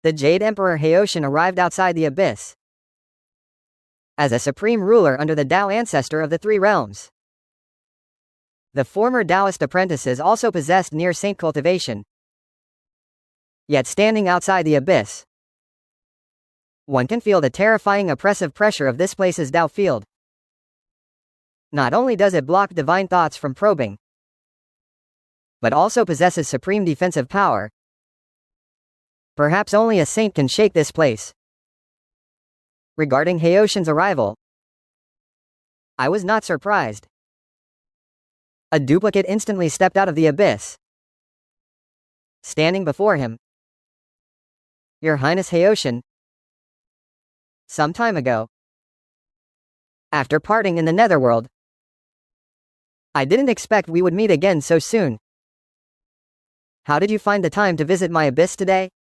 The Jade Emperor Heoshin arrived outside the abyss as a supreme ruler under the Tao ancestor of the three realms. The former Taoist apprentices also possessed near saint cultivation. Yet standing outside the abyss, one can feel the terrifying oppressive pressure of this place's Tao field. Not only does it block divine thoughts from probing, but also possesses supreme defensive power. Perhaps only a saint can shake this place. Regarding Heoshin's arrival, I was not surprised. A duplicate instantly stepped out of the abyss, standing before him. Your Highness Heoshin. Some time ago, after parting in the Netherworld, I didn't expect we would meet again so soon. How did you find the time to visit my abyss today?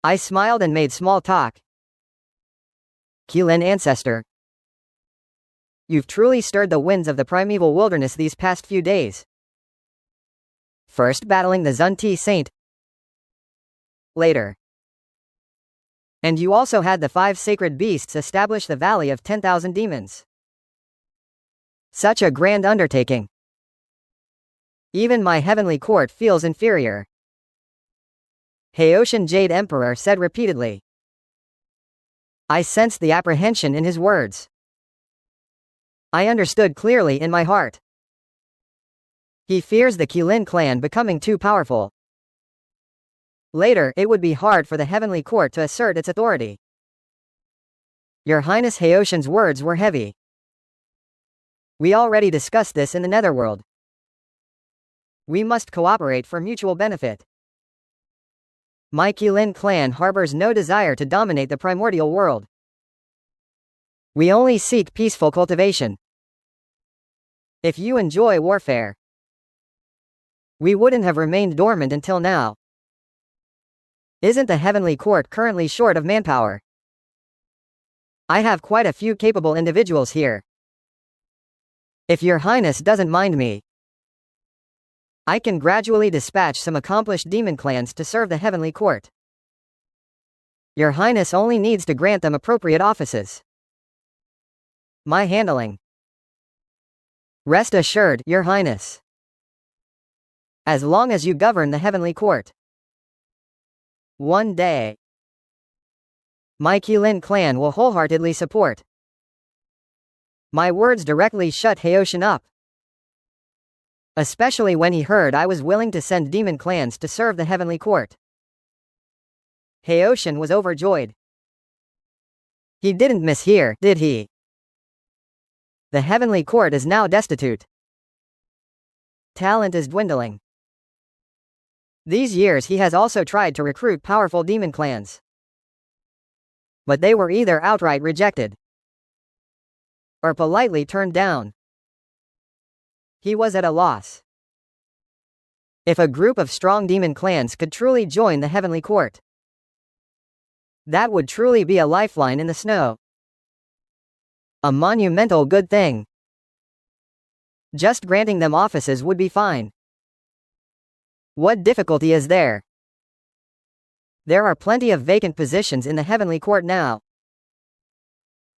I smiled and made small talk. Kirin ancestor, you've truly stirred the winds of the primeval wilderness these past few days. First battling the Zunti Saint, later. And you also had the 5 sacred beasts establish the Valley of 10,000 Demons. Such a grand undertaking. Even my heavenly court feels inferior. Heoshin Jade Emperor said repeatedly. I sensed the apprehension in his words. I understood clearly in my heart. He fears the Kirin clan becoming too powerful. Later, it would be hard for the heavenly court to assert its authority. Your Highness Heoshin's words were heavy. We already discussed this in the Netherworld. We must cooperate for mutual benefit. My Kirin clan harbors no desire to dominate the primordial world. We only seek peaceful cultivation. If you enjoy warfare, we wouldn't have remained dormant until now. Isn't the heavenly court currently short of manpower? I have quite a few capable individuals here. If your Highness doesn't mind me, I can gradually dispatch some accomplished demon clans to serve the heavenly court. Your Highness only needs to grant them appropriate offices. My handling. Rest assured, Your Highness. As long as you govern the heavenly court. One day, my Kirin clan will wholeheartedly support. My words directly shut Heoshin up. Especially when he heard I was willing to send demon clans to serve the heavenly court. Heoshin was overjoyed. He didn't mishear, did he? The heavenly court is now destitute. Talent is dwindling. These years he has also tried to recruit powerful demon clans. But they were either outright rejected or politely turned down. He was at a loss. If a group of strong demon clans could truly join the heavenly court, that would truly be a lifeline in the snow. A monumental good thing. Just granting them offices would be fine. What difficulty is there? There are plenty of vacant positions in the heavenly court now.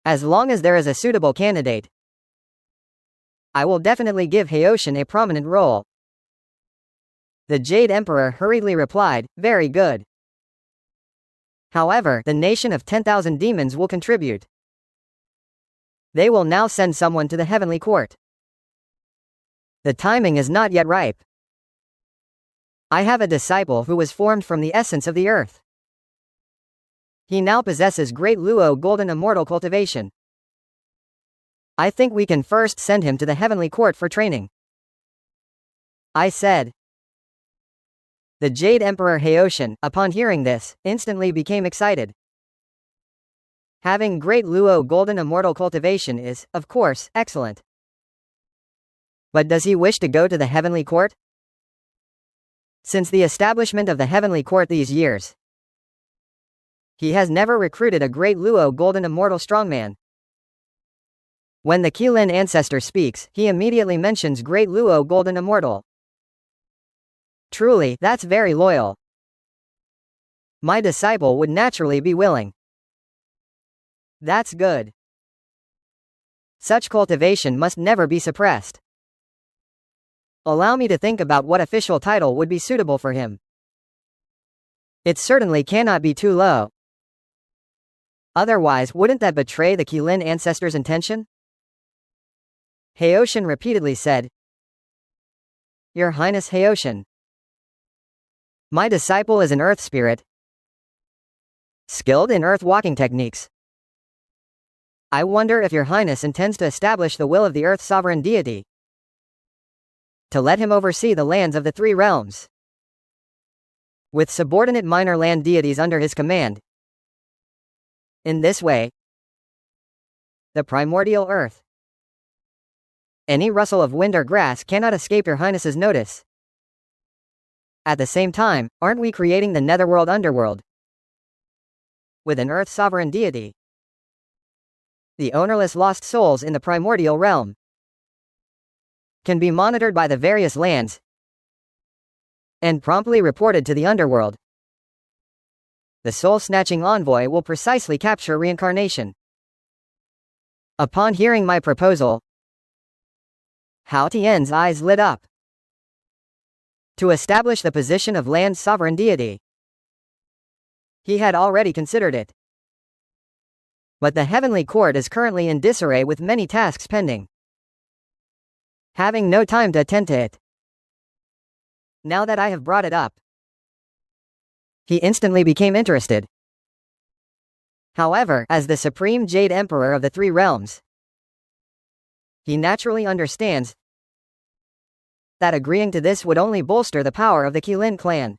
As long as there is a suitable candidate, I will definitely give Heoshin a prominent role. The Jade Emperor hurriedly replied, very good. However, the nation of 10,000 demons will contribute. They will now send someone to the heavenly court. The timing is not yet ripe. I have a disciple who was formed from the essence of the earth. He now possesses great Luo golden immortal cultivation. I think we can first send him to the heavenly court for training. I said. The Jade Emperor Heoshin, upon hearing this, instantly became excited. Having great Luo golden immortal cultivation is, of course, excellent. But does he wish to go to the heavenly court? Since the establishment of the heavenly court these years, he has never recruited a great Luo golden immortal strongman. When the Kirin ancestor speaks, he immediately mentions great Luo golden immortal. Truly, that's very loyal. My disciple would naturally be willing. That's good. Such cultivation must never be suppressed. Allow me to think about what official title would be suitable for him. It certainly cannot be too low. Otherwise, wouldn't that betray the Qilin ancestors' intention? Heoshin repeatedly said, Your Highness Heoshin. My disciple is an earth spirit, skilled in earth walking techniques. I wonder if Your Highness intends to establish the will of the Earth's sovereign deity, to let him oversee the lands of the three realms, with subordinate minor land deities under his command. In this way, the primordial earth, any rustle of wind or grass cannot escape Your Highness's notice. At the same time, aren't we creating the netherworld underworld, with an earth sovereign deity? The ownerless lost souls in the primordial realm can be monitored by the various lands and promptly reported to the underworld. The soul-snatching envoy will precisely capture reincarnation. Upon hearing my proposal, Hao Tian's eyes lit up. To establish the position of land sovereign deity, he had already considered it. But the heavenly court is currently in disarray with many tasks pending, having no time to attend to it. Now that I have brought it up, he instantly became interested. However, as the supreme Jade Emperor of the three realms, he naturally understands that agreeing to this would only bolster the power of the Qilin clan.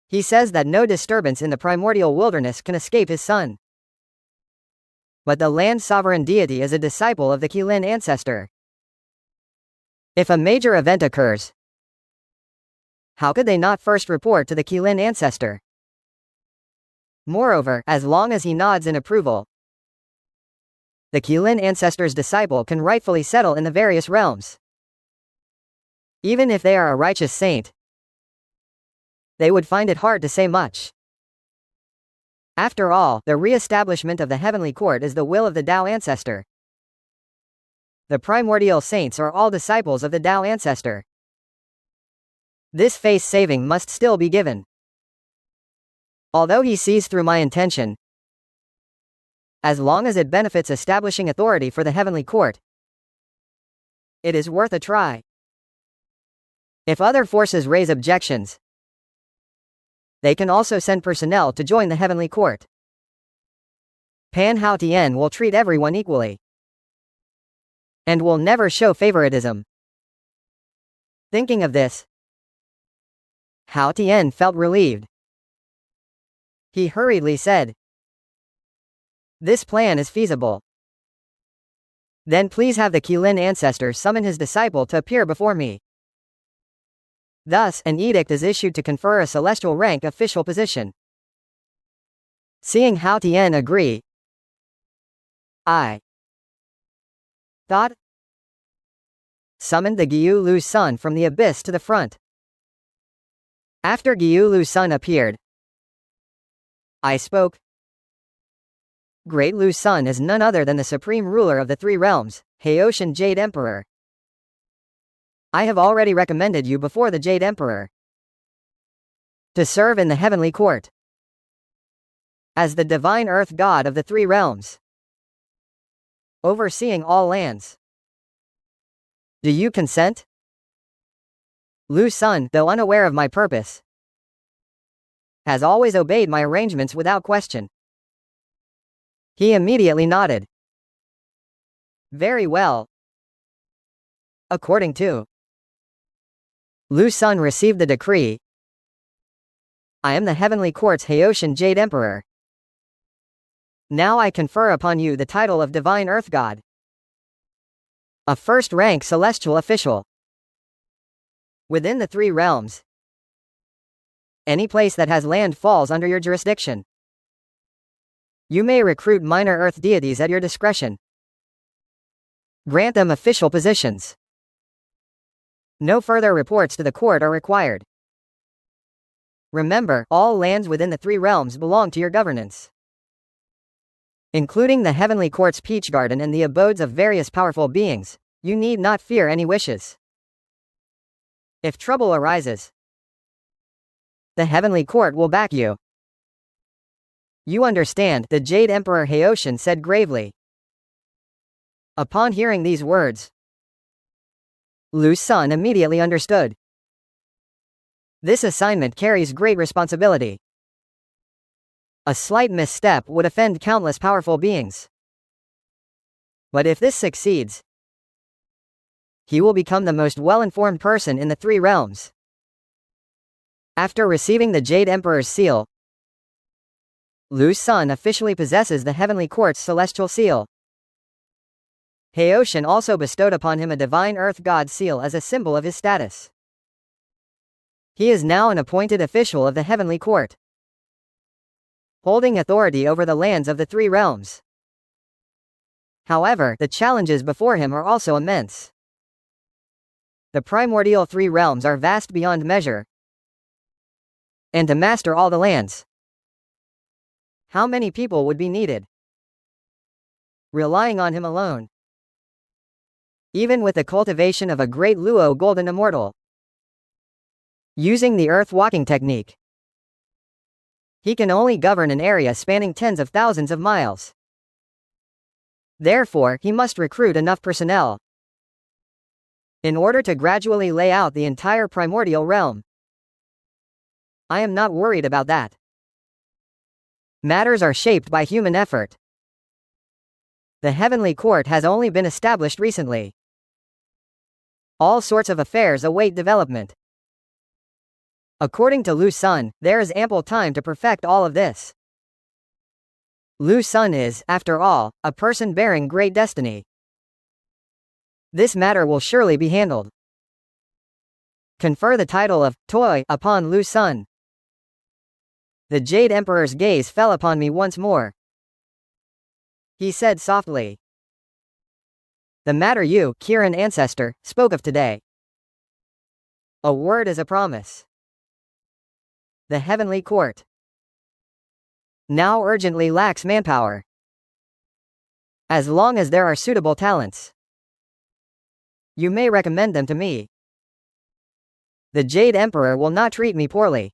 He says that no disturbance in the primordial wilderness can escape his son. But the land sovereign deity is a disciple of the Qilin ancestor. If a major event occurs, how could they not first report to the Qilin ancestor? Moreover, as long as he nods in approval, the Qilin ancestor's disciple can rightfully settle in the various realms. Even if they are a righteous saint, they would find it hard to say much. After all, the re-establishment of the heavenly court is the will of the Tao ancestor. The primordial saints are all disciples of the Tao ancestor. This face saving must still be given. Although he sees through my intention, as long as it benefits establishing authority for the heavenly court, it is worth a try. If other forces raise objections, they can also send personnel to join the heavenly court. Pan Hao Tian will treat everyone equally, and will never show favoritism. Thinking of this, Hao Tian felt relieved. He hurriedly said, This plan is feasible. Then please have the Qilin ancestor summon his disciple to appear before me. Thus, an edict is issued to confer a celestial rank official position. Seeing Hao Tian agree, I thought, summoned the Gyu Lu's son from the abyss to the front. After Gyu Lu's son appeared, I spoke. Great Lu's son is none other than the supreme ruler of the three realms, Heoshin Jade Emperor. I have already recommended you before the Jade Emperor to serve in the heavenly court as the divine earth god of the three realms, overseeing all lands. Do you consent? Lu's son, though unaware of my purpose, has always obeyed my arrangements without question. He immediately nodded. Very well. According to Lu's son received the decree. I am the heavenly court's Heoshin Jade Emperor. Now I confer upon you the title of Divine Earth God, a first-rank celestial official within the three realms. Any place that has land falls under your jurisdiction. You may recruit minor earth deities at your discretion. Grant them official positions. No further reports to the court are required. Remember, all lands within the three realms belong to your governance, including the heavenly court's peach garden and the abodes of various powerful beings. You need not fear any wishes. If trouble arises, the heavenly court will back you. You understand, the Jade Emperor Heoshin said gravely. Upon hearing these words, Lu Sun immediately understood. This assignment carries great responsibility. A slight misstep would offend countless powerful beings. But if this succeeds, he will become the most well-informed person in the three realms. After receiving the Jade Emperor's seal, Lu Sun officially possesses the Heavenly Court's celestial seal. Heoshin also bestowed upon him a divine earth god seal as a symbol of his status. He is now an appointed official of the Heavenly Court, holding authority over the lands of the three realms. However, the challenges before him are also immense. The primordial three realms are vast beyond measure, and to master all the lands, how many people would be needed? Relying on him alone, even with the cultivation of a great Luo golden immortal, using the earth walking technique, he can only govern an area spanning tens of thousands of miles. Therefore, he must recruit enough personnel in order to gradually lay out the entire primordial realm. I am not worried about that. Matters are shaped by human effort. The Heavenly Court has only been established recently. All sorts of affairs await development. According to Lu Sun, there is ample time to perfect all of this. Lu Sun is, after all, a person bearing great destiny. This matter will surely be handled. Confer the title of Toy upon Lu Sun. The Jade Emperor's gaze fell upon me once more. He said softly, the matter you, Kirin ancestor, spoke of today. A word is a promise. The Heavenly Court now urgently lacks manpower. As long as there are suitable talents, you may recommend them to me. The Jade Emperor will not treat me poorly.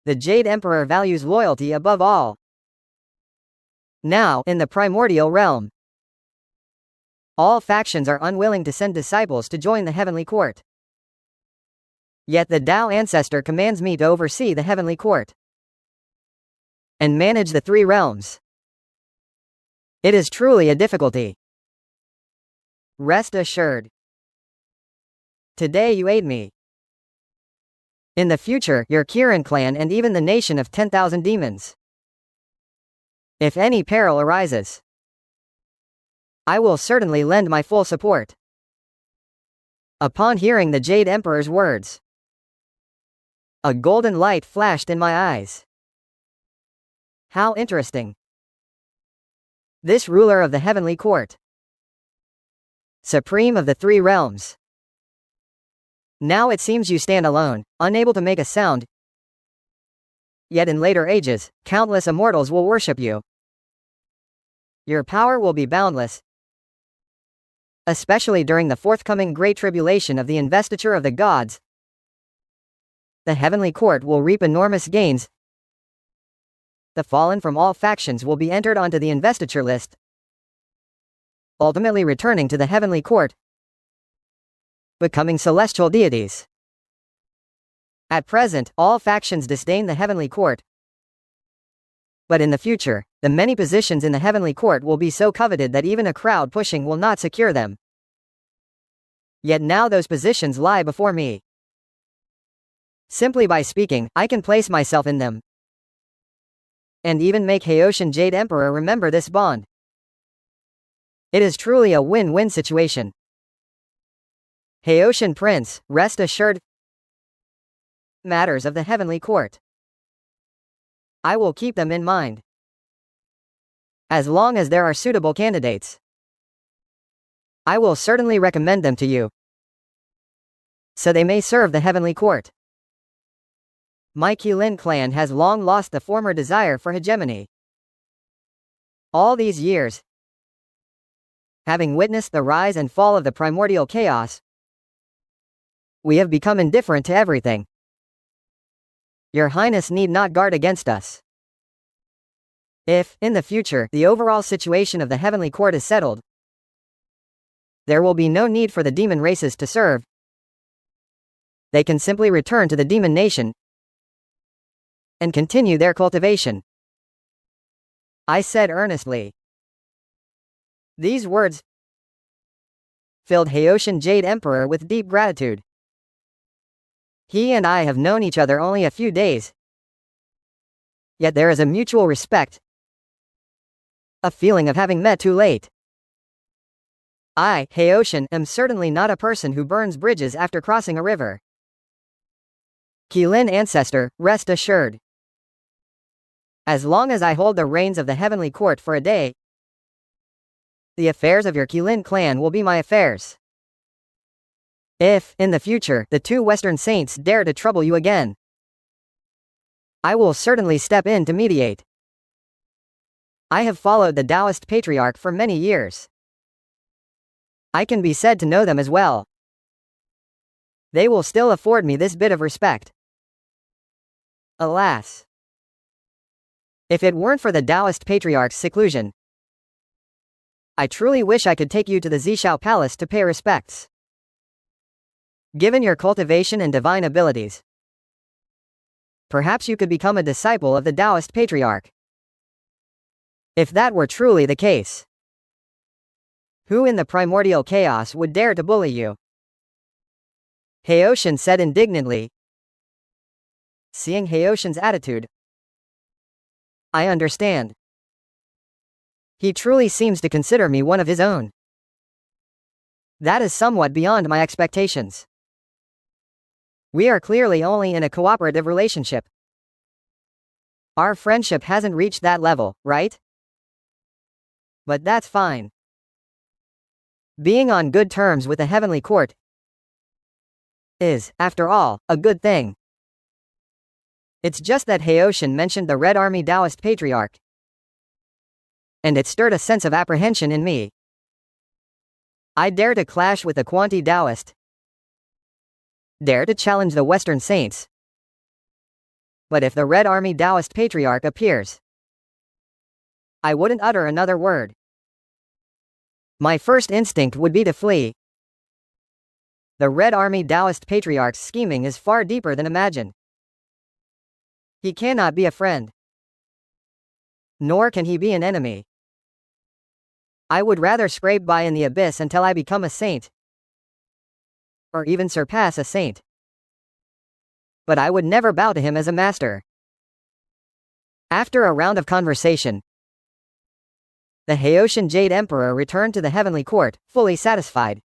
The Jade Emperor values loyalty above all. Now, in the primordial realm, all factions are unwilling to send disciples to join the Heavenly Court. Yet the Tao Ancestor commands me to oversee the Heavenly Court and manage the three realms. It is truly a difficulty. Rest assured. Today you aid me. In the future, your Kirin clan and even the nation of 10,000 demons. If any peril arises, I will certainly lend my full support. Upon hearing the Jade Emperor's words, a golden light flashed in my eyes. How interesting. This ruler of the Heavenly Court, supreme of the three realms. Now it seems you stand alone, unable to make a sound. Yet in later ages, countless immortals will worship you. Your power will be boundless, especially during the forthcoming Great Tribulation of the investiture of the gods. The Heavenly Court will reap enormous gains. The fallen from all factions will be entered onto the investiture list, ultimately returning to the Heavenly Court, becoming celestial deities. At present, all factions disdain the Heavenly Court. But in the future, the many positions in the Heavenly Court will be so coveted that even a crowd pushing will not secure them. Yet now those positions lie before me. Simply by speaking, I can place myself in them, and even make Heoshin Jade Emperor remember this bond. It is truly a win-win situation. Heoshin Prince, rest assured. Matters of the Heavenly Court, I will keep them in mind. As long as there are suitable candidates, I will certainly recommend them to you, so they may serve the Heavenly Court. My Qilin clan has long lost the former desire for hegemony. All these years, having witnessed the rise and fall of the primordial chaos, we have become indifferent to everything. Your Highness need not guard against us. If, in the future, the overall situation of the Heavenly Court is settled, there will be no need for the demon races to serve. They can simply return to the demon nation and continue their cultivation. I said earnestly. These words filled Haoshan Jade Emperor with deep gratitude. He and I have known each other only a few days, yet there is a mutual respect, a feeling of having met too late. I, Haoshan, am certainly not a person who burns bridges after crossing a river. Qilin ancestor, rest assured. As long as I hold the reins of the Heavenly Court for a day, the affairs of your Qilin clan will be my affairs. If, in the future, the two Western Saints dare to trouble you again, I will certainly step in to mediate. I have followed the Taoist patriarch for many years. I can be said to know them as well. They will still afford me this bit of respect. Alas, if it weren't for the Taoist patriarch's seclusion, I truly wish I could take you to the Zishao Palace to pay respects. Given your cultivation and divine abilities, perhaps you could become a disciple of the Taoist patriarch. If that were truly the case, who in the primordial chaos would dare to bully you? Haoshan said indignantly. Seeing Haoshan's attitude, I understand. He truly seems to consider me one of his own. That is somewhat beyond my expectations. We are clearly only in a cooperative relationship. Our friendship hasn't reached that level, right? But that's fine. Being on good terms with the Heavenly Court is, after all, a good thing. It's just that Haoshan mentioned the Red Army Taoist Patriarch, and it stirred a sense of apprehension in me. I dare to clash with the Quanti Taoist, dare to challenge the Western Saints. But if the Red Army Taoist Patriarch appears, I wouldn't utter another word. My first instinct would be to flee. The Red Army Taoist Patriarch's scheming is far deeper than imagined. He cannot be a friend, nor can he be an enemy. I would rather scrape by in the abyss until I become a saint, or even surpass a saint. But I would never bow to him as a master. After a round of conversation, the Haoshan Jade Emperor returned to the Heavenly Court, fully satisfied.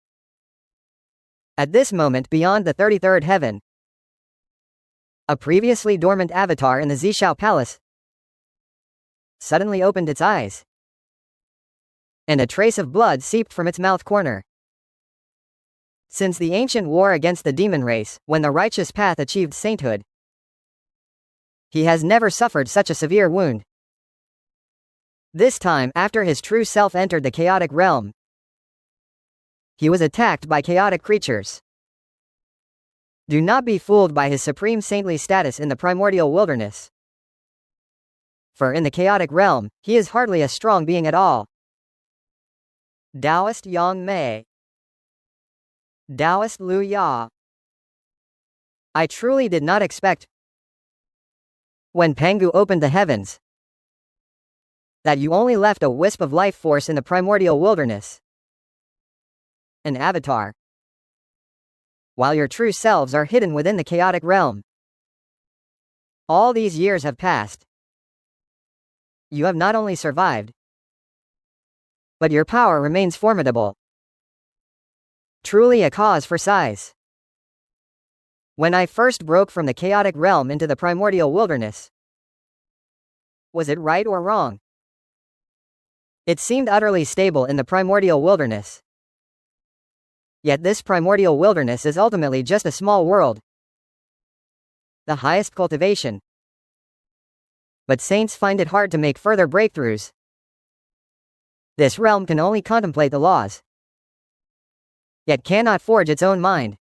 At this moment beyond the 33rd heaven, a previously dormant avatar in the Zishao Palace suddenly opened its eyes, and a trace of blood seeped from its mouth corner. Since the ancient war against the demon race, when the righteous path achieved sainthood, he has never suffered such a severe wound. This time, after his true self entered the chaotic realm, he was attacked by chaotic creatures. Do not be fooled by his supreme saintly status in the primordial wilderness, for in the chaotic realm, he is hardly a strong being at all. Taoist Yang Mei, Taoist Lu Ya. I truly did not expect, when Pangu opened the heavens, that you only left a wisp of life force in the primordial wilderness. An avatar. While your true selves are hidden within the chaotic realm. All these years have passed. You have not only survived, but your power remains formidable. Truly a cause for sighs. When I first broke from the chaotic realm into the primordial wilderness, was it right or wrong? It seemed utterly stable in the primordial wilderness. Yet this primordial wilderness is ultimately just a small world. the highest cultivation. But saints find it hard to make further breakthroughs. This realm can only contemplate the laws, yet cannot forge its own mind.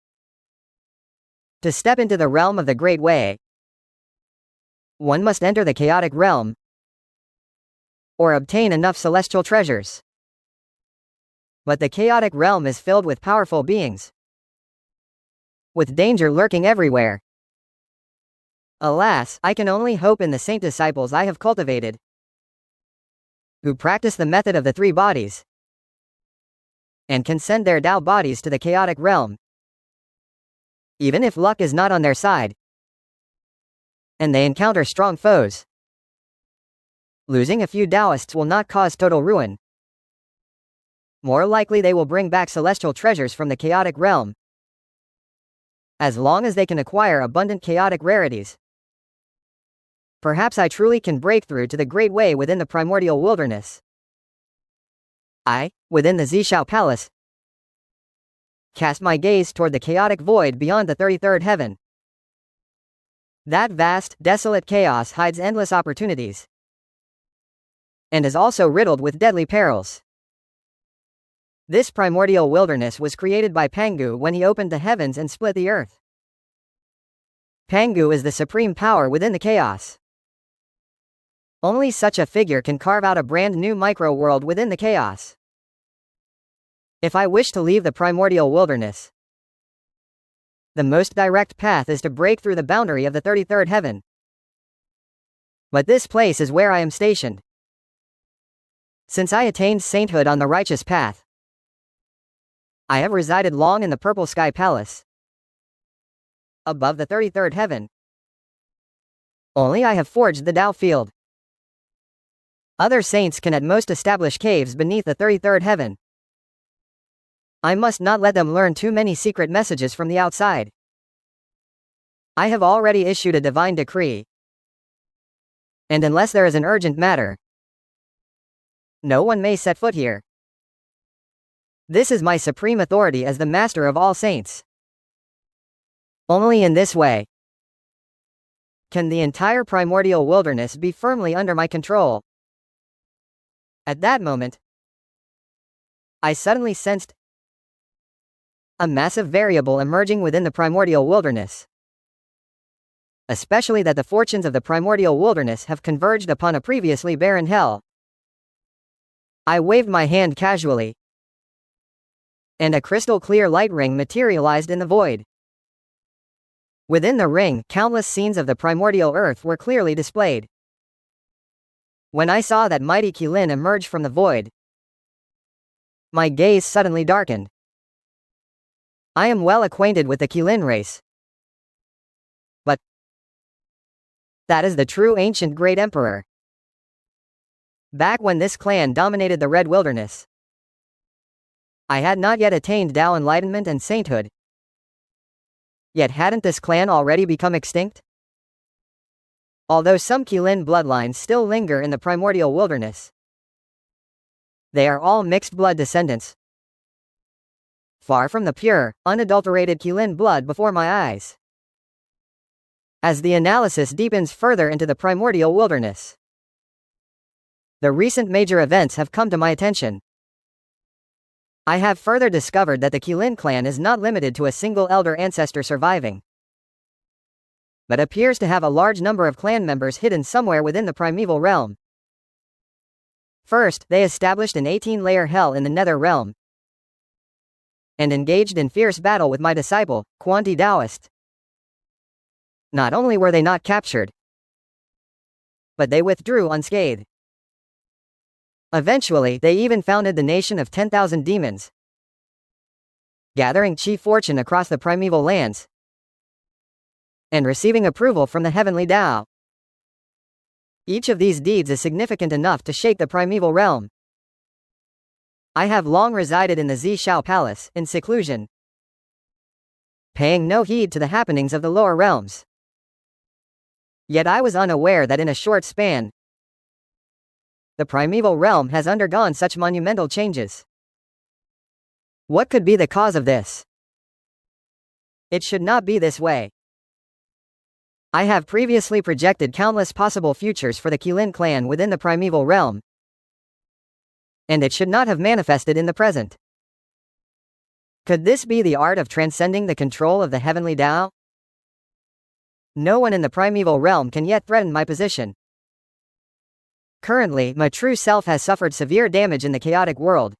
To step into the realm of the Great Way, one must enter the chaotic realm, or obtain enough celestial treasures. But the chaotic realm is filled with powerful beings, with danger lurking everywhere. Alas, I can only hope in the saint disciples I have cultivated, who practice the method of the three bodies, and can send their Tao bodies to the chaotic realm, even if luck is not on their side, and they encounter strong foes. Losing a few Taoists will not cause total ruin. More likely they will bring back celestial treasures from the chaotic realm, as long as they can acquire abundant chaotic rarities. Perhaps I truly can break through to the Great Way within the primordial wilderness. Within the Zishao Palace, cast my gaze toward the chaotic void beyond the 33rd heaven. That vast, desolate chaos hides endless opportunities, and is also riddled with deadly perils. This primordial wilderness was created by Pangu when he opened the heavens and split the earth. Pangu is the supreme power within the chaos. Only such a figure can carve out a brand new micro-world within the chaos. If I wish to leave the primordial wilderness, the most direct path is to break through the boundary of the 33rd heaven. But this place is where I am stationed. Since I attained sainthood on the righteous path, I have resided long in the Purple Sky Palace, above the 33rd heaven. Only I have forged the Tao field. Other saints can at most establish caves beneath the 33rd heaven. I must not let them learn too many secret messages from the outside. I have already issued a divine decree, and unless there is an urgent matter, no one may set foot here. This is my supreme authority as the master of all saints. Only in this way can the entire primordial wilderness be firmly under my control. At that moment, I suddenly sensed a massive variable emerging within the primordial wilderness. Especially that the fortunes of the primordial wilderness have converged upon a previously barren hell. I waved my hand casually, and a crystal-clear light ring materialized in the void. Within the ring, countless scenes of the primordial earth were clearly displayed. When I saw that mighty Kirin emerge from the void, my gaze suddenly darkened. I am well acquainted with the Kirin race, but that is the true ancient great emperor. Back when this clan dominated the Red Wilderness, I had not yet attained Tao enlightenment and sainthood. Yet hadn't this clan already become extinct? Although some Kirin bloodlines still linger in the primordial wilderness, they are all mixed blood descendants, far from the pure, unadulterated Kirin blood before my eyes. As the analysis deepens further into the primordial wilderness, the recent major events have come to my attention. I have further discovered that the Kirin clan is not limited to a single elder ancestor surviving, but appears to have a large number of clan members hidden somewhere within the primeval realm. First, they established an 18-layer hell in the nether realm, and engaged in fierce battle with my disciple, Quanti Taoist. Not only were they not captured, but they withdrew unscathed. Eventually, they even founded the nation of 10,000 demons, gathering chief fortune across the primeval lands, and receiving approval from the heavenly Tao. Each of these deeds is significant enough to shake the primeval realm. I have long resided in the Zishao Palace, in seclusion, paying no heed to the happenings of the lower realms. Yet I was unaware that in a short span, the primeval realm has undergone such monumental changes. What could be the cause of this? It should not be this way. I have previously projected countless possible futures for the Kirin clan within the primeval realm, and it should not have manifested in the present. Could this be the art of transcending the control of the heavenly Tao? No one in the primeval realm can yet threaten my position. Currently, my true self has suffered severe damage in the chaotic world.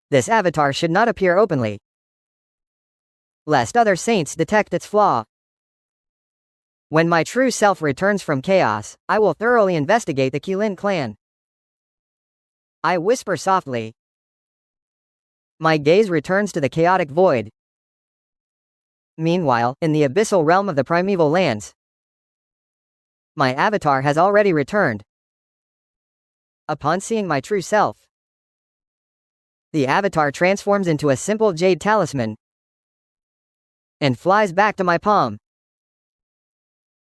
This avatar should not appear openly, lest other saints detect its flaw. When my true self returns from chaos, I will thoroughly investigate the Kirin clan. I whisper softly. My gaze returns to the chaotic void. Meanwhile, in the abyssal realm of the primeval lands, my avatar has already returned. Upon seeing my true self, the avatar transforms into a simple jade talisman and flies back to my palm.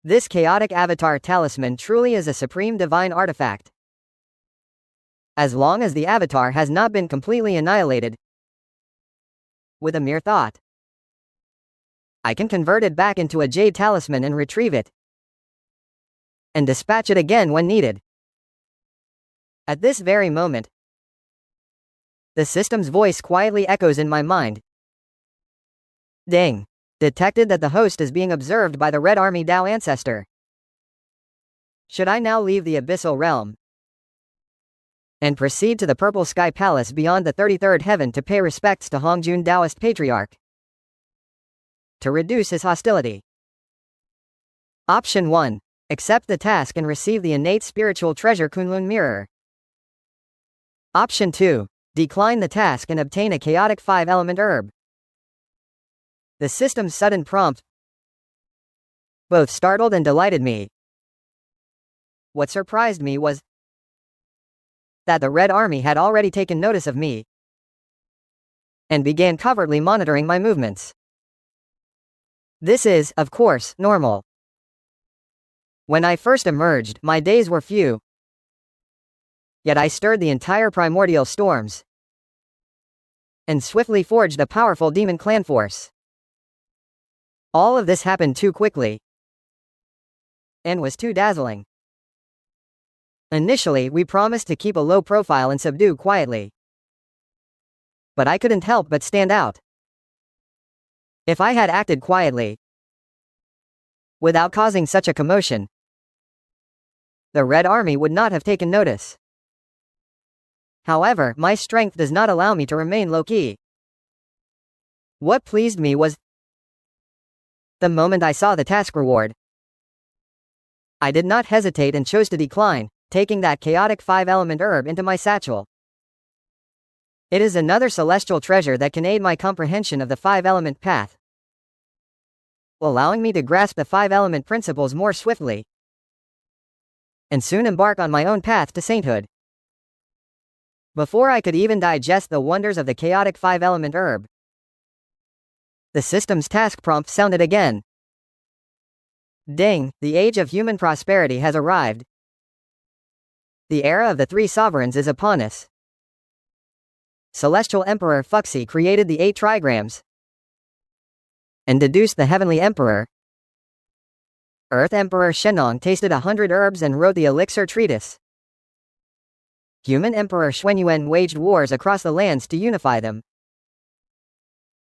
This chaotic avatar talisman truly is a supreme divine artifact. As long as the avatar has not been completely annihilated, with a mere thought, I can convert it back into a jade talisman and retrieve it, and dispatch it again when needed. At this very moment, the system's voice quietly echoes in my mind. Ding! Detected that the host is being observed by the Red Army Dao ancestor. Should I now leave the abyssal realm and proceed to the Purple Sky Palace beyond the 33rd heaven to pay respects to Hongjun Taoist Patriarch, to reduce his hostility? Option 1. Accept the task and receive the innate spiritual treasure Kunlun Mirror. Option 2. Decline the task and obtain a chaotic 5-element herb. The system's sudden prompt both startled and delighted me. What surprised me was that the Red Army had already taken notice of me and began covertly monitoring my movements. This is, of course, normal. When I first emerged, my days were few, yet I stirred the entire primordial storms and swiftly forged a powerful demon clan force. All of this happened too quickly and was too dazzling. Initially, we promised to keep a low profile and subdue quietly, but I couldn't help but stand out. If I had acted quietly, without causing such a commotion, the Red Army would not have taken notice. However, my strength does not allow me to remain low-key. What pleased me was the moment I saw the task reward, I did not hesitate and chose to decline, taking that chaotic 5-element herb into my satchel. It is another celestial treasure that can aid my comprehension of the 5-element path, allowing me to grasp the 5-element principles more swiftly, and soon embark on my own path to sainthood. Before I could even digest the wonders of the chaotic 5-element herb, the system's task prompt sounded again. Ding! The age of human prosperity has arrived. The era of the 3 sovereigns is upon us. Celestial Emperor Fuxi created the 8 trigrams and deduced the Heavenly Emperor. Earth Emperor Shenong tasted 100 herbs and wrote the Elixir Treatise. Human Emperor Xuanyuan waged wars across the lands to unify them.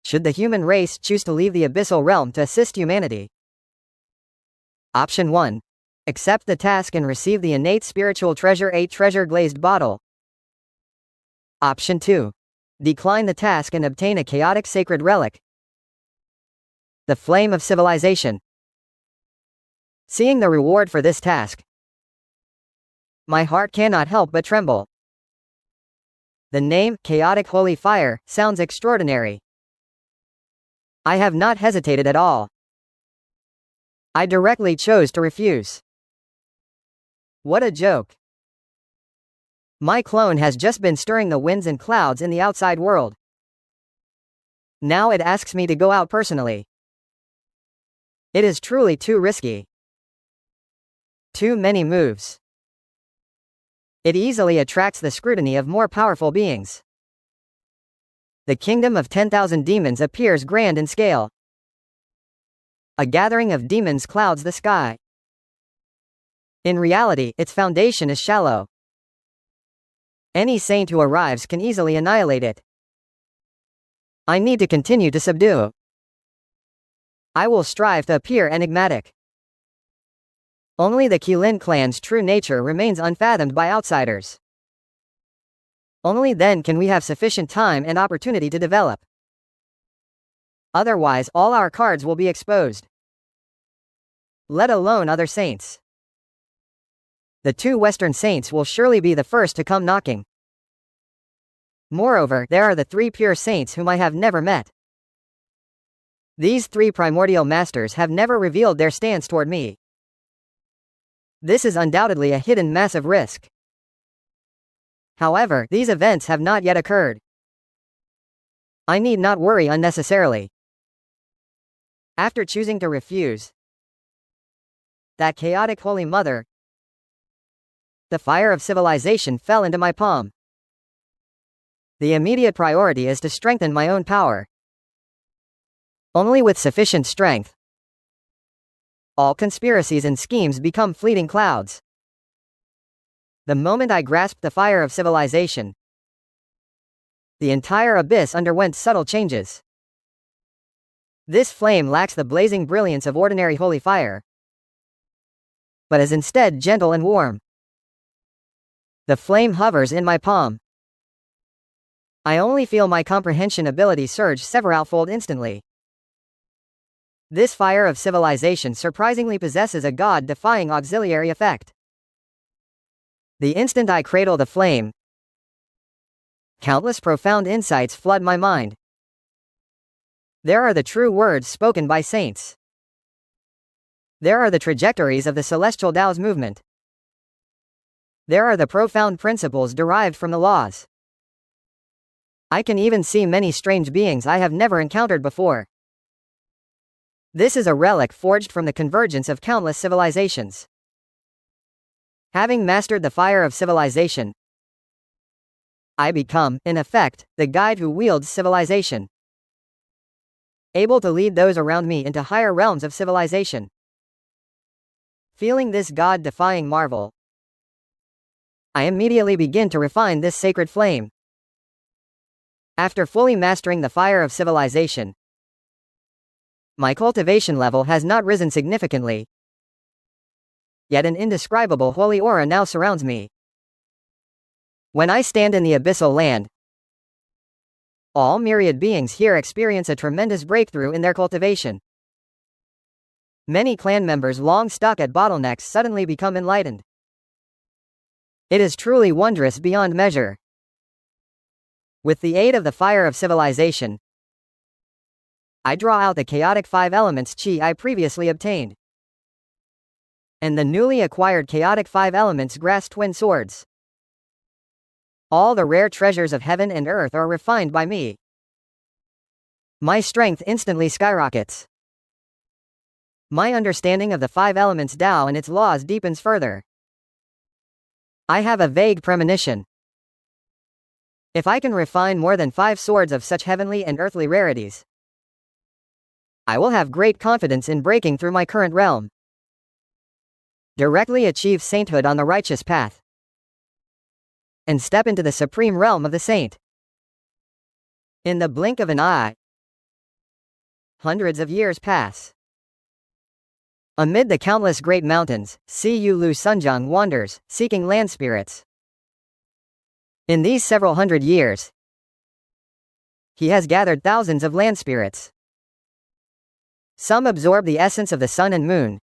Should the human race choose to leave the abyssal realm to assist humanity? Option 1. Accept the task and receive the innate spiritual treasure 8 treasure glazed bottle. Option 2. Decline the task and obtain a chaotic sacred relic, the Flame of Civilization. Seeing the reward for this task, my heart cannot help but tremble. The name, Chaotic Holy Fire, sounds extraordinary. I have not hesitated at all. I directly chose to refuse. What a joke. My clone has just been stirring the winds and clouds in the outside world. Now it asks me to go out personally. It is truly too risky. Too many moves. It easily attracts the scrutiny of more powerful beings. The kingdom of 10,000 demons appears grand in scale. A gathering of demons clouds the sky. In reality, its foundation is shallow. Any saint who arrives can easily annihilate it. I need to continue to subdue. I will strive to appear enigmatic. Only the Kirin clan's true nature remains unfathomed by outsiders. Only then can we have sufficient time and opportunity to develop. Otherwise, all our cards will be exposed. Let alone other saints. The two Western saints will surely be the first to come knocking. Moreover, there are the three pure saints whom I have never met. These three primordial masters have never revealed their stance toward me. This is undoubtedly a hidden massive risk. However, these events have not yet occurred. I need not worry unnecessarily. After choosing to refuse that chaotic Holy Mother, the fire of civilization fell into my palm. The immediate priority is to strengthen my own power. Only with sufficient strength, all conspiracies and schemes become fleeting clouds. The moment I grasped the fire of civilization, the entire abyss underwent subtle changes. This flame lacks the blazing brilliance of ordinary holy fire, but is instead gentle and warm. The flame hovers in my palm. I only feel my comprehension ability surge severalfold instantly. This fire of civilization surprisingly possesses a god-defying auxiliary effect. The instant I cradle the flame, countless profound insights flood my mind. There are the true words spoken by saints. There are the trajectories of the celestial Tao's movement. There are the profound principles derived from the laws. I can even see many strange beings I have never encountered before. This is a relic forged from the convergence of countless civilizations. Having mastered the fire of civilization, I become, in effect, the guide who wields civilization, able to lead those around me into higher realms of civilization. Feeling this god-defying marvel, I immediately begin to refine this sacred flame. After fully mastering the fire of civilization, my cultivation level has not risen significantly, yet an indescribable holy aura now surrounds me. When I stand in the abyssal land, all myriad beings here experience a tremendous breakthrough in their cultivation. Many clan members long stuck at bottlenecks suddenly become enlightened. It is truly wondrous beyond measure. With the aid of the fire of civilization, I draw out the chaotic 5 elements chi I previously obtained. And the newly acquired chaotic 5 elements grasp twin swords. All the rare treasures of heaven and earth are refined by me. My strength instantly skyrockets. My understanding of the 5 elements Tao and its laws deepens further. I have a vague premonition. If I can refine more than 5 swords of such heavenly and earthly rarities, I will have great confidence in breaking through my current realm, directly achieve sainthood on the righteous path, and step into the supreme realm of the saint. In the blink of an eye, hundreds of years pass. Amid the countless great mountains, Siyu Lu Sunjung wanders, seeking land spirits. In these several hundred years, he has gathered thousands of land spirits. Some absorb the essence of the sun and moon,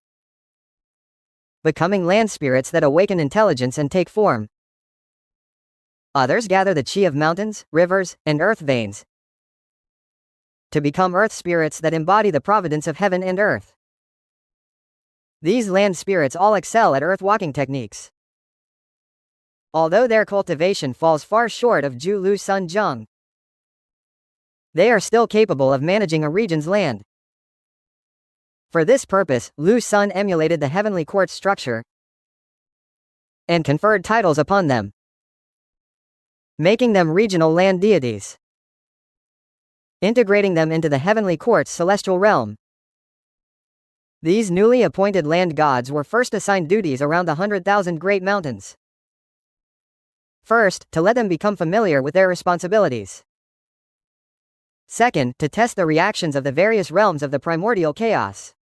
becoming land spirits that awaken intelligence and take form. Others gather the chi of mountains, rivers, and earth veins to become earth spirits that embody the providence of heaven and earth. These land spirits all excel at earth walking techniques. Although their cultivation falls far short of Ju Lu Sun Jung, they are still capable of managing a region's land. For this purpose, Lu Sun emulated the heavenly quartz structure and conferred titles upon them, making them regional land deities, integrating them into the heavenly quartz celestial realm. These newly appointed land gods were first assigned duties around the 100,000 Great Mountains. First, to let them become familiar with their responsibilities. Second, to test the reactions of the various realms of the primordial chaos.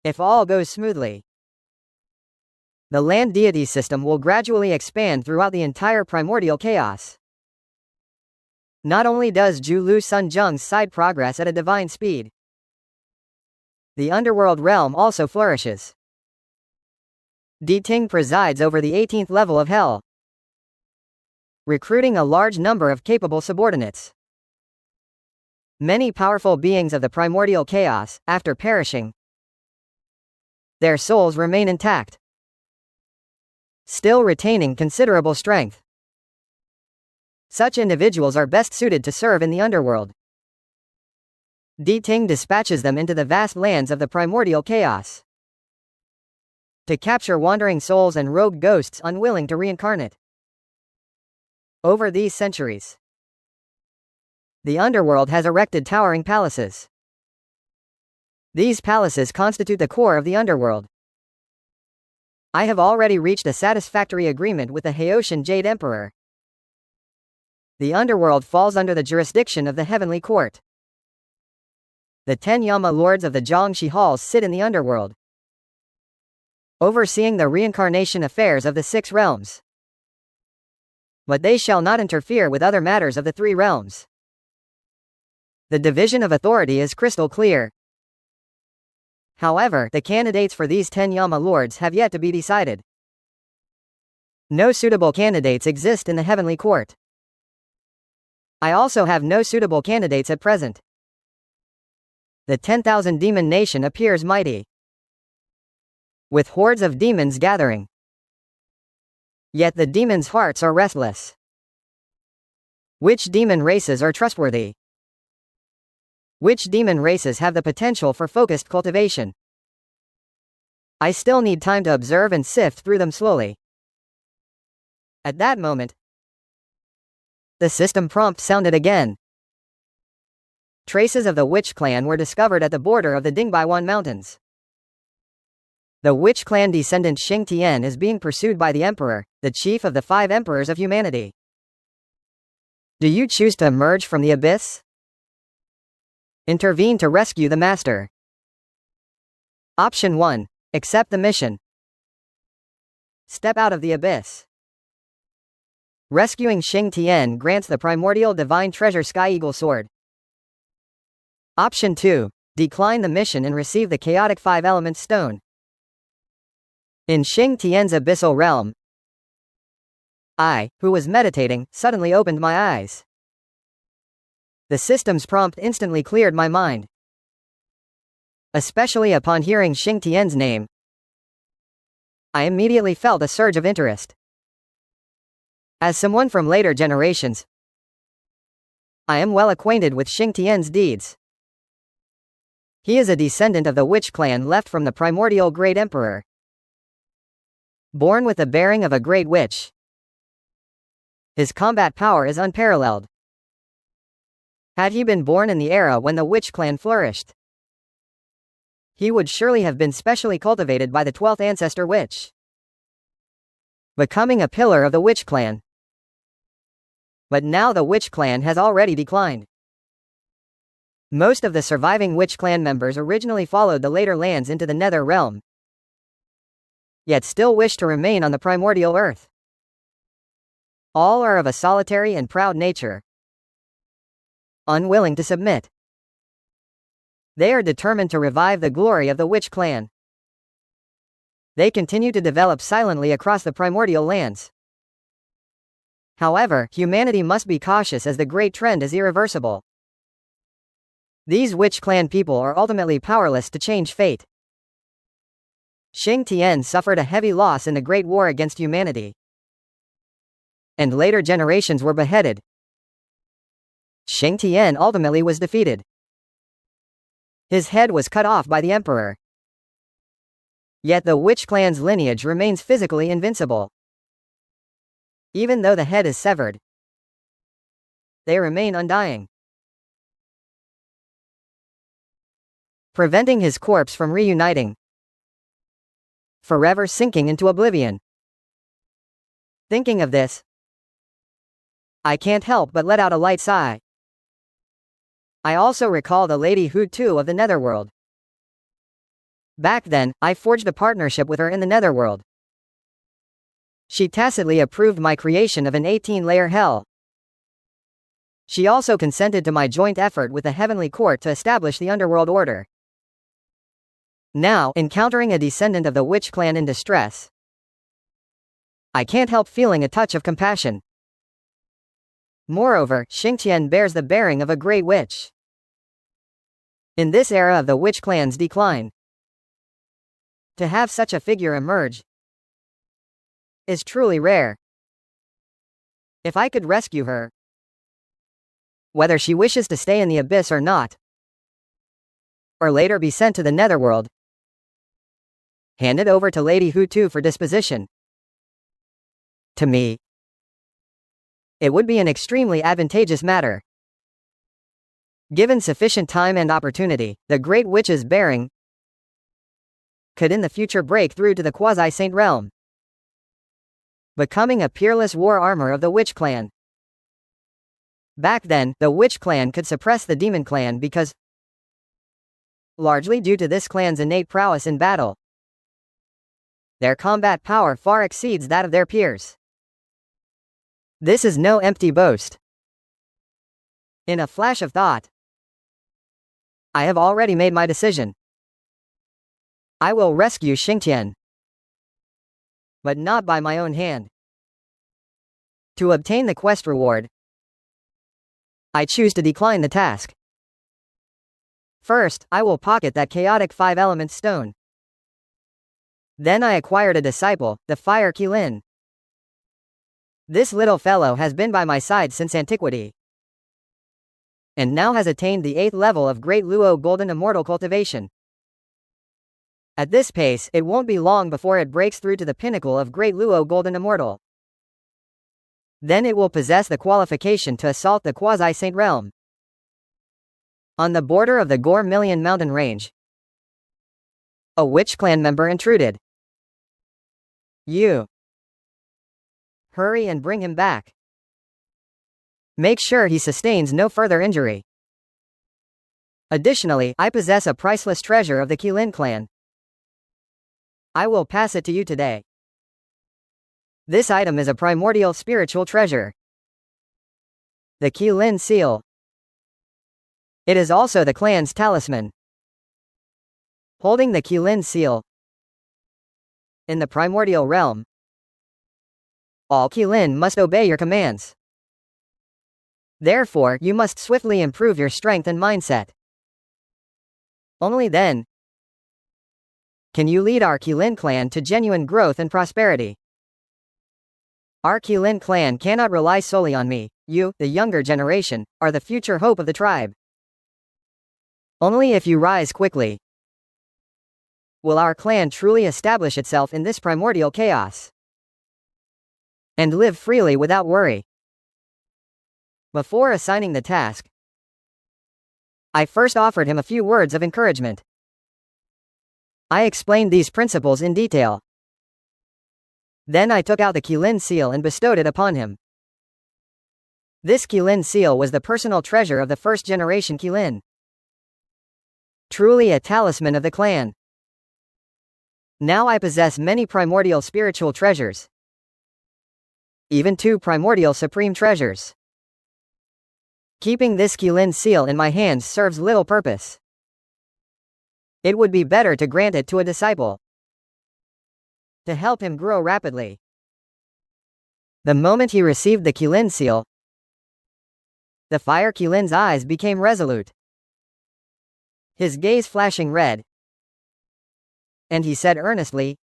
If all goes smoothly, the land deity system will gradually expand throughout the entire primordial chaos. Not only does Ju Lu Sun Jung's side progress at a divine speed, the underworld realm also flourishes. Di Ting presides over the 18th level of Hell, recruiting a large number of capable subordinates. Many powerful beings of the primordial chaos, after perishing, their souls remain intact, still retaining considerable strength. Such individuals are best suited to serve in the underworld. Di Ting dispatches them into the vast lands of the primordial chaos to capture wandering souls and rogue ghosts unwilling to reincarnate. Over these centuries, the underworld has erected towering palaces. These palaces constitute the core of the underworld. I have already reached a satisfactory agreement with the Haoshan Jade Emperor. The underworld falls under the jurisdiction of the Heavenly Court. The 10 Yama lords of the Zhangxi halls sit in the underworld, overseeing the reincarnation affairs of the 6 realms. But they shall not interfere with other matters of the 3 realms. The division of authority is crystal clear. However, the candidates for these 10 Yama lords have yet to be decided. No suitable candidates exist in the Heavenly Court. I also have no suitable candidates at present. The 10,000 demon nation appears mighty, with hordes of demons gathering. Yet the demons' hearts are restless. Which demon races are trustworthy? Which demon races have the potential for focused cultivation? I still need time to observe and sift through them slowly. At that moment, the system prompt sounded again. Traces of the witch clan were discovered at the border of the Dingbaiwan Mountains. The witch clan descendant Xing Tian is being pursued by the Emperor, the chief of the 5 emperors of humanity. Do you choose to emerge from the abyss? Intervene to rescue the master. Option 1. Accept the mission. Step out of the abyss. Rescuing Xing Tian grants the primordial divine treasure Sky Eagle Sword. Option 2. Decline the mission and receive the chaotic 5-element stone. In Xing Tian's abyssal realm, I, who was meditating, suddenly opened my eyes. The system's prompt instantly cleared my mind, especially upon hearing Xing Tian's name. I immediately felt a surge of interest. As someone from later generations, I am well acquainted with Xing Tian's deeds. He is a descendant of the witch clan left from the primordial Great Emperor, born with the bearing of a great witch. His combat power is unparalleled. Had he been born in the era when the witch clan flourished, he would surely have been specially cultivated by the 12th ancestor witch, becoming a pillar of the witch clan. But now the witch clan has already declined. Most of the surviving witch clan members originally followed the later lands into the nether realm, yet still wish to remain on the primordial earth. All are of a solitary and proud nature, unwilling to submit. They are determined to revive the glory of the witch clan. They continue to develop silently across the primordial lands. However, humanity must be cautious as the great trend is irreversible. These witch clan people are ultimately powerless to change fate. Xing Tian suffered a heavy loss in the Great War against humanity, and later generations were beheaded. Xing Tian ultimately was defeated. His head was cut off by the emperor. Yet the witch clan's lineage remains physically invincible. Even though the head is severed, they remain undying. preventing his corpse from reuniting, forever sinking into oblivion. Thinking of this, I can't help but let out a light sigh. I also recall the Lady Hu Tu of the Netherworld. Back then, I forged a partnership with her in the Netherworld. She tacitly approved my creation of an 18-layer hell. She also consented to my joint effort with the Heavenly Court to establish the Underworld Order. Now, encountering a descendant of the Witch clan in distress, I can't help feeling a touch of compassion. Moreover, Xingqian bears the bearing of a great witch. In this era of the Witch clan's decline, to have such a figure emerge is truly rare. If I could rescue her, whether she wishes to stay in the abyss or not, or later be sent to the Netherworld, handed over to Lady Hu Tu for disposition, to me, it would be an extremely advantageous matter. Given sufficient time and opportunity, the Great Witch's bearing could in the future break through to the quasi-saint realm, becoming a peerless war armor of the Witch clan. Back then, the Witch clan could suppress the Demon clan because, largely due to this clan's innate prowess in battle, their combat power far exceeds that of their peers. This is no empty boast. In a flash of thought, I have already made my decision. I will rescue Xingqian, but not by my own hand. To obtain the quest reward, I choose to decline the task. First, I will pocket that chaotic 5-element stone. Then I acquired a disciple, the Fire Kirin. This little fellow has been by my side since antiquity, and now has attained the 8th level of Great Luo Golden Immortal Cultivation. At this pace, it won't be long before it breaks through to the pinnacle of Great Luo Golden Immortal. Then it will possess the qualification to assault the quasi-saint realm. On the border of the Gore Million mountain range, a Witch clan member intruded. You hurry and bring him back. Make sure he sustains no further injury. Additionally, I possess a priceless treasure of the Kirin clan. I will pass it to you today. This item is a primordial spiritual treasure, the Kirin seal. It is also the clan's talisman. Holding the Kirin seal, in the primordial realm, all Kirin must obey your commands. Therefore, you must swiftly improve your strength and mindset. Only then can you lead our Kirin clan to genuine growth and prosperity. Our Kirin clan cannot rely solely on me. You, the younger generation, are the future hope of the tribe. Only if you rise quickly will our clan truly establish itself in this primordial chaos and live freely without worry. Before assigning the task, I first offered him a few words of encouragement. I explained these principles in detail. Then I took out the Kirin seal and bestowed it upon him. This Kirin seal was the personal treasure of the first-generation Kirin. Truly a talisman of the clan. Now I possess many primordial spiritual treasures, even 2 primordial supreme treasures. Keeping this Kirin seal in my hands serves little purpose. It would be better to grant it to a disciple, to help him grow rapidly. The moment he received the Kirin seal, the Fire Kirin's eyes became resolute, his gaze flashing red, and he said earnestly,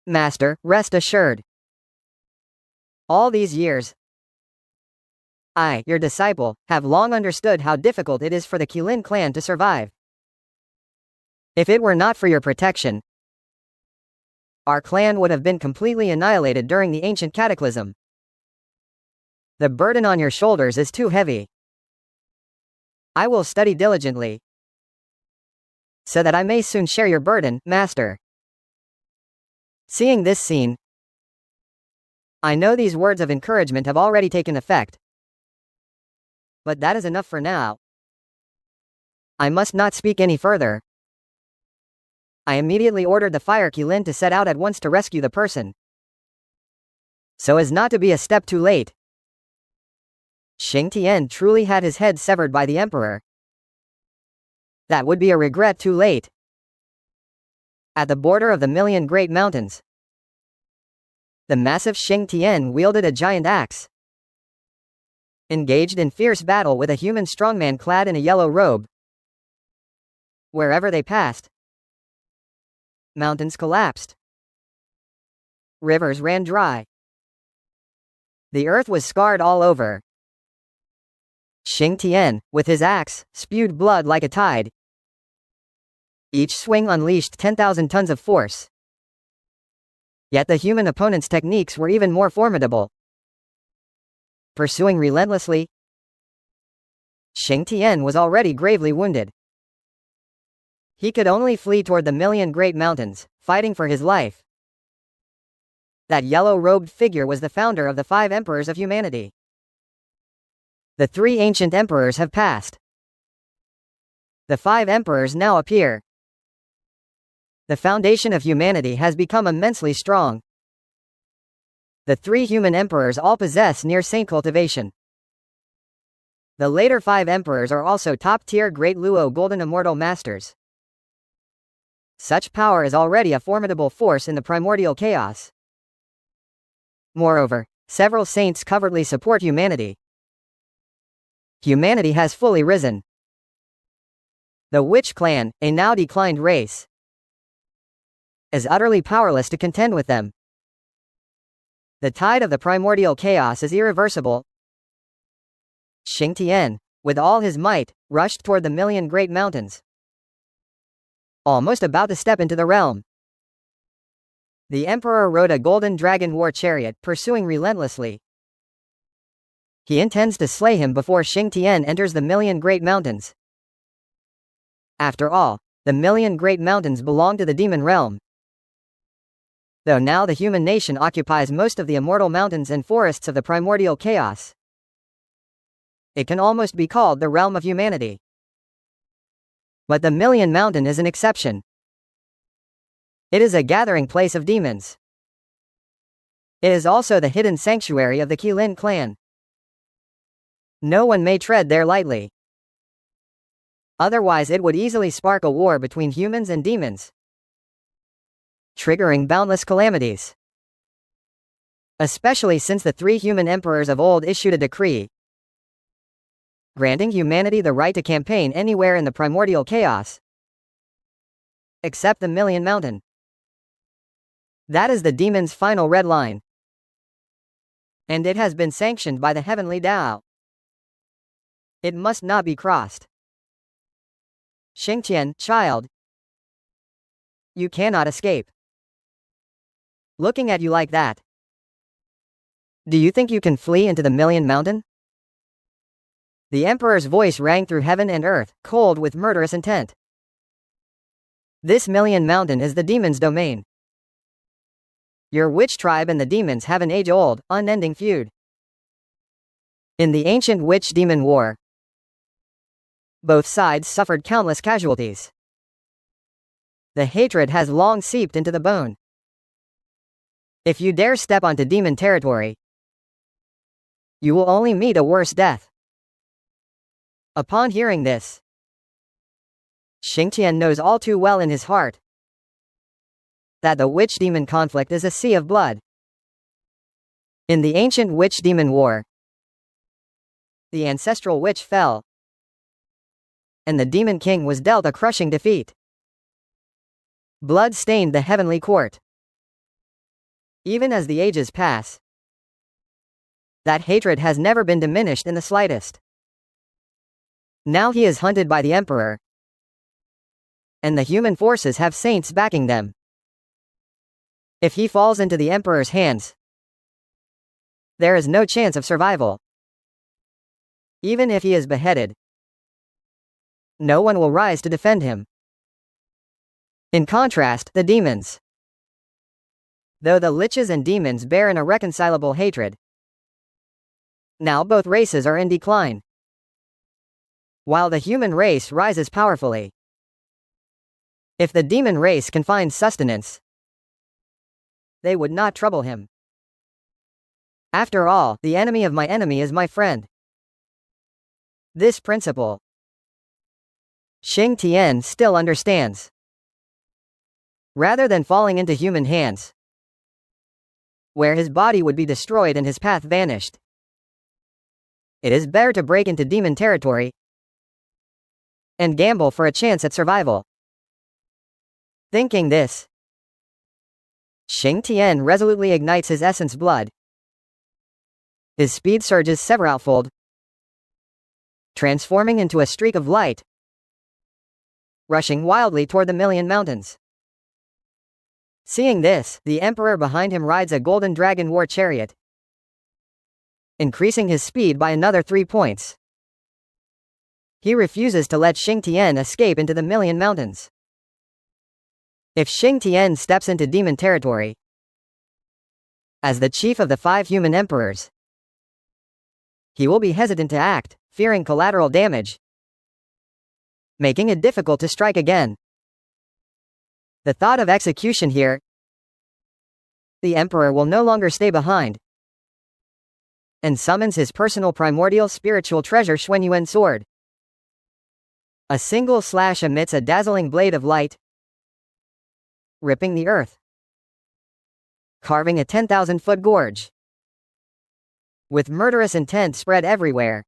"Master, rest assured. All these years, I, your disciple, have long understood how difficult it is for the Kirin clan to survive. If it were not for your protection, our clan would have been completely annihilated during the ancient cataclysm. The burden on your shoulders is too heavy. I will study diligently, so that I may soon share your burden, master. Seeing this scene, I know these words of encouragement have already taken effect. But that is enough for now. I must not speak any further. I immediately ordered the Fire Kirin to set out at once to rescue the person, so as not to be a step too late. Xing Tian truly had his head severed by the emperor. That would be a regret too late. At the border of the Million Great Mountains, the massive Xing Tian wielded a giant axe, engaged in fierce battle with a human strongman clad in a yellow robe. Wherever they passed, mountains collapsed. Rivers ran dry. The earth was scarred all over. Xing Tian, with his axe, spewed blood like a tide. Each swing unleashed 10,000 tons of force. Yet the human opponent's techniques were even more formidable. Pursuing relentlessly, Xing Tian was already gravely wounded. He could only flee toward the Million Great Mountains, fighting for his life. That yellow-robed figure was the founder of the 5 emperors of humanity. The 3 ancient emperors have passed. The 5 emperors now appear. The foundation of humanity has become immensely strong. The 3 human emperors all possess near-saint cultivation. The later 5 emperors are also top-tier Great Luo Golden Immortal Masters. Such power is already a formidable force in the primordial chaos. Moreover, several saints covertly support humanity. Humanity has fully risen. The Witch Clan, a now declined race, is utterly powerless to contend with them. The tide of the primordial chaos is irreversible. Xing Tian, with all his might, rushed toward the Million Great Mountains, almost about to step into the realm. The emperor rode a golden dragon war chariot, pursuing relentlessly. He intends to slay him before Xing Tian enters the Million Great Mountains. After all, the Million Great Mountains belong to the demon realm, though now the human nation occupies most of the immortal mountains and forests of the primordial chaos. It can almost be called the realm of humanity. But the Million Mountain is an exception. It is a gathering place of demons. It is also the hidden sanctuary of the Kirin clan. No one may tread there lightly. Otherwise it would easily spark a war between humans and demons, triggering boundless calamities. Especially since the 3 human emperors of old issued a decree granting humanity the right to campaign anywhere in the primordial chaos, except the Million Mountain. That is the demon's final red line, and it has been sanctioned by the heavenly Tao. It must not be crossed. Xingtian, child, you cannot escape. Looking at you like that, do you think you can flee into the Million Mountain? The emperor's voice rang through heaven and earth, cold with murderous intent. This Million Mountain is the demon's domain. Your witch tribe and the demons have an age-old, unending feud. In the ancient witch-demon war, both sides suffered countless casualties. The hatred has long seeped into the bone. If you dare step onto demon territory, you will only meet a worse death. Upon hearing this, Xingtian knows all too well in his heart that the witch-demon conflict is a sea of blood. In the ancient witch-demon war, the ancestral witch fell, and the demon king was dealt a crushing defeat. Blood stained the heavenly court. Even as the ages pass, that hatred has never been diminished in the slightest. Now he is hunted by the emperor, and the human forces have saints backing them. If he falls into the emperor's hands, there is no chance of survival. Even if he is beheaded, no one will rise to defend him. In contrast, the demons. Though the liches and demons bear an irreconcilable hatred, now both races are in decline. While the human race rises powerfully. If the demon race can find sustenance, they would not trouble him. After all, the enemy of my enemy is my friend. This principle, Xing Tian still understands. Rather than falling into human hands, where his body would be destroyed and his path vanished, it is better to break into demon territory and gamble for a chance at survival. Thinking this, Xing Tian resolutely ignites his essence blood. His speed surges severalfold, transforming into a streak of light, rushing wildly toward the Million Mountains. Seeing this, the emperor behind him rides a golden dragon war chariot, increasing his speed by another 3 points. He refuses to let Xing Tian escape into the Million Mountains. If Xing Tian steps into demon territory, as the chief of the 5 human emperors, he will be hesitant to act, fearing collateral damage, making it difficult to strike again. The thought of execution here, the emperor will no longer stay behind, and summons his personal primordial spiritual treasure Xuanyuan sword. A single slash emits a dazzling blade of light, ripping the earth, carving a 10,000-foot gorge, with murderous intent spread everywhere,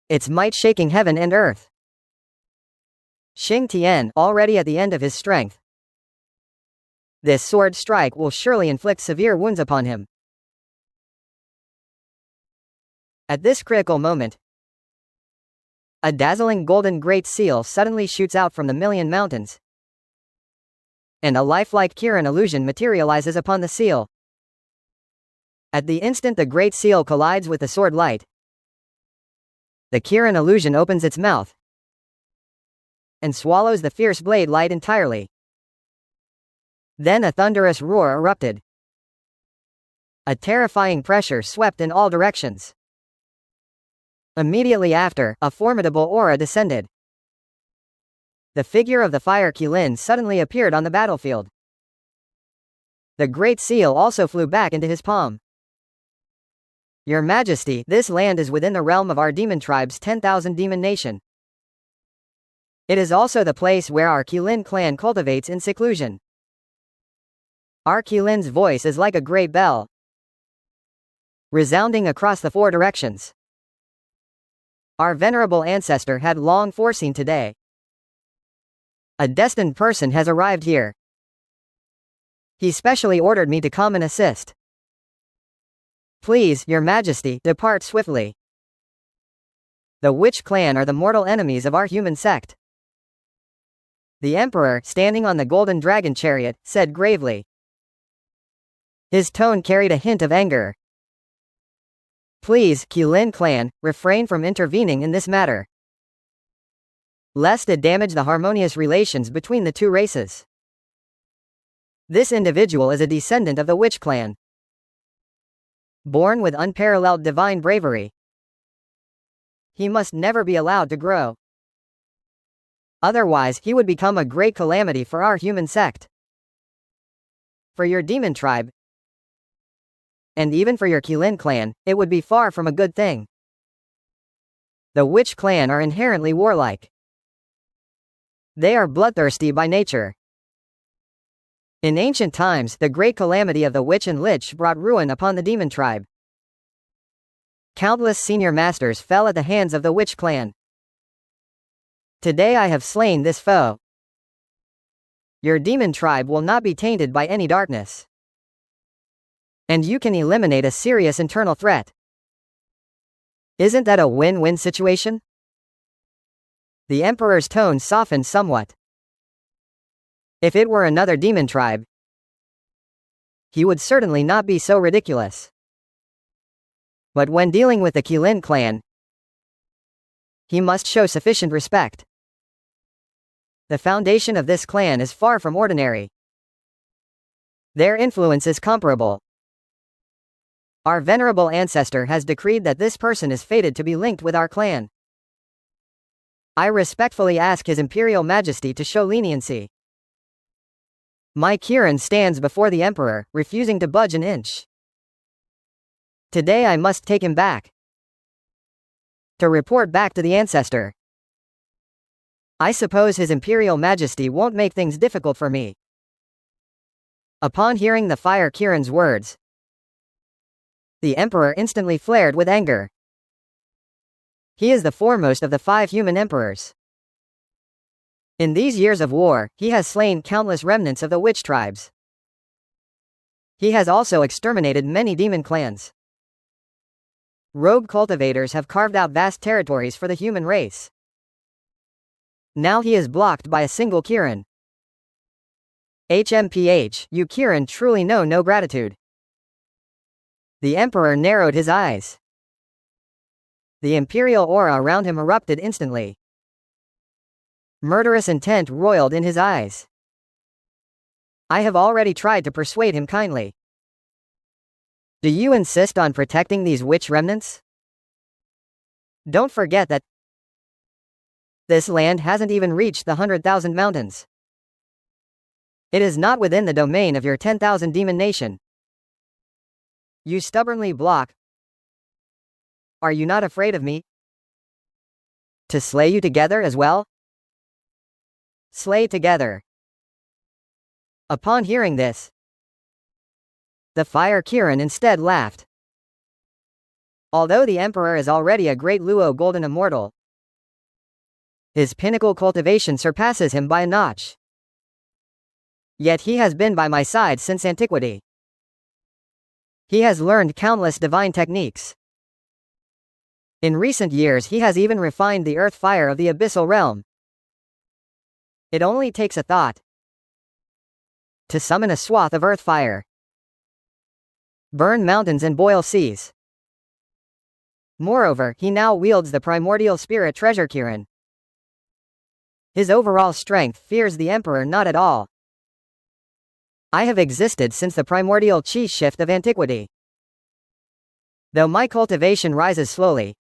its might shaking heaven and earth. Xing Tian, already at the end of his strength, this sword strike will surely inflict severe wounds upon him. At this critical moment, a dazzling golden great seal suddenly shoots out from the Million Mountains, and a lifelike Kirin illusion materializes upon the seal. At the instant the great seal collides with the sword light, the Kirin illusion opens its mouth and swallows the fierce blade light entirely. Then a thunderous roar erupted. A terrifying pressure swept in all directions. Immediately after, a formidable aura descended. The figure of the Fire Kirin suddenly appeared on the battlefield. The great seal also flew back into his palm. Your Majesty, this land is within the realm of our demon tribe's 10,000 demon nation. It is also the place where our Kirin clan cultivates in seclusion. Our Kirin's voice is like a great bell, resounding across the 4 directions. Our venerable ancestor had long foreseen today. A destined person has arrived here. He specially ordered me to come and assist. Please, Your Majesty, depart swiftly. The Witch clan are the mortal enemies of our human sect. The Emperor, standing on the golden dragon chariot, said gravely. His tone carried a hint of anger. Please, Kirin clan, refrain from intervening in this matter, lest it damage the harmonious relations between the 2 races. This individual is a descendant of the Witch clan, born with unparalleled divine bravery. He must never be allowed to grow. Otherwise, he would become a great calamity for our human sect, for your demon tribe, and even for your Kirin clan, it would be far from a good thing. The Witch clan are inherently warlike. They are bloodthirsty by nature. In ancient times, the great calamity of the Witch and Lich brought ruin upon the demon tribe. Countless senior masters fell at the hands of the Witch clan. Today I have slain this foe. Your demon tribe will not be tainted by any darkness, and you can eliminate a serious internal threat. Isn't that a win-win situation? The Emperor's tone softened somewhat. If it were another demon tribe, he would certainly not be so ridiculous. But when dealing with the Kirin clan, he must show sufficient respect. The foundation of this clan is far from ordinary. Their influence is comparable. Our venerable ancestor has decreed that this person is fated to be linked with our clan. I respectfully ask His Imperial Majesty to show leniency. My Kirin stands before the Emperor, refusing to budge an inch. Today I must take him back. To report back to the ancestor. I suppose His Imperial Majesty won't make things difficult for me. Upon hearing the Fire Kirin's words, the Emperor instantly flared with anger. He is the foremost of the 5 human emperors. In these years of war, he has slain countless remnants of the witch tribes. He has also exterminated many demon clans. Rogue cultivators have carved out vast territories for the human race. Now he is blocked by a single Kirin. HMPH, you Kirin truly know no gratitude. The Emperor narrowed his eyes. The imperial aura around him erupted instantly. Murderous intent roiled in his eyes. I have already tried to persuade him kindly. Do you insist on protecting these witch remnants? Don't forget that this land hasn't even reached the 100,000 mountains. It is not within the domain of your 10,000 demon nation. You stubbornly block. Are you not afraid of me? To slay you together as well? Slay together. Upon hearing this, the Fire Kirin instead laughed. Although the Emperor is already a great Luo Golden Immortal, his pinnacle cultivation surpasses him by a notch. Yet he has been by my side since antiquity. He has learned countless divine techniques. In recent years he has even refined the earth fire of the abyssal realm. It only takes a thought to summon a swath of earth fire, burn mountains and boil seas. Moreover, he now wields the primordial spirit treasure Kirin. His overall strength fears the Emperor not at all. I have existed since the primordial chi shift of antiquity. Though my cultivation rises slowly,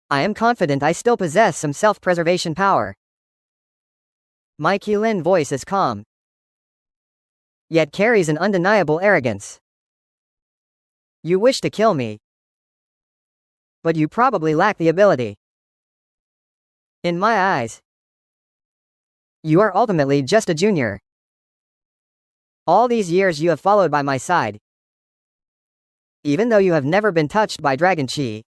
I am confident I still possess some self-preservation power. My Qilin voice is calm, yet carries an undeniable arrogance. You wish to kill me, but you probably lack the ability. In my eyes, you are ultimately just a junior. All these years you have followed by my side, even though you have never been touched by Dragon Chi.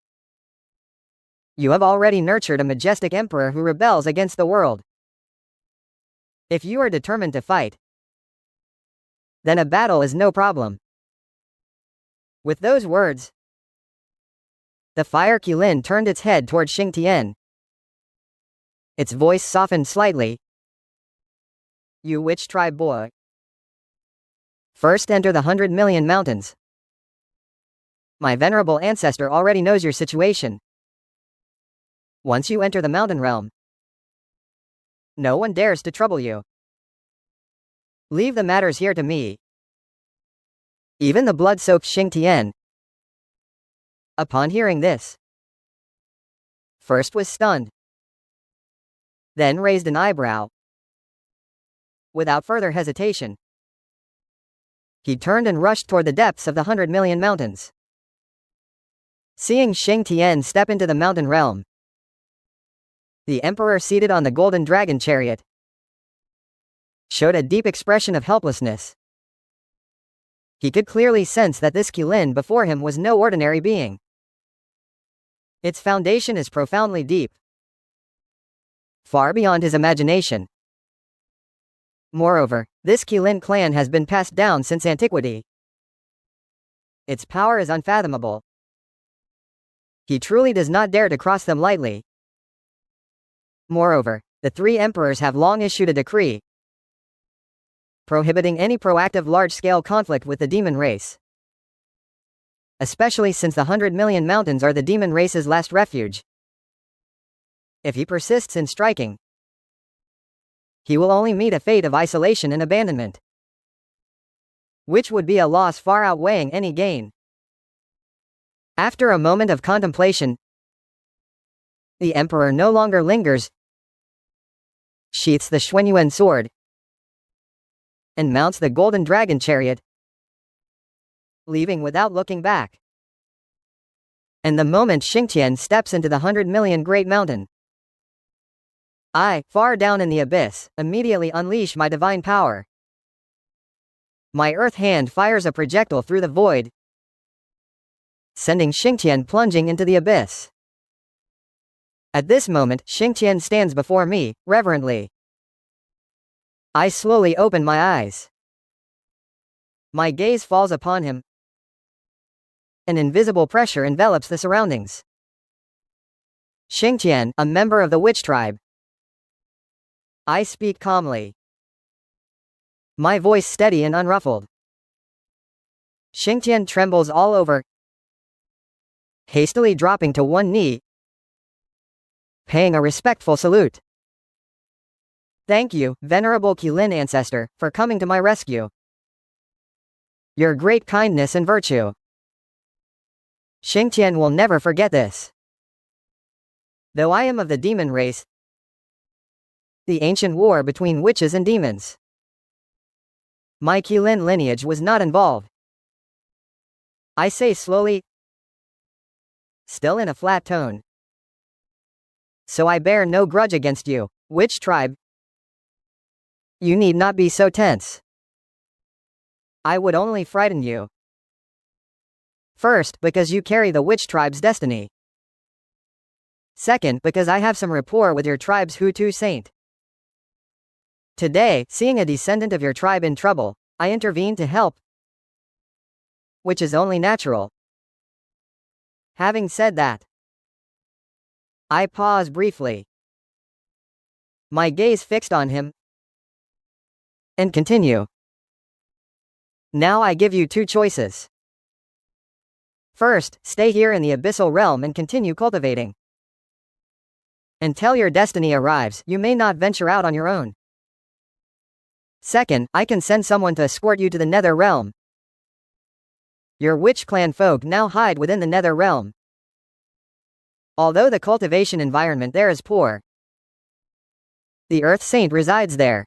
You have already nurtured a majestic emperor who rebels against the world. If you are determined to fight, then a battle is no problem. With those words, the Fire Qilin turned its head toward Xing Tian. Its voice softened slightly. You witch tribe boy. First enter the 100 million mountains. My venerable ancestor already knows your situation. Once you enter the mountain realm, no one dares to trouble you. Leave the matters here to me. Even the blood-soaked Xing Tian, upon hearing this, first was stunned, then raised an eyebrow. Without further hesitation, he turned and rushed toward the depths of the 100 million mountains. Seeing Xing Tian step into the mountain realm, the Emperor seated on the golden dragon chariot showed a deep expression of helplessness. He could clearly sense that this Qilin before him was no ordinary being. Its foundation is profoundly deep, far beyond his imagination. Moreover, this Qilin clan has been passed down since antiquity. Its power is unfathomable. He truly does not dare to cross them lightly. Moreover, the 3 emperors have long issued a decree prohibiting any proactive large-scale conflict with the demon race, especially since the 100 million mountains are the demon race's last refuge. If he persists in striking, he will only meet a fate of isolation and abandonment, which would be a loss far outweighing any gain. After a moment of contemplation, the emperor no longer lingers, sheaths the Xuanyuan sword, and mounts the golden dragon chariot, leaving without looking back. And the moment Xingtian steps into the 100 million great mountain, I, far down in the abyss, immediately unleash my divine power. My earth hand fires a projectile through the void, sending Xingtian plunging into the abyss. At this moment, Xingtian stands before me, reverently. I slowly open my eyes. My gaze falls upon him. An invisible pressure envelops the surroundings. Xingtian, a member of the witch tribe. I speak calmly, my voice steady and unruffled. Xingtian trembles all over, hastily dropping to one knee, paying a respectful salute. Thank you, venerable Qilin ancestor, for coming to my rescue. Your great kindness and virtue. Xingtian will never forget this. Though I am of the demon race, the ancient war between witches and demons, my Qilin lineage was not involved. I say slowly, still in a flat tone. So I bear no grudge against you, witch tribe. You need not be so tense. I would only frighten you. First, because you carry the witch tribe's destiny. Second, because I have some rapport with your tribe's Hutu saint. Today, seeing a descendant of your tribe in trouble, I intervene to help, which is only natural. Having said that, I pause briefly, my gaze fixed on him, and continue. Now I give you two choices. First, stay here in the abyssal realm and continue cultivating. Until your destiny arrives, you may not venture out on your own. Second, I can send someone to escort you to the nether realm. Your witch clan folk now hide within the nether realm. Although the cultivation environment there is poor, the Earth Saint resides there.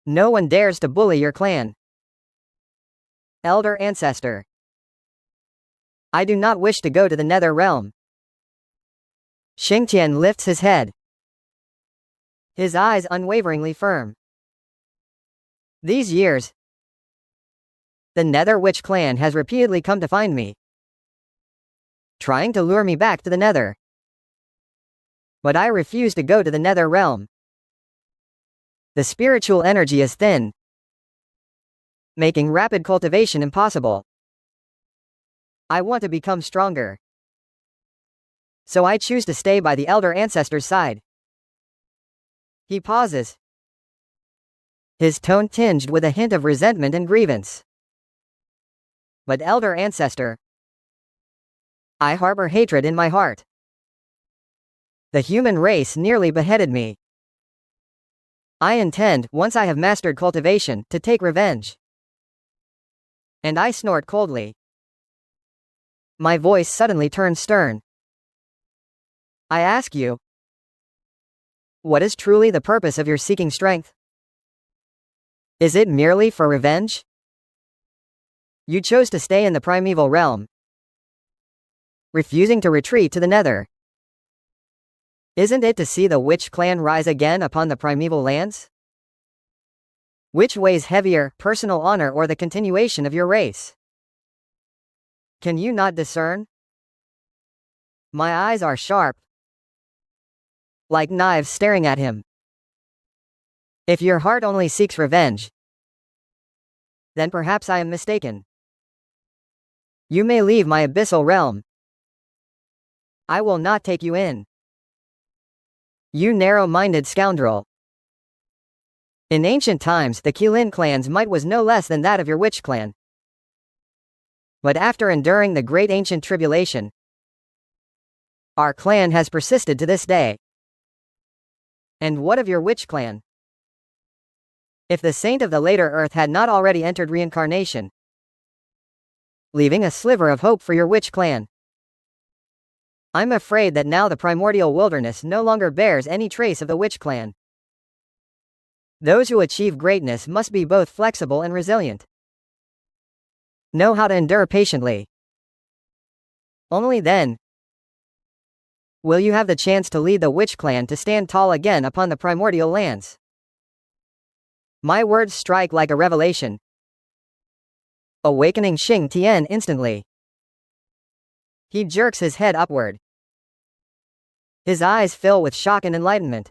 No one dares to bully your clan. Elder Ancestor, I do not wish to go to the nether realm. Xingtian lifts his head, his eyes unwaveringly firm. These years, the Nether Witch clan has repeatedly come to find me, trying to lure me back to the Nether. But I refuse to go to the Nether realm. The spiritual energy is thin, making rapid cultivation impossible. I want to become stronger, so I choose to stay by the Elder Ancestor's side. He pauses, his tone tinged with a hint of resentment and grievance. But Elder Ancestor, I harbor hatred in my heart. The human race nearly beheaded me. I intend, once I have mastered cultivation, to take revenge. And I snort coldly. My voice suddenly turns stern. I ask you, what is truly the purpose of your seeking strength? Is it merely for revenge? You chose to stay in the primeval realm, refusing to retreat to the nether. Isn't it to see the witch clan rise again upon the primeval lands? Which weighs heavier, personal honor or the continuation of your race? Can you not discern? My eyes are sharp, like knives staring at him. If your heart only seeks revenge, then perhaps I am mistaken. You may leave my abyssal realm. I will not take you in. You narrow-minded scoundrel. In ancient times, the Qilin clan's might was no less than that of your witch clan. But after enduring the great ancient tribulation, our clan has persisted to this day. And what of your witch clan? If the saint of the later earth had not already entered reincarnation, leaving a sliver of hope for your witch clan. I'm afraid that now the primordial wilderness no longer bears any trace of the witch clan. Those who achieve greatness must be both flexible and resilient. Know how to endure patiently. Only then will you have the chance to lead the witch clan to stand tall again upon the primordial lands. My words strike like a revelation, awakening Xing Tian instantly. He jerks his head upward. His eyes fill with shock and enlightenment.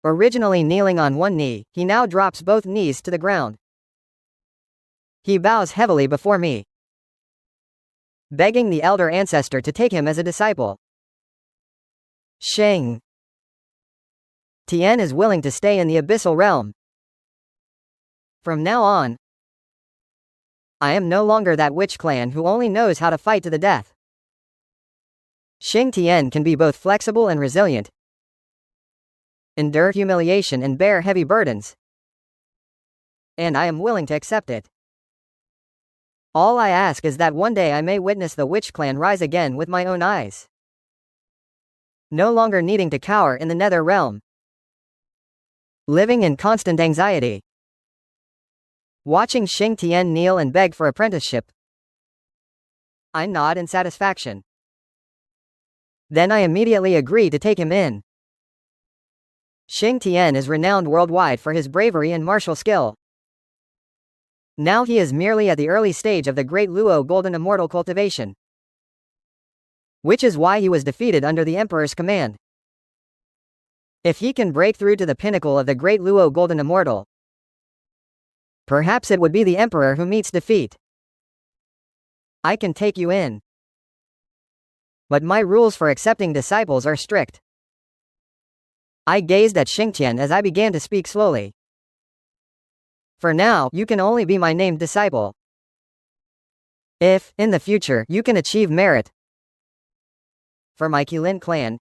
Originally kneeling on one knee, he now drops both knees to the ground. He bows heavily before me, begging the elder ancestor to take him as a disciple. Sheng Tian is willing to stay in the abyssal realm. From now on, I am no longer that witch clan who only knows how to fight to the death. Sheng Tian can be both flexible and resilient, endure humiliation and bear heavy burdens, and I am willing to accept it. All I ask is that one day I may witness the witch clan rise again with my own eyes, no longer needing to cower in the nether realm, living in constant anxiety. Watching Xing Tian kneel and beg for apprenticeship, I nod in satisfaction. Then I immediately agree to take him in. Xing Tian is renowned worldwide for his bravery and martial skill. Now he is merely at the early stage of the Great Luo Golden Immortal cultivation, which is why he was defeated under the Emperor's command. If he can break through to the pinnacle of the Great Luo Golden Immortal, perhaps it would be the Emperor who meets defeat. I can take you in, but my rules for accepting disciples are strict. I gazed at Xingtian as I began to speak slowly. For now, you can only be my named disciple. If, in the future, you can achieve merit for my Qilin clan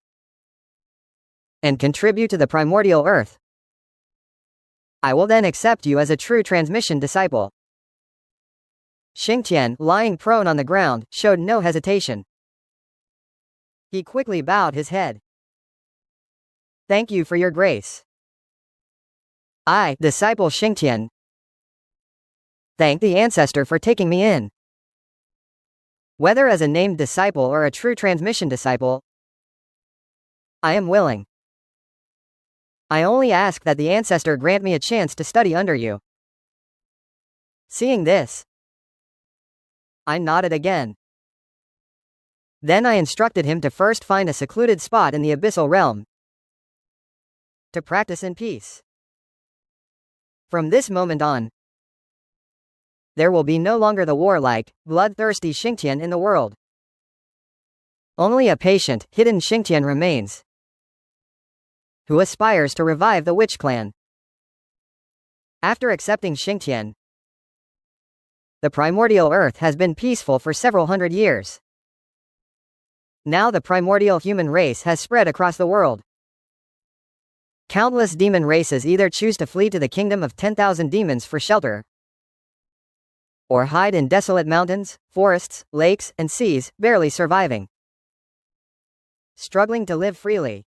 and contribute to the primordial earth, I will then accept you as a true transmission disciple. Xingtian, lying prone on the ground, showed no hesitation. He quickly bowed his head. Thank you for your grace. I, disciple Xingtian, thank the ancestor for taking me in. Whether as a named disciple or a true transmission disciple, I am willing. I only ask that the ancestor grant me a chance to study under you. Seeing this, I nodded again. Then I instructed him to first find a secluded spot in the abyssal realm to practice in peace. From this moment on, there will be no longer the warlike, bloodthirsty Xingtian in the world. Only a patient, hidden Xingtian remains, who aspires to revive the witch clan. After accepting Xingtian, the primordial earth has been peaceful for several hundred years. Now the primordial human race has spread across the world. Countless demon races either choose to flee to the kingdom of 10,000 demons for shelter, or hide in desolate mountains, forests, lakes, and seas, barely surviving, struggling to live freely.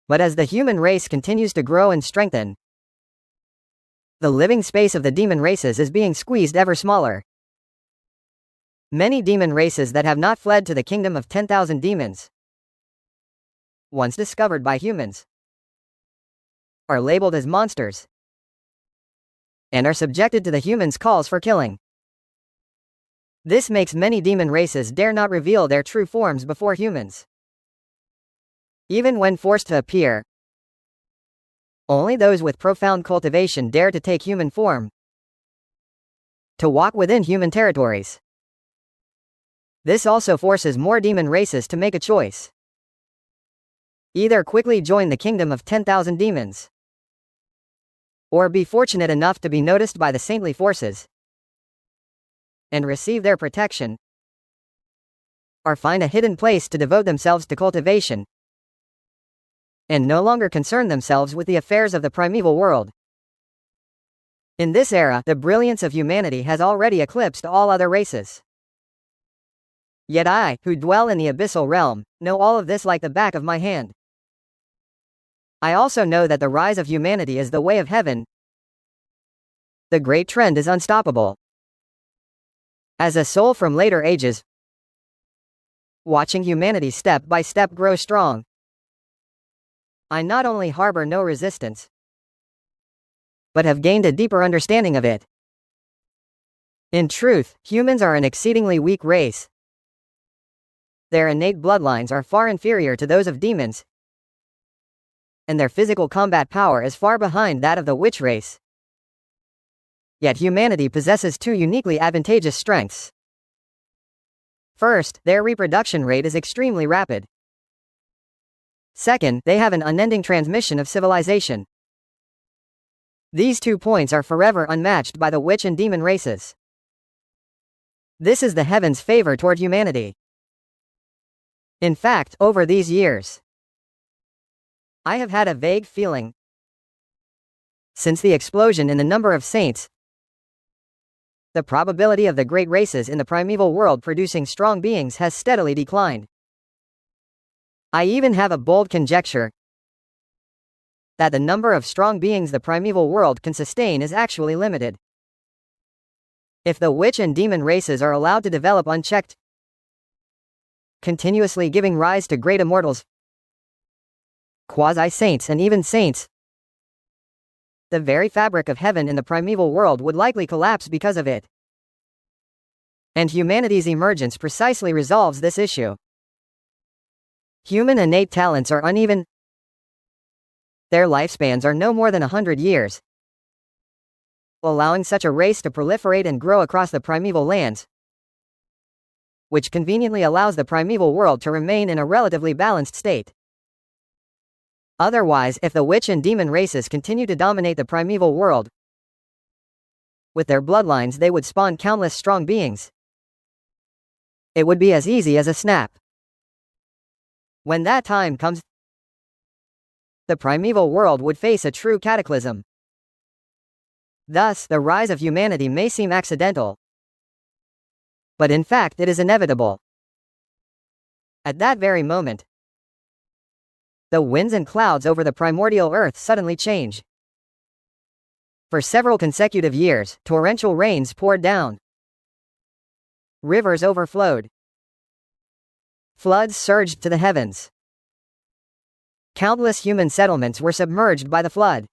But as the human race continues to grow and strengthen, the living space of the demon races is being squeezed ever smaller. Many demon races that have not fled to the kingdom of 10,000 demons, once discovered by humans, are labeled as monsters and are subjected to the humans' calls for killing. This makes many demon races dare not reveal their true forms before humans. Even when forced to appear, only those with profound cultivation dare to take human form, to walk within human territories. This also forces more demon races to make a choice. Either quickly join the kingdom of 10,000 demons, or be fortunate enough to be noticed by the saintly forces and receive their protection, or find a hidden place to devote themselves to cultivation and no longer concern themselves with the affairs of the primeval world. In this era, the brilliance of humanity has already eclipsed all other races. Yet I, who dwell in the abyssal realm, know all of this like the back of my hand. I also know that the rise of humanity is the way of heaven. The great trend is unstoppable. As a soul from later ages, watching humanity step by step grow strong, I not only harbor no resistance, but have gained a deeper understanding of it. In truth, humans are an exceedingly weak race. Their innate bloodlines are far inferior to those of demons, and their physical combat power is far behind that of the witch race. Yet humanity possesses two uniquely advantageous strengths. First, their reproduction rate is extremely rapid. Second, they have an unending transmission of civilization. These 2 points are forever unmatched by the witch and demon races. This is the heaven's favor toward humanity. In fact, over these years, I have had a vague feeling, since the explosion in the number of saints, the probability of the great races in the primeval world producing strong beings has steadily declined. I even have a bold conjecture that the number of strong beings the primeval world can sustain is actually limited. If the witch and demon races are allowed to develop unchecked, continuously giving rise to great immortals, quasi-saints and even saints, the very fabric of heaven in the primeval world would likely collapse because of it. And humanity's emergence precisely resolves this issue. Human innate talents are uneven. Their lifespans are no more than 100 years, allowing such a race to proliferate and grow across the primeval lands, which conveniently allows the primeval world to remain in a relatively balanced state. Otherwise, if the witch and demon races continue to dominate the primeval world, with their bloodlines they would spawn countless strong beings. It would be as easy as a snap. When that time comes, the primeval world would face a true cataclysm. Thus, the rise of humanity may seem accidental, but in fact it is inevitable. At that very moment, the winds and clouds over the primordial earth suddenly change. For several consecutive years, torrential rains poured down. Rivers overflowed. Floods surged to the heavens. Countless human settlements were submerged by the flood.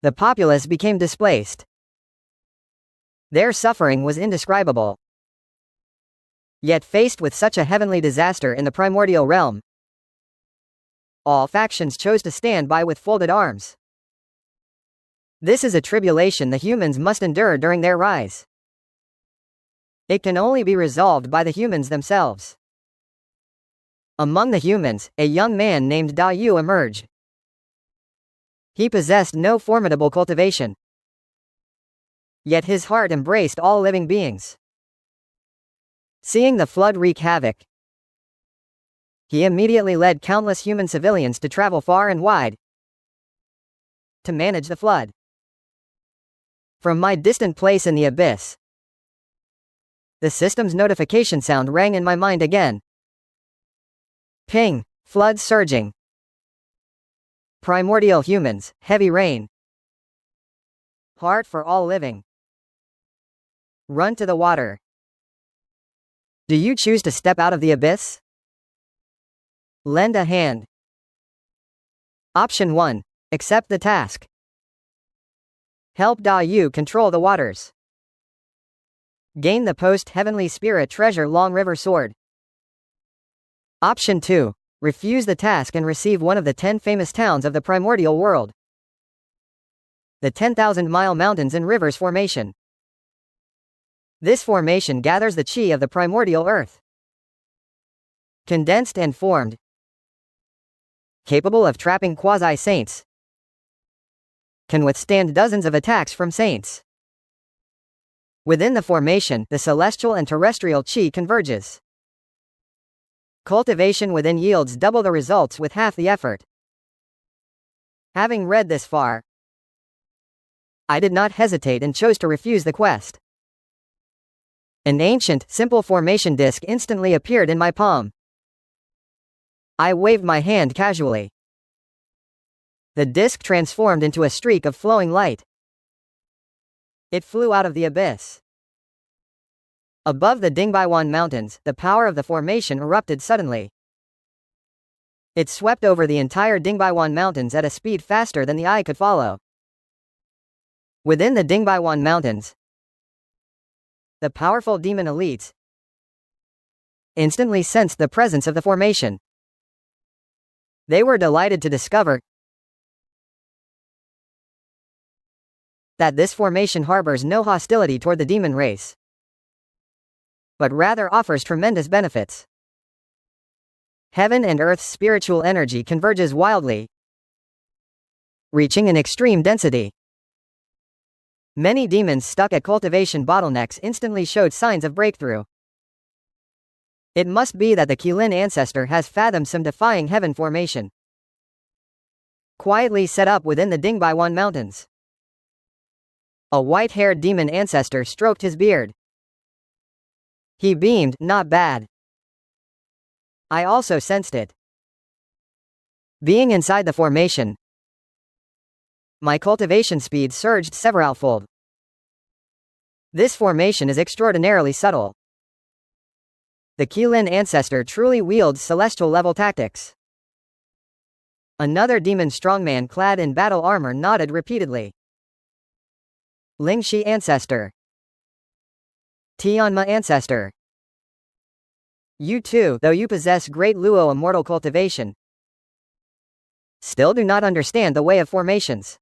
The populace became displaced. Their suffering was indescribable. Yet faced with such a heavenly disaster in the primordial realm, all factions chose to stand by with folded arms. This is a tribulation the humans must endure during their rise. It can only be resolved by the humans themselves. Among the humans, a young man named Da Yu emerged. He possessed no formidable cultivation, yet his heart embraced all living beings. Seeing the flood wreak havoc, he immediately led countless human civilians to travel far and wide to manage the flood. From my distant place in the abyss, the system's notification sound rang in my mind again. Ping, flood surging. Primordial humans, heavy rain. Heart for all living. Run to the water. Do you choose to step out of the abyss? Lend a hand. Option 1. Accept the task. Help Da Yu control the waters. Gain the post-heavenly spirit treasure Long River Sword. Option 2. Refuse the task and receive one of the 10 famous towns of the primordial world. The 10,000-mile mountains and rivers formation. This formation gathers the chi of the primordial earth, condensed and formed, capable of trapping quasi-saints, can withstand dozens of attacks from saints. Within the formation, the celestial and terrestrial chi converges, Cultivation within yields double the results with half the effort. Having read this far, I did not hesitate and chose to refuse the quest. An ancient, simple formation disc instantly appeared in my palm. I waved my hand casually. The disc transformed into a streak of flowing light. It flew out of the abyss. Above the Dingbaiwan Mountains, the power of the formation erupted suddenly. It swept over the entire Dingbaiwan Mountains at a speed faster than the eye could follow. Within the Dingbaiwan Mountains, the powerful demon elites instantly sensed the presence of the formation. They were delighted to discover that this formation harbors no hostility toward the demon race, but rather offers tremendous benefits. Heaven and Earth's spiritual energy converges wildly, reaching an extreme density. Many demons stuck at cultivation bottlenecks instantly showed signs of breakthrough. It must be that the Qilin ancestor has fathomed some defying heaven formation, quietly set up within the Dingbaiwan Mountains. A white-haired demon ancestor stroked his beard. He beamed, "Not bad." I also sensed it. Being inside the formation, my cultivation speed surged severalfold. This formation is extraordinarily subtle. The Qilin ancestor truly wields celestial-level tactics. Another demon strongman clad in battle armor nodded repeatedly. Lingxi ancestor. Tianma ancestor. You too, though you possess great Luo immortal cultivation, still do not understand the way of formations.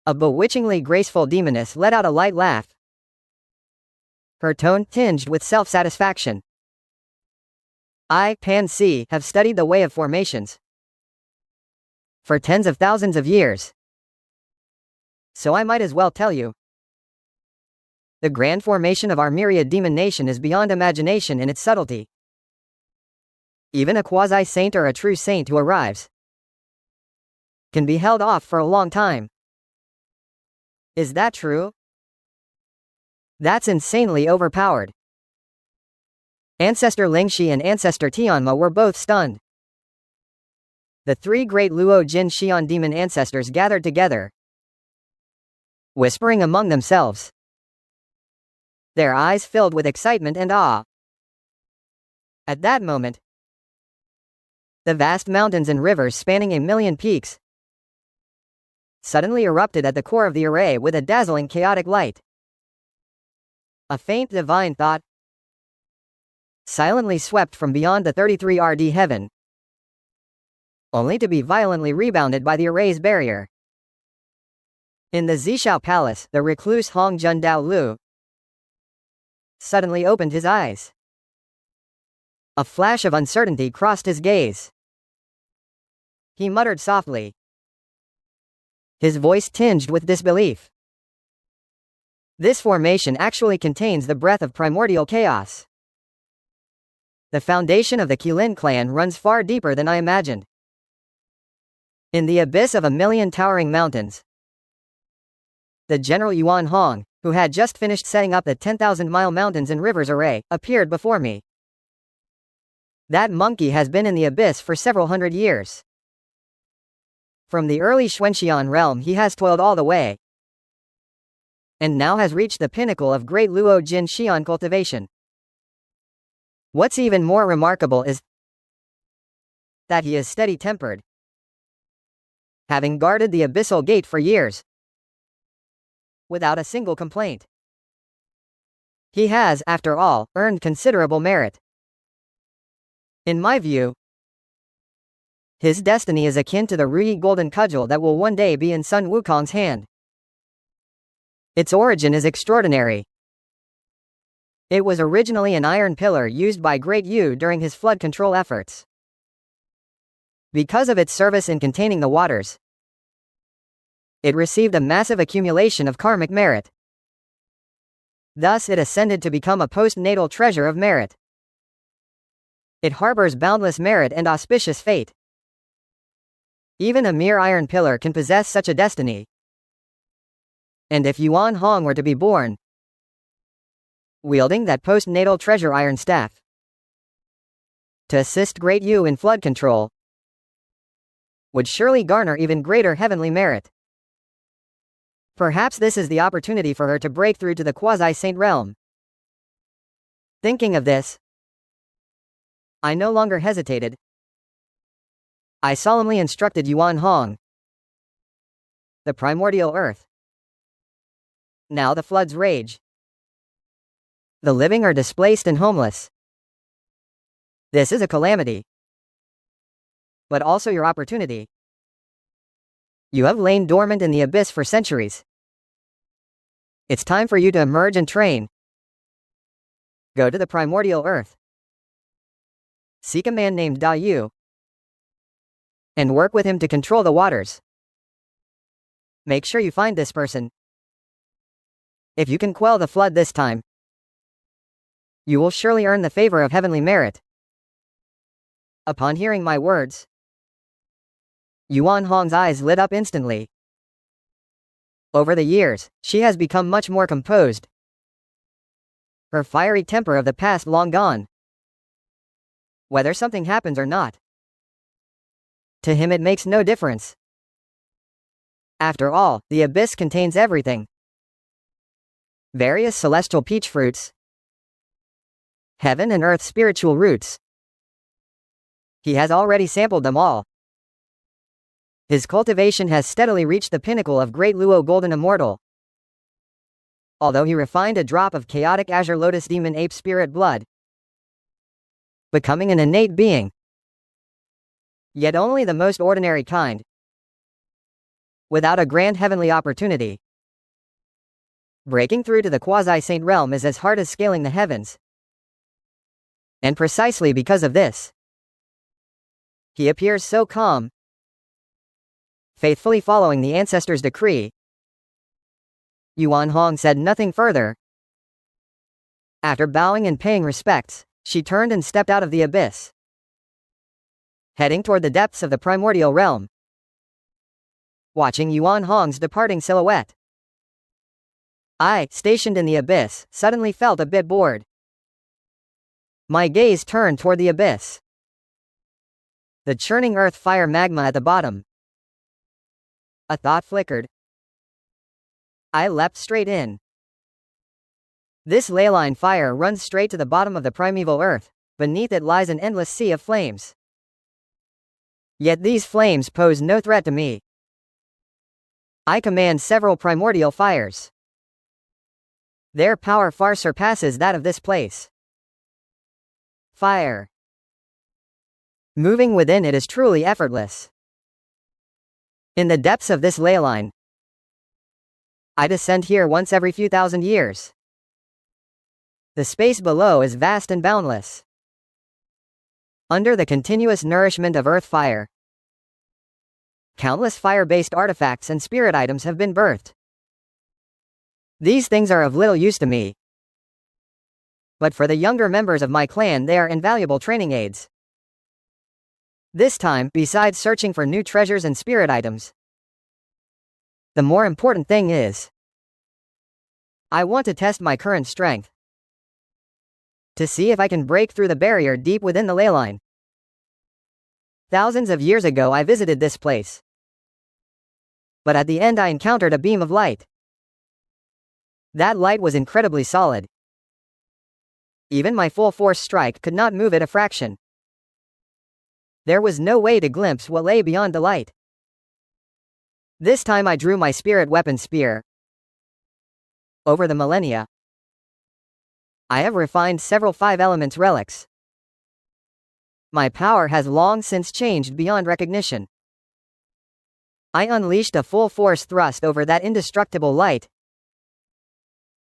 A bewitchingly graceful demoness let out a light laugh, her tone tinged with self-satisfaction. I, Pan Si, have studied the way of formations for tens of thousands of years, so I might as well tell you. The grand formation of our myriad demon nation is beyond imagination in its subtlety. Even a quasi-saint or a true saint who arrives can be held off for a long time. Is that true? That's insanely overpowered. Ancestor Lingxi and Ancestor Tianma were both stunned. The three great Luo Jin Xian demon ancestors gathered together, whispering among themselves, their eyes filled with excitement and awe. At that moment, the vast mountains and rivers spanning 1,000,000 peaks suddenly erupted at the core of the array with a dazzling chaotic light. A faint divine thought silently swept from beyond the 33RD heaven, only to be violently rebounded by the array's barrier. In the Zishao Palace, the recluse Hong Jun Dao Lu suddenly opened his eyes. A flash of uncertainty crossed his gaze. He muttered softly, his voice tinged with disbelief. This formation actually contains the breath of primordial chaos. The foundation of the Qilin clan runs far deeper than I imagined. In the abyss of 1,000,000 towering mountains, the General Yuan Hong, who had just finished setting up the 10,000-mile mountains and rivers array, appeared before me. That monkey has been in the abyss for several hundred years. From the early Xuanxian realm he has toiled all the way, and now has reached the pinnacle of great Luo Jin Xian cultivation. What's even more remarkable is that he is steady-tempered, having guarded the abyssal gate for years, without a single complaint. He has, after all, earned considerable merit. In my view, his destiny is akin to the Ruyi golden cudgel that will one day be in Sun Wukong's hand. Its origin is extraordinary. It was originally an iron pillar used by Great Yu during his flood control efforts. Because of its service in containing the waters, it received a massive accumulation of karmic merit. Thus it ascended to become a postnatal treasure of merit. It harbors boundless merit and auspicious fate. Even a mere iron pillar can possess such a destiny. And if Yuan Hong were to be born, wielding that postnatal treasure iron staff, to assist Great Yu in flood control, would surely garner even greater heavenly merit. Perhaps this is the opportunity for her to break through to the quasi-saint realm. Thinking of this, I no longer hesitated. I solemnly instructed Yuan Hong, the primordial earth. Now the floods rage. The living are displaced and homeless. This is a calamity, but also your opportunity. You have lain dormant in the abyss for centuries. It's time for you to emerge and train. Go to the primordial earth. Seek a man named Da Yu, and work with him to control the waters. Make sure you find this person. If you can quell the flood this time, you will surely earn the favor of heavenly merit. Upon hearing my words, Yuan Hong's eyes lit up instantly. Over the years, she has become much more composed. Her fiery temper of the past long gone. Whether something happens or not, to him it makes no difference. After all, the abyss contains everything. Various celestial peach fruits, heaven and earth spiritual roots. He has already sampled them all. His cultivation has steadily reached the pinnacle of Great Luo Golden Immortal. Although he refined a drop of chaotic Azure Lotus Demon Ape Spirit blood, becoming an innate being, yet only the most ordinary kind, without a grand heavenly opportunity. Breaking through to the quasi-saint realm is as hard as scaling the heavens. And precisely because of this, he appears so calm, faithfully following the ancestors' decree. Yuan Hong said nothing further. After bowing and paying respects, she turned and stepped out of the abyss, heading toward the depths of the primordial realm. Watching Yuan Hong's departing silhouette, I, stationed in the abyss, suddenly felt a bit bored. My gaze turned toward the abyss. The churning earth fire magma at the bottom. A thought flickered. I leapt straight in. This leyline fire runs straight to the bottom of the primeval earth. Beneath it lies an endless sea of flames. Yet these flames pose no threat to me. I command several primordial fires. Their power far surpasses that of this place. Fire. Moving within it is truly effortless. In the depths of this ley line, I descend here once every few thousand years. The space below is vast and boundless. Under the continuous nourishment of earth fire, countless fire-based artifacts and spirit items have been birthed. These things are of little use to me, but for the younger members of my clan they are invaluable training aids. This time, besides searching for new treasures and spirit items, the more important thing is, I want to test my current strength, to see if I can break through the barrier deep within the ley line. Thousands of years ago I visited this place, but at the end I encountered a beam of light. That light was incredibly solid. Even my full force strike could not move it a fraction. There was no way to glimpse what lay beyond the light. This time I drew my spirit weapon spear. Over the millennia, I have refined several 5 elements relics. My power has long since changed beyond recognition. I unleashed a full force thrust over that indestructible light,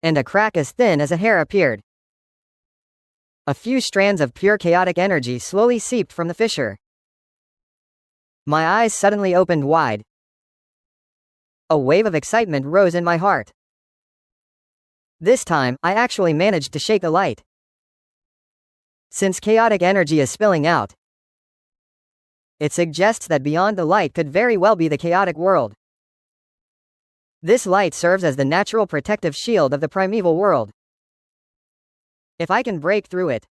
and a crack as thin as a hair appeared. A few strands of pure chaotic energy slowly seeped from the fissure. My eyes suddenly opened wide. A wave of excitement rose in my heart. This time, I actually managed to shake the light. Since chaotic energy is spilling out, it suggests that beyond the light could very well be the chaotic world. This light serves as the natural protective shield of the primeval world. If I can break through it,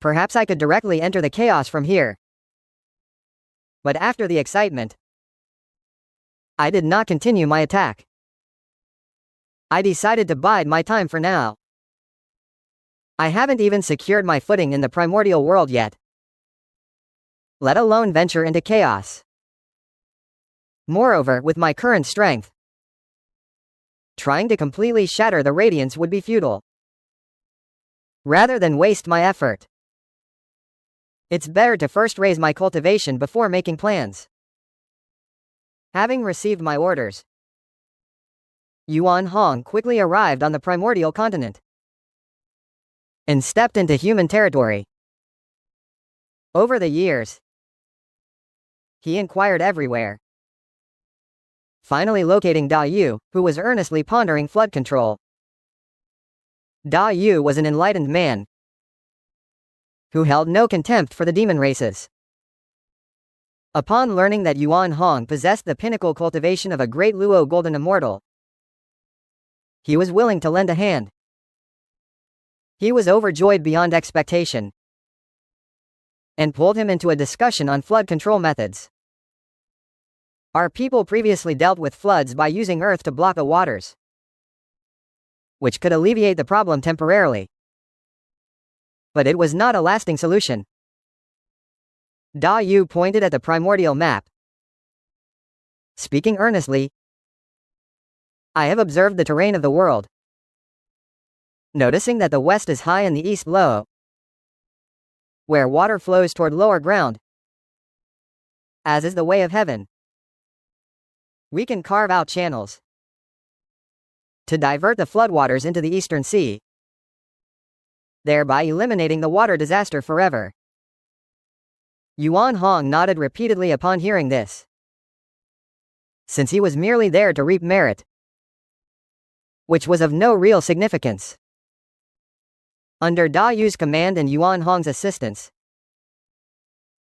perhaps I could directly enter the chaos from here. But after the excitement, I did not continue my attack. I decided to bide my time for now. I haven't even secured my footing in the primordial world yet, let alone venture into chaos. Moreover, with my current strength, trying to completely shatter the radiance would be futile. Rather than waste my effort, it's better to first raise my cultivation before making plans. Having received my orders, Yuan Hong quickly arrived on the primordial continent and stepped into human territory. Over the years, he inquired everywhere, finally locating Da Yu, who was earnestly pondering flood control. Da Yu was an enlightened man who held no contempt for the demon races. Upon learning that Yuan Hong possessed the pinnacle cultivation of a great Luo golden immortal, he was willing to lend a hand. He was overjoyed beyond expectation and pulled him into a discussion on flood control methods. Our people previously dealt with floods by using earth to block the waters, which could alleviate the problem temporarily. But it was not a lasting solution. Da Yu pointed at the primordial map, speaking earnestly. I have observed the terrain of the world, noticing that the west is high and the east low, where water flows toward lower ground, as is the way of heaven. We can carve out channels to divert the floodwaters into the eastern sea, thereby eliminating the water disaster forever. Yuan Hong nodded repeatedly upon hearing this, since he was merely there to reap merit, which was of no real significance. Under Da Yu's command and Yuan Hong's assistance,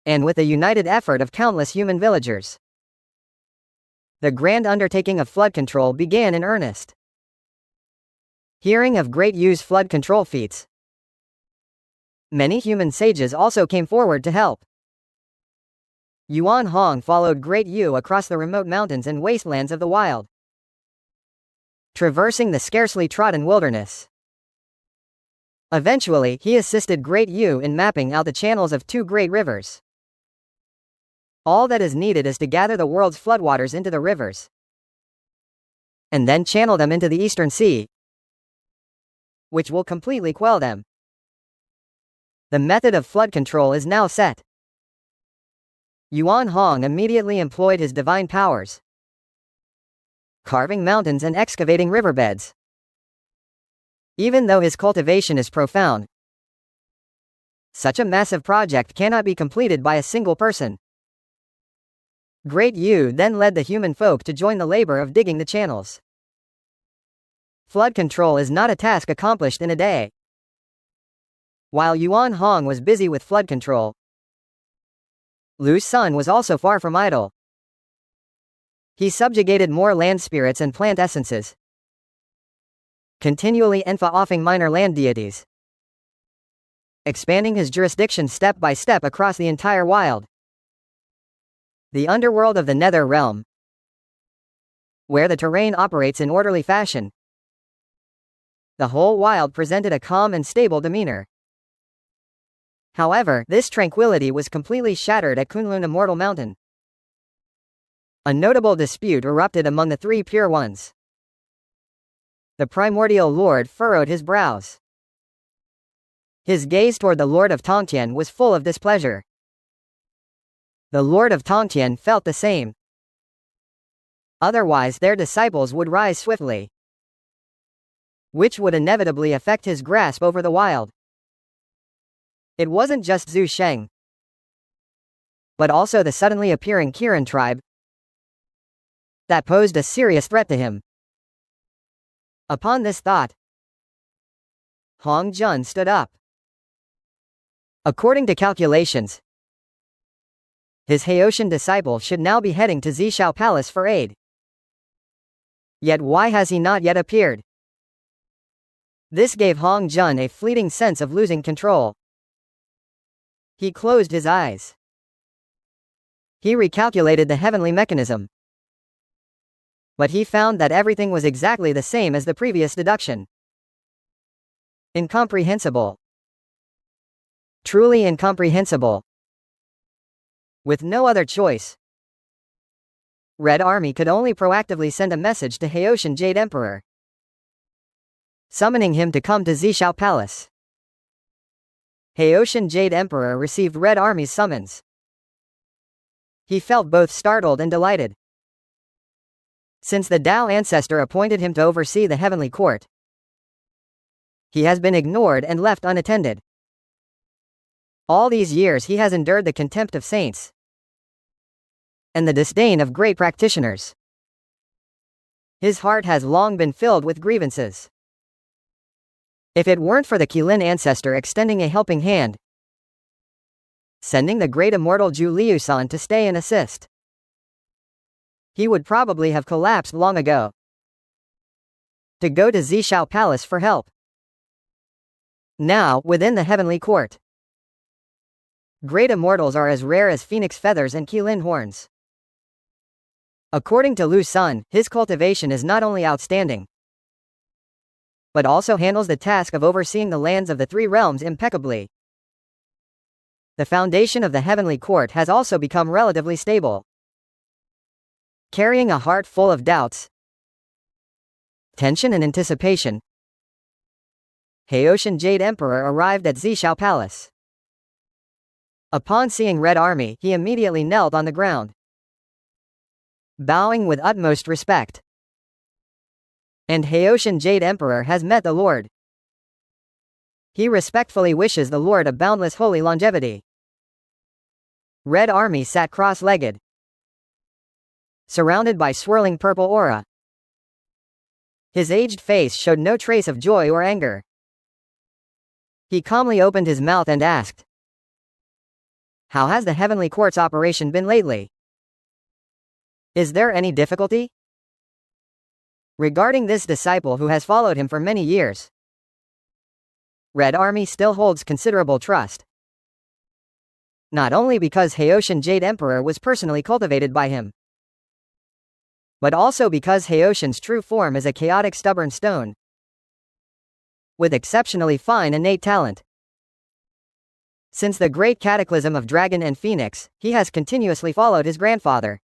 and with the united effort of countless human villagers, the grand undertaking of flood control began in earnest. Hearing of Great Yu's flood control feats, many human sages also came forward to help. Yuan Hong followed Great Yu across the remote mountains and wastelands of the wild, traversing the scarcely trodden wilderness. Eventually, he assisted Great Yu in mapping out the channels of two great rivers. All that is needed is to gather the world's floodwaters into the rivers, and then channel them into the eastern sea, which will completely quell them. The method of flood control is now set. Yuan Hong immediately employed his divine powers, carving mountains and excavating riverbeds. Even though his cultivation is profound, such a massive project cannot be completed by a single person. Great Yu then led the human folk to join the labor of digging the channels. Flood control is not a task accomplished in a day. While Yuan Hong was busy with flood control, Lu Sun was also far from idle. He subjugated more land spirits and plant essences, continually offing minor land deities, expanding his jurisdiction step by step across the entire wild. The underworld of the Nether Realm, where the terrain operates in orderly fashion, the whole wild presented a calm and stable demeanor. However, this tranquility was completely shattered at Kunlun Immortal Mountain. A notable dispute erupted among the three Pure Ones. The primordial lord furrowed his brows. His gaze toward the Lord of Tongtian was full of displeasure. The Lord of Tongtian felt the same. Otherwise, their disciples would rise swiftly, which would inevitably affect his grasp over the wild. It wasn't just Zhu Sheng, but also the suddenly appearing Kirin tribe that posed a serious threat to him. Upon this thought, Hong Jun stood up. According to calculations, his Haoshan disciple should now be heading to Zishao Palace for aid. Yet why has he not yet appeared? This gave Hong Jun a fleeting sense of losing control. He closed his eyes. He recalculated the heavenly mechanism. But he found that everything was exactly the same as the previous deduction. Incomprehensible. Truly incomprehensible. With no other choice, Red Army could only proactively send a message to Haoshan Jade Emperor, summoning him to come to Zishao Palace. Haoshan Jade Emperor received Red Army's summons. He felt both startled and delighted. Since the Dao ancestor appointed him to oversee the heavenly court, he has been ignored and left unattended. All these years he has endured the contempt of saints and the disdain of great practitioners. His heart has long been filled with grievances. If it weren't for the Qilin ancestor extending a helping hand, sending the great immortal Zhu Liusan to stay and assist, he would probably have collapsed long ago. To go to Zishao Palace for help. Now, within the heavenly court, great immortals are as rare as phoenix feathers and Qilin horns. According to Lu Sun, his cultivation is not only outstanding, but also handles the task of overseeing the lands of the three realms impeccably. The foundation of the heavenly court has also become relatively stable. Carrying a heart full of doubts, tension and anticipation, Haoshan Jade Emperor arrived at Zishao Palace. Upon seeing Red Army, he immediately knelt on the ground, bowing with utmost respect. And Haoshan Jade Emperor has met the Lord. He respectfully wishes the Lord a boundless holy longevity. Red Army sat cross-legged, surrounded by swirling purple aura. His aged face showed no trace of joy or anger. He calmly opened his mouth and asked, "How has the heavenly court's operation been lately? Is there any difficulty?" Regarding this disciple who has followed him for many years, Red Army still holds considerable trust. Not only because Haoshan Jade Emperor was personally cultivated by him, but also because Haoshan's true form is a chaotic stubborn stone, with exceptionally fine innate talent. Since the great cataclysm of Dragon and Phoenix, he has continuously followed his grandfather.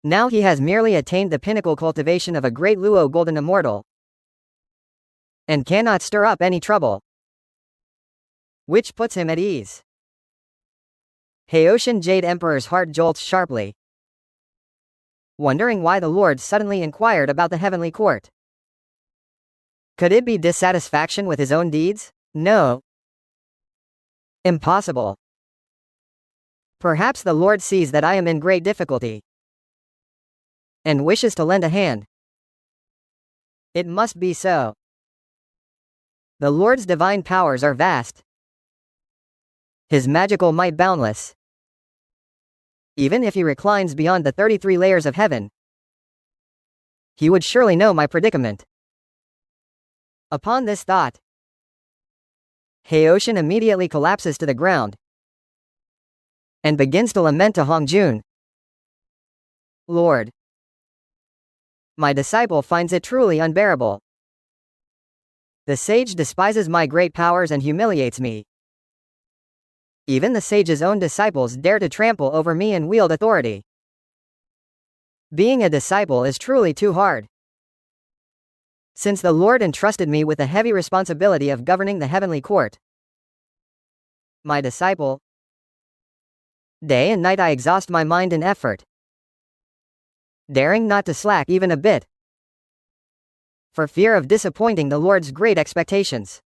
Now he has merely attained the pinnacle cultivation of a great Luo golden immortal, and cannot stir up any trouble, which puts him at ease. Haoshan Jade Emperor's heart jolts sharply, wondering why the Lord suddenly inquired about the heavenly court. Could it be dissatisfaction with his own deeds? No. Impossible. Perhaps the Lord sees that I am in great difficulty, and wishes to lend a hand. It must be so. The Lord's divine powers are vast, his magical might boundless. Even if he reclines beyond the 33 layers of heaven, he would surely know my predicament. Upon this thought, Haoshan immediately collapses to the ground and begins to lament to Hongjun. "Lord, my disciple finds it truly unbearable. The sage despises my great powers and humiliates me. Even the sage's own disciples dare to trample over me and wield authority. Being a disciple is truly too hard. Since the Lord entrusted me with the heavy responsibility of governing the heavenly court, my disciple, day and night I exhaust my mind in effort, daring not to slack even a bit, for fear of disappointing the Lord's great expectations.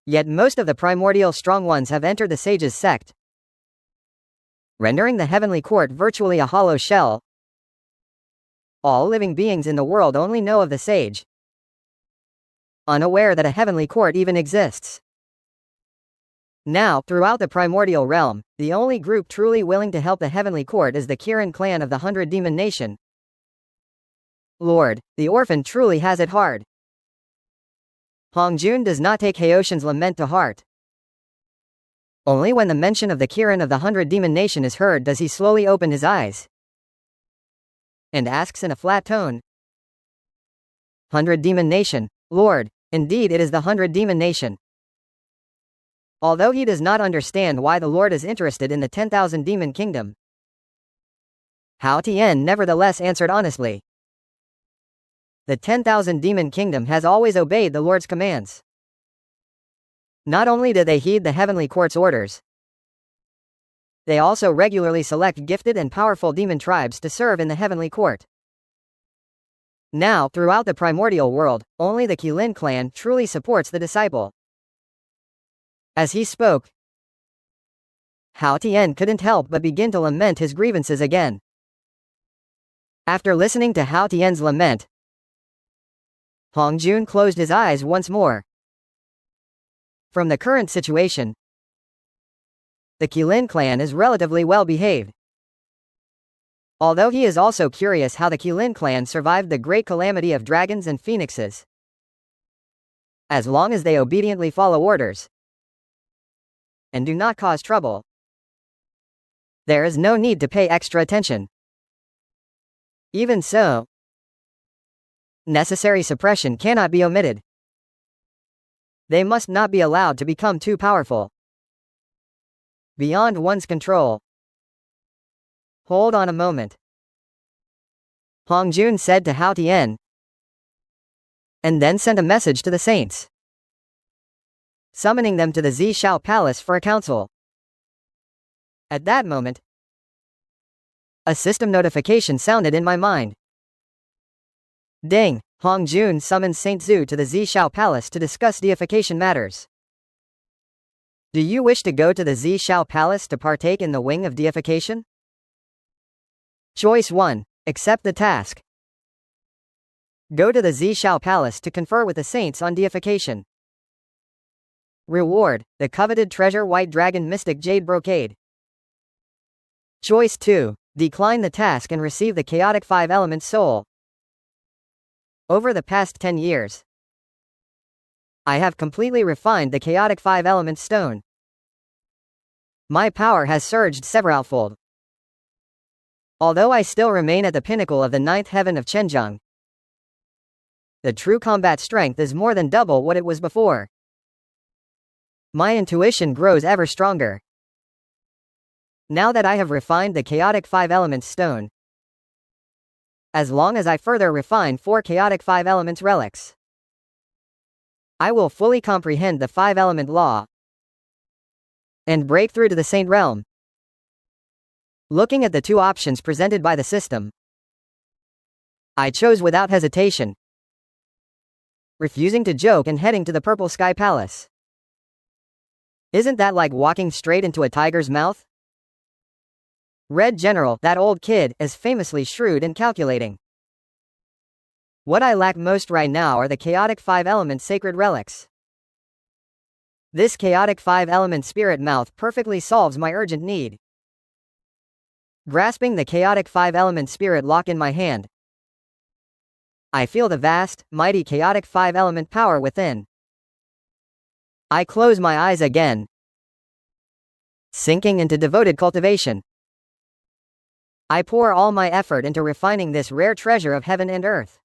Yet most of the primordial strong ones have entered the sage's sect, rendering the heavenly court virtually a hollow shell. All living beings in the world only know of the sage, unaware that a heavenly court even exists. Now, throughout the primordial realm, the only group truly willing to help the heavenly court is the Kirin clan of the 100 Demon Nation. Lord, the orphan truly has it hard. Hongjun does not take Haoshin's lament to heart. Only when the mention of the Kirin of the 100 Demon Nation is heard does he slowly open his eyes and asks in a flat tone, 100 Demon Nation, Lord, indeed it is the 100 Demon Nation. Although he does not understand why the Lord is interested in the 10,000 Demon Kingdom, Hao Tian nevertheless answered honestly. The 10,000 Demon Kingdom has always obeyed the Lord's commands. Not only do they heed the Heavenly Court's orders, they also regularly select gifted and powerful demon tribes to serve in the Heavenly Court. Now, throughout the primordial world, only the Qilin clan truly supports the disciple. As he spoke, Hao Tian couldn't help but begin to lament his grievances again. After listening to Hao Tian's lament, Hongjun closed his eyes once more. From the current situation, the Qilin clan is relatively well behaved. Although he is also curious how the Qilin clan survived the great calamity of dragons and phoenixes. As long as they obediently follow orders and do not cause trouble, there is no need to pay extra attention. Even so, necessary suppression cannot be omitted. They must not be allowed to become too powerful, beyond one's control. Hold on a moment, Hongjun said to Hao Tian, and then sent a message to the saints, summoning them to the Zishao Palace for a council. At that moment, a system notification sounded in my mind. Ding! Hongjun summons Saint Zhu to the Zishao Palace to discuss deification matters. Do you wish to go to the Zishao Palace to partake in the wing of deification? Choice 1. Accept the task. Go to the Zishao Palace to confer with the saints on deification. Reward, the coveted treasure White Dragon Mystic Jade Brocade. Choice 2. Decline the task and receive the chaotic 5-element soul. Over the past 10 years, I have completely refined the chaotic 5-element stone. My power has surged severalfold. Although I still remain at the pinnacle of the 9th heaven of Chenjiang, the true combat strength is more than double what it was before. My intuition grows ever stronger. Now that I have refined the chaotic 5-element stone, as long as I further refine 4 chaotic 5-element relics, I will fully comprehend the 5-element law and break through to the Saint Realm. Looking at the 2 options presented by the system, I chose without hesitation, refusing to joke and heading to the Purple Sky Palace. Isn't that like walking straight into a tiger's mouth? Red General, that old kid, is famously shrewd and calculating. What I lack most right now are the chaotic 5-element sacred relics. This chaotic 5-element spirit mouth perfectly solves my urgent need. Grasping the chaotic 5-element spirit lock in my hand, I feel the vast, mighty chaotic 5-element power within. I close my eyes again, sinking into devoted cultivation. I pour all my effort into refining this rare treasure of heaven and earth.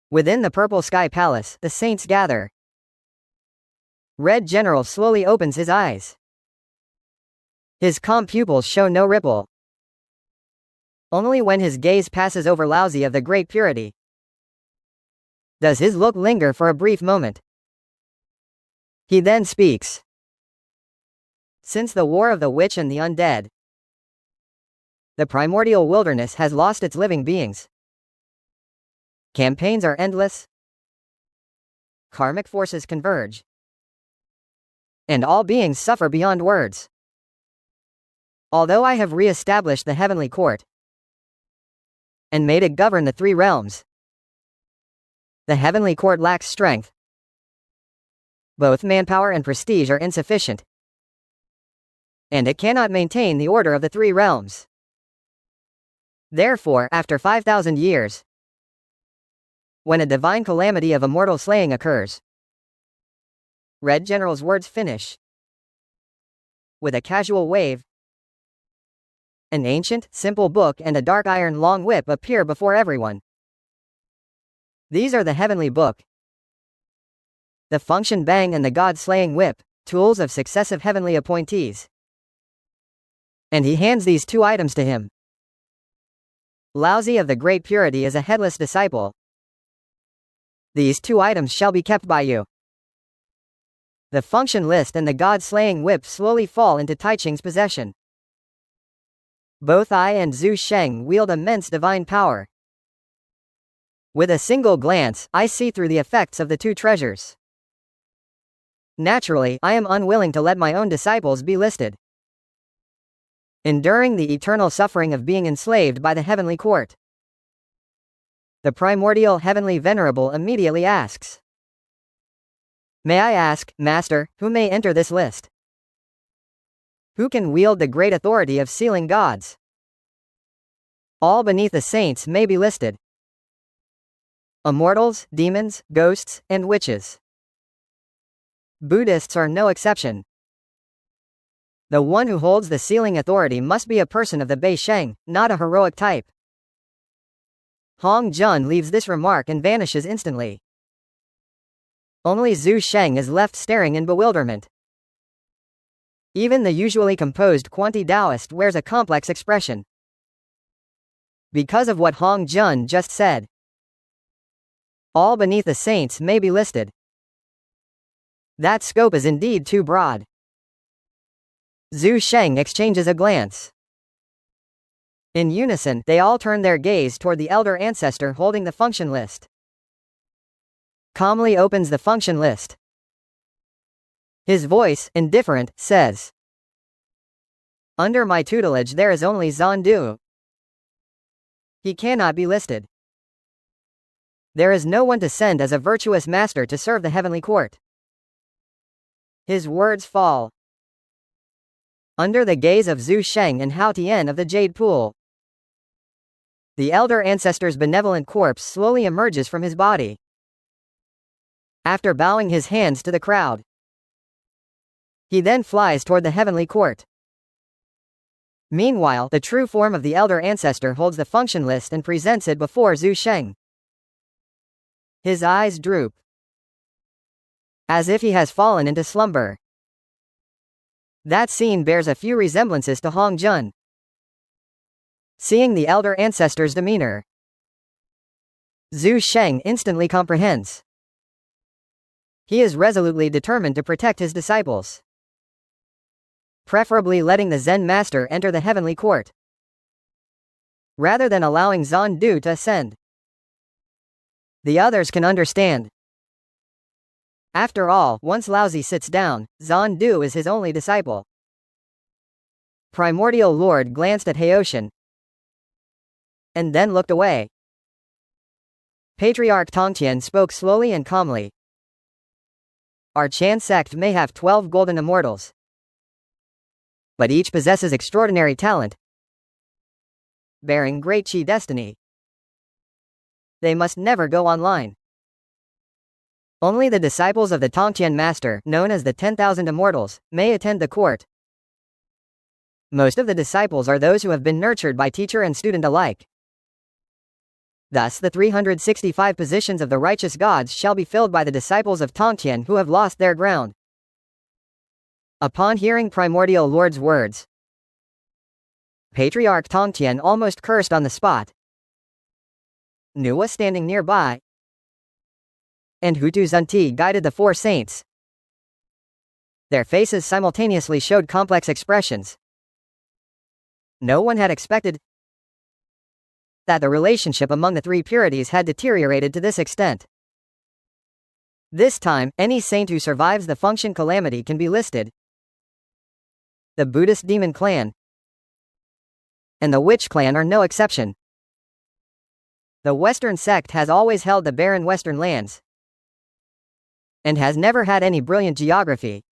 Within the Purple Sky Palace, the saints gather. Red General slowly opens his eyes. His calm pupils show no ripple. Only when his gaze passes over Laozi of the Great Purity does his look linger for a brief moment. He then speaks. Since the War of the Witch and the Undead, the primordial wilderness has lost its living beings. Campaigns are endless. Karmic forces converge. And all beings suffer beyond words. Although I have re-established the Heavenly Court and made it govern the 3 realms, the Heavenly Court lacks strength. Both manpower and prestige are insufficient, and it cannot maintain the order of the three realms. Therefore, after 5,000 years, when a divine calamity of immortal slaying occurs, Red General's words finish with a casual wave. An ancient, simple book and a dark iron long whip appear before everyone. These are the heavenly book, the function bang and the god-slaying whip, tools of successive heavenly appointees. And he hands these two items to him. Laozi of the Great Purity is a headless disciple. These two items shall be kept by you. The function list and the god-slaying whip slowly fall into Taiching's possession. Both I and Zhu Sheng wield immense divine power. With a single glance, I see through the effects of the two treasures. Naturally, I am unwilling to let my own disciples be listed, enduring the eternal suffering of being enslaved by the heavenly court. The primordial heavenly venerable immediately asks, "May I ask, Master, who may enter this list? Who can wield the great authority of sealing gods?" All beneath the saints may be listed: immortals, demons, ghosts, and witches. Buddhists are no exception. The one who holds the sealing authority must be a person of the Bei Sheng, not a heroic type. Hong Jun leaves this remark and vanishes instantly. Only Zhu Sheng is left staring in bewilderment. Even the usually composed Quanti Taoist wears a complex expression because of what Hong Jun just said. All beneath the saints may be listed. That scope is indeed too broad. Zhu Sheng exchanges a glance. In unison, they all turn their gaze toward the elder ancestor holding the function list. Calmly opens the function list. His voice, indifferent, says, "Under my tutelage there is only Zandu. He cannot be listed. There is no one to send as a virtuous master to serve the heavenly court." His words fall under the gaze of Zhu Sheng and Hao Tian of the Jade Pool. The elder ancestor's benevolent corpse slowly emerges from his body. After bowing his hands to the crowd, he then flies toward the heavenly court. Meanwhile, the true form of the elder ancestor holds the function list and presents it before Zhu Sheng. His eyes droop, as if he has fallen into slumber. That scene bears a few resemblances to Hong Jun. Seeing the elder ancestor's demeanor, Zhu Sheng instantly comprehends. He is resolutely determined to protect his disciples, preferably letting the Zen master enter the heavenly court, rather than allowing Zandu to ascend. The others can understand. After all, once Laozi sits down, Zandu is his only disciple. Primordial Lord glanced at Haoshan, and then looked away. Patriarch Tongtian spoke slowly and calmly. "Our Chan sect may have 12 golden immortals, but each possesses extraordinary talent, bearing great chi destiny. They must never go online. Only the disciples of the Tongtian master, known as the 10,000 immortals, may attend the court. Most of the disciples are those who have been nurtured by teacher and student alike. Thus the 365 positions of the righteous gods shall be filled by the disciples of Tongtian who have lost their ground." Upon hearing Primordial Lord's words, Patriarch Tongtian almost cursed on the spot. Nuwa standing nearby, and Hutu Zunti guided the four saints. Their faces simultaneously showed complex expressions. No one had expected that the relationship among the three purities had deteriorated to this extent. This time, any saint who survives the function calamity can be listed. The Buddhist demon clan and the witch clan are no exception. The Western sect has always held the barren Western lands, and has never had any brilliant geography.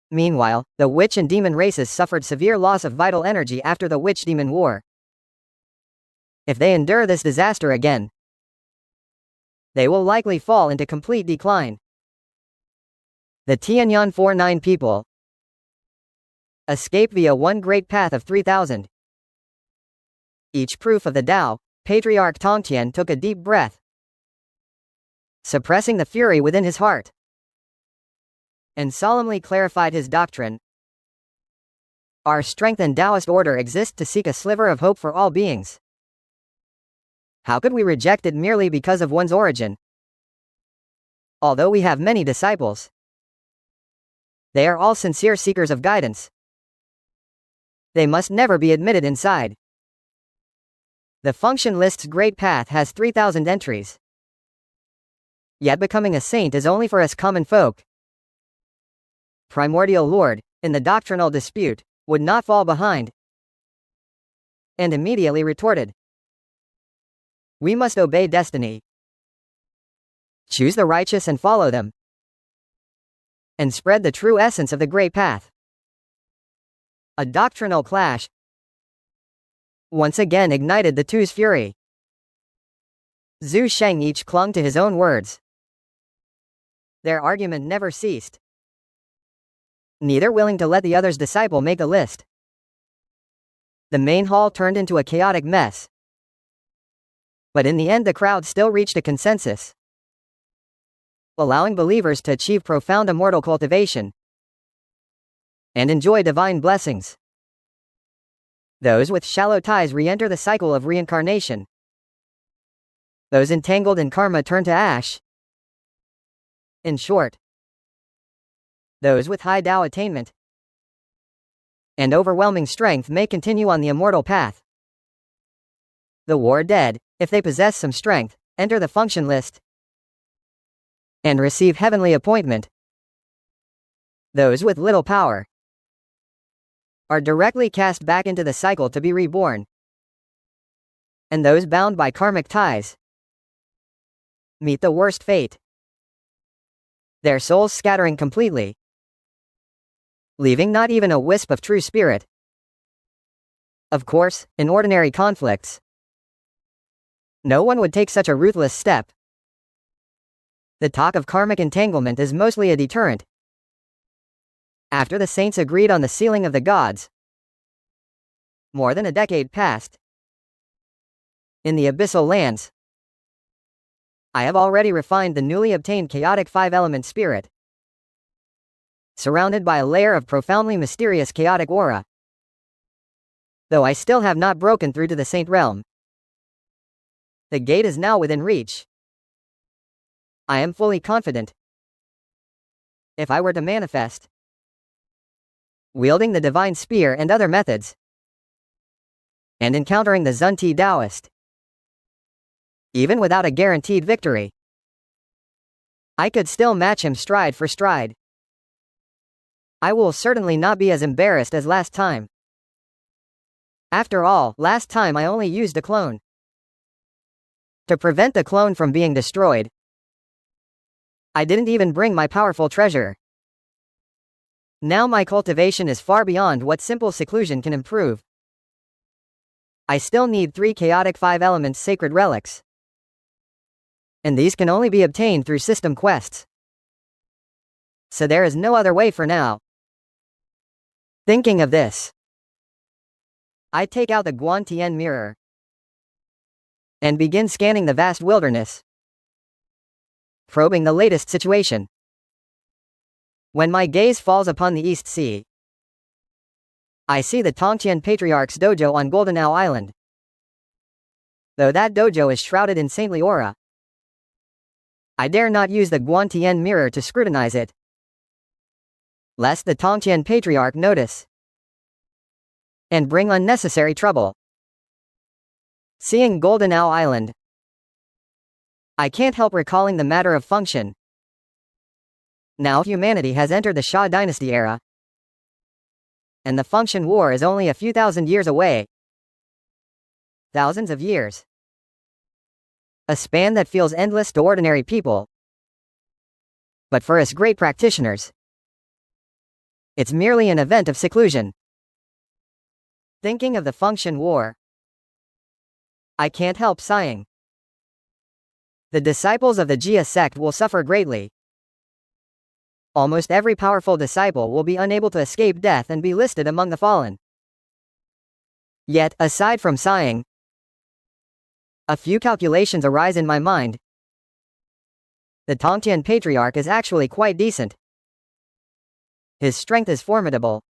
Meanwhile, the witch and demon races suffered severe loss of vital energy after the witch-demon war. If they endure this disaster again, they will likely fall into complete decline. The Tianyan 49 people escape via one great path of 3,000. Each proof of the Tao, Patriarch Tongtian took a deep breath, suppressing the fury within his heart, and solemnly clarified his doctrine. Our strengthened Taoist order exists to seek a sliver of hope for all beings. How could we reject it merely because of one's origin? Although we have many disciples, they are all sincere seekers of guidance. They must never be admitted inside. The function list's great path has 3,000 entries. Yet becoming a saint is only for us common folk. Primordial Lord, in the doctrinal dispute, would not fall behind, and immediately retorted, "We must obey destiny. Choose the righteous and follow them, and spread the true essence of the great path." A doctrinal clash once again ignited the two's fury. Zhu Sheng each clung to his own words. Their argument never ceased, neither willing to let the other's disciple make the list. The main hall turned into a chaotic mess, but in the end the crowd still reached a consensus, allowing believers to achieve profound immortal cultivation and enjoy divine blessings. Those with shallow ties re-enter the cycle of reincarnation. Those entangled in karma turn to ash. In short, those with high Tao attainment and overwhelming strength may continue on the immortal path. The war dead, if they possess some strength, enter the function list and receive heavenly appointment. Those with little power are directly cast back into the cycle to be reborn. And those bound by karmic ties meet the worst fate, their souls scattering completely, leaving not even a wisp of true spirit. Of course, in ordinary conflicts, no one would take such a ruthless step. The talk of karmic entanglement is mostly a deterrent. After the saints agreed on the sealing of the gods, more than a decade passed. In the abyssal lands, I have already refined the newly obtained chaotic 5-element spirit, surrounded by a layer of profoundly mysterious chaotic aura. Though I still have not broken through to the saint realm, the gate is now within reach. I am fully confident. If I were to manifest, wielding the divine spear and other methods, and encountering the Zunti Taoist, even without a guaranteed victory, I could still match him stride for stride. I will certainly not be as embarrassed as last time. After all, last time I only used a clone. To prevent the clone from being destroyed, I didn't even bring my powerful treasure. Now my cultivation is far beyond what simple seclusion can improve. I still need 3 chaotic 5-element sacred relics, and these can only be obtained through system quests. So there is no other way for now. Thinking of this, I take out the Guantian mirror and begin scanning the vast wilderness, probing the latest situation. When my gaze falls upon the East Sea, I see the Tongtian Patriarch's dojo on Goldenau Island. Though that dojo is shrouded in saintly aura, I dare not use the Guantian mirror to scrutinize it, lest the Tongtian Patriarch notice and bring unnecessary trouble. Seeing Goldenau Island, I can't help recalling the matter of function. Now humanity has entered the Shah dynasty era, and the function war is only a few thousand years away. Thousands of years. A span that feels endless to ordinary people. But for us great practitioners, it's merely an event of seclusion. Thinking of the function war, I can't help sighing. The disciples of the Jia sect will suffer greatly. Almost every powerful disciple will be unable to escape death and be listed among the fallen. Yet, aside from sighing, a few calculations arise in my mind. The Tongtian Patriarch is actually quite decent. His strength is formidable.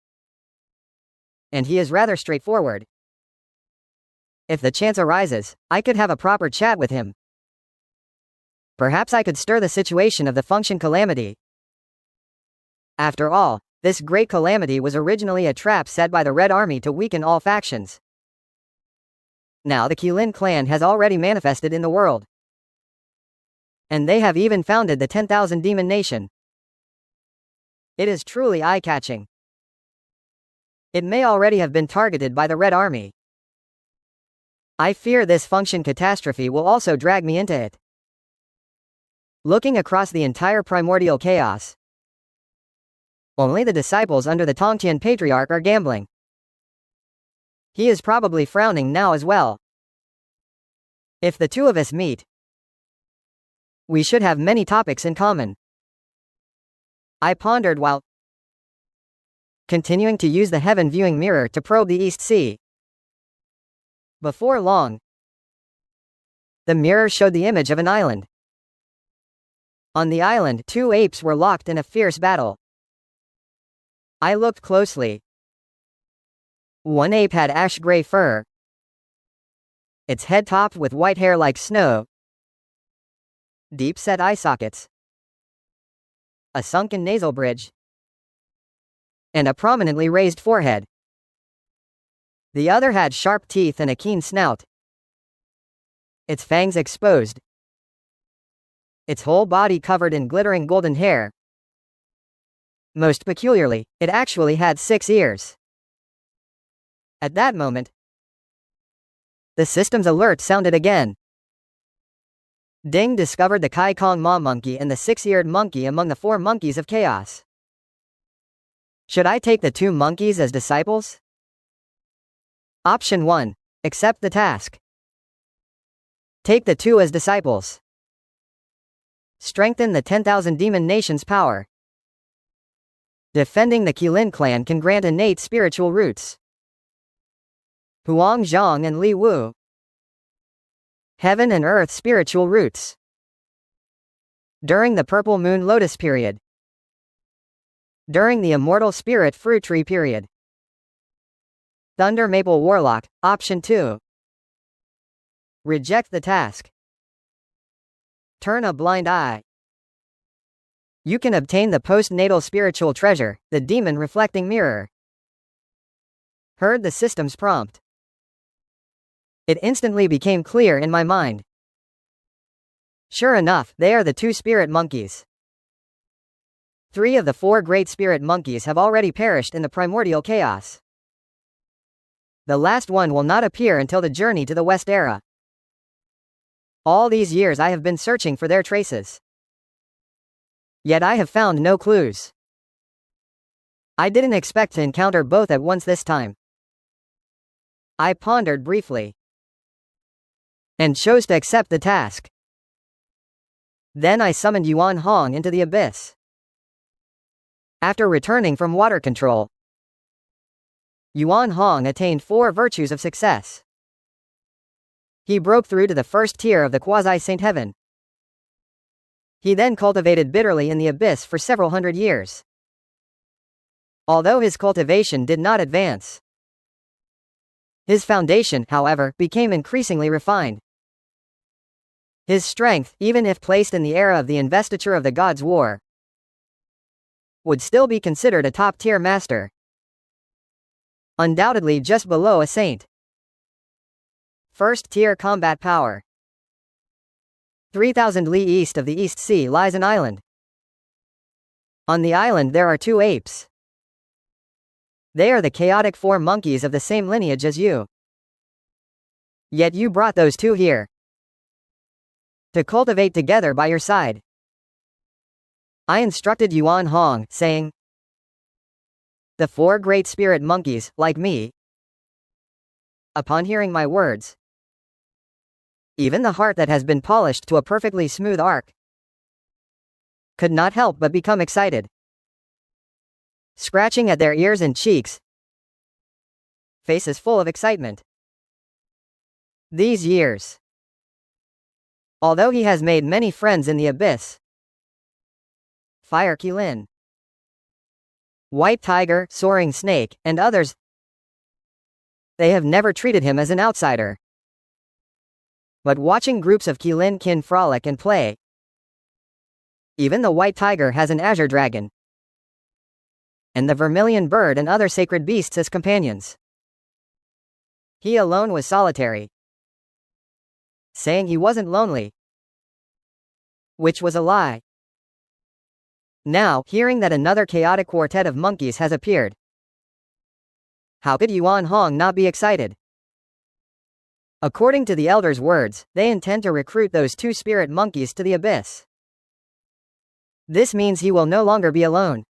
And he is rather straightforward. If the chance arises, I could have a proper chat with him. Perhaps I could stir the situation of the function calamity. After all, this great calamity was originally a trap set by the Red Army to weaken all factions. Now the Qilin clan has already manifested in the world. And they have even founded the 10,000 Demon Nation. It is truly eye-catching. It may already have been targeted by the Red Army. I fear this function catastrophe will also drag me into it. Looking across the entire primordial chaos, only the disciples under the Tongtian Patriarch are gambling. He is probably frowning now as well. If the two of us meet, we should have many topics in common. I pondered while continuing to use the heaven viewing mirror to probe the East Sea. Before long, the mirror showed the image of an island. On the island, two apes were locked in a fierce battle. I looked closely. One ape had ash-gray fur, its head topped with white hair like snow, deep-set eye sockets, a sunken nasal bridge, and a prominently raised forehead. The other had sharp teeth and a keen snout, its fangs exposed, its whole body covered in glittering golden hair. Most peculiarly, it actually had 6 ears. At that moment, the system's alert sounded again. Ding discovered the Kai Kong Ma monkey and the 6-eared monkey among the 4 monkeys of chaos. Should I take the 2 monkeys as disciples? Option 1. Accept the task. Take the 2 as disciples. Strengthen the 10,000 Demon Nation's power. Defending the Qilin clan can grant innate spiritual roots. Huang Zhang and Li Wu. Heaven and Earth spiritual roots. During the Purple Moon Lotus period. During the Immortal Spirit Fruit Tree period. Thunder Maple Warlock, Option 2. Reject the task. Turn a blind eye. You can obtain the postnatal spiritual treasure, the Demon Reflecting Mirror. Heard the system's prompt. It instantly became clear in my mind. Sure enough, they are the 2 spirit monkeys. 3 of the 4 great spirit monkeys have already perished in the primordial chaos. The last one will not appear until the journey to the West Era. All these years I have been searching for their traces. Yet I have found no clues. I didn't expect to encounter both at once this time. I pondered briefly, and chose to accept the task. Then I summoned Yuan Hong into the abyss. After returning from water control, Yuan Hong attained 4 virtues of success. He broke through to the first tier of the quasi-saint heaven. He then cultivated bitterly in the abyss for several hundred years. Although his cultivation did not advance, his foundation, however, became increasingly refined. His strength, even if placed in the era of the investiture of the Gods' War, would still be considered a top-tier master. Undoubtedly just below a saint. First-tier combat power. 3,000 li east of the East Sea lies an island. On the island there are 2 apes. They are the chaotic 4 monkeys of the same lineage as you. Yet you brought those 2 here to cultivate together by your side. I instructed Yuan Hong, saying, "The 4 great spirit monkeys, like me." Upon hearing my words, even the heart that has been polished to a perfectly smooth arc could not help but become excited. Scratching at their ears and cheeks, faces full of excitement. These years, although he has made many friends in the abyss, Fire Kirin, White Tiger, Soaring Snake, and others, they have never treated him as an outsider. But watching groups of Kirin kin frolic and play, even the White Tiger has an azure dragon, and the vermilion bird and other sacred beasts as companions. He alone was solitary, saying he wasn't lonely, which was a lie. Now, hearing that another chaotic quartet of monkeys has appeared, how could Yuan Hong not be excited? According to the elders' words, they intend to recruit those 2 spirit monkeys to the abyss. This means he will no longer be alone.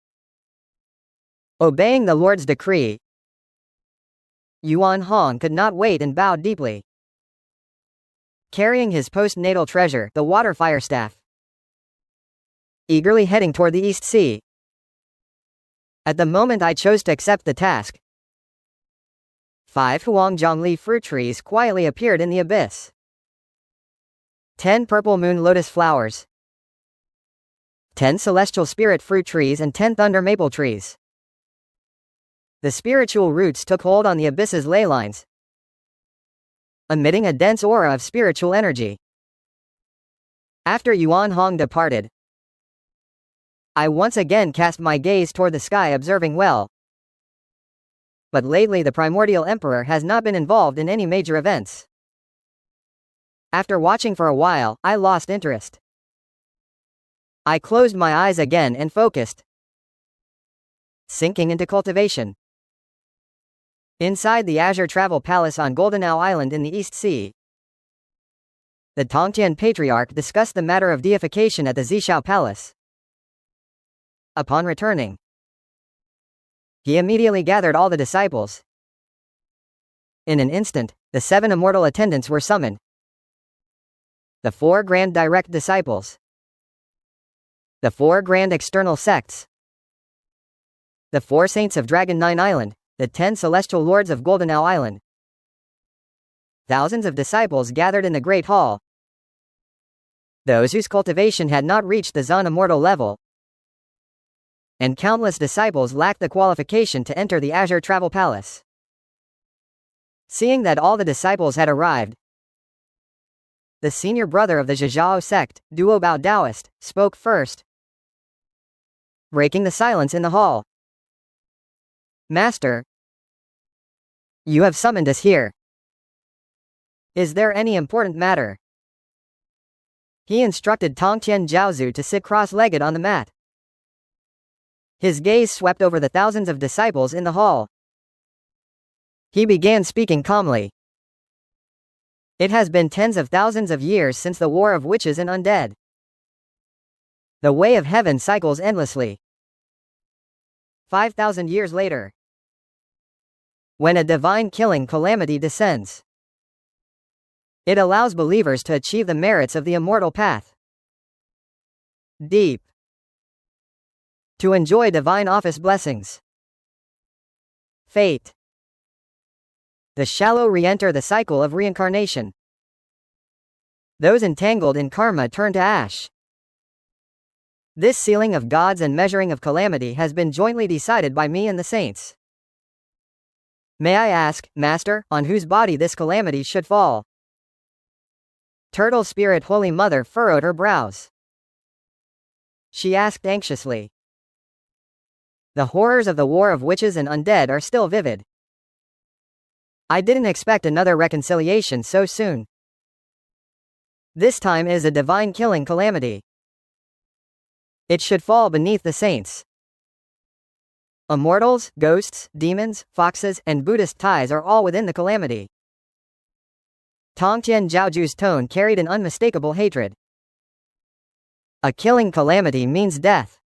Obeying the Lord's decree, Yuan Hong could not wait and bowed deeply. Carrying his postnatal treasure, the water fire staff, eagerly heading toward the East Sea. At the moment I chose to accept the task, 5 Huangjiangli fruit trees quietly appeared in the abyss. 10 purple moon lotus flowers, 10 celestial spirit fruit trees and 10 thunder maple trees. The spiritual roots took hold on the abyss's ley lines, emitting a dense aura of spiritual energy. After Yuan Hong departed, I once again cast my gaze toward the sky, observing well. But lately the primordial emperor has not been involved in any major events. After watching for a while, I lost interest. I closed my eyes again and focused, sinking into cultivation. Inside the Azure Travel Palace on Goldenau Island in the East Sea, the Tongtian Patriarch discussed the matter of deification at the Zishao Palace. Upon returning, he immediately gathered all the disciples. In an instant, the 7 immortal attendants were summoned. The 4 grand direct disciples, the 4 grand external sects, the 4 saints of Dragon 9 Island, the 10 celestial lords of Goldenau Island. Thousands of disciples gathered in the Great Hall. Those whose cultivation had not reached the Zan immortal level, and countless disciples lacked the qualification to enter the Azure Travel Palace. Seeing that all the disciples had arrived, the senior brother of the Zhizhao sect, Duo Bao Taoist, spoke first, breaking the silence in the hall. "Master, you have summoned us here. Is there any important matter?" He instructed Tongtian Jiaozu to sit cross-legged on the mat. His gaze swept over the thousands of disciples in the hall. He began speaking calmly. It has been tens of thousands of years since the war of witches and undead. The way of heaven cycles endlessly. 5,000 years later, when a divine killing calamity descends, it allows believers to achieve the merits of the immortal path. Deep. To enjoy divine office blessings. Fate. The shallow re-enter the cycle of reincarnation. Those entangled in karma turn to ash. This sealing of gods and measuring of calamity has been jointly decided by me and the saints. May I ask, Master, on whose body this calamity should fall? Turtle Spirit Holy Mother furrowed her brows. She asked anxiously. The horrors of the war of witches and undead are still vivid. I didn't expect another reconciliation so soon. This time is a divine killing calamity. It should fall beneath the saints. Immortals, ghosts, demons, foxes, and Buddhist ties are all within the calamity. Tongtian Jiaoju's tone carried an unmistakable hatred. A killing calamity means death.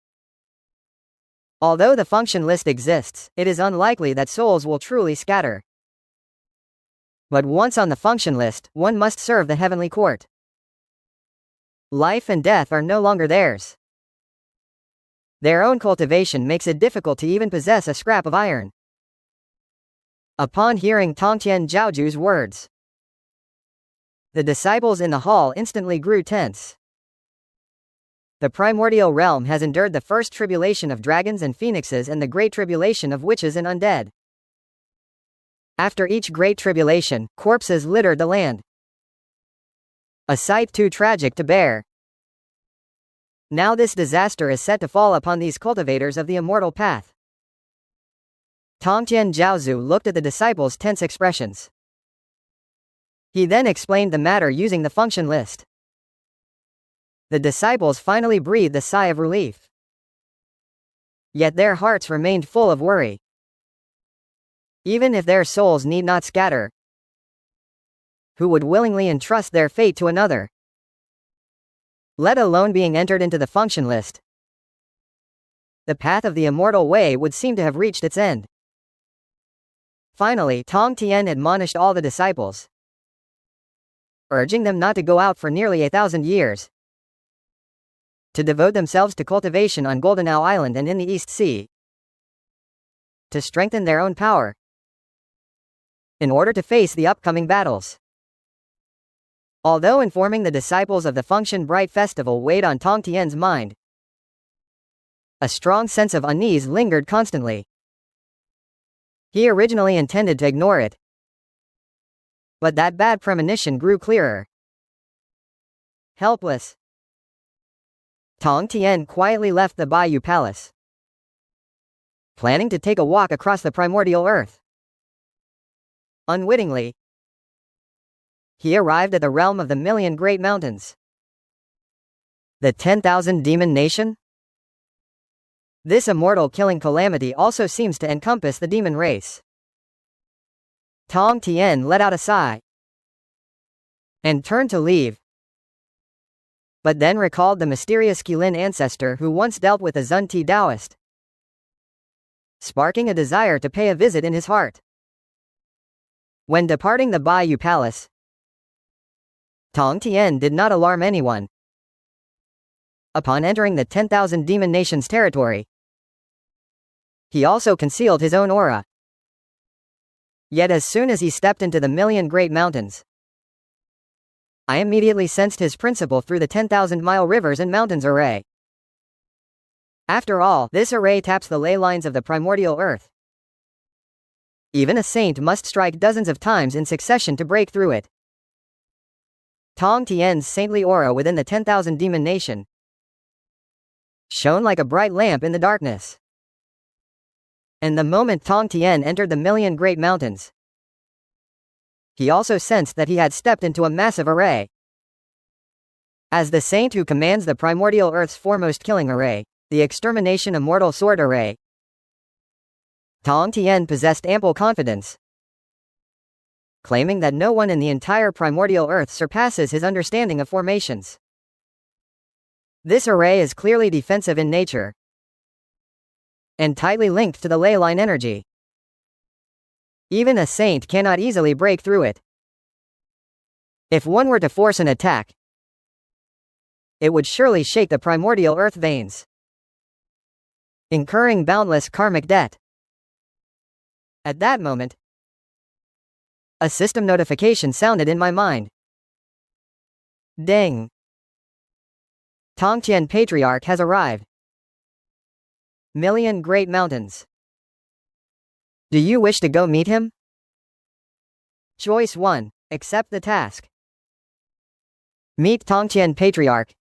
Although the function list exists, it is unlikely that souls will truly scatter. But once on the function list, one must serve the heavenly court. Life and death are no longer theirs. Their own cultivation makes it difficult to even possess a scrap of iron. Upon hearing Tongtian Zhaoju's words, the disciples in the hall instantly grew tense. The primordial realm has endured the first tribulation of dragons and phoenixes and the great tribulation of witches and undead. After each great tribulation, corpses littered the land. A sight too tragic to bear. Now this disaster is set to fall upon these cultivators of the immortal path. Tongtian Zhaozu looked at the disciples' tense expressions. He then explained the matter using the function list. The disciples finally breathed a sigh of relief. Yet their hearts remained full of worry. Even if their souls need not scatter, who would willingly entrust their fate to another, let alone being entered into the function list? The path of the immortal way would seem to have reached its end. Finally, Tong Tian admonished all the disciples, urging them not to go out for nearly 1,000 years, to devote themselves to cultivation on Goldenau Island and in the East Sea, to strengthen their own power, in order to face the upcoming battles. Although informing the disciples of the Function Bright Festival weighed on Tong Tian's mind, a strong sense of unease lingered constantly. He originally intended to ignore it, but that bad premonition grew clearer. Helpless, Tong Tian quietly left the Bayou Palace, planning to take a walk across the primordial earth. Unwittingly, he arrived at the realm of the Million Great Mountains. The 10,000 Demon Nation? This immortal killing calamity also seems to encompass the demon race. Tong Tian let out a sigh and turned to leave, but then recalled the mysterious Qilin ancestor who once dealt with a Zunti Taoist, sparking a desire to pay a visit in his heart. When departing the Bayou Palace, Tong Tian did not alarm anyone. Upon entering the 10,000 Demon Nation's territory, he also concealed his own aura. Yet as soon as he stepped into the Million Great Mountains, I immediately sensed his principle through the 10,000-mile rivers and mountains array. After all, this array taps the ley lines of the primordial earth. Even a saint must strike dozens of times in succession to break through it. Tong Tian's saintly aura within the 10,000 Demon Nation shone like a bright lamp in the darkness. And the moment Tong Tian entered the Million Great Mountains, he also sensed that he had stepped into a massive array. As the saint who commands the primordial earth's foremost killing array, the Extermination Immortal Sword Array, Tong Tian possessed ample confidence, claiming that no one in the entire primordial earth surpasses his understanding of formations. This array is clearly defensive in nature, and tightly linked to the ley line energy. Even a saint cannot easily break through it. If one were to force an attack, it would surely shake the primordial earth veins, incurring boundless karmic debt. At that moment, a system notification sounded in my mind. Ding! Tongtian Patriarch has arrived. Million Great Mountains. Do you wish to go meet him? Choice 1. Accept the task. Meet Tongtian Patriarch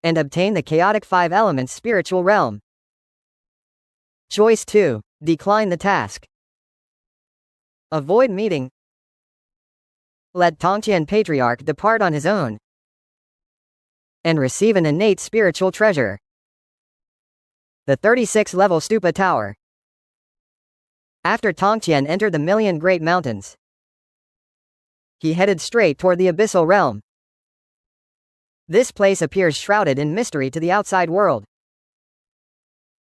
and obtain the chaotic 5 elements spiritual realm. Choice 2. Decline the task. Avoid meeting. Let Tongtian Patriarch depart on his own and receive an innate spiritual treasure, the 36-level Stupa Tower. After Tongtian entered the Million Great Mountains, he headed straight toward the Abyssal Realm. This place appears shrouded in mystery to the outside world.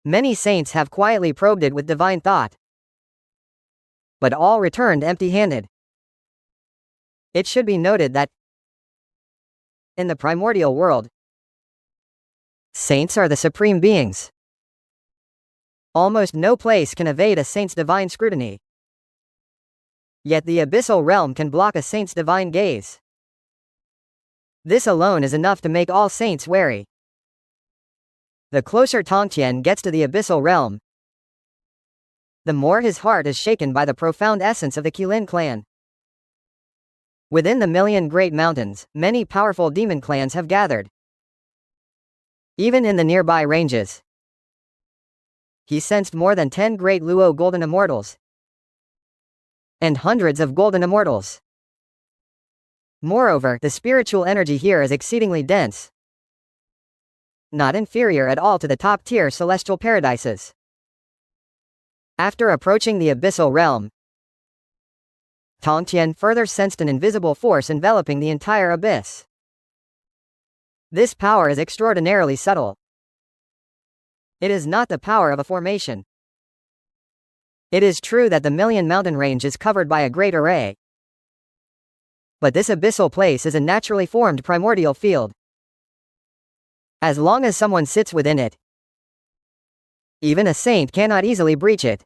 Many saints have quietly probed it with divine thought, but all returned empty-handed. It should be noted that, in the primordial world, saints are the supreme beings. Almost no place can evade a saint's divine scrutiny. Yet the abyssal realm can block a saint's divine gaze. This alone is enough to make all saints wary. The closer Tongtian gets to the abyssal realm, the more his heart is shaken by the profound essence of the Qilin clan. Within the million great mountains, many powerful demon clans have gathered. Even in the nearby ranges, he sensed more than 10 great Luo golden immortals, and hundreds of golden immortals. Moreover, the spiritual energy here is exceedingly dense, not inferior at all to the top-tier celestial paradises. After approaching the abyssal realm, Tongtian further sensed an invisible force enveloping the entire abyss. This power is extraordinarily subtle. It is not the power of a formation. It is true that the Million Mountain Range is covered by a great array, but this abyssal place is a naturally formed primordial field. As long as someone sits within it, even a saint cannot easily breach it.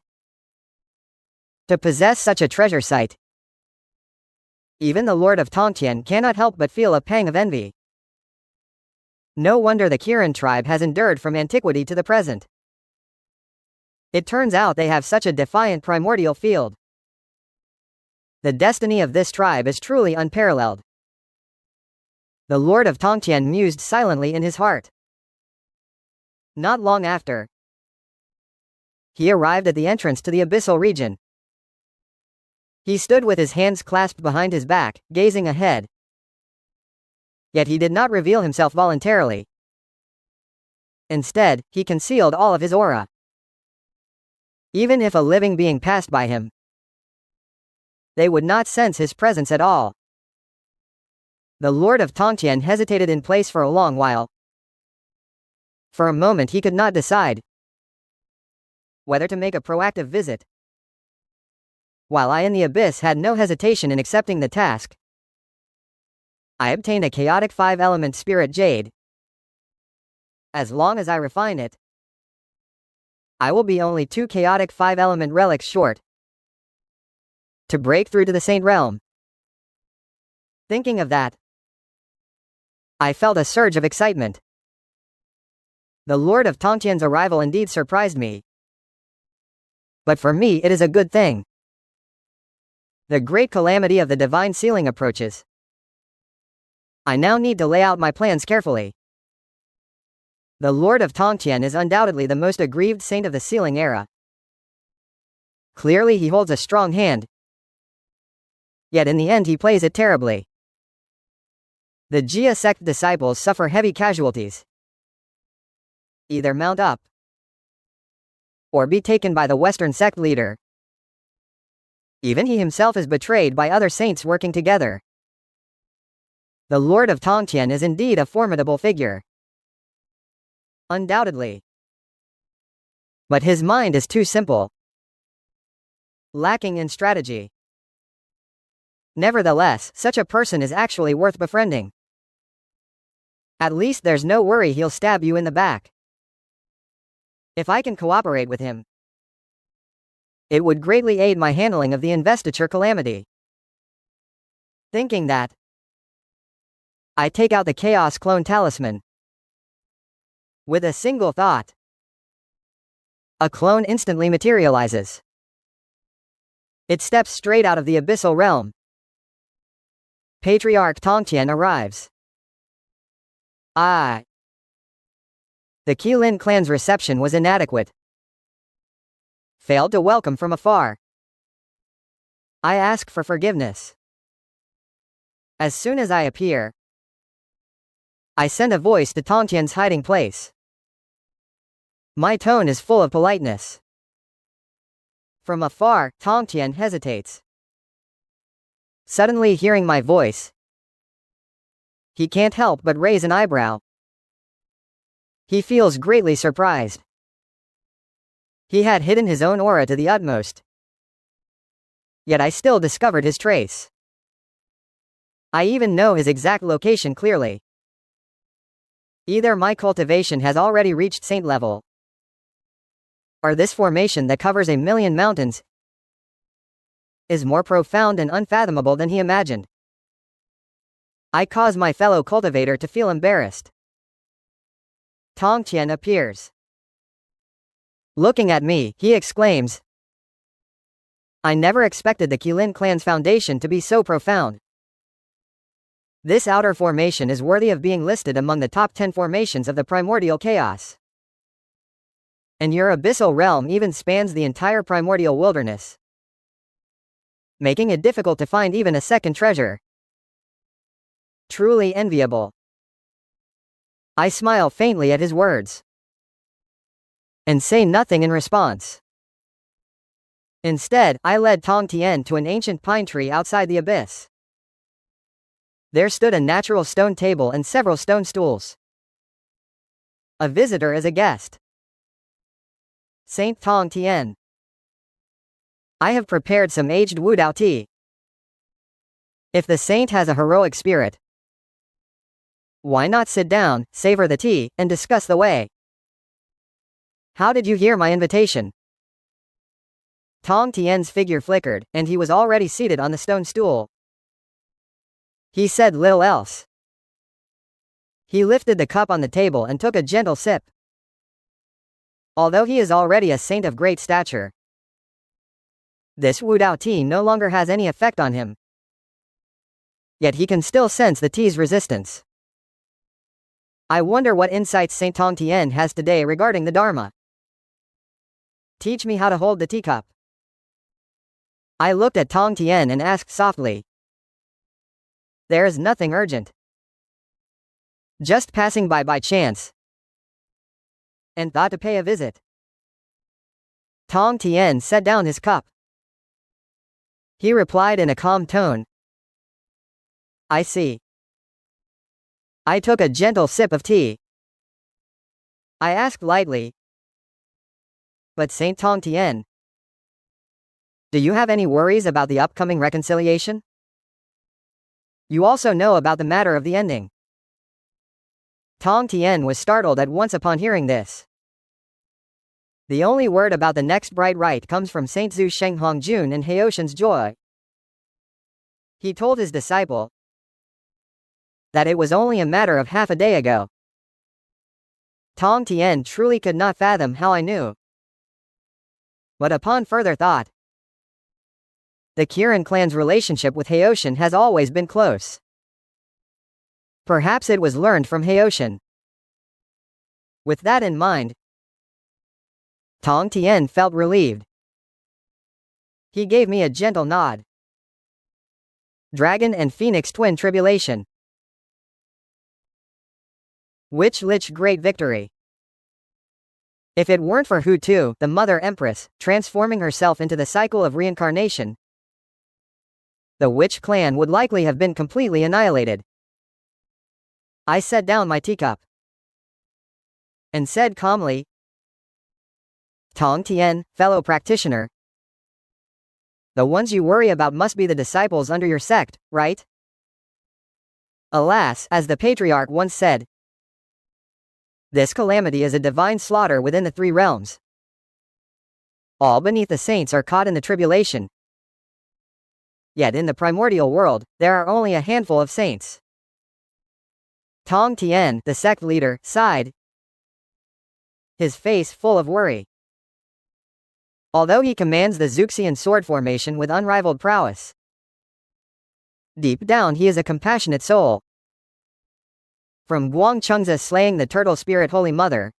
To possess such a treasure site, even the Lord of Tongtian cannot help but feel a pang of envy. No wonder the Kirin tribe has endured from antiquity to the present. It turns out they have such a defiant primordial field. The destiny of this tribe is truly unparalleled. The Lord of Tongtian mused silently in his heart. Not long after, he arrived at the entrance to the abyssal region. He stood with his hands clasped behind his back, gazing ahead. Yet he did not reveal himself voluntarily. Instead, he concealed all of his aura. Even if a living being passed by him, they would not sense his presence at all. The Lord of Tongtian hesitated in place for a long while. For a moment he could not decide whether to make a proactive visit. While I in the abyss had no hesitation in accepting the task, I obtained a chaotic 5-element spirit jade. As long as I refine it, I will be only 2 chaotic 5-element relics short to break through to the Saint Realm. Thinking of that, I felt a surge of excitement. The Lord of Tongtian's arrival indeed surprised me. But for me it is a good thing. The great calamity of the divine sealing approaches. I now need to lay out my plans carefully. The Lord of Tongtian is undoubtedly the most aggrieved saint of the sealing era. Clearly he holds a strong hand, yet in the end he plays it terribly. The Jia sect disciples suffer heavy casualties. Either mount up, or be taken by the Western sect leader. Even he himself is betrayed by other saints working together. The Lord of Tongtian is indeed a formidable figure. Undoubtedly. But his mind is too simple, lacking in strategy. Nevertheless, such a person is actually worth befriending. At least there's no worry he'll stab you in the back. If I can cooperate with him, it would greatly aid my handling of the investiture calamity. Thinking that, I take out the Chaos Clone Talisman. With a single thought, a clone instantly materializes. It steps straight out of the abyssal realm. Patriarch Tongtian arrives. The Qilin clan's reception was inadequate. Failed to welcome from afar. I ask for forgiveness. As soon as I appear, I send a voice to Tongtian's hiding place. My tone is full of politeness. From afar, Tongtian hesitates. Suddenly hearing my voice, he can't help but raise an eyebrow. He feels greatly surprised. He had hidden his own aura to the utmost. Yet I still discovered his trace. I even know his exact location clearly. Either my cultivation has already reached saint level, or this formation that covers 1,000,000 mountains is more profound and unfathomable than he imagined. I cause my fellow cultivator to feel embarrassed. Tong Qian appears. Looking at me, he exclaims, "I never expected the Qilin clan's foundation to be so profound. This outer formation is worthy of being listed among the top 10 formations of the primordial chaos. And your abyssal realm even spans the entire primordial wilderness, making it difficult to find even a second treasure. Truly enviable." I smile faintly at his words and say nothing in response. Instead, I led Tong Tian to an ancient pine tree outside the abyss. There stood a natural stone table and several stone stools. A visitor is a guest. Saint Tong Tian. I have prepared some aged Wudao tea. If the saint has a heroic spirit, why not sit down, savor the tea, and discuss the way? How did you hear my invitation? Tong Tian's figure flickered, and he was already seated on the stone stool. He said little else. He lifted the cup on the table and took a gentle sip. Although he is already a saint of great stature, this Wudao tea no longer has any effect on him. Yet he can still sense the tea's resistance. I wonder what insights Saint Tong Tian has today regarding the Dharma. Teach me how to hold the teacup. I looked at Tong Tian and asked softly. There is nothing urgent. Just passing by chance, and thought to pay a visit. Tong Tian set down his cup. He replied in a calm tone. I see. I took a gentle sip of tea. I asked lightly, but Saint Tong Tian, do you have any worries about the upcoming reconciliation? You also know about the matter of the ending. Tong Tian was startled at once upon hearing this. The only word about the next bright right comes from Saint Zhu Shenghong Jun and Heoshan's joy. He told his disciple that it was only a matter of half a day ago. Tong Tian truly could not fathom how I knew. But upon further thought, the Kirin clan's relationship with Heoshan has always been close. Perhaps it was learned from Heoshan. With that in mind, Tong Tian felt relieved. He gave me a gentle nod. Dragon and Phoenix twin tribulation. Which lich great victory. If it weren't for Hu Tu, the Mother Empress, transforming herself into the cycle of reincarnation, the witch clan would likely have been completely annihilated. I set down my teacup and said calmly, Tong Tian, fellow practitioner, the ones you worry about must be the disciples under your sect, right? Alas, as the patriarch once said, this calamity is a divine slaughter within the three realms. All beneath the saints are caught in the tribulation. Yet in the primordial world, there are only a handful of saints. Tong Tian, the sect leader, sighed, his face full of worry. Although he commands the Zuxian sword formation with unrivaled prowess, deep down he is a compassionate soul. From Guangchengza slaying the turtle spirit Holy Mother,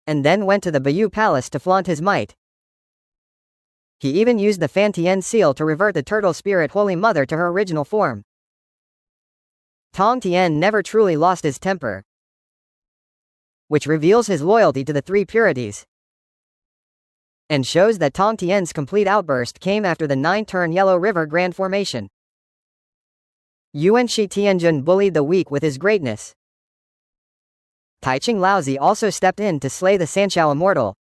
and then went to the Bayou Palace to flaunt his might. He even used the Fantian seal to revert the turtle spirit Holy Mother to her original form. Tong Tian never truly lost his temper, which reveals his loyalty to the three purities, and shows that Tong Tian's complete outburst came after the 9-turn Yellow River Grand Formation. Yuan Shi Tianjun bullied the weak with his greatness. Taiching Laozi also stepped in to slay the Sanshao Immortal.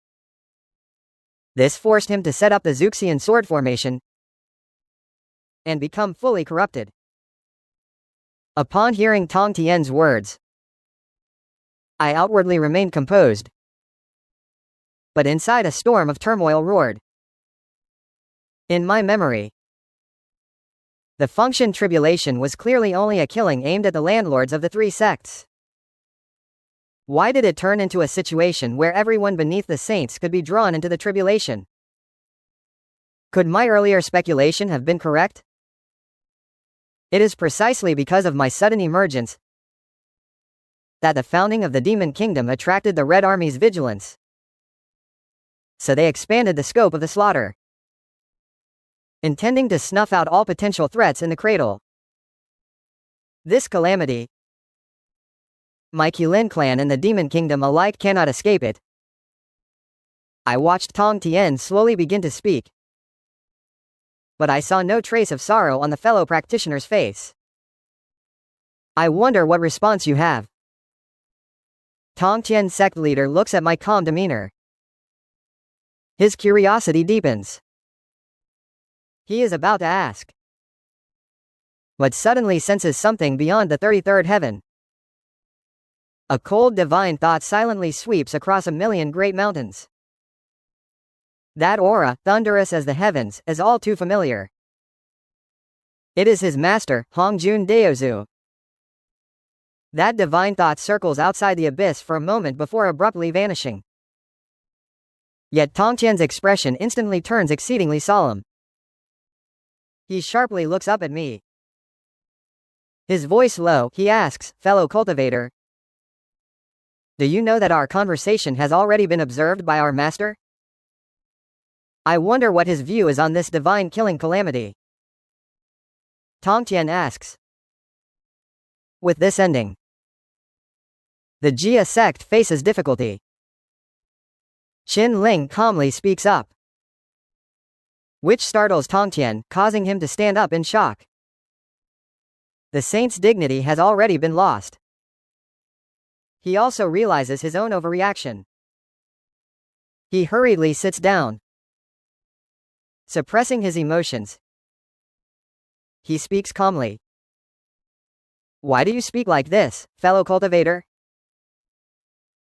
This forced him to set up the Zuxian sword formation and become fully corrupted. Upon hearing Tong Tian's words, I outwardly remained composed, but inside a storm of turmoil roared. In my memory, the function tribulation was clearly only a killing aimed at the landlords of the three sects. Why did it turn into a situation where everyone beneath the saints could be drawn into the tribulation? Could my earlier speculation have been correct? It is precisely because of my sudden emergence that the founding of the Demon Kingdom attracted the Red Army's vigilance. So they expanded the scope of the slaughter, intending to snuff out all potential threats in the cradle. This calamity, my Qilin clan and the Demon Kingdom alike cannot escape it. I watched Tong Tian slowly begin to speak, but I saw no trace of sorrow on the fellow practitioner's face. I wonder what response you have. Tong Tian's sect leader looks at my calm demeanor. His curiosity deepens. He is about to ask, but suddenly senses something beyond the 33rd heaven. A cold divine thought silently sweeps across a million great mountains. That aura, thunderous as the heavens, is all too familiar. It is his master, Hongjun Daozu. That divine thought circles outside the abyss for a moment before abruptly vanishing. Yet Tongtian's expression instantly turns exceedingly solemn. He sharply looks up at me. His voice low, he asks, fellow cultivator, do you know that our conversation has already been observed by our master? I wonder what his view is on this divine killing calamity. Tongtian asks. With this ending, the Jia sect faces difficulty. Qin Ling calmly speaks up, which startles Tongtian, causing him to stand up in shock. The saint's dignity has already been lost. He also realizes his own overreaction. He hurriedly sits down, suppressing his emotions. He speaks calmly. Why do you speak like this, fellow cultivator?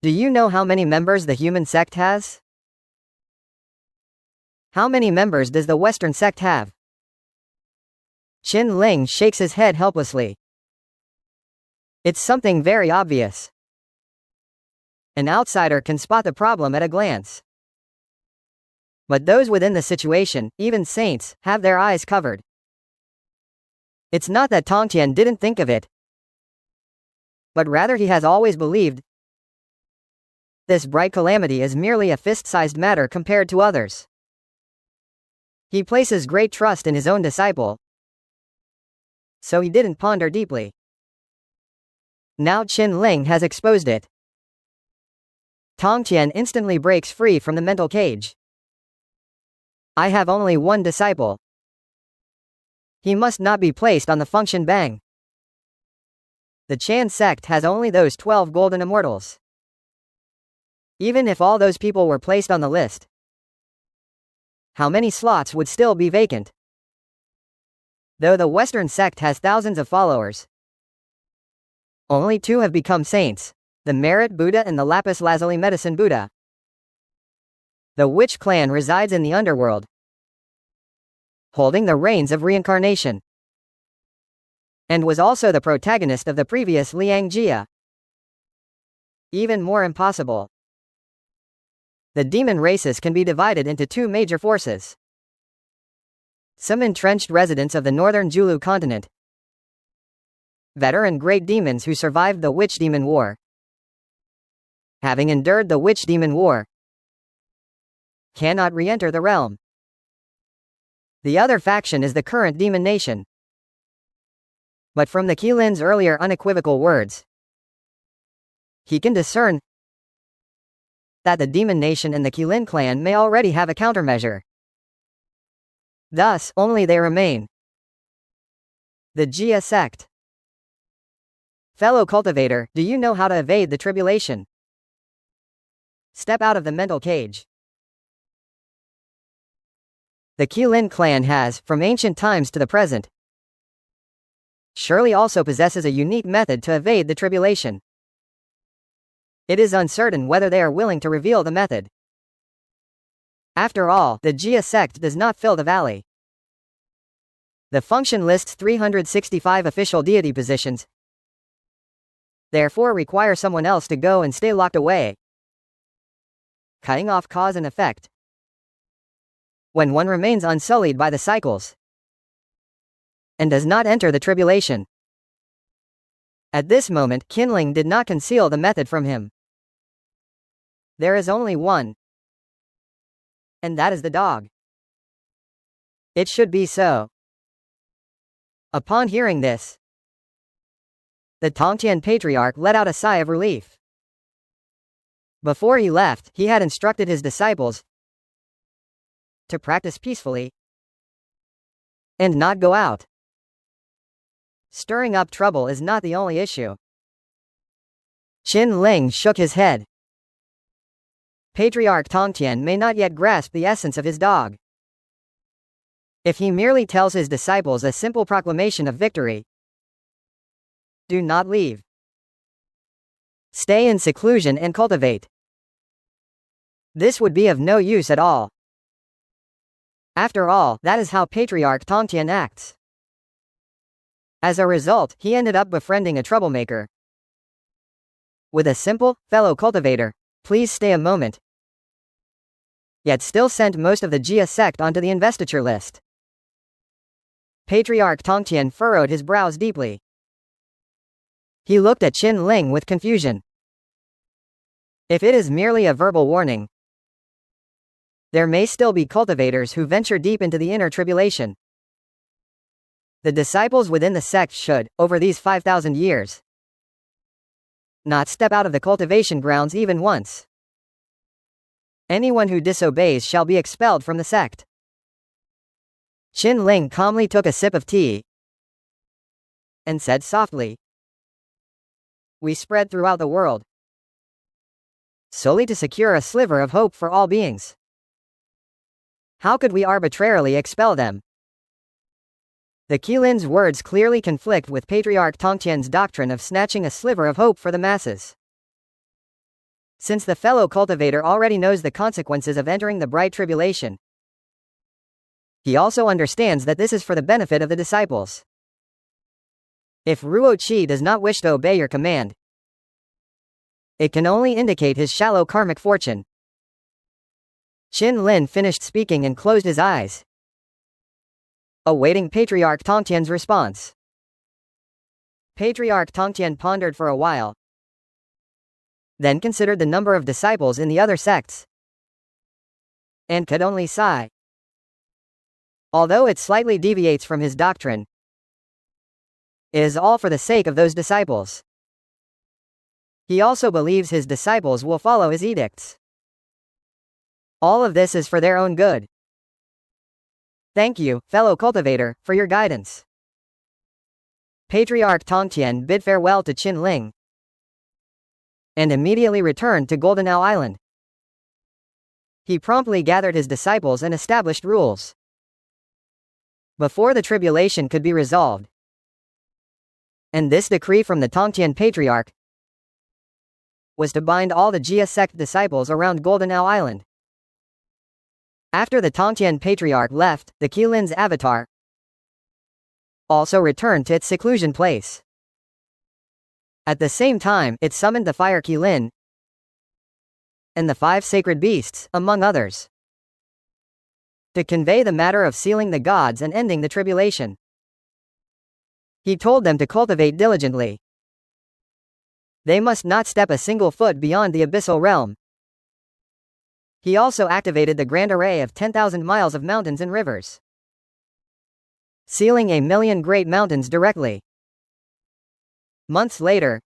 Do you know how many members the human sect has? How many members does the Western sect have? Qin Ling shakes his head helplessly. It's something very obvious. An outsider can spot the problem at a glance. But those within the situation, even saints, have their eyes covered. It's not that Tongtian didn't think of it, but rather he has always believed this bright calamity is merely a fist-sized matter compared to others. He places great trust in his own disciple, so he didn't ponder deeply. Now Qin Ling has exposed it. Tongtian instantly breaks free from the mental cage. I have only one disciple. He must not be placed on the function bang. The Chan sect has only those 12 golden immortals. Even if all those people were placed on the list, how many slots would still be vacant? Though the Western sect has thousands of followers, only 2 have become saints, the Merit Buddha and the Lapis Lazuli Medicine Buddha. The Witch clan resides in the underworld, holding the reins of reincarnation, and was also the protagonist of the previous Liang Jia. Even more impossible, the demon races can be divided into 2 major forces. Some entrenched residents of the northern Julu continent, veteran great demons who survived the Witch Demon War, having endured the Witch Demon War, cannot re-enter the realm. The other faction is the current demon nation. But from the Qilin's earlier unequivocal words, he can discern that the demon nation and the Qilin clan may already have a countermeasure. Thus, only they remain. The Jia sect. Fellow cultivator, do you know how to evade the tribulation? Step out of the mental cage. The Qilin clan has, from ancient times to the present, surely also possesses a unique method to evade the tribulation. It is uncertain whether they are willing to reveal the method. After all, the Jia sect does not fill the valley. The function lists 365 official deity positions, therefore require someone else to go and stay locked away, cutting off cause and effect. When one remains unsullied by the cycles and does not enter the tribulation. At this moment, Qinling did not conceal the method from him. There is only one, and that is the dog. It should be so. Upon hearing this, the Tongtian patriarch let out a sigh of relief. Before he left, he had instructed his disciples to practice peacefully and not go out. Stirring up trouble is not the only issue. Qin Ling shook his head. Patriarch Tongtian may not yet grasp the essence of his dog. If he merely tells his disciples a simple proclamation of victory, do not leave, stay in seclusion and cultivate, this would be of no use at all. After all, that is how Patriarch Tongtian acts. As a result, he ended up befriending a troublemaker with a simple, "Fellow cultivator, please stay a moment," yet still sent most of the Jia sect onto the investiture list. Patriarch Tongtian furrowed his brows deeply. He looked at Qin Ling with confusion. If it is merely a verbal warning, there may still be cultivators who venture deep into the inner tribulation. The disciples within the sect should, over these 5,000 years, not step out of the cultivation grounds even once. Anyone who disobeys shall be expelled from the sect. Qin Ling calmly took a sip of tea and said softly, "We spread throughout the world solely to secure a sliver of hope for all beings. How could we arbitrarily expel them?" The Qilin's words clearly conflict with Patriarch Tongtian's doctrine of snatching a sliver of hope for the masses. Since the fellow cultivator already knows the consequences of entering the bright tribulation, he also understands that this is for the benefit of the disciples. If Ruo Qi does not wish to obey your command, it can only indicate his shallow karmic fortune. Qin Lin finished speaking and closed his eyes, awaiting Patriarch Tongtian's response. Patriarch Tongtian pondered for a while, then considered the number of disciples in the other sects, and could only sigh. Although it slightly deviates from his doctrine, it is all for the sake of those disciples. He also believes his disciples will follow his edicts. All of this is for their own good. Thank you, fellow cultivator, for your guidance. Patriarch Tongtian bid farewell to Qin Ling and immediately returned to Goldenau Island. He promptly gathered his disciples and established rules. Before the tribulation could be resolved, and this decree from the Tongtian Patriarch was to bind all the Jia sect disciples around Goldenau Island. After the Tongtian Patriarch left, the Qilin's avatar also returned to its seclusion place. At the same time, it summoned the Fire Kirin and the 5 sacred beasts, among others, to convey the matter of sealing the gods and ending the tribulation. He told them to cultivate diligently. They must not step a single foot beyond the abyssal realm. He also activated the grand array of 10,000 miles of mountains and rivers, sealing 1,000,000 great mountains directly. Months later,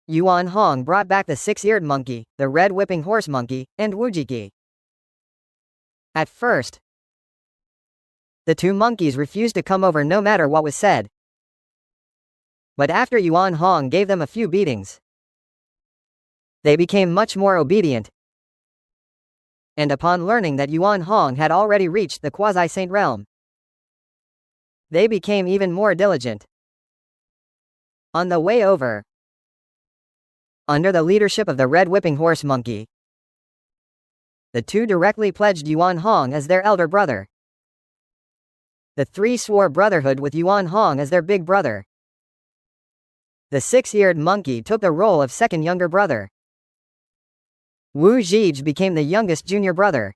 Yuan Hong brought back the 6-eared monkey, the red whipping horse monkey, and Wujiki. At first, the 2 monkeys refused to come over no matter what was said. But after Yuan Hong gave them a few beatings, they became much more obedient And upon learning that Yuan Hong had already reached the quasi-saint realm, they became even more diligent. On the way over, under the leadership of the Red Whipping Horse Monkey, the two directly pledged Yuan Hong as their elder brother. The three swore brotherhood with Yuan Hong as their big brother. The six-eared monkey took the role of second younger brother. Wu Zhij became the youngest junior brother.